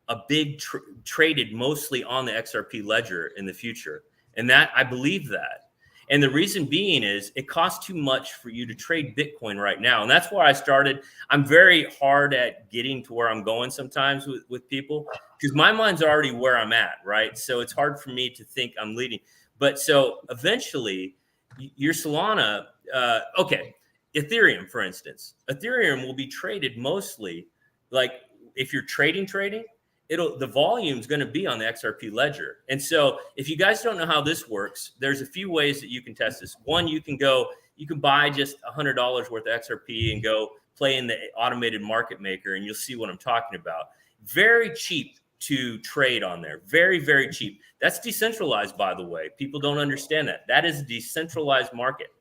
a big traded mostly on the XRP ledger in the future. And that, I believe that. And the reason being is it costs too much for you to trade Bitcoin right now. And that's where I started. I'm very hard at getting to where I'm going sometimes with people because my mind's already where I'm at, right? So it's hard for me to think I'm leading. But so eventually your Solana, okay, Ethereum, for instance, Ethereum will be traded mostly like if you're trading, the volume's going to be on the XRP ledger. And so if you guys don't know how this works, there's a few ways that you can test this. One, you can buy just $100 worth of XRP and go play in the automated market maker, and you'll see what I'm talking about. Very cheap to trade on there. Very, very cheap. That's decentralized, by the way. People don't understand that. That is a decentralized market.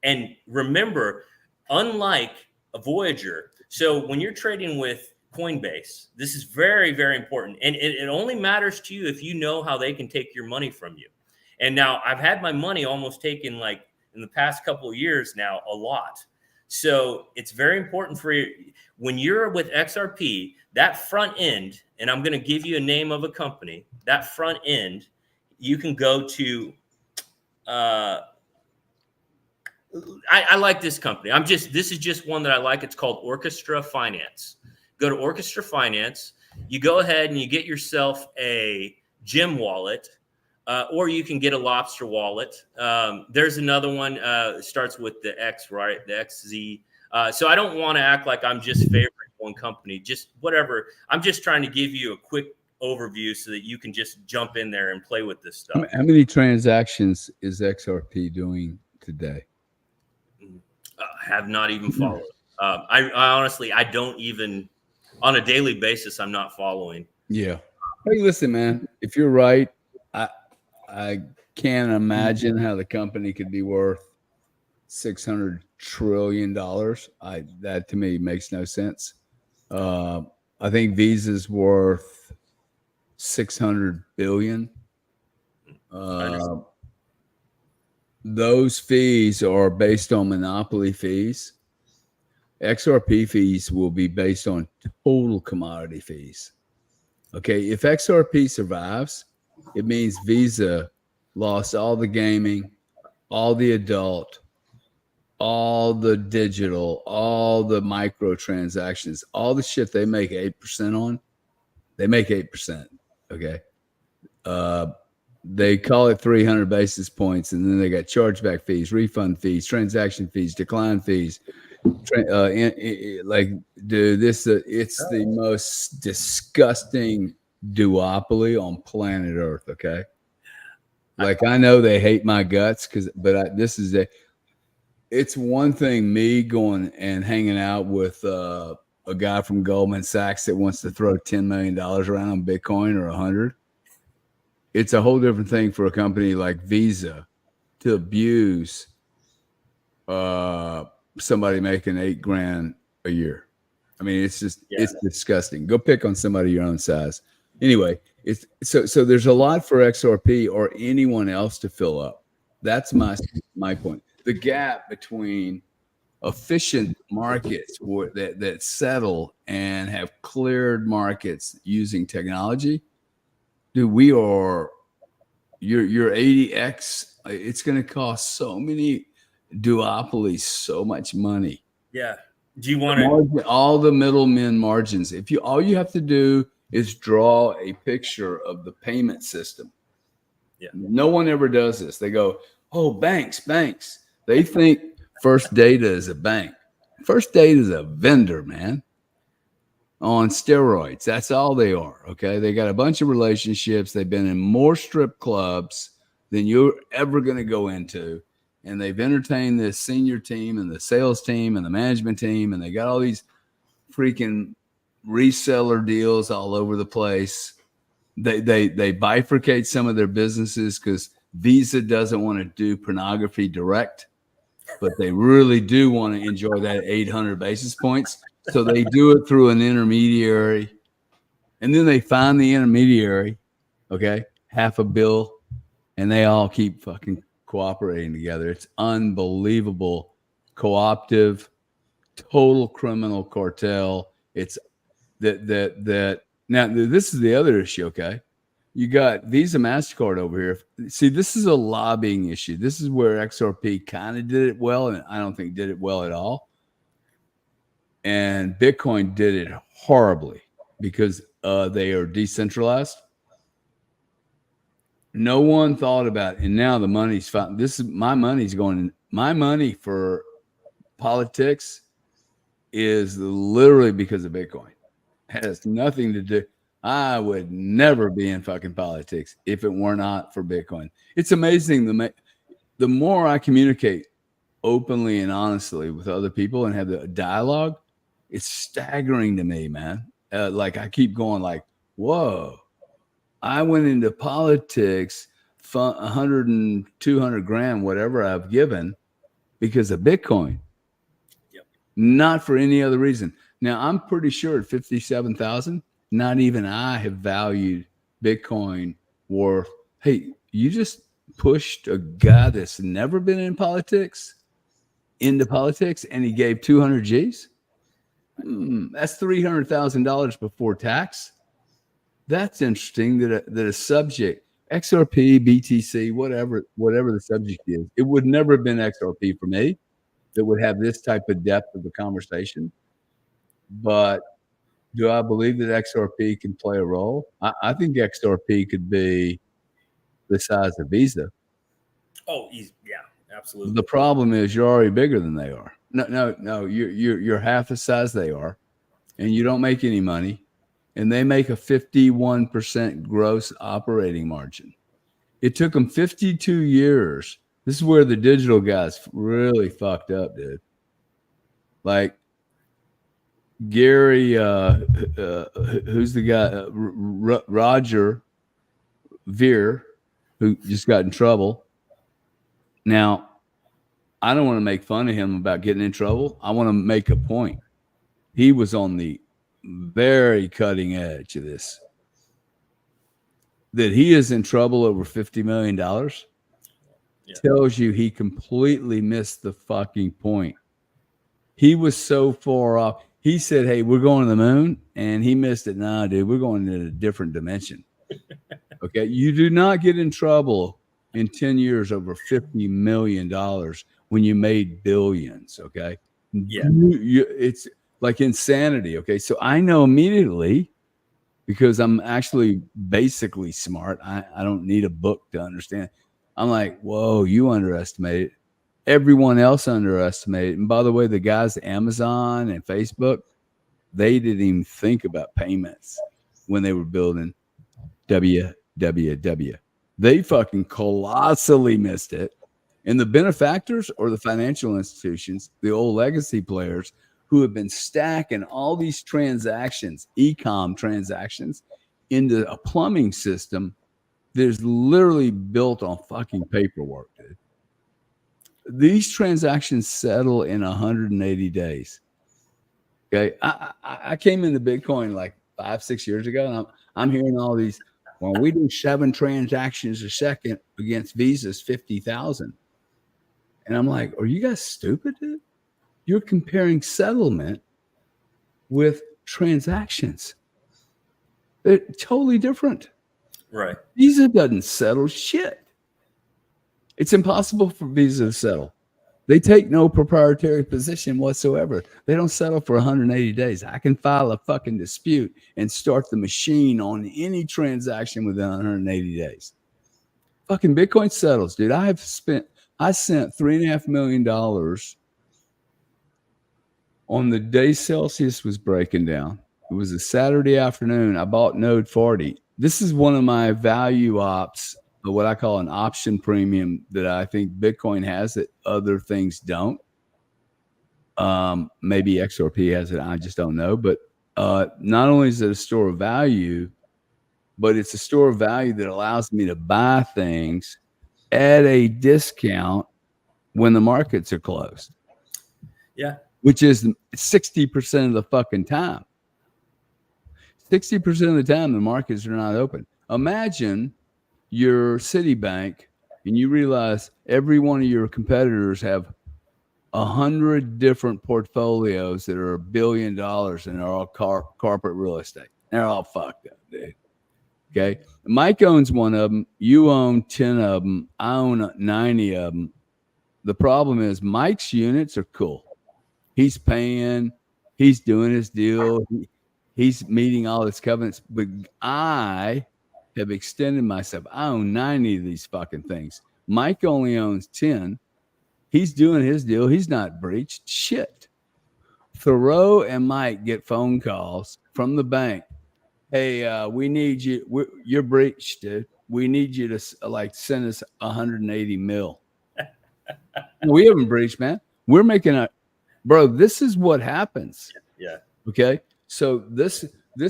And remember, unlike a Voyager, so when you're trading with Coinbase, this is very, very important. And it only matters to you if you know how they can take your money from you. And now I've had my money almost taken, like in the past couple of years now, a lot. So it's very important for you when you're with XRP, that front end, and I'm going to give you a name of a company, that front end, you can go to, I like this company. This is just one that I like. It's called Orchestra Finance. Go to Orchestra Finance. You go ahead and you get yourself a Gem wallet, or you can get a Lobster wallet. There's another one. It starts with the X, right? The XZ. So I don't want to act like I'm just favoring one company. Just whatever. I'm just trying to give you a quick overview so that you can just jump in there and play with this stuff. How many transactions is XRP doing today? Have not even followed. I honestly, I don't even. On a daily basis, I'm not following. Yeah. Hey, listen, man, if you're right, I can't imagine how the company could be worth $600 trillion. That to me makes no sense. I think Visa's worth $600 billion. Those fees are based on monopoly fees. XRP fees will be based on total commodity fees. Okay, if XRP survives, it means Visa lost all the gaming, all the adult, all the digital, all the microtransactions, all the shit they make 8% on. They make 8%. Okay. They call it 300 basis points, and then they got chargeback fees, refund fees, transaction fees, decline fees. Like, dude, it's the most disgusting duopoly on planet Earth. Okay, like I know they hate my guts it's one thing me going and hanging out with a guy from Goldman Sachs that wants to throw $10 million around on Bitcoin or 100. It's a whole different thing for a company like Visa to abuse somebody making $8,000 a year. I mean, it's just it's disgusting. Go pick on somebody your own size. Anyway, it's so there's a lot for XRP or anyone else to fill up. That's my point. The gap between efficient markets that settle and have cleared markets using technology, dude, we are your 80x, it's going to cost so many duopolies so much money. Yeah. Do you want to all the middlemen margins? If you all you have to do is draw a picture of the payment system. Yeah. No one ever does this. They go, oh, banks. They think First Data is a bank. First Data is a vendor, man, on steroids. That's all they are. Okay. They got a bunch of relationships. They've been in more strip clubs than you're ever going to go into. And they've entertained this senior team and the sales team and the management team. And they got all these freaking reseller deals all over the place. They bifurcate some of their businesses because Visa doesn't want to do pornography direct, but they really do want to enjoy that 800 basis points. So they do it through an intermediary, and then they find the intermediary, okay, half a bill, and they all keep fucking cooperating together. It's unbelievable, cooperative, total criminal cartel. It's that. Now, this is the other issue, okay? You got Visa, MasterCard over here. See, this is a lobbying issue. This is where XRP kind of did it well, and I don't think did it well at all. And Bitcoin did it horribly because they are decentralized. No one thought about it. And now the money's fine. This is my money's going. My money for politics is literally because of Bitcoin. It has nothing to do. I would never be in fucking politics if it were not for Bitcoin. It's amazing. The more I communicate openly and honestly with other people and have the dialogue, it's staggering to me, man. Like I keep going like, whoa, I went into politics, 100 and 200 grand, whatever I've given because of Bitcoin, not for any other reason. Now I'm pretty sure at 57,000, not even I have valued Bitcoin worth. Hey, you just pushed a guy that's never been in politics into politics and he gave 200 G's. That's $300,000 before tax. That's interesting that a subject, XRP, BTC, whatever the subject is, it would never have been XRP for me that would have this type of depth of a conversation. But do I believe that XRP can play a role? I think XRP could be the size of Visa. Oh, yeah, absolutely. The problem is you're already bigger than they are. No, you're half the size they are, and you don't make any money, and they make a 51% gross operating margin. It took them 52 years. This is where the digital guys really fucked up, dude. Like Gary, who's the guy? Roger Ver, who just got in trouble. Now, I don't want to make fun of him about getting in trouble. I want to make a point. He was on the very cutting edge of this. That he is in trouble over $50 million tells you he completely missed the fucking point. He was so far off. He said, hey, we're going to the moon. And he missed it. Nah, dude, we're going in a different dimension. Okay. You do not get in trouble in 10 years over $50 million when you made billions. Okay. Yeah. It's like insanity. Okay. So I know immediately because I'm actually basically smart. I don't need a book to understand. I'm like, whoa, you underestimate it. Everyone else underestimated. And by the way, the guys at Amazon and Facebook, they didn't even think about payments when they were building www. They fucking colossally missed it. And the benefactors or the financial institutions, the old legacy players who have been stacking all these transactions, e-com transactions, into a plumbing system that is literally built on fucking paperwork, dude. These transactions settle in 180 days. Okay. I came into Bitcoin like 5-6 years ago, and I'm hearing all these, well, we do 7 transactions a second against Visa's 50,000. And I'm like, are you guys stupid, dude? You're comparing settlement with transactions. They're totally different. Right. Visa doesn't settle shit. It's impossible for Visa to settle. They take no proprietary position whatsoever. They don't settle for 180 days. I can file a fucking dispute and start the machine on any transaction within 180 days. Fucking Bitcoin settles, dude. I sent $3.5 million on the day Celsius was breaking down. It was a Saturday afternoon. I bought Node 40. This is one of my value ops, what I call an option premium that I think Bitcoin has that other things don't. Maybe XRP has it. I just don't know. But not only is it a store of value, but it's a store of value that allows me to buy things at a discount when the markets are closed. Yeah. Which is 60% of the fucking time. 60% of the time, the markets are not open. Imagine your Citibank and you realize every one of your competitors have 100 different portfolios that are $1 billion and they're all corporate real estate. They're all fucked up, dude. Okay. Mike owns one of them. You own 10 of them. I own 90 of them. The problem is Mike's units are cool. He's paying, he's doing his deal. He's meeting all his covenants, but I have extended myself. I own 90 of these fucking things. Mike only owns 10. He's doing his deal. He's not breached shit. Thoreau and Mike get phone calls from the bank. Hey, we need you. You're breached, dude. We need you to send us 180 mil. We haven't breached, man. We're making bro. This is what happens. Yeah. Okay. So this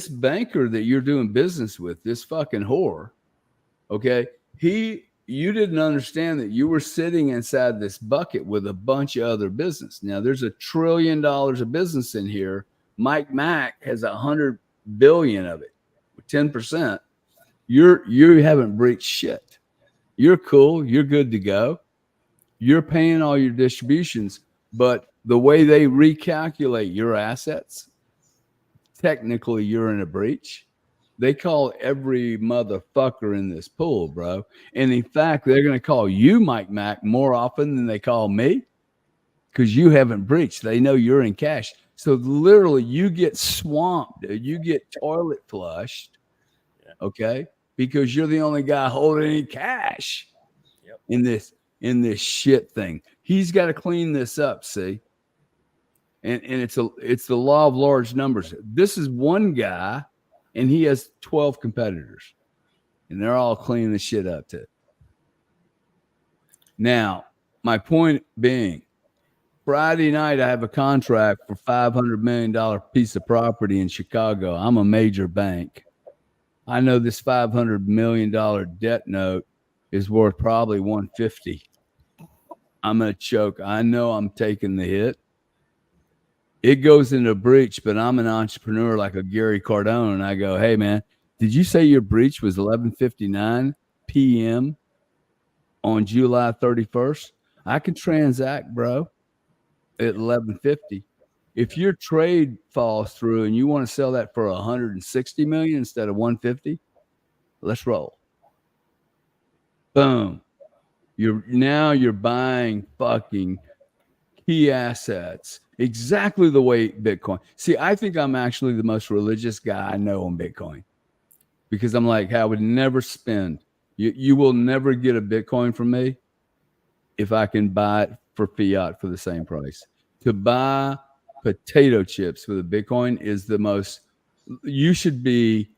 banker that you're doing business with, this fucking whore, okay, you didn't understand that you were sitting inside this bucket with a bunch of other business. Now there's $1 trillion of business in here. Mike Mack has 100 billion of it, 10%. You haven't breached shit. You're cool. You're good to go. You're paying all your distributions, but the way they recalculate your assets, technically you're in a breach. They call every motherfucker in this pool, bro. And in fact, they're going to call you, Mike Mack, more often than they call me because you haven't breached. They know you're in cash. So literally you get swamped, dude. You get toilet flushed, okay? Because you're the only guy holding any cash in this shit thing. He's got to clean this up, see? And it's the law of large numbers. This is one guy, and he has 12 competitors, and they're all cleaning the shit up too. Now, my point being, Friday night, I have a contract for $500 million piece of property in Chicago. I'm a major bank. I know this $500 million debt note is worth probably $150. I'm going to choke. I know I'm taking the hit. It goes into breach, but I'm an entrepreneur like a Gary Cardone, and I go, hey, man, did you say your breach was 11:59 p.m. on July 31st? I can transact, bro, at 11:50. If your trade falls through and you want to sell that for 160 million instead of 150, let's roll. Boom. You're buying fucking key assets exactly the way Bitcoin. See, I think I'm actually the most religious guy I know on Bitcoin because I'm like, I would never spend. You will never get a Bitcoin from me if I can buy it for fiat for the same price. To buy potato chips with a Bitcoin is the most. You should be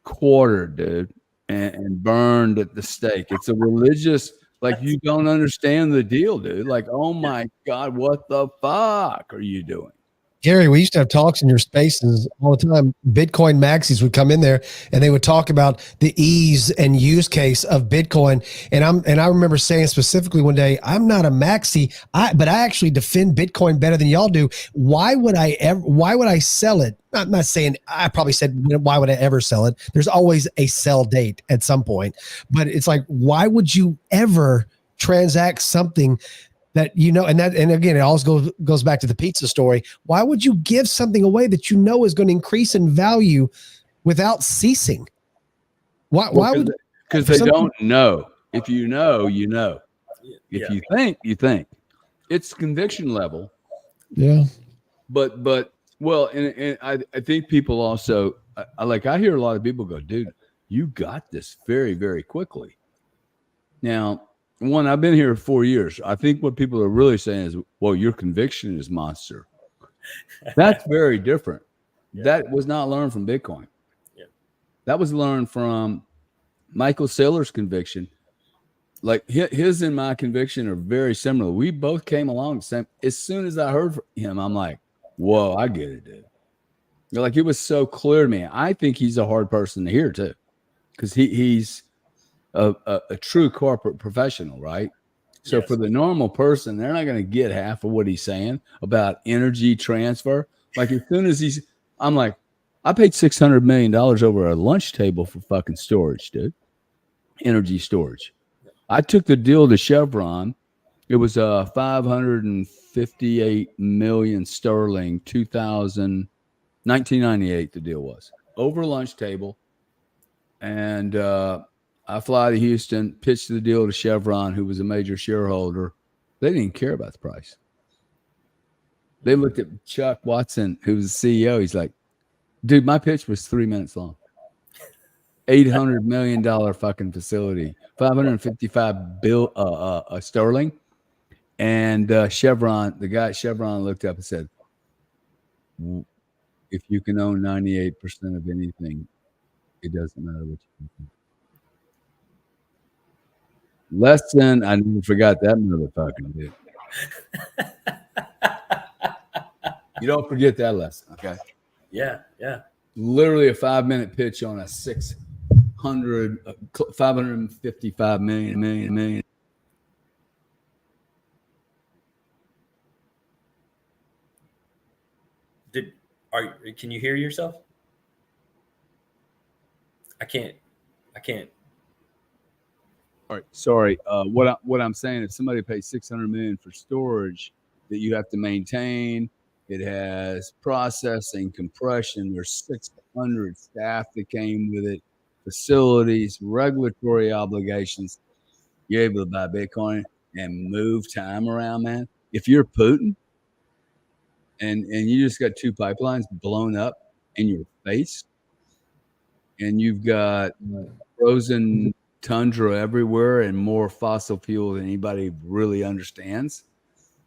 quartered, dude, and burned at the stake. It's a religious. Like, you don't understand the deal, dude. Like, oh my God, what the fuck are you doing? Gary, we used to have talks in your spaces all the time. Bitcoin maxis would come in there and they would talk about the ease and use case of Bitcoin. And I remember saying specifically one day, I'm not a maxi, but I actually defend Bitcoin better than y'all do. Why would I sell it? I'm not saying, I probably said, why would I ever sell it? There's always a sell date at some point, but it's like, why would you ever transact something that, you know, and again, it always goes back to the pizza story. Why would you give something away that you know is going to increase in value without ceasing? Why would because For they some don't know. If you know, you know. If Yeah. you think, you think. It's conviction level. Yeah. But well, and I think people also I hear a lot of people go, dude, you got this very, very quickly. Now, one, I've been here 4 years. I think what people are really saying is, well, your conviction is monster. That's very different. Yeah. That was not learned from Bitcoin. Yeah. That was learned from Michael Saylor's conviction. Like his and my conviction are very similar. We both came along the same. As soon as I heard from him, I'm like, whoa, I get it, dude. Like, it was so clear to me. I think he's a hard person to hear too, because he's a true corporate professional, right? So Yes. for the normal person, they're not going to get half of what he's saying about energy transfer. Like, as soon as I'm like, I paid $600 million over a lunch table for fucking storage, dude. Energy storage. I took the deal to Chevron. It was 558 million sterling, 1998. The deal was over lunch table, and I fly to Houston, pitched the deal to Chevron, who was a major shareholder. They didn't care about the price. They looked at Chuck Watson, who was the CEO. He's like, dude, my pitch was 3 minutes long. $800 million fucking facility, 555 bill sterling. And Chevron, the guy at Chevron looked up and said, if you can own 98% of anything, it doesn't matter what you can. Lesson, I never forgot that motherfucker, dude. You don't forget that lesson, okay? Yeah. Yeah. Literally a 5-minute pitch on a 555 million. Can you hear yourself? I can't. All right, sorry. What I'm saying, if somebody pays $600 million for storage that you have to maintain, it has processing, compression. There's 600 staff that came with it, facilities, regulatory obligations. You're able to buy Bitcoin and move time around, man. If you're Putin and you just got 2 pipelines blown up in your face, and you've got frozen tundra everywhere and more fossil fuel than anybody really understands,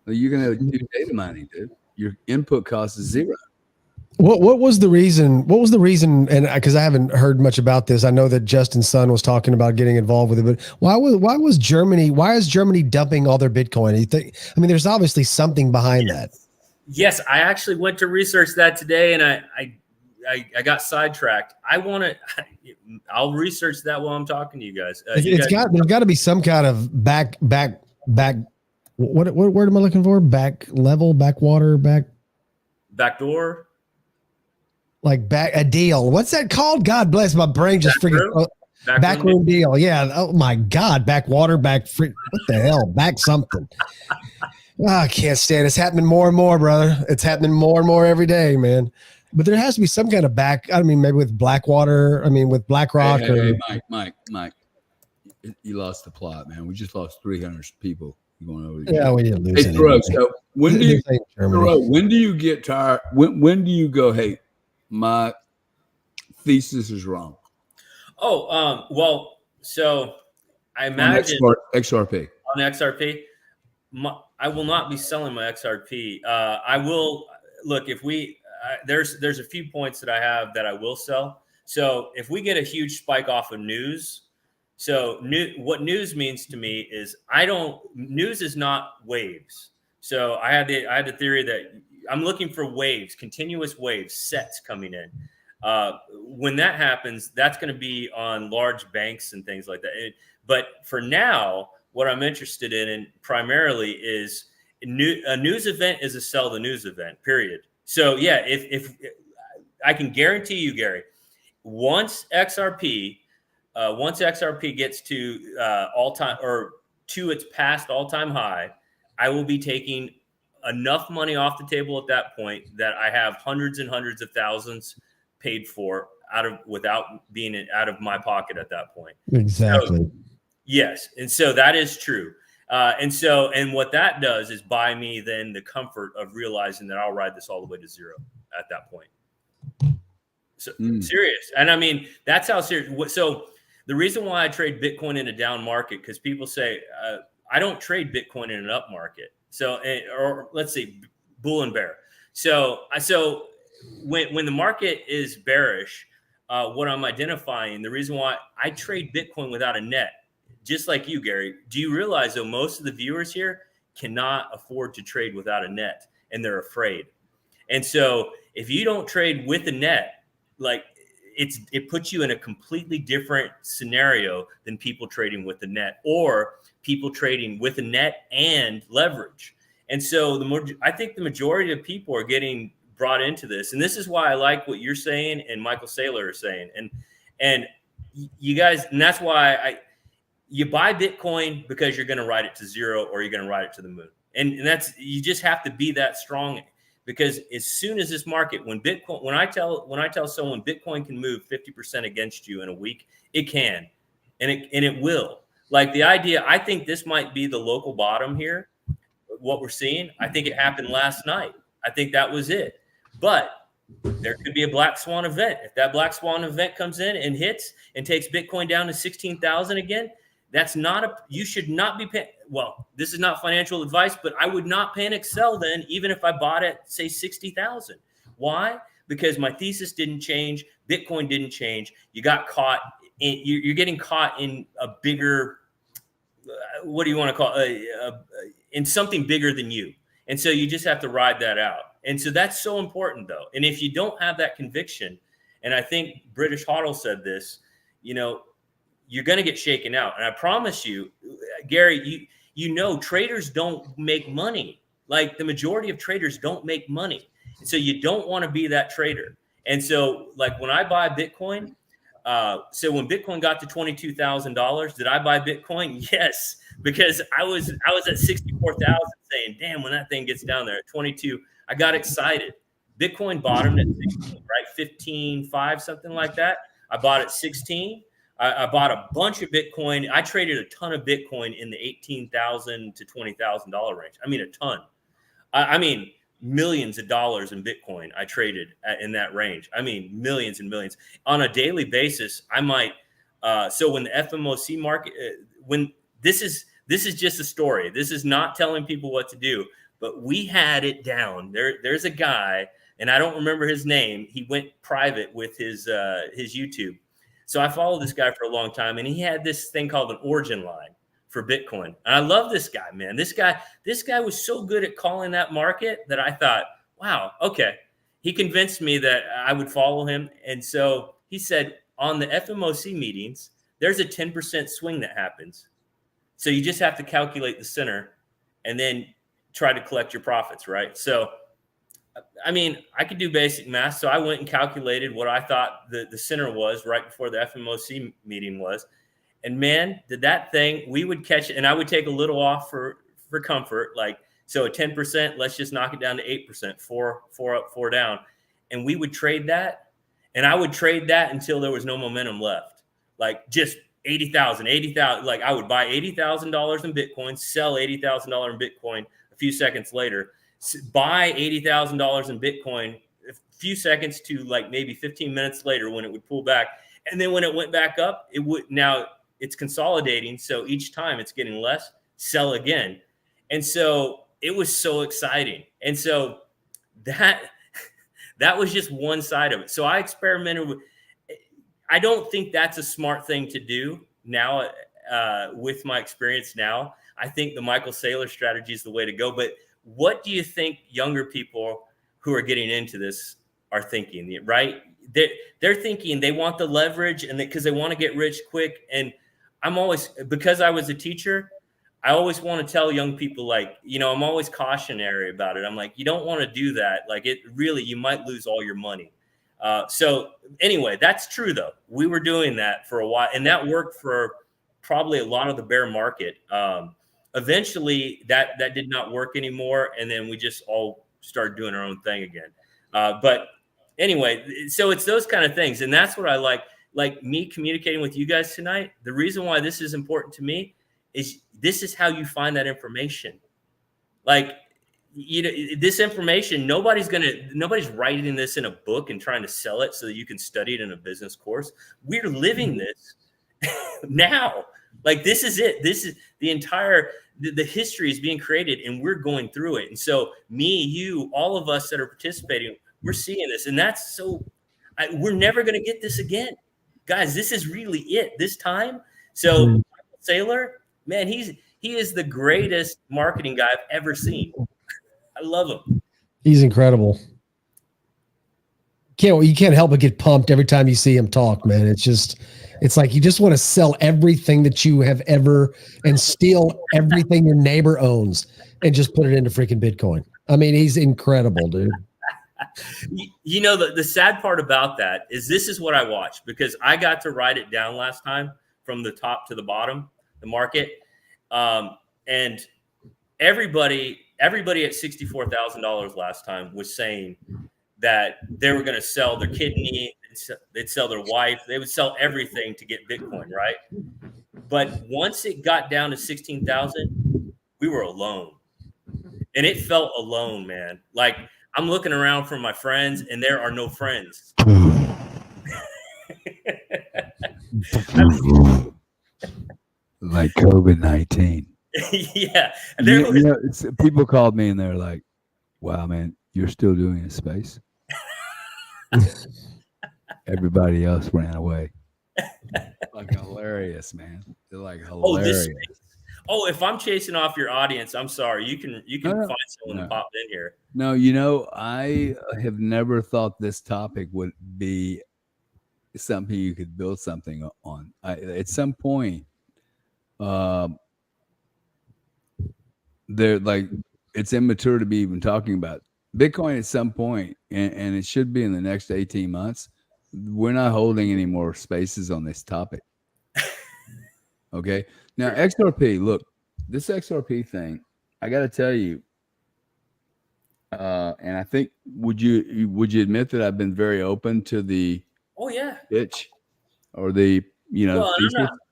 you're going to do data mining, dude. Your input cost is zero. What was the reason? What was the reason? And because I haven't heard much about this, I know that Justin's son was talking about getting involved with it. But why was Germany? Why is Germany dumping all their Bitcoin? You think? I mean, there's obviously something behind that. Yes, I actually went to research that today, and I got sidetracked. I'll research that while I'm talking to you guys. There's got to be some kind of back. What word am I looking for? Backwater, backdoor. Like a deal. What's that called? God bless, my brain just freaking backroom deal. Yeah. Oh my God. Backwater, what the hell? Back something. I can't stand it. It's happening more and more, brother. It's happening more and more every day, man. But there has to be some kind of maybe with Blackwater. I mean, with BlackRock. Hey, Mike, you lost the plot, man. We just lost 300 people going over. Yeah, we didn't lose. Hey, Thoreau, so when do you get tired? When do you go, hey, my thesis is wrong? Oh, well, so I imagine XRP. On XRP, I will not be selling my XRP. I will look if we there's a few points that I have that I will sell. So if we get a huge spike off of news, what news means to me is news is not waves. So I had the theory that I'm looking for waves, continuous waves, sets coming in. When that happens, that's going to be on large banks and things like that. But for now, what I'm interested in primarily is a news event is a sell the news event, period. So yeah, if I can guarantee you, Gary, once XRP gets to all-time or to its past all-time high, I will be taking enough money off the table at that point that I have hundreds and hundreds of thousands paid for without being out of my pocket at that point. Exactly. So, yes. And so that is true. And what that does is buy me then the comfort of realizing that I'll ride this all the way to zero at that point. So serious. And I mean, that's how serious. So the reason why I trade Bitcoin in a down market, because people say, I don't trade Bitcoin in an up market. So, or let's say bull and bear. So when the market is bearish, what I'm identifying, the reason why I trade Bitcoin without a net, just like you, Gary, do you realize though, most of the viewers here cannot afford to trade without a net and they're afraid. And so if you don't trade with a net, like it puts you in a completely different scenario than people trading with the net or people trading with a net and leverage. And so I think the majority of people are getting brought into this. And this is why I like what you're saying and Michael Saylor is saying. And you guys, and that's why you buy Bitcoin because you're going to ride it to zero or you're going to ride it to the moon. And that's, you just have to be that strong, because as soon as this market, when I tell someone Bitcoin can move 50% against you in a week, it can, and it will. Like the idea, I think this might be the local bottom here. What we're seeing, I think it happened last night. I think that was it. But there could be a black swan event. If that black swan event comes in and hits and takes Bitcoin down to 16,000 again, you should not be paying. Well, this is not financial advice, but I would not panic sell then, even if I bought it, say 60,000. Why? Because my thesis didn't change. Bitcoin didn't change. You got caught you're getting caught in a bigger, what do you want to call in something bigger than you. And so you just have to ride that out. And so that's so important though. And if you don't have that conviction, and I think British Hodl said this, you're going to get shaken out. And I promise you, Gary, traders don't make money. Like the majority of traders don't make money. So you don't want to be that trader. And so like when I buy Bitcoin, so when Bitcoin got to $22,000, did I buy Bitcoin? Yes, because I was at 64,000 saying, damn, when that thing gets down there at 22, I got excited. Bitcoin bottomed at 16, right? 15.5, something like that. I bought at 16. I bought a bunch of Bitcoin. I traded a ton of Bitcoin in the $18,000 to $20,000 range. I mean, a ton. I mean, millions of dollars in Bitcoin I traded in that range. I mean, millions and millions on a daily basis. I might. So when the FMOC market, when this is just a story. This is not telling people what to do, but we had it down. There's a guy, and I don't remember his name. He went private with his YouTube. So I followed this guy for a long time, and he had this thing called an origin line for Bitcoin. And I love this guy, man. This guy was so good at calling that market that I thought, wow, okay. He convinced me that I would follow him. And so he said on the FMOC meetings, there's a 10% swing that happens. So you just have to calculate the center and then try to collect your profits, right? So I mean, I could do basic math. So I went and calculated what I thought the center was right before the FMOC meeting was. And man, did that thing, we would catch it. And I would take a little off for comfort. Like, so at 10%, let's just knock it down to 8%, four up, four down. And we would trade that. And I would trade that until there was no momentum left. Like just 80,000. Like I would buy $80,000 in Bitcoin, sell $80,000 in Bitcoin a few seconds later. Buy $80,000 in Bitcoin a few seconds to like maybe 15 minutes later when it would pull back. And then when it went back up, now it's consolidating. So each time it's getting less, sell again. And so it was so exciting. And so that was just one side of it. So I experimented with, I don't think that's a smart thing to do now with my experience now. I think the Michael Saylor strategy is the way to go. But what do you think younger people who are getting into this are thinking, right? They're thinking they want the leverage and because they want to get rich quick. And I'm always, because I was a teacher, I always want to tell young people, like, I'm always cautionary about it. I'm like, you don't want to do that. Like you might lose all your money. So anyway, that's true though. We were doing that for a while and that worked for probably a lot of the bear market. Eventually that did not work anymore. And then we just all started doing our own thing again. But anyway, so it's those kind of things. And that's what I like me communicating with you guys tonight. The reason why this is important to me is this is how you find that information. Like, you know, this information, nobody's writing this in a book and trying to sell it so that you can study it in a business course. We're living this now. Like, this is it. This is the entire, the history is being created and we're going through it. And so me, you, all of us that are participating, we're seeing this. And that's so, we're never going to get this again. Guys, this is really it this time. So Michael Saylor, man, he is the greatest marketing guy I've ever seen. I love him. He's incredible. You can't help but get pumped every time you see him talk, man. It's like you just want to sell everything that you have ever and steal everything your neighbor owns and just put it into freaking Bitcoin. I mean, he's incredible, dude. You know, the sad part about that is this is what I watched, because I got to write it down last time from the top to the bottom, the market. And everybody at $64,000 last time was saying that they were going to sell their kidney, they'd sell their wife, they would sell everything to get Bitcoin, right? But once it got down to 16,000, we were alone. And it felt alone, man. Like, I'm looking around for my friends and there are no friends. Like COVID-19. Yeah. People called me and they're like, wow, man, you're still doing it in space? Everybody else ran away. Like, hilarious, man. They're like, hilarious. If I'm chasing off your audience, I'm sorry. You can find someone to pop in here. No, you know, I have never thought this topic would be something you could build something on. At some point, they're like, it's immature to be even talking about Bitcoin at some point, and it should be in the next 18 months. We're not holding any more spaces on this topic. Okay. Now, XRP, look, this XRP thing, I got to tell you, and I think, would you admit that I've been very open to the pitch or the,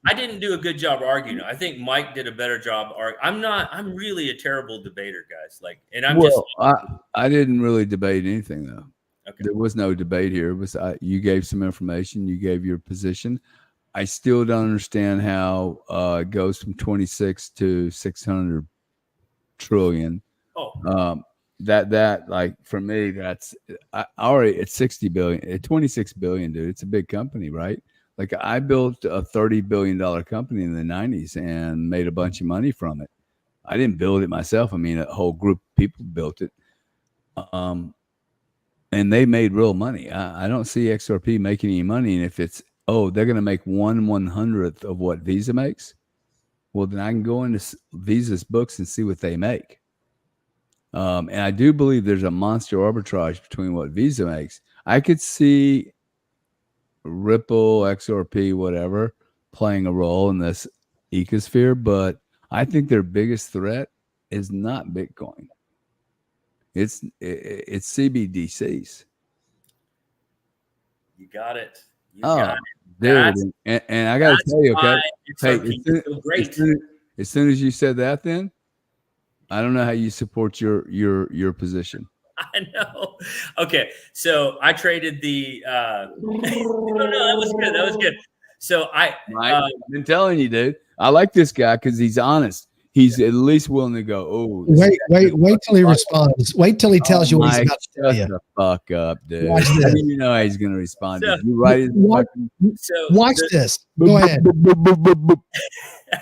I didn't do a good job arguing. I think Mike did a better job. I'm really a terrible debater, guys. Like, and I didn't really debate anything though. Okay. There was no debate here. It was you gave some information, you gave your position. I still don't understand how it goes from 26 to 600 trillion. That like, for me, that's already at 60 billion, at 26 billion, dude. It's a big company, right? Like, I built a $30 billion company in the 90s and made a bunch of money from it. I didn't build it myself. I mean, a whole group of people built it. And they made real money. I don't see XRP making any money. And if it's, they're going to make 1/100th of what Visa makes, well, then I can go into Visa's books and see what they make. And I do believe there's a monster arbitrage between what Visa makes. I could see Ripple, XRP, whatever, playing a role in this ecosphere, but I think their biggest threat is not Bitcoin. It's CBDCs. You got it. Dude, and I got to tell you, okay, as soon as you said that, then I don't know how you support your position. I know. Okay, so I traded the. No, that was good. That was good. So I've been telling you, dude. I like this guy because he's honest. He's at least willing to go. Wait till he responds. Wait till he tells you what he's about to tell you. Shut the fuck up, dude. How do you know how he's going to respond? You write watch this. Go ahead.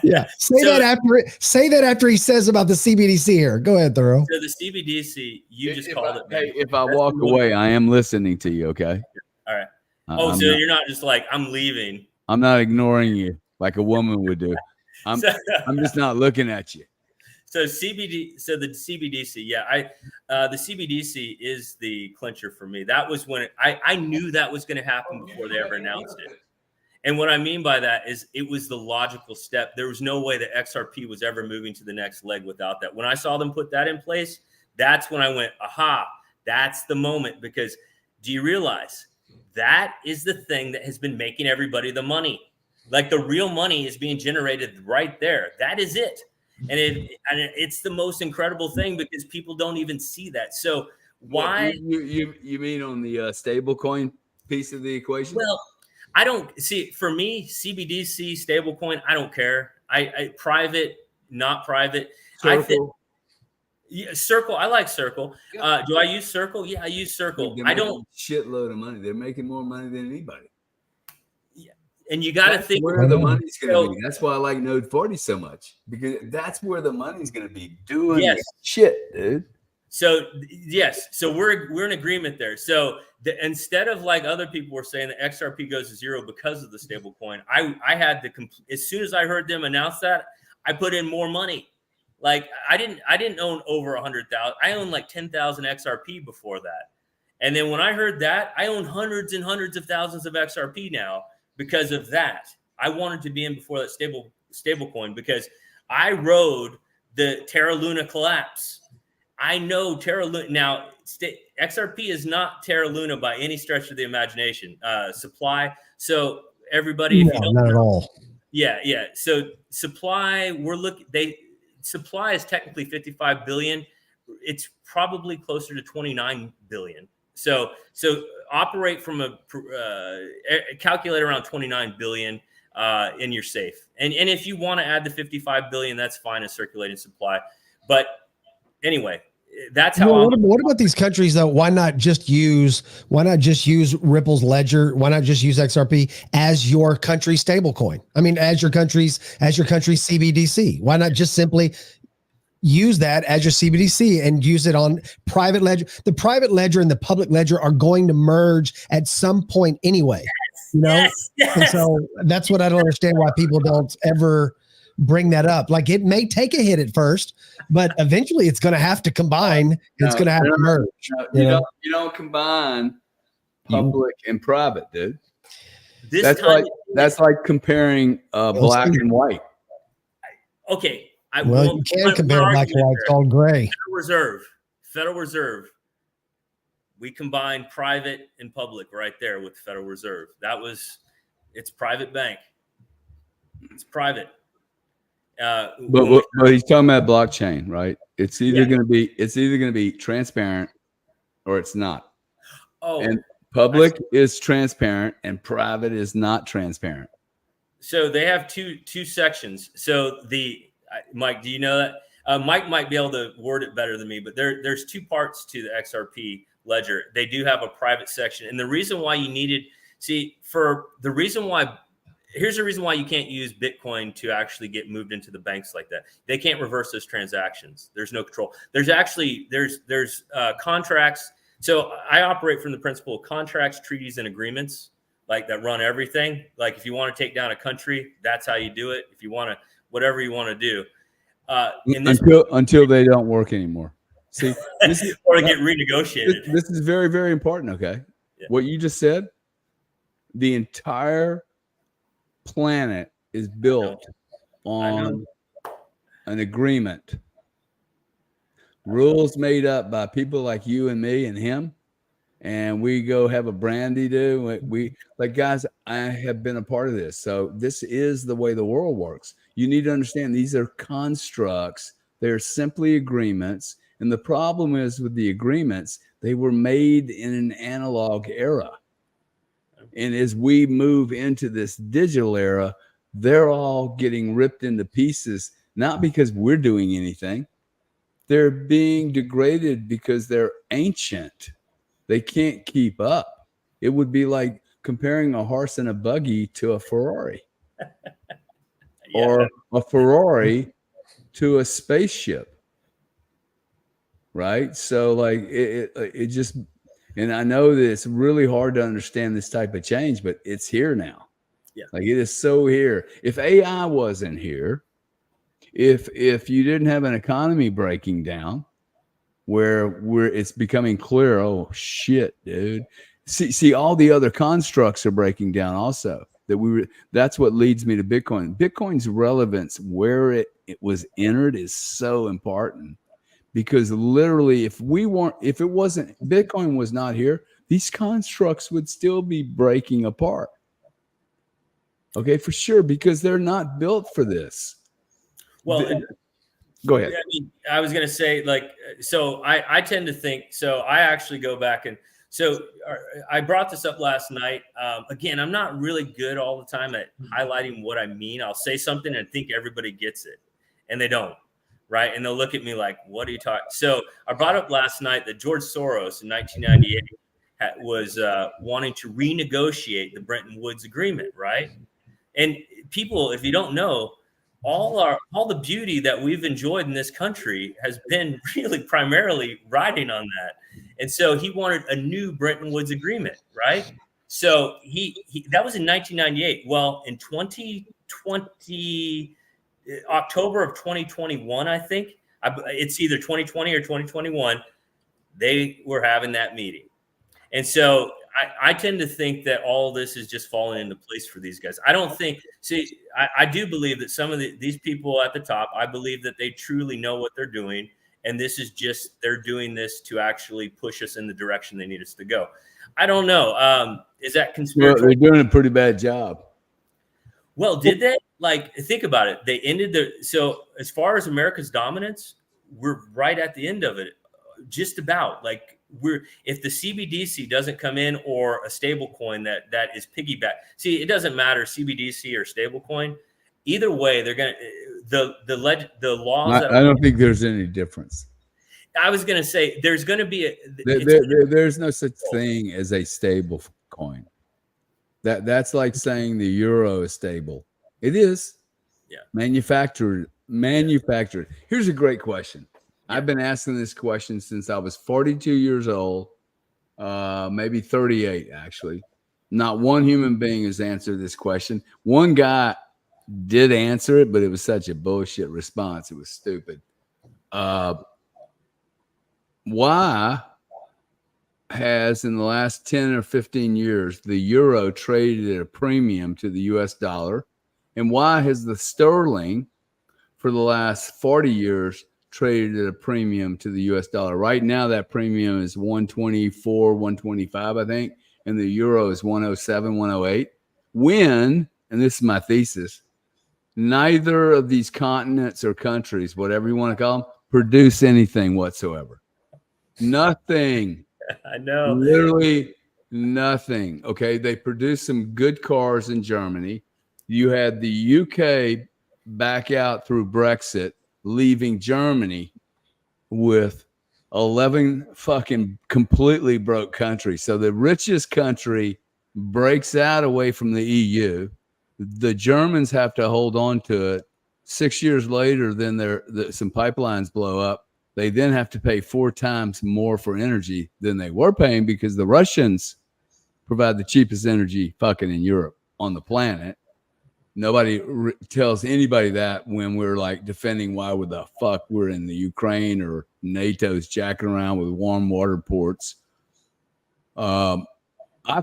Yeah. Say that after he says about the CBDC here. Go ahead, Thoreau. So the CBDC, you just called it. Hey, if I walk away, I am listening to you. Okay. All right. You're not just like, I'm leaving. I'm not ignoring you like a woman would do. I'm just not looking at you. So the CBDC, the CBDC is the clincher for me. That was when I knew that was going to happen before they ever announced it. And what I mean by that is it was the logical step. There was no way that XRP was ever moving to the next leg without that. When I saw them put that in place, that's when I went, aha, that's the moment, because Do you realize that is the thing that has been making everybody the money? Like the real money is being generated right there. That is it. And it's the most incredible thing because people don't even see that. So why? You mean on the stablecoin piece of the equation? Well, I don't see, for me, CBDC, stablecoin, I don't care. I private, not private. Circle. Yeah, Circle. I like Circle. Yeah. Do I use Circle? Yeah, I use Circle. Dude, I don't. Shitload of money. They're making more money than anybody. Yeah. And you got to think where the money's going to be. That's why I like Node 40 so much, because that's where the money's going to be doing shit, dude. So yes, so we're in agreement there. So instead of like other people were saying that XRP goes to zero because of the stable coin, I had as soon as I heard them announce that, I put in more money. Like I didn't own over 100,000. I owned like 10,000 XRP before that. And then when I heard that, I own hundreds and hundreds of thousands of XRP now because of that. I wanted to be in before that stable coin because I rode the Terra Luna collapse. I know Terra Luna now. XRP is not Terra Luna by any stretch of the imagination. Supply. So everybody, if you don't not at all. Yeah. So supply, supply is technically 55 billion. It's probably closer to 29 billion. So operate from calculate around 29 billion, and you're safe. And if you want to add the 55 billion, that's fine as circulating supply. But anyway, that's how. What about these countries though? Why not just use Ripple's ledger? Why not just use XRP as your country stable coin? I mean, as your country's CBDC. Why not just simply use that as your CBDC and use it on private ledger? The private ledger and the public ledger are going to merge at some point anyway. Yes. And so that's what I don't understand why people don't ever bring that up. Like it may take a hit at first, but eventually it's going to have to combine. It's going to have to merge. You don't combine public and private, dude. That's like comparing black and white. Okay. You can compare black and white. It's called gray. Federal Reserve. We combined private and public right there with the Federal Reserve. It's private bank. It's private. But he's talking about blockchain, right? It's either going to be transparent or it's not. Oh, and public is transparent and private is not transparent. So they have two sections. So Mike, do you know that? Mike might be able to word it better than me, but there's two parts to the XRP ledger. They do have a private section, and the reason why you needed here's the reason why you can't use Bitcoin to actually get moved into the banks like that. They can't reverse those transactions. There's no control. There's contracts. So I operate from the principle of contracts, treaties, and agreements like that run everything. Like if you want to take down a country, that's how you do it. If you want to, whatever you want to do. Until they don't work anymore. See, or get renegotiated. This is very, very important. Okay. Yeah. What you just said, the entire planet is built on an agreement, rules made up by people like you and me and him, and we go have a brandy guys, I have been a part of this, so this is the way the world works. You need to understand these are constructs. They're simply agreements, and the problem is with the agreements, they were made in an analog era. And as we move into this digital era, they're all getting ripped into pieces, not because we're doing anything. They're being degraded because they're ancient. They can't keep up. It would be like comparing a horse and a buggy to a Ferrari or a Ferrari to a spaceship. Right? So like it just... And I know that it's really hard to understand this type of change, but it's here now. Yeah. Like it is so here. If AI wasn't here, if you didn't have an economy breaking down where it's becoming clear, oh shit, dude. See, all the other constructs are breaking down also. That's what leads me to Bitcoin. Bitcoin's relevance, where it was entered, is so important. Because literally, if Bitcoin was not here, these constructs would still be breaking apart. Okay, for sure, because they're not built for this. Well, go ahead. I mean, I was going to say, like, so I tend to think, so I actually go back and, so I brought this up last night. Again, I'm not really good all the time at highlighting what I mean. I'll say something and think everybody gets it, and they don't, right? And they'll look at me like, what are you talking? So I brought up last night that George Soros in 1998 was wanting to renegotiate the Bretton Woods Agreement, right? And people, if you don't know, all the beauty that we've enjoyed in this country has been really primarily riding on that. And so he wanted a new Bretton Woods Agreement, right? So he that was in 1998. Well, in 2020, October of 2021, I think it's either 2020 or 2021, they were having that meeting. And so I tend to think that all this is just falling into place for these guys. I don't think, I do believe that some of these people at the top, I believe that they truly know what they're doing. And this is just, they're doing this to actually push us in the direction they need us to go. I don't know. Is that conspiracy? Well, they're doing a pretty bad job. Well, did they? Like, think about it. They ended so as far as America's dominance, we're right at the end of it. Just about, like, if the CBDC doesn't come in, or a stable coin that is piggyback. See, it doesn't matter CBDC or stable coin. Either way, they're gonna the laws. I don't think there's any difference. I was gonna say there's gonna be there's no such thing as a stable coin. That's like saying the euro is stable. It is. Yeah. Manufactured. Here's a great question. I've been asking this question since I was 42 years old, maybe 38, actually. Not one human being has answered this question. One guy did answer it, but it was such a bullshit response. It was stupid. Why has, in the last 10 or 15 years, the euro traded at a premium to the US dollar? And why has the sterling, for the last 40 years, traded at a premium to the US dollar? Right now, that premium is 124, 125, I think, and the euro is 107, 108. When, and this is my thesis, neither of these continents or countries, whatever you want to call them, produce anything whatsoever. Nothing. I know. Literally nothing. Okay. They produce some good cars in Germany. You had the UK back out through Brexit, leaving Germany with 11 fucking completely broke countries. So the richest country breaks out away from the EU. The Germans have to hold on to it. 6 years later, then some pipelines blow up. They then have to pay 4 times more for energy than they were paying, because the Russians provide the cheapest energy fucking in Europe on the planet. Nobody tells anybody that when we're like defending why would the fuck we're in the Ukraine, or NATO's jacking around with warm water ports. I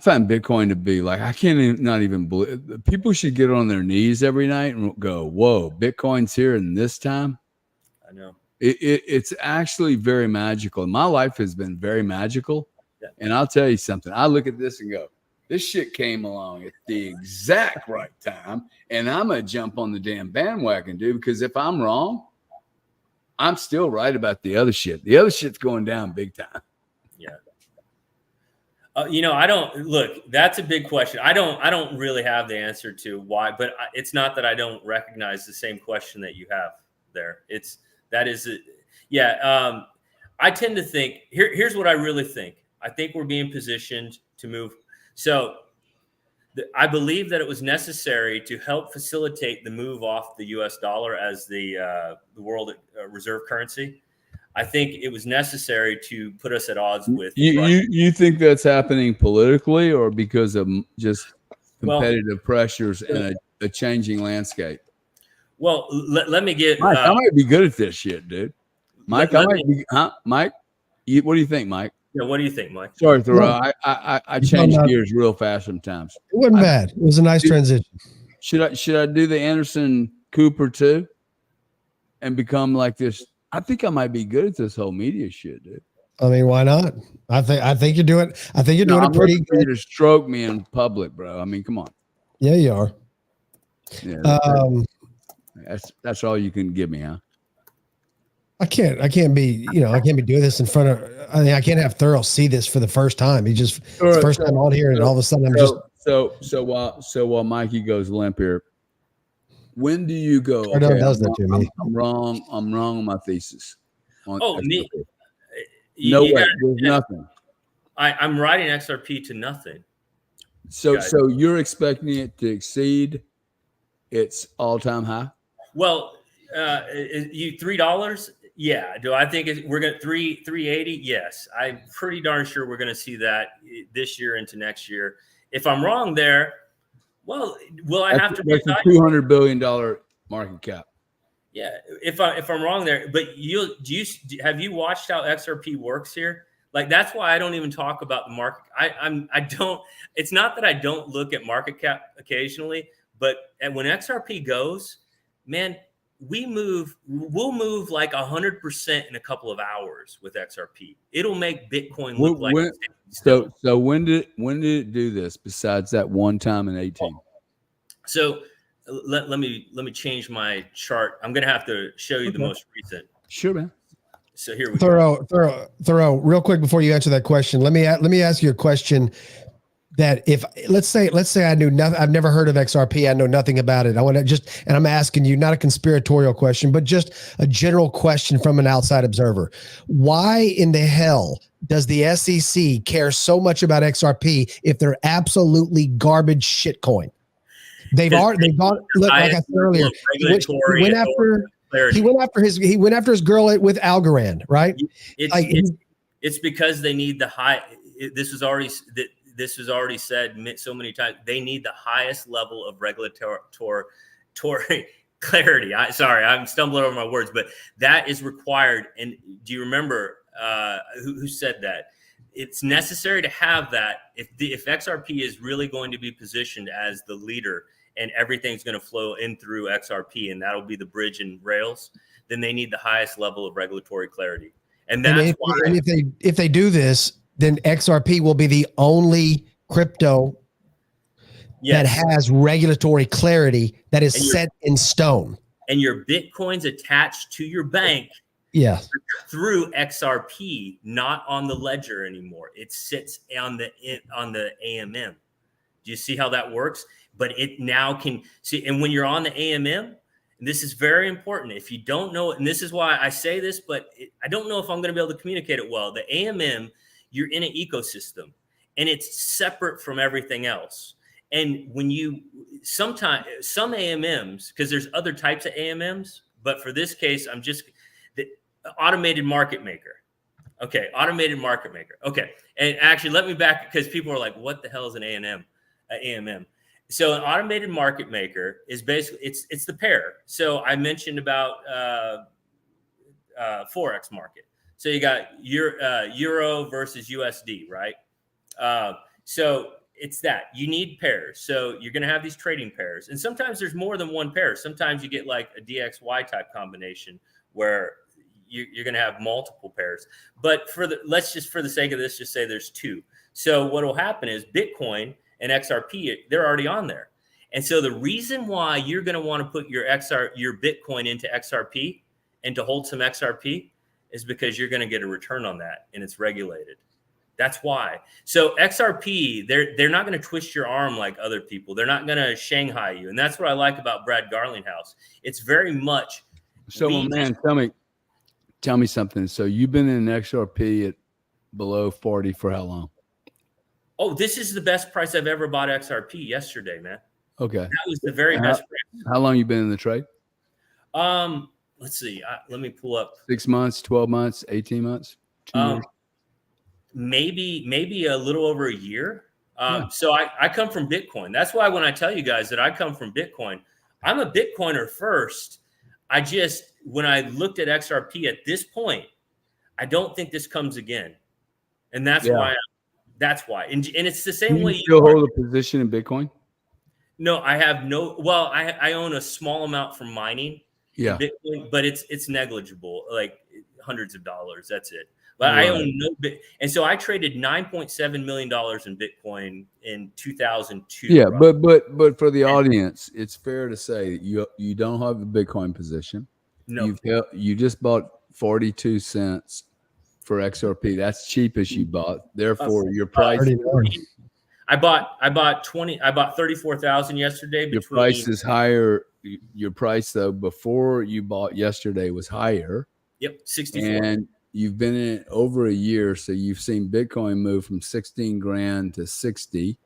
find Bitcoin to be like, I can't not even believe. People should get on their knees every night and go, whoa, Bitcoin's here in this time. I know. It's actually very magical. My life has been very magical. Yeah. And I'll tell you something. I look at this and go, this shit came along at the exact right time. And I'm going to jump on the damn bandwagon, dude, because if I'm wrong, I'm still right about the other shit. The other shit's going down big time. Yeah. I don't look, that's a big question. I don't really have the answer to why, but it's not that I don't recognize the same question that you have there. I tend to think here's what I really think. I think we're being positioned to move. So I believe that it was necessary to help facilitate the move off the US dollar as the world reserve currency. I think it was necessary to put us at odds with. You think that's happening politically, or because of just competitive pressures and a changing landscape? Well, let me get. Mike, I might be good at this shit, dude. Mike, Mike, what do you think, Mike? Yeah, what do you think, Mike? Sorry, Thoreau. I change gears real fast sometimes. It wasn't bad. It was a nice transition. Should I do the Anderson Cooper too, and become like this? I think I might be good at this whole media shit, dude. I mean, why not? I think you're doing. I think you're doing I'm it pretty looking for you good. to stroke me in public, bro. I mean, come on. Yeah, you are. Yeah, that's all you can give me, huh? I can't be, I can't be doing this in front of, I mean, I can't have Thurl see this for the first time. It's the first time on here, and all of a sudden I'm just. So while Mikey goes limp here, when do you go? Cardone Okay, does that to me. I'm wrong on my thesis. Me. No way. There's nothing. I'm writing XRP to nothing. So you're expecting it to exceed its all-time high? Well, you $3? Yeah. Do I think we're going to 380? Yes. I'm pretty darn sure we're going to see that this year into next year. If I'm wrong there, well, will I have to? That's a $200 billion market cap. Yeah. If I'm wrong there, but have you watched how XRP works here? Like, that's why I don't even talk about the market. I don't. It's not that I don't look at market cap occasionally, but when XRP goes, man, we'll move like 100% in a couple of hours with XRP. It'll make Bitcoin look like. So when did it do this besides that one time in 18? So let me change my chart. I'm gonna have to show you the most recent. Sure, man. So here we go. Thorough, real quick before you answer that question, let me ask you a question. That if let's say I knew nothing, I've never heard of XRP, I know nothing about it. I want to and I'm asking you not a conspiratorial question, but just a general question from an outside observer. Why in the hell does the SEC care so much about XRP if they're absolutely garbage shitcoin? They've got look, like I said earlier, he went after his girl with Algorand, right? It's because they need the high. This was already said so many times. They need the highest level of regulatory clarity. Sorry, I'm stumbling over my words, but that is required. And do you remember who said that? It's necessary to have that if XRP is really going to be positioned as the leader and everything's going to flow in through XRP, and that'll be the bridge and rails, then they need the highest level of regulatory clarity. And that's why. And if they do this, then XRP will be the only crypto that has regulatory clarity that is set in stone. And your Bitcoin's attached to your bank through XRP, not on the ledger anymore. It sits on the AMM. Do you see how that works? But it now can see, and when you're on the AMM, and this is very important. If you don't know it, and this is why I say this, but I don't know if I'm going to be able to communicate it well. The AMM, you're in an ecosystem, and it's separate from everything else. And when sometimes some AMMs, because there's other types of AMMs, but for this case, I'm just the automated market maker. Okay, automated market maker. Okay, and actually, let me back because people are like, "What the hell is an AMM?" So an automated market maker is basically it's the pair. So I mentioned about Forex market. So you got Euro versus USD, right? So it's that you need pairs. So you're going to have these trading pairs, and sometimes there's more than one pair. Sometimes you get like a DXY type combination where you're going to have multiple pairs. But for the sake of this, just say there's two. So what will happen is Bitcoin and XRP, they're already on there. And so the reason why you're going to want to put your Bitcoin into XRP and to hold some XRP is because you're going to get a return on that, and it's regulated. That's why. So XRP, they're not going to twist your arm like other people. They're not going to Shanghai you. And that's what I like about Brad Garlinghouse. It's very much. So, man, tell me something. So you've been in XRP at below 40 for how long? Oh, this is the best price I've ever bought XRP yesterday, man. Okay. That was the very best price. How long you been in the trade? Let's see. Let me pull up. 6 months, 12 months, 18 months, 2 years? Maybe a little over a year. So I come from Bitcoin. That's why when I tell you guys that I come from Bitcoin, I'm a Bitcoiner first. When I looked at XRP at this point, I don't think this comes again. And that's why. That's why. And it's the same way. You still hold a position in Bitcoin? No, I have no. Well, I own a small amount from mining. Yeah. Bitcoin, but it's negligible, like hundreds of dollars. That's it. but I Right. own no bit. And so I traded $9.7 million in Bitcoin in 2002. Yeah, roughly. but for the audience, it's fair to say that you don't have a Bitcoin position. No, You just bought 42 cents for XRP. That's cheap as you bought. Therefore, your price 39. I bought 34,000 yesterday. your Between price is higher. Your price though before you bought yesterday was higher. Yep, 64. And you've been in it over a year, so you've seen Bitcoin move from 16 grand to 60.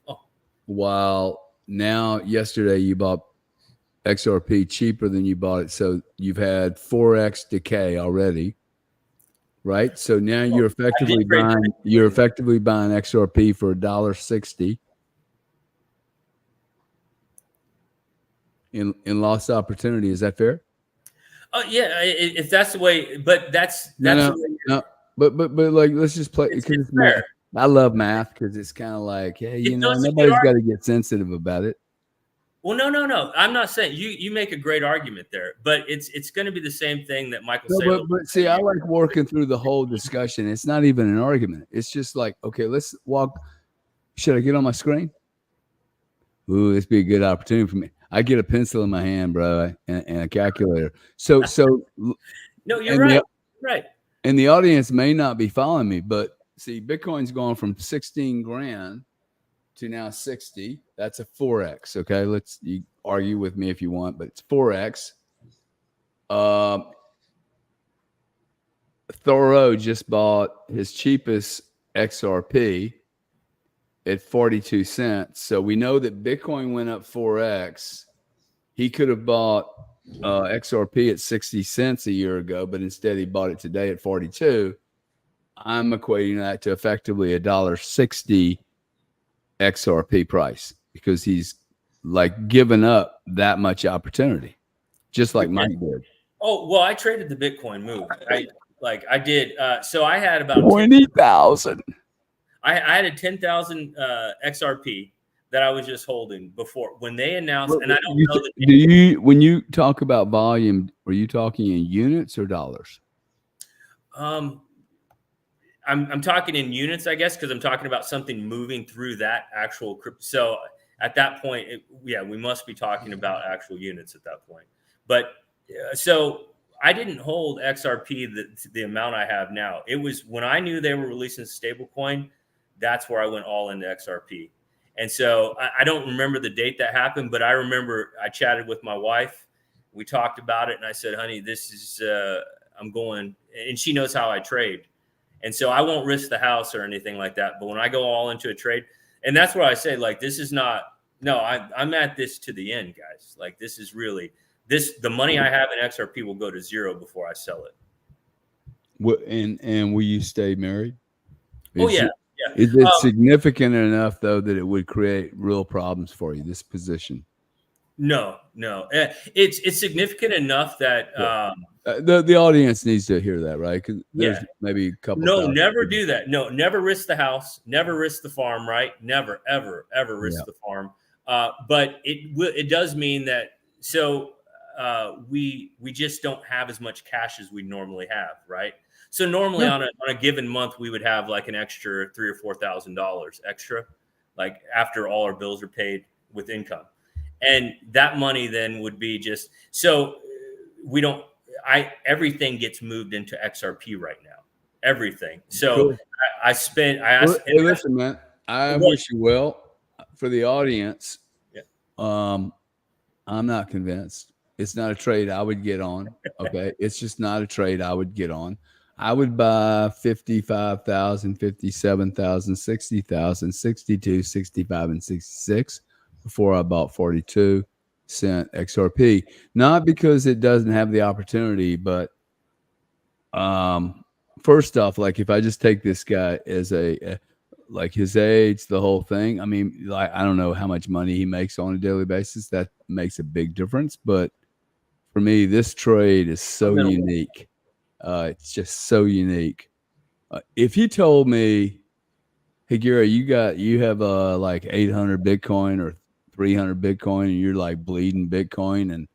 Oh. While now yesterday you bought XRP cheaper than you bought it, so you've had 4x decay already, right? So now you're effectively buying XRP for $1.60 in lost opportunity. Is that fair? Oh yeah, if that's the way, but that's No. But like let's just play It's because fair. I love math because it's kind of like, hey, It's a good nobody's got to get sensitive about it. Well, no. I'm not saying you make a great argument there, but it's going to be the same thing that Michael Saylor. But see, I like working through the whole discussion. It's not even an argument. It's just like, okay, let's walk. Should I get on my screen? Ooh, this be a good opportunity for me. I get a pencil in my hand, bro, and a calculator. So No, you're right. Right. And the audience may not be following me, but see, Bitcoin's gone from 16 grand to now 60. That's a 4x. Okay, you argue with me if you want, but it's 4x. Thoreau just bought his cheapest XRP at 42 cents. So we know that Bitcoin went up 4x. He could have bought XRP at 60 cents a year ago, but instead he bought it today at 42. I'm equating that to effectively $1.60 XRP price because he's like given up that much opportunity, just like Mike did. Oh, well, I traded the Bitcoin move. I did. So I had about 20,000. I had a 10,000 XRP that I was just holding before when they announced. And I don't know that. When you talk about volume, are you talking in units or dollars? I'm talking in units, I guess, because I'm talking about something moving through that actual crypto. So at that point, we must be talking about actual units at that point. But so I didn't hold XRP the amount I have now. It was when I knew they were releasing stablecoin, that's where I went all into XRP. And so I don't remember the date that happened, but I remember I chatted with my wife. We talked about it, and I said, honey, this is, I'm going, and she knows how I trade. And so I won't risk the house or anything like that. But when I go all into a trade, and that's where I say, like, this is not, no, I'm at this to the end, guys. Like, this is really, the money I have in XRP will go to zero before I sell it. And will you stay married? Yeah. Is it significant enough, though, that it would create real problems for you, this position? No. It's significant enough that the audience needs to hear that, right? Because there's maybe a couple. No, never do that. No, never risk the house. Never risk the farm. Right? Never, ever risk the farm. But it does mean that. So we just don't have as much cash as we normally have, right? So normally on a given month we would have like an extra $3,000 or $4,000 extra, like after all our bills are paid with income. And that money then would be just, so we don't, everything gets moved into XRP right now, everything. So cool. I asked. Hey, listen, man, I wish you well. For the audience, I'm not convinced. It's not a trade I would get on. Okay. It's just not a trade I would get on. I would buy 55,000, 57,000, 60,000, 62, 65, and 66 before I bought 42 cent XRP. Not because it doesn't have the opportunity, but first off, like if I just take this guy as like his age, the whole thing. I mean, like I don't know how much money he makes on a daily basis. That makes a big difference. But for me, this trade is so unique. It's just so unique. If you told me, hey, Gary, you have like 800 Bitcoin or 300 Bitcoin and you're like bleeding Bitcoin and,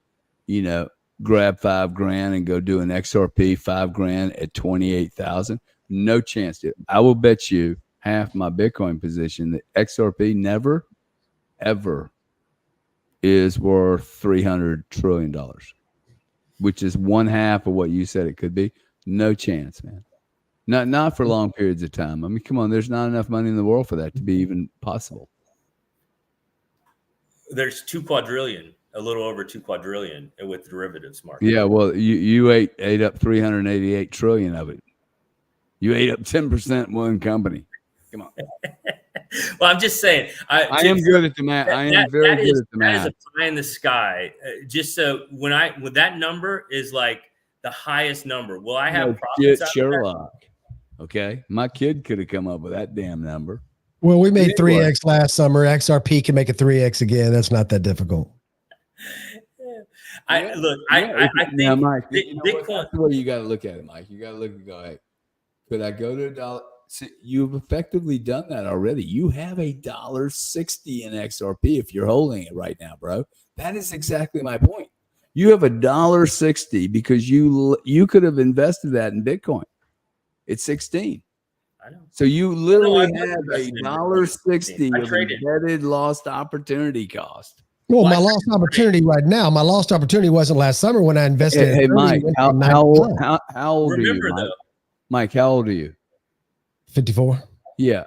grab $5,000 and go do an XRP $5,000 at 28,000? No chance, dude. I will bet you half my Bitcoin position that XRP never, ever is worth $300 trillion, which is one half of what you said it could be. No chance, man. Not for long periods of time. I mean, come on, there's not enough money in the world for that to be even possible. There's 2 quadrillion, a little over 2 quadrillion with derivatives market. Yeah, well, you ate up 388 trillion of it. You ate up 10% one company. Come on. Well, I'm just saying. I am good at the math. I am very good at the math. That is a pie in the sky. Just so when that number is like the highest number, will I have profits out of Sherlock? Okay, my kid could have come up with that damn number. Well, we made 3x last summer. XRP can make a 3x again. That's not that difficult. I think now, Mike, Bitcoin. That's the way you got to look at it, Mike. You got to look and go, hey, could I go to $1? See, you've effectively done that already. You have $1.60 in XRP if you're holding it right now, bro. That is exactly my point. You have $1.60 because you could have invested that in Bitcoin. It's 16. I know. So you literally have $1.60 of embedded lost opportunity cost. Well, my lost opportunity right now. My lost opportunity wasn't last summer when I invested. Hey, Mike, how old are you, Mike? Though, Mike, how old are you? 54. Yeah.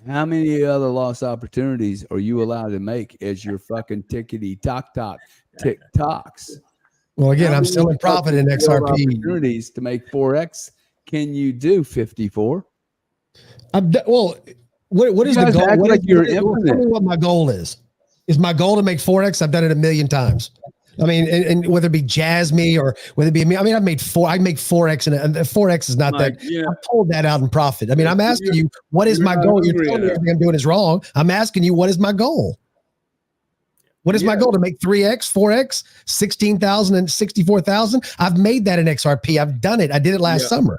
How many other lost opportunities are you allowed to make as your fucking TikToks? Well, again, I'm still in profit in XRP. Opportunities to make 4x. Can you do 54? Well, what is the goal? Tell me what my goal is. Is my goal to make 4x? I've done it a million times. I mean, and whether it be Jasmine or whether it be me, I mean, I make 4x, and 4x is not Mike, that. Yeah. I pulled that out in profit. I mean, I'm asking you, what is my goal? You're telling me everything I'm doing is wrong. I'm asking you, what is my goal? What is my goal? To make 3x, 4x, 16,000 and 64,000? I've made that in XRP. I've done it. I did it last summer.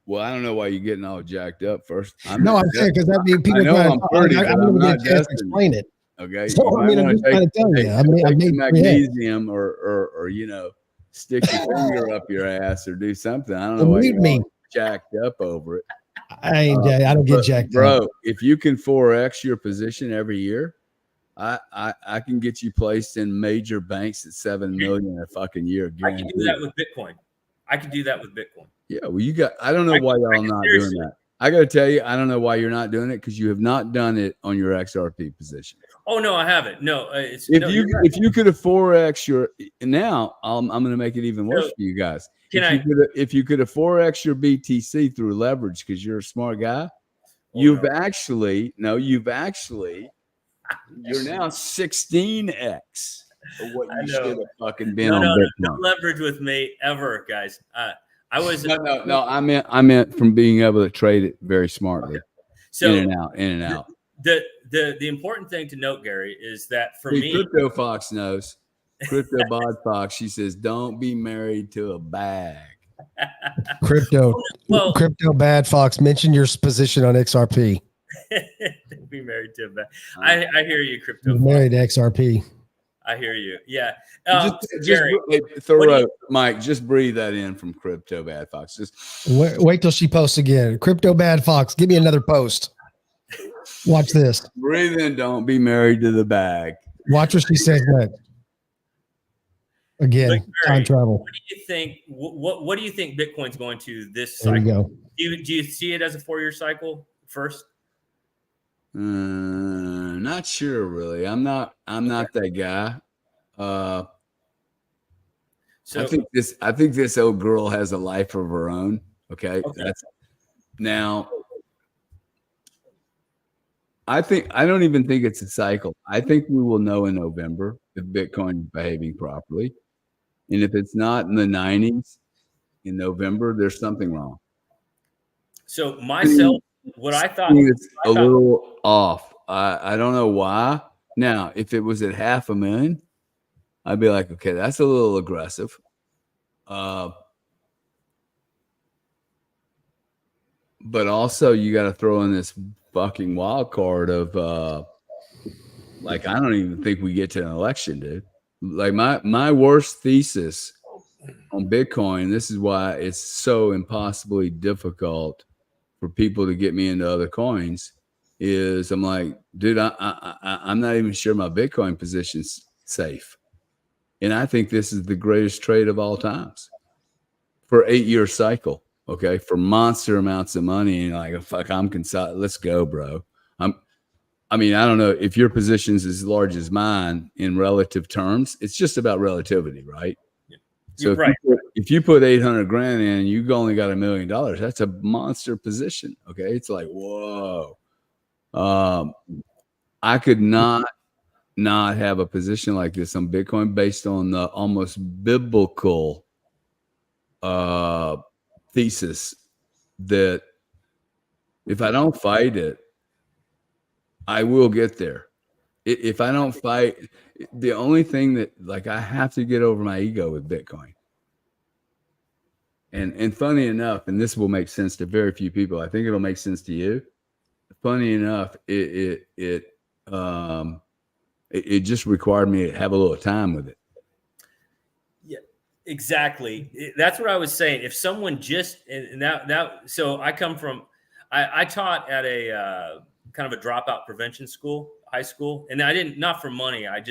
Well, I don't know why you're getting all jacked up first. I'm saying because that mean people I'm not get a chance to explain it. Okay. So, I mean, I'm just trying to tell you. I mean, I made magnesium or stick your finger up your ass or do something. I don't know why you're jacked up over it. I don't get jacked up. Bro, if you can 4x your position every year, I can get you placed in major banks at 7 million a fucking year. Guaranteed. I can do that with Bitcoin. Yeah, well, I don't know why y'all not doing that. I got to tell you, I don't know why you're not doing it because you have not done it on your XRP position. Oh no, I haven't. No, if you could have 4x your now, I'm going to make it even worse for you guys. If you could have 4x your BTC through leverage because you're a smart guy, you're now 16x. Of what you should have fucking been on Bitcoin. No leverage with me ever, guys. I was no. I meant from being able to trade it very smartly, so in and out. The important thing to note, Gary, is that for me, Crypto Fox knows. Crypto Bod Fox. She says, "Don't be married to a bag." Crypto Bad Fox. Mention your position on XRP. Don't be married to a bag. I hear you, Crypto. Married to XRP. I hear you. Yeah. Gary, Mike, just breathe that in from Crypto Bad Fox. Just wait till she posts again. Crypto Bad Fox, give me another post. Watch this. Breathe in. Don't be married to the bag. Watch what she says next. Again, Gary, time travel. What do you think? What do you think Bitcoin's going to this cycle? There you go. Do you see it as a 4-year cycle first? Not sure really. I'm not that guy. So I think this old girl has a life of her own. Okay. I don't even think it's a cycle. I think we will know in November if Bitcoin is behaving properly. And if it's not in the 90s in November, there's something wrong. So myself, what I thought is a little off. I don't know why. Now, if it was at 500,000, I'd be like, okay, that's a little aggressive. But also you got to throw in this fucking wild card of I don't even think we get to an election, dude. Like my worst thesis on Bitcoin, this is why it's so impossibly difficult for people to get me into other coins, is I'm like, dude, I'm not even sure my Bitcoin position's safe. And I think this is the greatest trade of all times for 8-year cycle. Okay. For monster amounts of money. And like, fuck, let's go, bro. I mean, I don't know if your position's as large as mine in relative terms. It's just about relativity, right? Yeah. So if you put 800 grand in, you only got $1 million. That's a monster position. Okay. It's like, whoa. I could not have a position like this on Bitcoin based on the almost biblical thesis that if I don't fight it, I will get there. If I don't fight, the only thing that, like, I have to get over my ego with Bitcoin. And funny enough, and this will make sense to very few people, I think it'll make sense to you. Funny enough, it just required me to have a little time with it. Yeah, exactly. That's what I was saying. If someone just, so I come from, I taught at a kind of a dropout prevention school, high school, and I didn't, not for money. I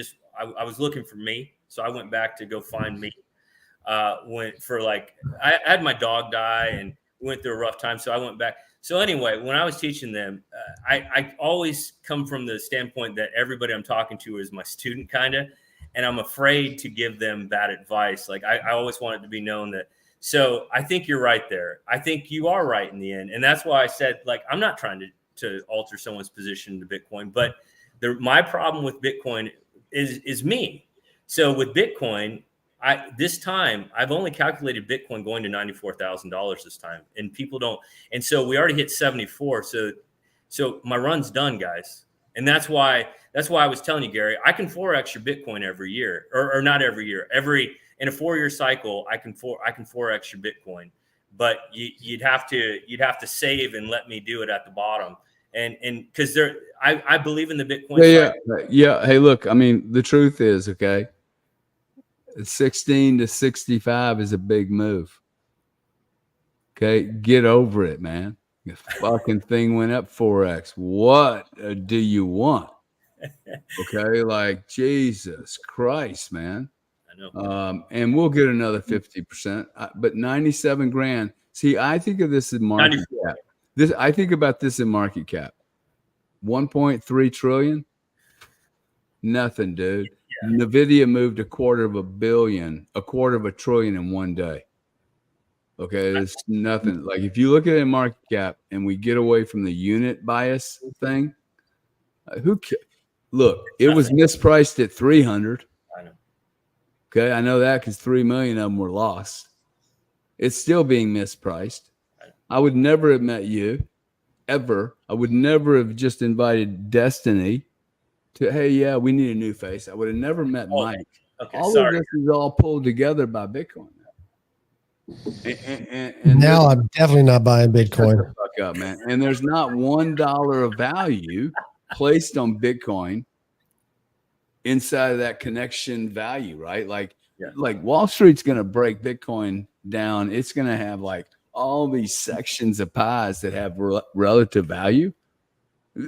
was looking for me. So I went back to go find me. I had my dog die and went through a rough time. So I went back. So anyway, when I was teaching them, I always come from the standpoint that everybody I'm talking to is my student, kind of, and I'm afraid to give them bad advice. Like I always want it to be known that. So I think you're right there. I think you are right in the end. And that's why I said, like, I'm not trying to alter someone's position to Bitcoin, but my problem with Bitcoin is me. So with Bitcoin, this time I've only calculated Bitcoin going to $94,000 this time, and people don't. And so we already hit 74. So my run's done, guys. And that's why I was telling you, Gary, I can 4x your Bitcoin every year, or not every year, in a 4-year cycle, I can 4x your Bitcoin, but you'd have to save and let me do it at the bottom. And because I believe in the Bitcoin. Yeah. Hey, look, I mean, the truth is, okay, 16 to 65 is a big move. Okay, get over it, man. The fucking thing went up 4x. What do you want? Okay, like, Jesus Christ, man. I know. And we'll get another 50%, but 97 grand. See, I think of this in market cap. I think about this in market cap. 1.3 trillion. Nothing, dude. Yeah. NVIDIA moved a quarter of a trillion in one day. Okay, it's nothing. Like, if you look at it in market cap and we get away from the unit bias thing, look, it was mispriced at 300. I know. Okay, I know that because 3 million of them were lost. It's still being mispriced. I would never have met you, ever. I would never have just invited Destiny to, hey, yeah, we need a new face. I would have never met Mike. Okay, all sorry. of this is all pulled together by Bitcoin. And now I'm definitely not buying Bitcoin. Shut the fuck up, man. And there's not $1 of value placed on Bitcoin inside of that connection value, right? Like Wall Street's going to break Bitcoin down. It's going to have like all these sections of pies that have relative value.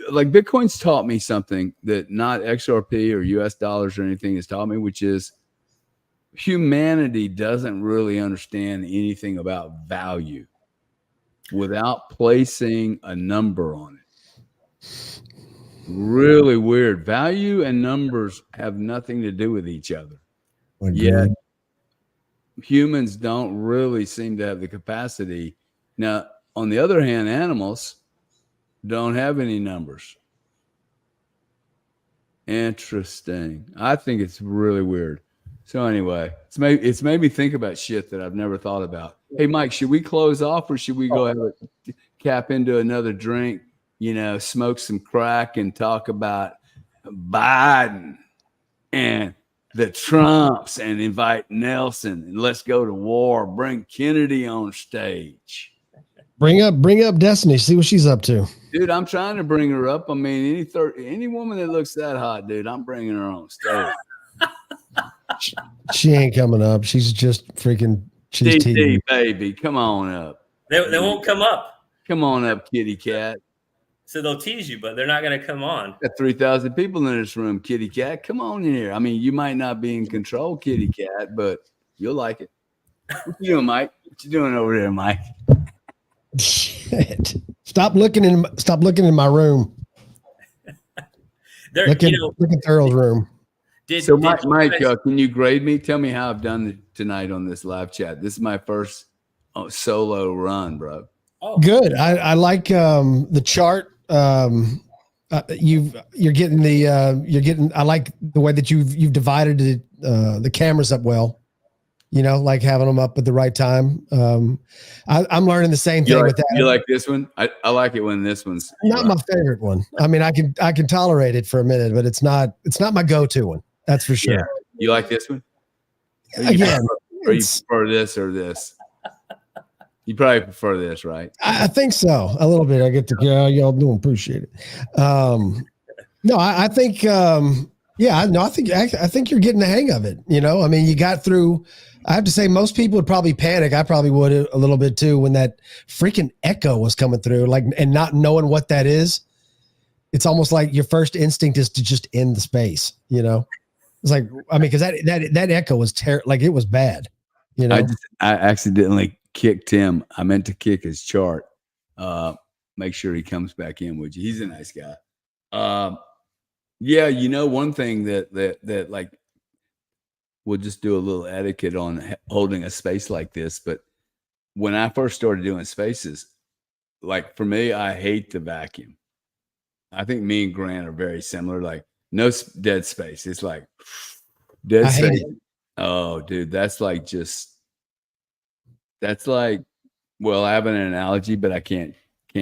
Like, Bitcoin's taught me something that not XRP or US dollars or anything has taught me, which is humanity doesn't really understand anything about value without placing a number on it. Really weird. Value and numbers have nothing to do with each other. Yet humans don't really seem to have the capacity. Now, on the other hand, animals don't have any numbers. Interesting. I think it's really weird. So anyway, it's made me think about shit that I've never thought about. Hey, Mike, should we close off, or should we go ahead and cap into another drink, smoke some crack and talk about Biden and the Trumps and invite Nelson and let's go to war, bring Kennedy on stage? Bring up Destiny, see what she's up to. Dude, I'm trying to bring her up. I mean, any woman that looks that hot, dude, I'm bringing her on stage. She ain't coming up. She's just freaking She's DD, teasing. baby, come on up. They won't come up. Come on up, kitty cat. So they'll tease you, but they're not going to come on. Got 3,000 people in this room, kitty cat. Come on in here. I mean, you might not be in control, kitty cat, but you'll like it. What you doing, Mike? What you doing over there, Mike? Shit. Stop looking in my room. Look in Thurl's room. Mike, can you grade me? Tell me how I've done tonight on this live chat. This is my first solo run, bro. Oh, good. I like the chart. You're getting I like the way that you've divided the cameras up well. Like having them up at the right time. I'm learning the same thing with that. You like this one? I like it when this one's not my favorite one. I mean, I can tolerate it for a minute, but it's not my go-to one. That's for sure. Yeah. You like this one? Again, or you prefer this or this? You probably prefer this, right? I think so. A little bit. I get y'all doing, appreciate it. No, I think, I think you're getting the hang of it. I mean, you got through, I have to say most people would probably panic. I probably would a little bit too, when that freaking echo was coming through, and not knowing what that is. It's almost like your first instinct is to just end the space, It's like, I mean, cause that echo was it was bad, I accidentally kicked him. I meant to kick his chart. Make sure he comes back in, would you? He's a nice guy. One thing that like, we'll just do a little etiquette on holding a space like this. But when I first started doing spaces, like for me, I hate the vacuum. I think me and Grant are very similar. Like no dead space. It's like dead space. Oh, dude, that's like, well, I have an analogy, but I can't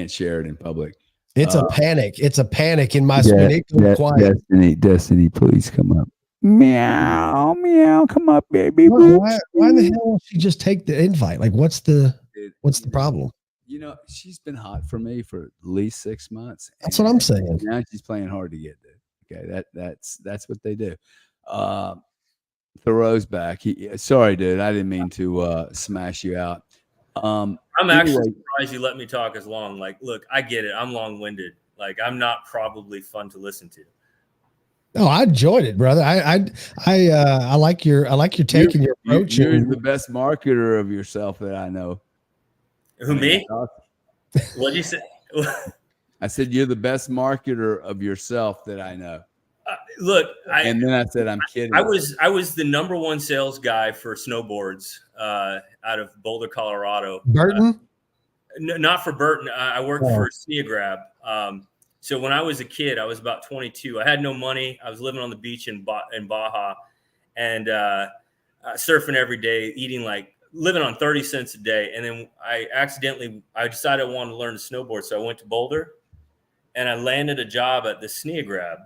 share it in public. It's a panic. It's a panic in my spirit. Quiet. Destiny, please come up. Meow, meow, come up, baby. Why the hell won't she just take the invite? Like, what's the problem? She's been hot for me for at least 6 months. That's what I'm saying. Now she's playing hard to get, dude. Okay, that's what they do. Thoreau's back. Sorry, dude. I didn't mean to smash you out. I'm actually surprised you let me talk as long. Like, look, I get it. I'm long-winded. Like, I'm not probably fun to listen to. Oh, I enjoyed it, brother. I like your take and your approach. You're the best marketer of yourself that I know. Who, me? What'd you say? I said you're the best marketer of yourself that I know. Look, and then I said, I'm kidding. I was the number one sales guy for snowboards out of Boulder, Colorado. Burton? Not for Burton. I worked for Sneagrab. So when I was a kid, I was about 22. I had no money. I was living on the beach in Baja and surfing every day, living on 30 cents a day. And then I decided I wanted to learn to snowboard. So I went to Boulder and I landed a job at the Sneagrab.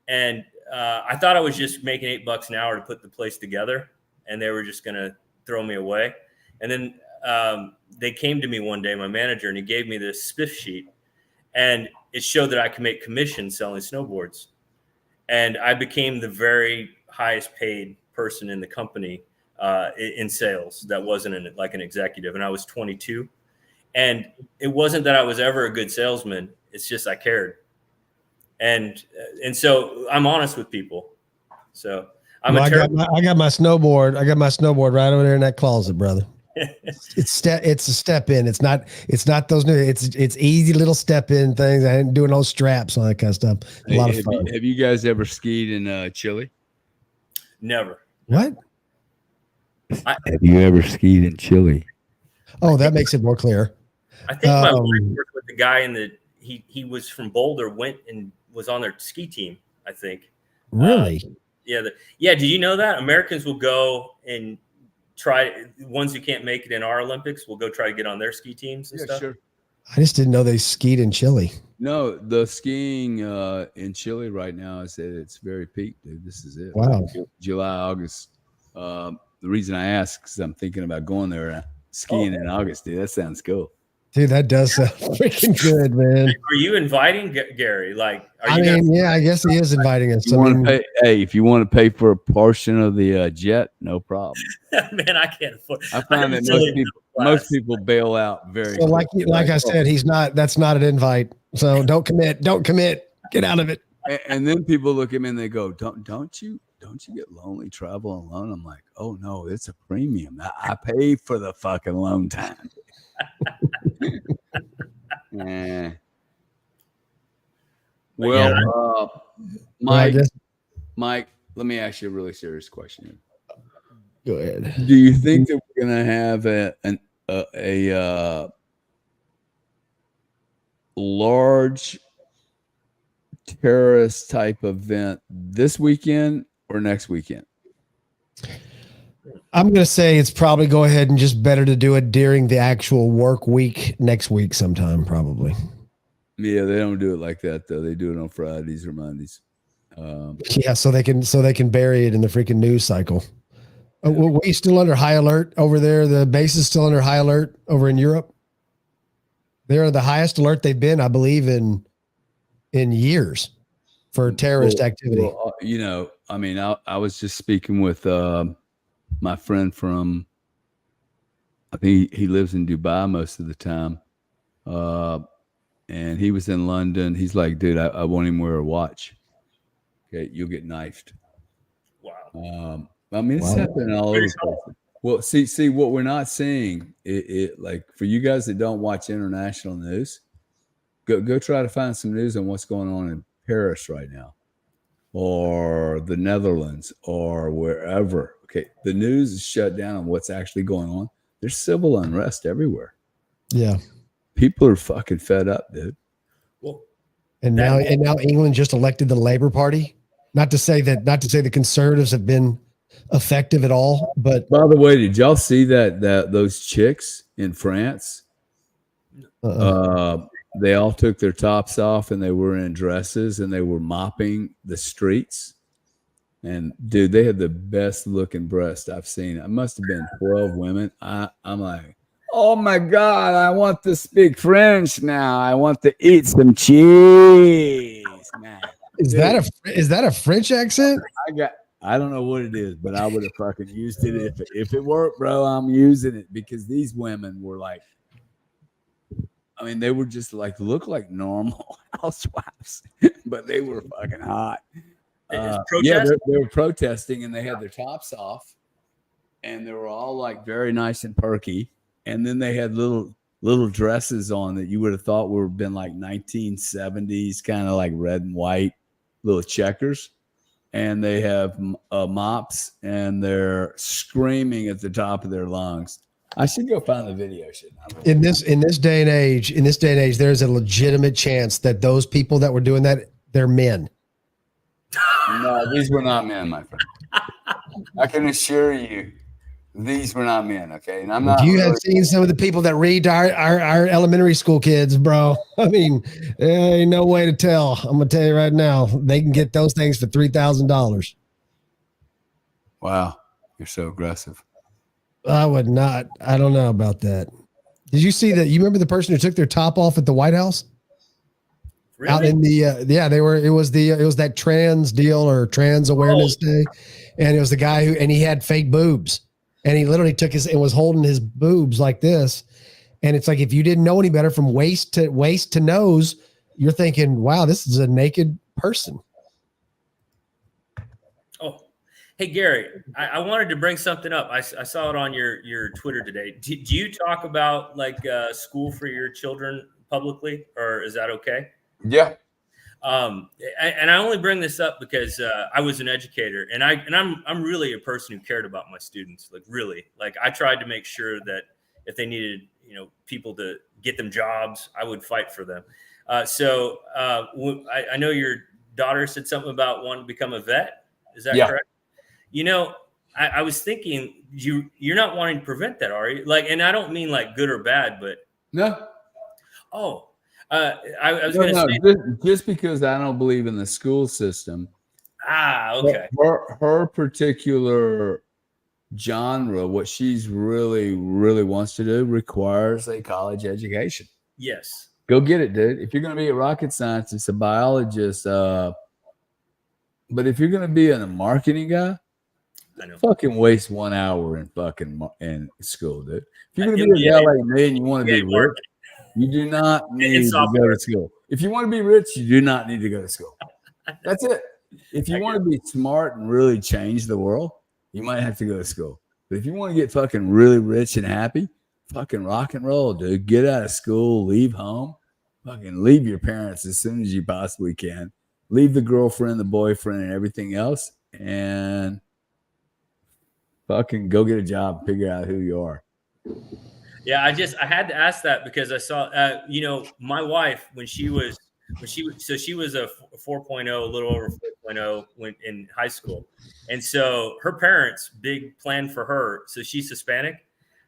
And I thought I was just making $8 an hour to put the place together, and they were just going to throw me away. And then they came to me one day, my manager, and he gave me this spiff sheet, and it showed that I could make commission selling snowboards. And I became the very highest paid person in the company in sales. That wasn't like an executive, and I was 22. And it wasn't that I was ever a good salesman. It's just I cared. And so I'm honest with people. So I got my snowboard. I got my snowboard right over there in that closet, brother. It's a step in. It's not those new. It's easy little step in things. I ain't doing those straps, all that kind of stuff. A lot of fun. Have you guys ever skied in Chile? Never. What? Have you ever skied in Chile? Oh, that makes it more clear. I think my wife worked with the guy he was from Boulder, went and was on their ski team, I think. Really? Yeah. Do you know that Americans will go and try, ones who can't make it in our Olympics will go try to get on their ski teams and stuff? Sure. I just didn't know they skied in Chile. No, the skiing in Chile right now is at its very peak, dude. This is it. Wow. July, August. The reason I ask is I'm thinking about going there skiing in August, dude. That sounds cool. Dude, that does sound freaking good, man. Are you inviting Gary? Like, are I you mean, yeah, I guess he is inviting us. You want to pay? Hey, if you want to pay for a portion of the jet, no problem. man, I can't afford. I find that most people bail out very. So like I said, he's not. That's not an invite. So don't commit. Don't commit. Get out of it. And then people look at me and they go, "Don't you get lonely traveling alone?" I'm like, "Oh no, it's a premium. I pay for the fucking alone time." Well, Mike, let me ask you a really serious question. Go ahead. Do you think that we're going to have a large terrorist type event this weekend or next weekend? I'm going to say it's probably go ahead and just better to do it during the actual work week next week sometime, probably. Yeah, they don't do it like that though. They do it on Fridays or Mondays. Yeah, so they can bury it in the freaking news cycle. We still under high alert over there. The base is still under high alert over in Europe. They're the highest alert they've been, I believe, in years for terrorist activity. Well, you know, I mean, I was just speaking with my friend from, I think he lives in Dubai most of the time. And he was in London. He's like, dude, I won't even wear a watch. Okay, you'll get knifed. Wow. I mean, it's happening all over the place. Well, see, what we're not seeing, it like for you guys that don't watch international news, go try to find some news on what's going on in Paris right now, or the Netherlands, or wherever. Okay, the news is shut down on what's actually going on. There's civil unrest everywhere. Yeah, people are fucking fed up, dude. Well, and now England just elected the Labour Party. Not to say the Conservatives have been effective at all, but by the way, did y'all see that those chicks in France? They all took their tops off and they were in dresses and they were mopping the streets. And dude, they had the best looking breast I've seen. It must have been 12 women. I'm like, oh my God, I want to speak French now. I want to eat some cheese, man. Is that a French accent? I don't know what it is, but I would have fucking used it if it worked, bro. I'm using it because these women were like, I mean, they were just like look like normal housewives, but they were fucking hot. Yeah, they were protesting and they had their tops off, and they were all like very nice and perky, and then they had little dresses on that you would have thought would have been like 1970s, kind of like red and white, little checkers. And they have mops, and they're screaming at the top of their lungs. I should go find the video. In this day and age, there's a legitimate chance that those people that were doing that, they're men. No, these were not men, my friend. I can assure you, these were not men. Okay, and I'm not. You have seen some of the people that read to our elementary school kids, bro. I mean, there ain't no way to tell. I'm gonna tell you right now, they can get those things for $3,000. Wow, you're so aggressive. I would not. I don't know about that. Did you see that? You remember the person who took their top off at the White House? Really? Out in the they were. It was that trans deal or Trans Awareness Day, and it was the guy and he had fake boobs. And he literally was holding his boobs like this. And it's like, if you didn't know any better from waist to nose, you're thinking, wow, this is a naked person. Oh, hey, Gary, I wanted to bring something up. I saw it on your Twitter today. Do you talk about like school for your children publicly, or is that okay? Yeah. And I only bring this up because I was an educator, and I'm really a person who cared about my students. Like really, like I tried to make sure that if they needed, people to get them jobs, I would fight for them. So I know your daughter said something about wanting to become a vet. Is that correct? I was thinking you're not wanting to prevent that, are you? Like, and I don't mean like good or bad, but no. Oh. I was going to say just because I don't believe in the school system. Okay. Her particular genre, what she's really, really wants to do requires a college education. Yes. Go get it, dude. If you're going to be a rocket scientist, a biologist, but if you're going to be a marketing guy, I know. fucking waste 1 hour in school, dude. If you're going to be a guy like me and you want to be rich, you do not need to go to school. If you want to be rich, you do not need to go to school. That's it. If you want to be smart and really change the world, you might have to go to school. But if you want to get fucking really rich and happy, fucking rock and roll, dude. Get out of school, leave home, fucking leave your parents as soon as you possibly can. Leave the girlfriend, the boyfriend, and everything else, and fucking go get a job and figure out who you are. Yeah, I had to ask that because I saw, my wife when she was a 4.0, a little over 4.0 when in high school, and so her parents' big plan for her. So she's Hispanic.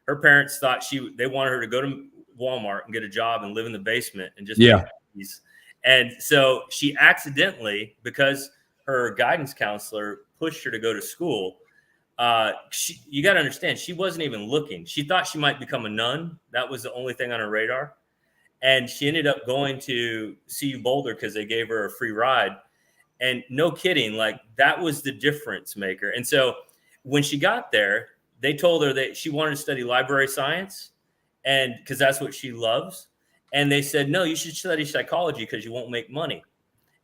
Her parents thought they wanted her to go to Walmart and get a job and live in the basement and just make cookies. And so she accidentally, because her guidance counselor pushed her to go to school. You got to understand, she wasn't even looking. She thought she might become a nun. That was the only thing on her radar. And she ended up going to CU Boulder because they gave her a free ride. And no kidding, like that was the difference maker. And so when she got there, they told her that she wanted to study library science, and because that's what she loves. And they said, no, you should study psychology because you won't make money.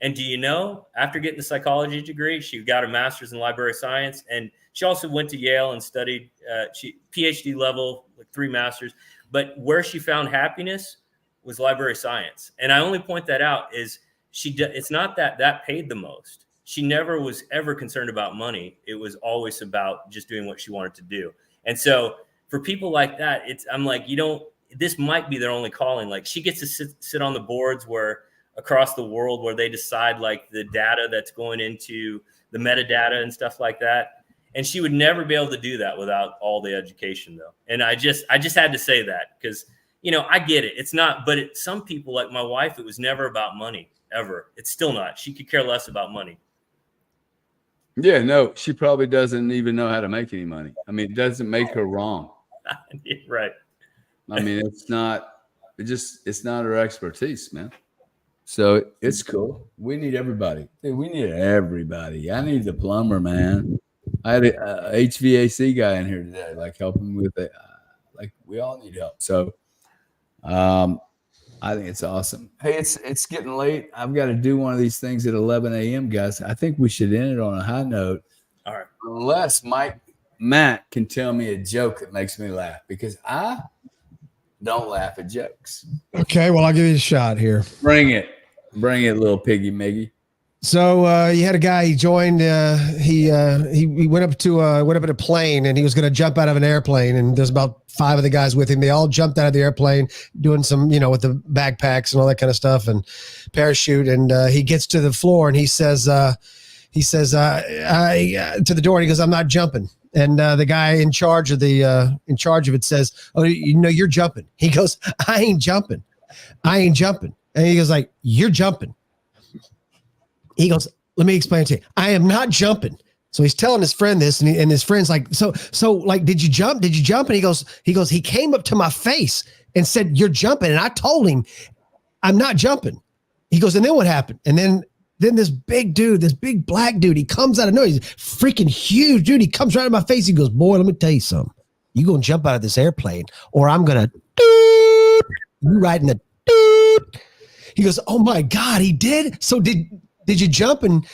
And do you know, after getting the psychology degree, she got a master's in library science. And she also went to Yale and studied PhD level, like 3 masters. But where she found happiness was library science. And I only point that out is it's not that paid the most. She never was ever concerned about money. It was always about just doing what she wanted to do. And so for people like that, I'm like, this might be their only calling. Like she gets to sit on the boards across the world where they decide like the data that's going into the metadata and stuff like that. And she would never be able to do that without all the education though. And I just had to say that because, I get it. It's not, but some people like my wife, it was never about money ever. It's still not. She could care less about money. Yeah, no, she probably doesn't even know how to make any money. I mean, it doesn't make her wrong. Right. I mean, it's not her expertise, man. So it's cool. We need everybody. Dude, we need everybody. I need the plumber, man. I had a HVAC guy in here today, like helping with it. Like we all need help. So, I think it's awesome. Hey, it's getting late. I've got to do one of these things at 11 a.m., guys. I think we should end it on a high note. All right. Unless Matt can tell me a joke that makes me laugh, because I don't laugh at jokes. Okay, well, I'll give you a shot here. Bring it, little piggy Miggy. So you had a guy. He joined. He went up in a plane, and he was going to jump out of an airplane. And there's about 5 of the guys with him. They all jumped out of the airplane, doing some, with the backpacks and all that kind of stuff, and parachute. And he gets to the floor, and he says to the door, and he goes, "I'm not jumping." And the guy in charge of it says, "Oh, you're jumping." He goes, "I ain't jumping. And he goes like, "You're jumping." He goes, "Let me explain to you. I am not jumping." So he's telling his friend this, and his friend's like, so like, did you jump? Did you jump? And he goes, he came up to my face and said, "You're jumping." And I told him, "I'm not jumping." He goes, "And then what happened?" And then this big dude, this big black dude, he comes out of nowhere. He's freaking huge, dude. He comes right in my face. He goes, "Boy, let me tell you something. You gonna jump out of this airplane, or I'm gonna you right in the doot." He goes, "Oh my God, he did? So did you jump?" And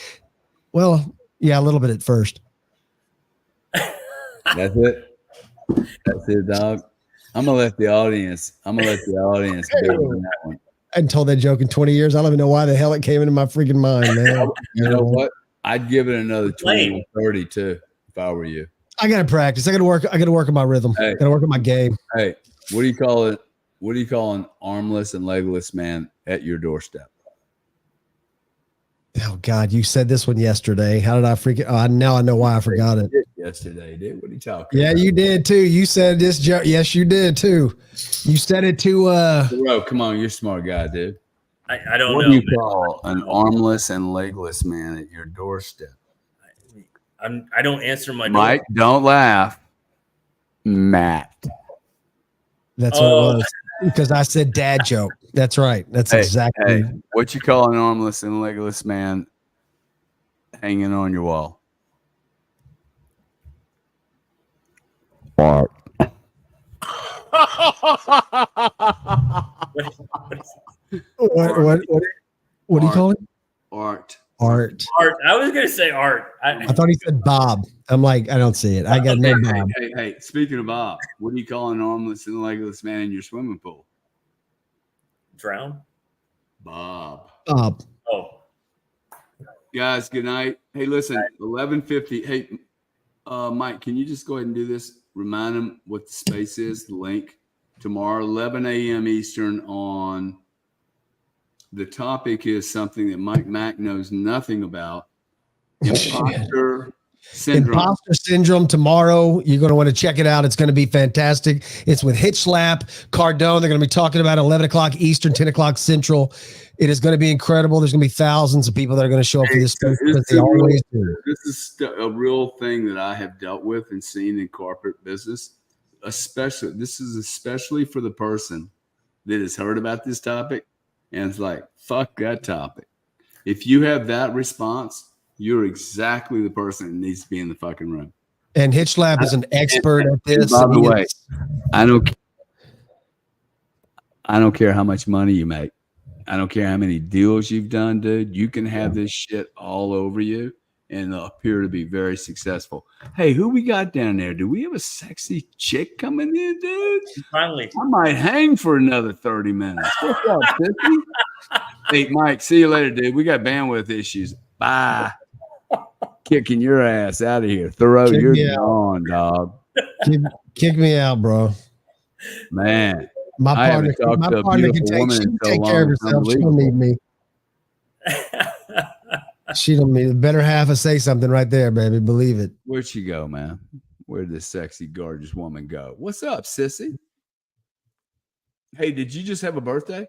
well, yeah, a little bit at first. That's it. That's it, dog. I'm gonna let the audience go on that one. I hadn't told that joke in 20 years. I don't even know why the hell it came into my freaking mind, man. You know what? I'd give it another 20 or 30 too, if I were you. I gotta practice. I gotta work on my rhythm. Hey. Gotta work on my game. Hey, what do you call it? What do you call an armless and legless man at your doorstep? Oh God, you said this one yesterday. How did I freaking? Oh, now I know why I forgot it. Yesterday, dude. What are you talking about? Yeah, you did too. You said this joke. Yes, you did too. You said it to Bro, come on, you're a smart guy, dude. I don't know. What do you call an armless and legless man at your doorstep? I don't answer my Mike, don't laugh. Matt. That's what it was. Because I said dad joke. That's right. That's exactly. Hey, what you call an armless and legless man hanging on your wall? Art. What do you call it? Art. Art. Art. I was gonna say art. I thought he said Bob. I'm like, I don't see it. I got no Bob. Hey, speaking of Bob, what do you call an armless and legless man in your swimming pool? Drown. Bob. Bob. Oh, Guys, good night. Hey, listen, 11:50. Hey, Mike, can you just go ahead and do this? Remind them what the space is, the link. Tomorrow, 11 a.m. Eastern on. The topic is something that Mike Mack knows nothing about. Imposter syndrome. Imposter syndrome tomorrow. You're going to want to check it out. It's going to be fantastic. It's with Hitchlap, Cardone. They're going to be talking about 11 o'clock Eastern, 10 o'clock Central. It is going to be incredible. There's going to be thousands of people that are going to show up for this. They always do. This is a real thing that I have dealt with and seen in corporate business. This is especially for the person that has heard about this topic and it's like, fuck that topic. If you have that response, you're exactly the person that needs to be in the fucking room. And Hitchlap is an expert at this. By the way, I don't care how much money you make. I don't care how many deals you've done, dude. You can have this shit all over you and appear to be very successful. Hey, who we got down there? Do we have a sexy chick coming in, dude? finally. I might hang for another 30 minutes. What's up, Sissy? Hey, Mike, see you later, dude. We got bandwidth issues. Bye. Kicking your ass out of here. Thoreau, you're gone, dog. Kick me out, bro. Man. My partner can take care of herself. She don't need me. She don't need. The better half of say something right there, baby. Believe it. Where'd she go, man? Where'd this sexy, gorgeous woman go? What's up, sissy? Hey, did you just have a birthday?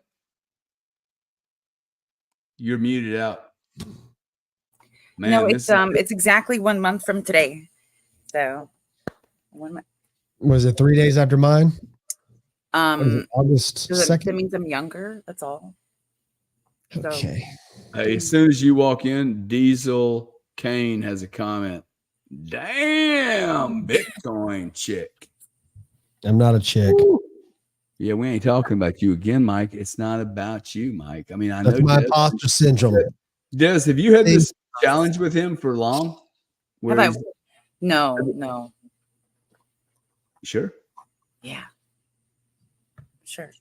You're muted out. Man, no, it's exactly 1 month from today. So 1 month. Was it 3 days after mine? August 2nd. That means I'm younger. That's all. Okay. Hey, as soon as you walk in, Diesel Kane has a comment. Damn, Bitcoin chick. I'm not a chick. Ooh. Yeah, we ain't talking about you again, Mike. It's not about you, Mike. I mean, I That's know my imposter syndrome. Des, have you had this challenge with him for long? No. Sure. Yeah. Sure.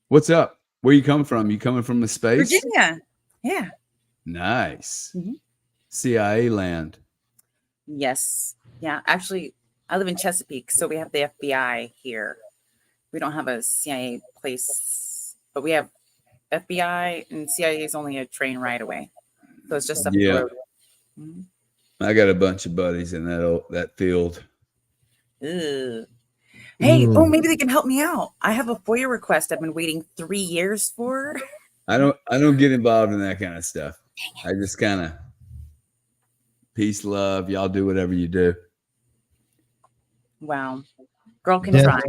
What's up? Where you come from? You coming from the space? Virginia. Yeah. Nice. Mm-hmm. CIA land. Yes. Yeah. Actually, I live in Chesapeake, so we have the FBI here. We don't have a CIA place, but we have FBI, and CIA is only a train ride away. So it's just up the road. Mm-hmm. I got a bunch of buddies in that field. Ugh. Hey, maybe they can help me out. I have a FOIA request I've been waiting 3 years for. I don't get involved in that kind of stuff. I just kind of peace, love. Y'all do whatever you do. Wow. Girl can try.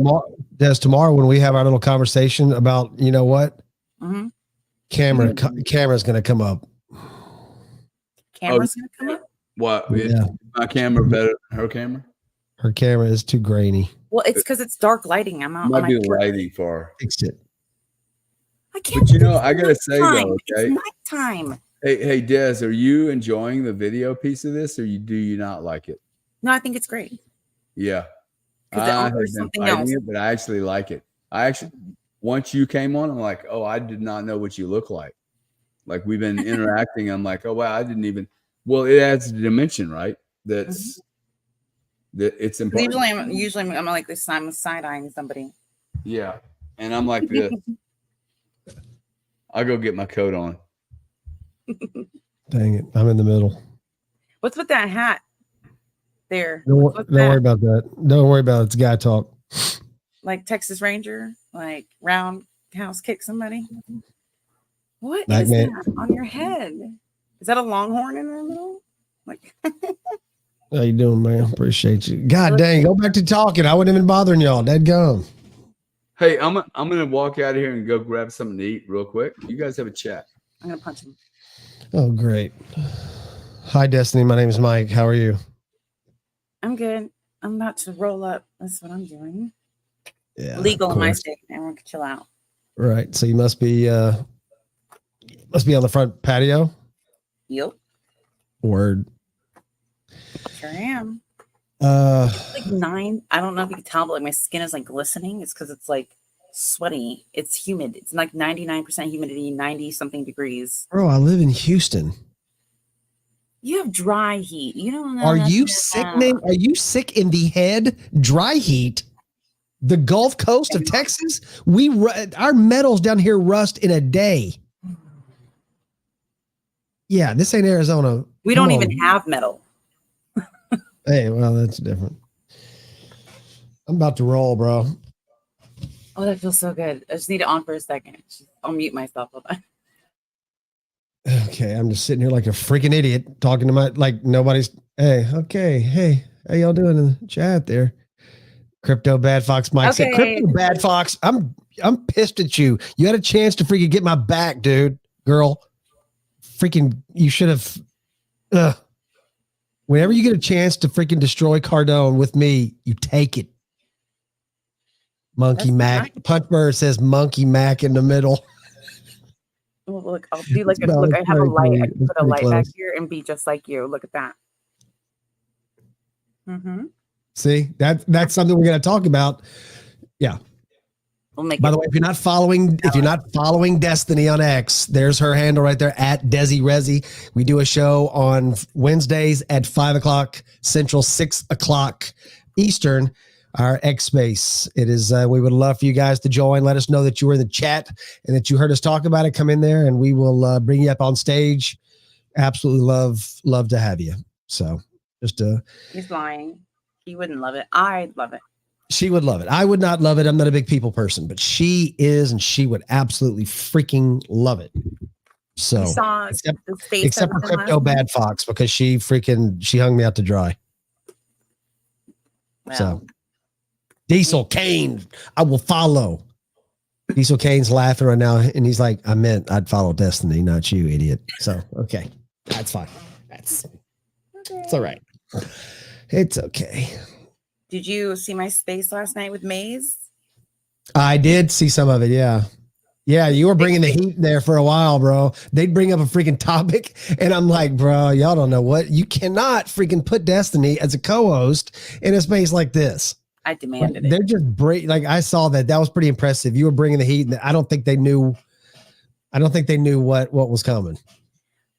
Tomorrow when we have our little conversation about, you know what? Mm-hmm. Camera's going to come up. Camera's going to come up? What? Yeah. My camera better than her camera? Her camera is too grainy. Well, it's because it's dark lighting. I'm out. Might be the lighting for. Fix it. I can't. But I gotta say though, okay. It's nighttime. Hey, Des, are you enjoying the video piece of this, or do you not like it? No, I think it's great. Yeah, I have been fighting it, but I actually like it. Once you came on, I'm like, oh, I did not know what you look like. Like we've been interacting. I'm like, oh wow, I didn't even. Well, it adds a dimension, right? That's. Mm-hmm. That it's important. Usually I'm like this. I'm side-eyeing somebody. Yeah, and I'm like this. I'll go get my coat on. Dang it! I'm in the middle. What's with that hat? There. Don't worry about that. Don't worry about it. It's guy talk. Like Texas Ranger, like roundhouse kick somebody. What Black is man. that on your head? Is that a longhorn in the middle? Like. How you doing, man? Appreciate you. God dang, go back to talking. I wasn't even bothering y'all. Dead gum. Hey, I'm gonna walk out of here and go grab something to eat real quick. You guys have a chat. I'm gonna punch him. Oh, great. Hi, Destiny. My name is Mike. How are you? I'm good. I'm about to roll up. That's what I'm doing. Yeah. Legal in my state. Everyone can chill out. Right. So you must be on the front patio. Yep. Word. Sure am. Like 9. I don't know if you can tell, but like my skin is like glistening. It's because it's like sweaty. It's humid. It's like 99% humidity, 90 something degrees. Bro, I live in Houston. You have dry heat. You don't know. Are you sick, man? Are you sick in the head? Dry heat. The Gulf Coast of Texas. Our metals down here rust in a day. Yeah, this ain't Arizona. We don't even have metal. Hey, well, that's different. I'm about to roll, bro. Oh, that feels so good. I just need it on for a second. I'll mute myself. Hold on. Okay, I'm just sitting here like a freaking idiot talking to like nobody's. Hey, okay, hey, how y'all doing in the chat there? Crypto Bad Fox Mike said, Crypto Bad Fox, I'm pissed at you. You had a chance to freaking get my back, dude, girl. Freaking, you should have. Whenever you get a chance to freaking destroy Cardone with me, you take it. Monkey Mac. Nice. Punchbird says Monkey Mac in the middle. Well, look, I'll do like look. I have a light. I can put a light back here and be just like you. Look at that. Mm-hmm. See, that's something we're going to talk about. Yeah. By the way, if you're not following Destiny on X, there's her handle right there at Desi Resi. We do a show on Wednesdays at 5:00 Central, 6:00 Eastern. Our X space. It is. We would love for you guys to join. Let us know that you were in the chat and that you heard us talk about it. Come in there, and we will bring you up on stage. Absolutely love to have you. So just he's lying. He wouldn't love it. I'd love it. She would love it. I would not love it. I'm not a big people person, but she is, and she would absolutely freaking love it. So except for Crypto Bad Fox, because she hung me out to dry. Well. So. Diesel Kane, I will follow. Diesel Kane's laughing right now, and he's like, I meant I'd follow Destiny, not you, idiot. So, okay. That's fine. It's all right. It's okay. Did you see my space last night with Maze? I did see some of it, yeah. Yeah, you were bringing the heat there for a while, bro. They'd bring up a freaking topic, and I'm like, bro, y'all don't know what. You cannot freaking put Destiny as a co-host in a space like this. I demanded it. They're just like I saw that. That was pretty impressive. You were bringing the heat, and I don't think they knew what was coming.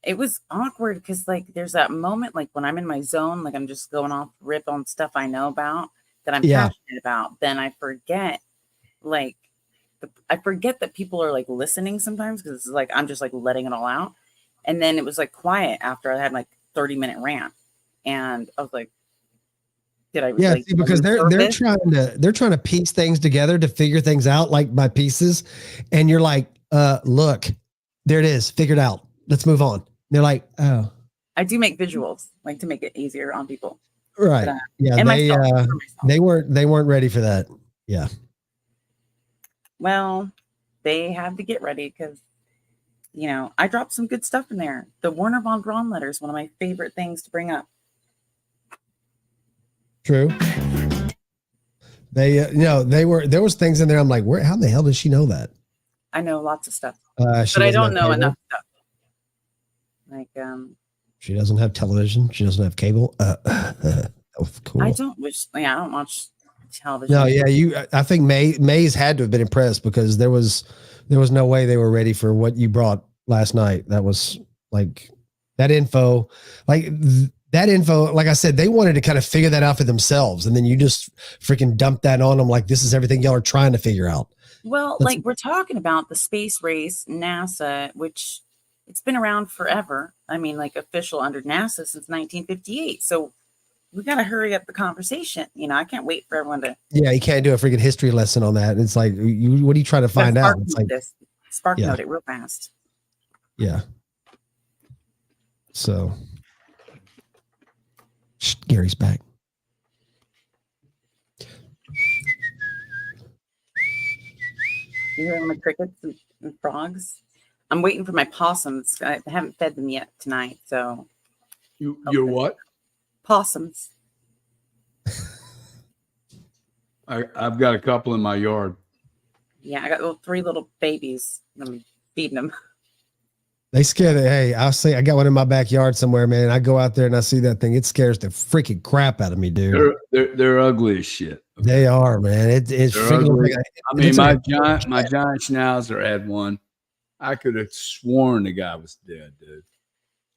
It was awkward because like there's that moment like when I'm in my zone, like I'm just going off rip on stuff I know about that I'm passionate about. Then I forget, I forget that people are like listening sometimes because it's like I'm just like letting it all out. And then it was like quiet after I had like 30-minute rant, and I was like. See, because they're trying to piece things together to figure things out like by pieces, and you're like, look, there it is, figured out. Let's move on. They're like, oh, I do make visuals like to make it easier on people, right? But, yeah, they weren't ready for that. Yeah. Well, they have to get ready because I dropped some good stuff in there. The Werner von Braun letter is one of my favorite things to bring up. True. There was things in there. I'm like, how the hell does she know that? I know lots of stuff, but I don't know enough stuff. Like, she doesn't have television. She doesn't have cable. Cool. I don't watch television. No, yeah, I think Maze had to have been impressed because there was no way they were ready for what you brought last night. That was like that info, like I said, they wanted to kind of figure that out for themselves. And then you just freaking dump that on them. Like, this is everything y'all are trying to figure out. Well, we're talking about the space race, NASA, which it's been around forever. I mean, like official under NASA since 1958. So we got to hurry up the conversation. I can't wait for everyone to. Yeah. You can't do a freaking history lesson on that. It's like, what are you trying to find out? It's like Spark note it real fast. Yeah. So. Shh, Gary's back. You hearing my crickets and frogs? I'm waiting for my possums. I haven't fed them yet tonight, so You're what? possums. I've got a couple in my yard. Yeah, I got 3 little babies. I'm feeding them. They scare the, hey, I'll say I got one in my backyard somewhere, man. I go out there and I see that thing. It scares the freaking crap out of me, dude. They're ugly as shit. They are, man. It's They're freaking ugly. like, I mean, it's my like- giant schnauzer had one. I could have sworn the guy was dead, dude.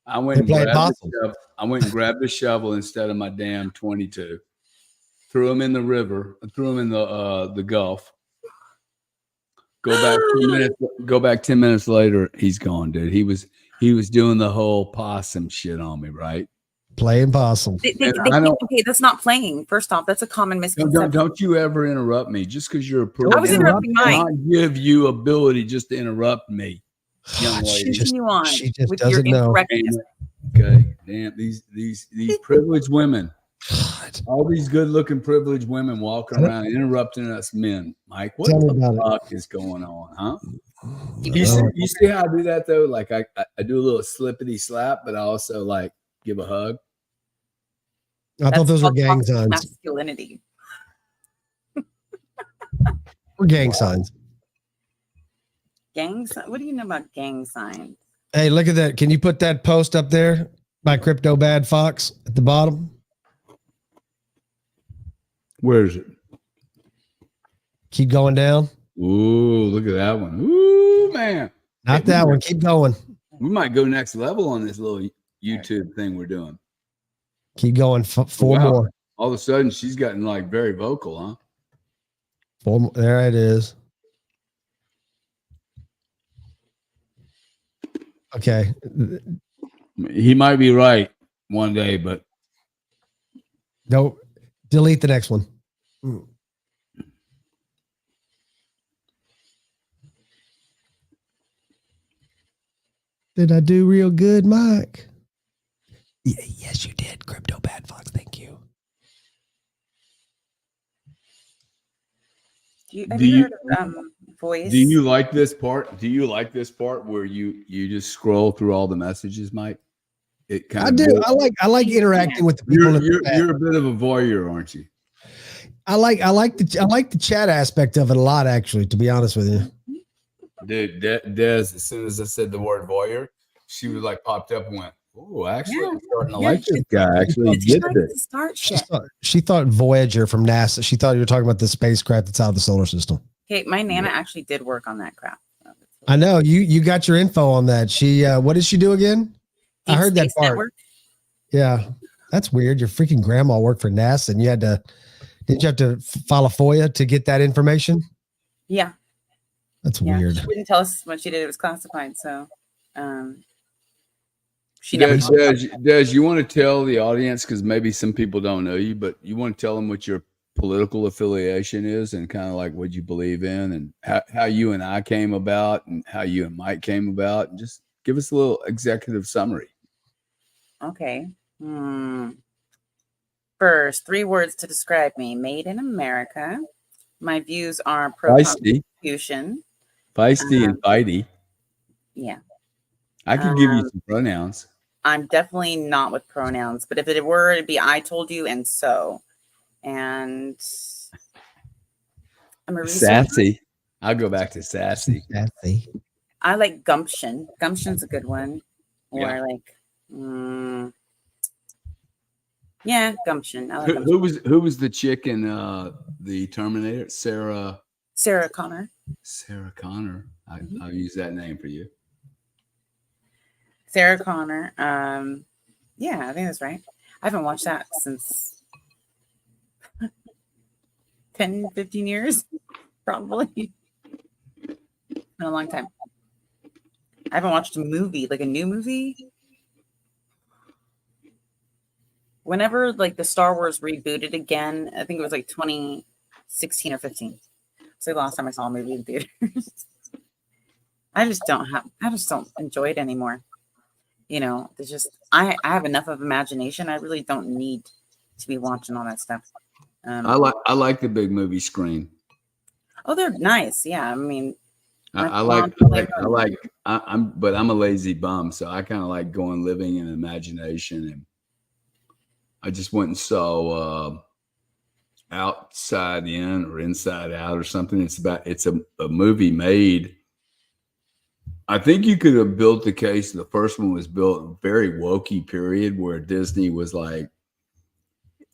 I went and grabbed the shovel instead of my damn 22. Threw him in the river. Threw him in the Gulf. Go back 10 minutes later. He's gone, dude. He was doing the whole possum shit on me, right? playing possum. Okay, that's not playing. First off, that's a common misconception. Don't you ever interrupt me just because you're a pro. I was interrupting mine. Not give you ability just to interrupt me, young lady. Continue on. She just with doesn't your know. incorrectness. Okay, damn these privileged women. God. All these good-looking privileged women walking around interrupting us men. Mike, what Tell me the about it. fuck is going on, huh? You You see how I do that though? Like I do a little slippity slap, but I also like give a hug. I thought those were gang toxic signs. masculinity. Or gang signs. Gang sign? What do you know about gang signs? Hey, look at that. Can you put that post up there by Crypto Bad Fox at the bottom? Where is it? Keep going down. Ooh, look at that one. Ooh, man. Not that one. Keep going. We might go next level on this little YouTube thing we're doing. Keep going. Four Wow. more. All of a sudden, she's gotten like very vocal, huh? Four more. There it is. Okay. He might be right one day, but Don't delete the next one. Did I do real good, Mike? Yeah, yes, you did. Crypto Bad Fox. Thank you. Have you heard of voice? do you like this part? Do you like this part where you just scroll through all the messages, Mike? It kind I of do. I like interacting with the people. You're a bit of a voyeur, aren't you? I like the chat aspect of it a lot, actually, to be honest with you. Dude, Des, as soon as I said the word voyeur, she was like popped up and went, "Oh, actually, I'm starting to like this guy. Actually, She gets likes it." to start shit. She thought Voyager from NASA. She thought you were talking about the spacecraft that's out of the solar system. Okay, my Nana actually did work on that crap. I know you got your info on that. She what did she do again? I Deep heard that Space part. Network. Yeah, that's weird. Your freaking grandma worked for NASA, and did you have to file a FOIA to get that information? Yeah, That's yeah. weird. She wouldn't tell us what she did. It was classified. So, she never. Des, you want to tell the audience, because maybe some people don't know you, but you want to tell them what your political affiliation is and kind of like what you believe in and how you and I came about and how you and Mike came about, and just give us a little executive summary. Okay. First, 3 words to describe me: made in America. My views are pro-Constitution. Feisty and fighty. Yeah. I could give you some pronouns. I'm definitely not with pronouns, but if it were, it'd be I told you and so. And I'm a researcher. Sassy. I'll go back to sassy. Sassy. I like gumption. Gumption's a good one. Or Yeah. like, yeah, gumption. I like gumption. Who was the chick in the Terminator? Sarah Connor. Sarah Connor. I'll use that name for you. Sarah Connor. Yeah, I think that's right. I haven't watched that since 10, 15 years, probably. Been a long time. I haven't watched a movie, like a new movie. Whenever like the Star Wars rebooted again, I think it was like 2016 or 15. It's like the last time I saw a movie in theaters. I just don't enjoy it anymore. You know, there's just I have enough of imagination. I really don't need to be watching all that stuff. I like the big movie screen. Oh, they're nice. Yeah, I mean, I'm but I'm a lazy bum, so I kind of like going living in imagination. And I just went and saw Outside In or Inside Out or something. It's a movie made. I think you could have built the case. The first one was built very wokey period where Disney was like,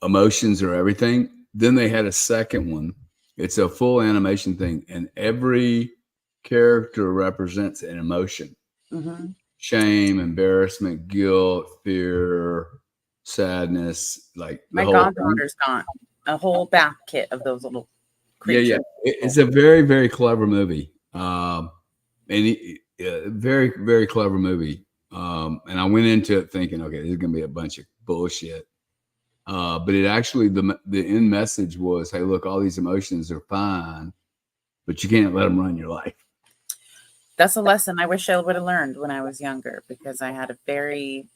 emotions are everything. Then they had a second one. It's a full animation thing, and every character represents an emotion. Shame, embarrassment, guilt, fear, sadness. Like my goddaughter's got a whole bath kit of those little creatures. Yeah. It's a very, very clever movie. Very, very clever movie. And I went into it thinking, okay, this is going to be a bunch of bullshit. But it actually, the end message was, hey, look, all these emotions are fine, but you can't let them run your life. That's a lesson I wish I would have learned when I was younger, because I had a very,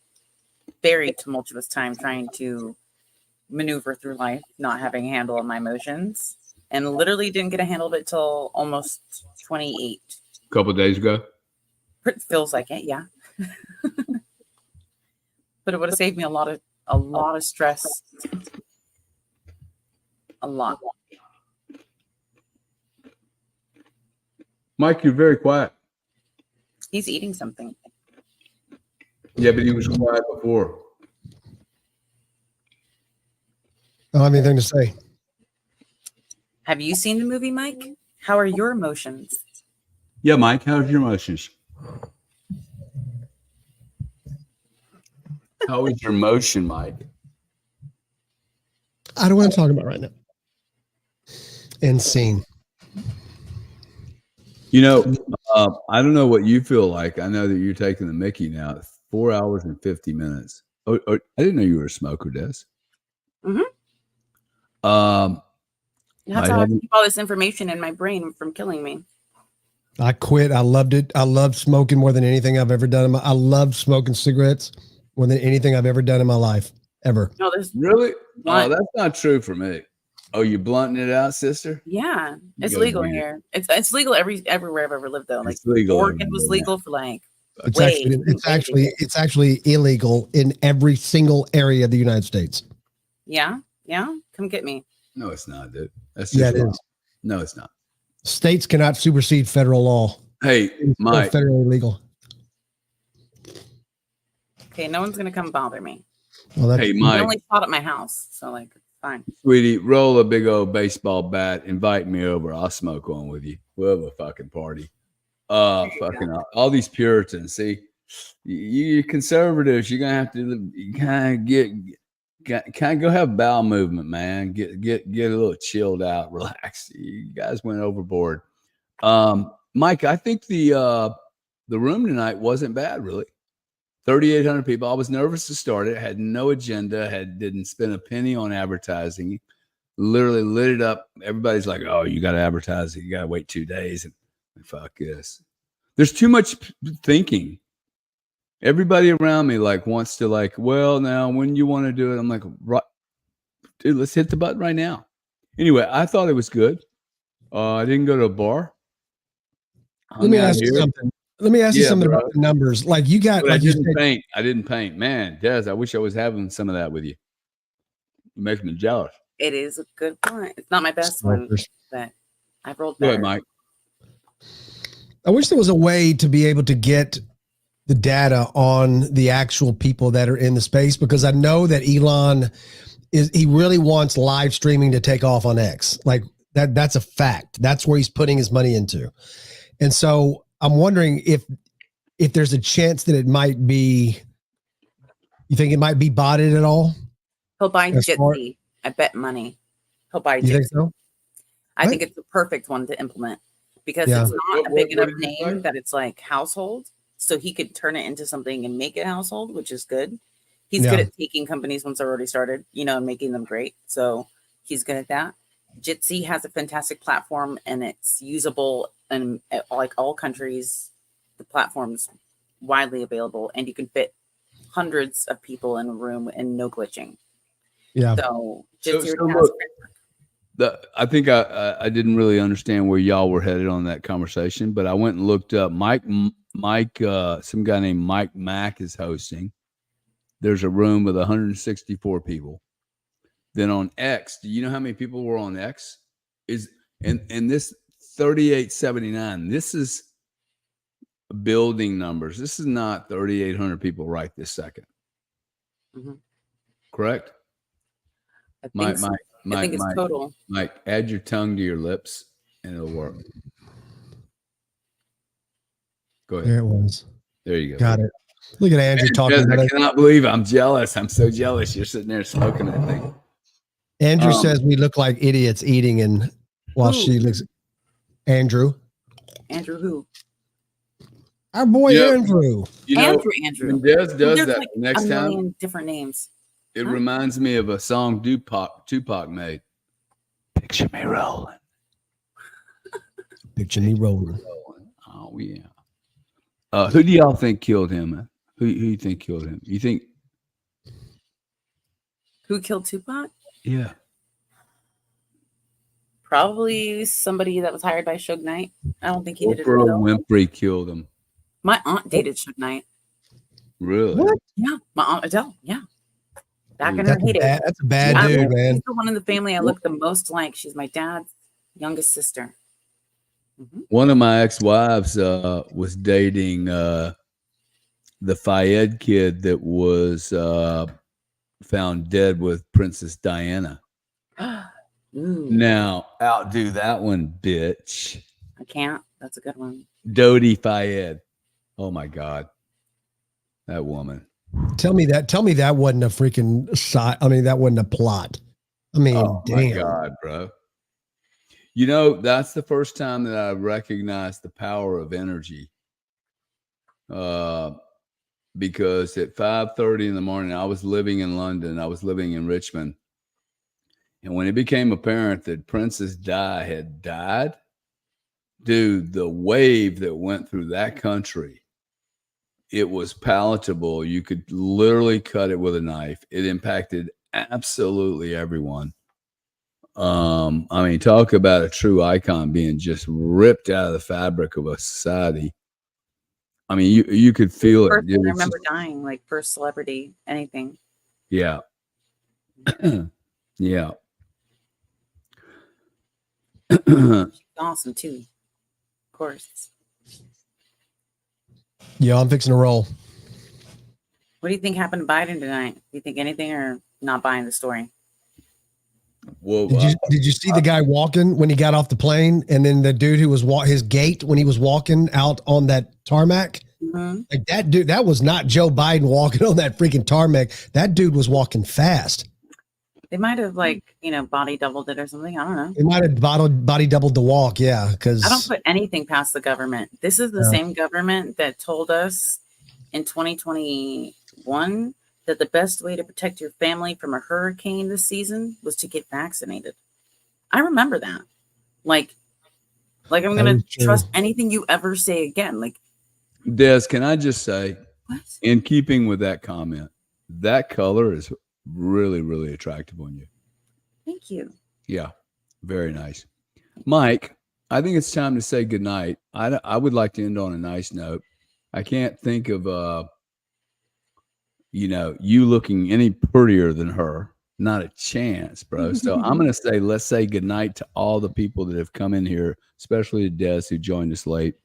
very tumultuous time trying to maneuver through life, not having a handle on my emotions, and literally didn't get a handle of it till almost 28. A couple of days ago. It feels like it, yeah. But it would have saved me a lot of stress. A lot. Mike, you're very quiet. He's eating something. Yeah, but he was quiet before. I don't have anything to say. Have you seen the movie, Mike? How are your emotions? Yeah, Mike, how's your emotions? How is your motion, Mike? I don't want to talk about right now. And scene. You know, I don't know what you feel like. I know that you're taking the Mickey now. 4 hours and 50 minutes. I didn't know you were a smoker, Des. Mm-hmm. That's how I keep all this information in my brain from killing me. I quit. I loved it. I loved smoking more than anything I've ever done. I loved smoking cigarettes more than anything I've ever done in my life, ever. No, there's really? Oh, that's not true for me. Oh, you blunting it out, sister? Yeah, it's legal here. It's legal everywhere I've ever lived though. Like Oregon was legal for like. It's actually illegal in every single area of the United States. Yeah. Come get me. No, it's not, dude. That's just it is. No, it's not. States cannot supersede federal law. Hey, Mike. Federally legal. Okay, no one's gonna come bother me. Well, hey, Mike. I only fought at my house, so like fine. Sweetie, roll a big old baseball bat. Invite me over. I'll smoke on with you. We'll have a fucking party. Fucking all these Puritans. See, you conservatives, you're gonna have to kind of go have a bowel movement, man. Get a little chilled out, relax. You guys went overboard. Mike, I think the room tonight wasn't bad, really. 3,800 people. I was nervous to start it. Had no agenda. Didn't spend a penny on advertising. Literally lit it up. Everybody's like, "Oh, you got to advertise it. You got to wait 2 days." And fuck this. There's too much thinking. Everybody around me like wants to like, well, now when you want to do it, I'm like, right, dude, let's hit the button right now. Anyway, I thought it was good. I didn't go to a bar. Let me ask you something. Let me ask you something about the numbers. Like you got, like I didn't paint. Man, Des, I wish I was having some of that with you. It makes me jealous. It is a good one. It's not my best one, but I've rolled better. Go ahead, Mike. I wish there was a way to be able to get the data on the actual people that are in the space, because I know that Elon he really wants live streaming to take off on X. Like that's a fact. That's where he's putting his money into. And so I'm wondering if there's a chance that it might be, you think it might be botted at all? He'll buy Jitsi. I bet money. He'll buy Jitsi. You think so? I think it's the perfect one to implement, because it's not a big enough name that it's like household. So he could turn it into something and make it household, which is good. He's good at taking companies once they're already started, and making them great. So he's good at that. Jitsi has a fantastic platform, and it's usable in like all countries. The platform's widely available, and you can fit hundreds of people in a room and no glitching. Yeah. So just your So task. look, I think I didn't really understand where y'all were headed on that conversation, but I went and looked up Mike, some guy named Mike Mack is hosting. There's a room with 164 people. Then on X, do you know how many people were on X? And this 3879, this is building numbers. This is not 3,800 people right this second. Mhm. Correct? I think so. I think it's total. Mike, add your tongue to your lips and it'll work. Go ahead. There it was. There you go. Got it. Look at Andrew talking Yes, about I it. cannot believe I'm jealous. I'm so jealous. You're sitting there smoking that thing. Andrew says we look like idiots eating, and while Who? she looks. Andrew. Andrew who? Our boy Andrew. You know, Andrew. when Des does There's that like next a time, million different names. it reminds me of a song Tupac made. Picture me rolling. Picture me rolling. Oh yeah. Who do y'all think killed him? Man? Who you think killed him? You think? Who killed Tupac? Yeah. Probably somebody that was hired by Suge Knight. I don't think he did it Oprah himself. Winfrey killed him. My aunt dated Suge Knight. Really? What? Yeah, my aunt Adele. Yeah, back in her heyday. That's a bad dude, man. She's the one in the family I look the most like. She's my dad's youngest sister. Mm-hmm. One of my ex-wives was dating the Fayed kid that was found dead with Princess Diana. Now, outdo that one, bitch. I can't. That's a good one. Dodi Fayed. Oh my God. That woman. Tell me that wasn't a freaking side. I mean, that wasn't a plot. I mean, Oh damn. my God, bro. You know, that's the first time that I recognized the power of energy. Because at 5:30 in the morning, I was living in London. I was living in Richmond. And when it became apparent that Princess Di had died, dude, the wave that went through that country, it was palatable. You could literally cut it with a knife. It impacted absolutely everyone. I mean, talk about a true icon being just ripped out of the fabric of a society. I mean, you could feel it. I remember dying, like first celebrity, anything. Yeah. Yeah. She's awesome too. Of course. Yeah, I'm fixing to roll. What do you think happened to Biden tonight? Do you think anything or not buying the story? Whoa, Did you see the guy walking when he got off the plane, and then the dude who was his gait when he was walking out on that tarmac? Mm-hmm. Like that dude, that was not Joe Biden walking on that freaking tarmac. That dude was walking fast. They might have body doubled it or something. I don't know. They might have body doubled the walk. Yeah, because I don't put anything past the government. This is the same government that told us in 2021 that the best way to protect your family from a hurricane this season was to get vaccinated. I remember that. Like I'm going to trust anything you ever say again. Like, Des, can I just say, what? In keeping with that comment, that color is really, really attractive on you. Thank you. Yeah, very nice. Mike, I think it's time to say goodnight. I would like to end on a nice note. I can't think of you looking any prettier than her. Not a chance, bro. So I'm going to say, let's say goodnight to all the people that have come in here, especially to Des, who joined us late.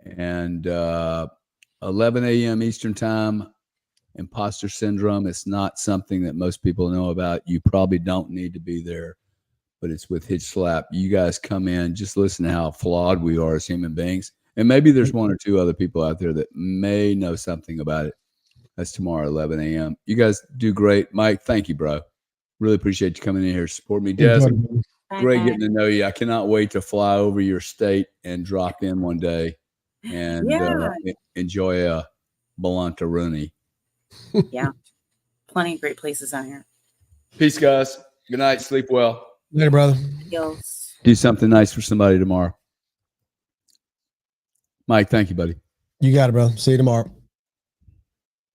And 11 a.m. Eastern time, imposter syndrome. It's not something that most people know about. You probably don't need to be there, but it's with Hitch Slap. You guys come in, just listen to how flawed we are as human beings. And maybe there's one or two other people out there that may know something about it. That's tomorrow, 11 a.m. You guys do great. Mike, thank you, bro. Really appreciate you coming in here to support me. Des, great getting to know you. I cannot wait to fly over your state and drop in one day and enjoy a Balantaruni. Yeah. Plenty of great places out here. Peace, guys. Good night. Sleep well. Later, brother. Yes. Do something nice for somebody tomorrow. Mike, thank you, buddy. You got it, bro. See you tomorrow.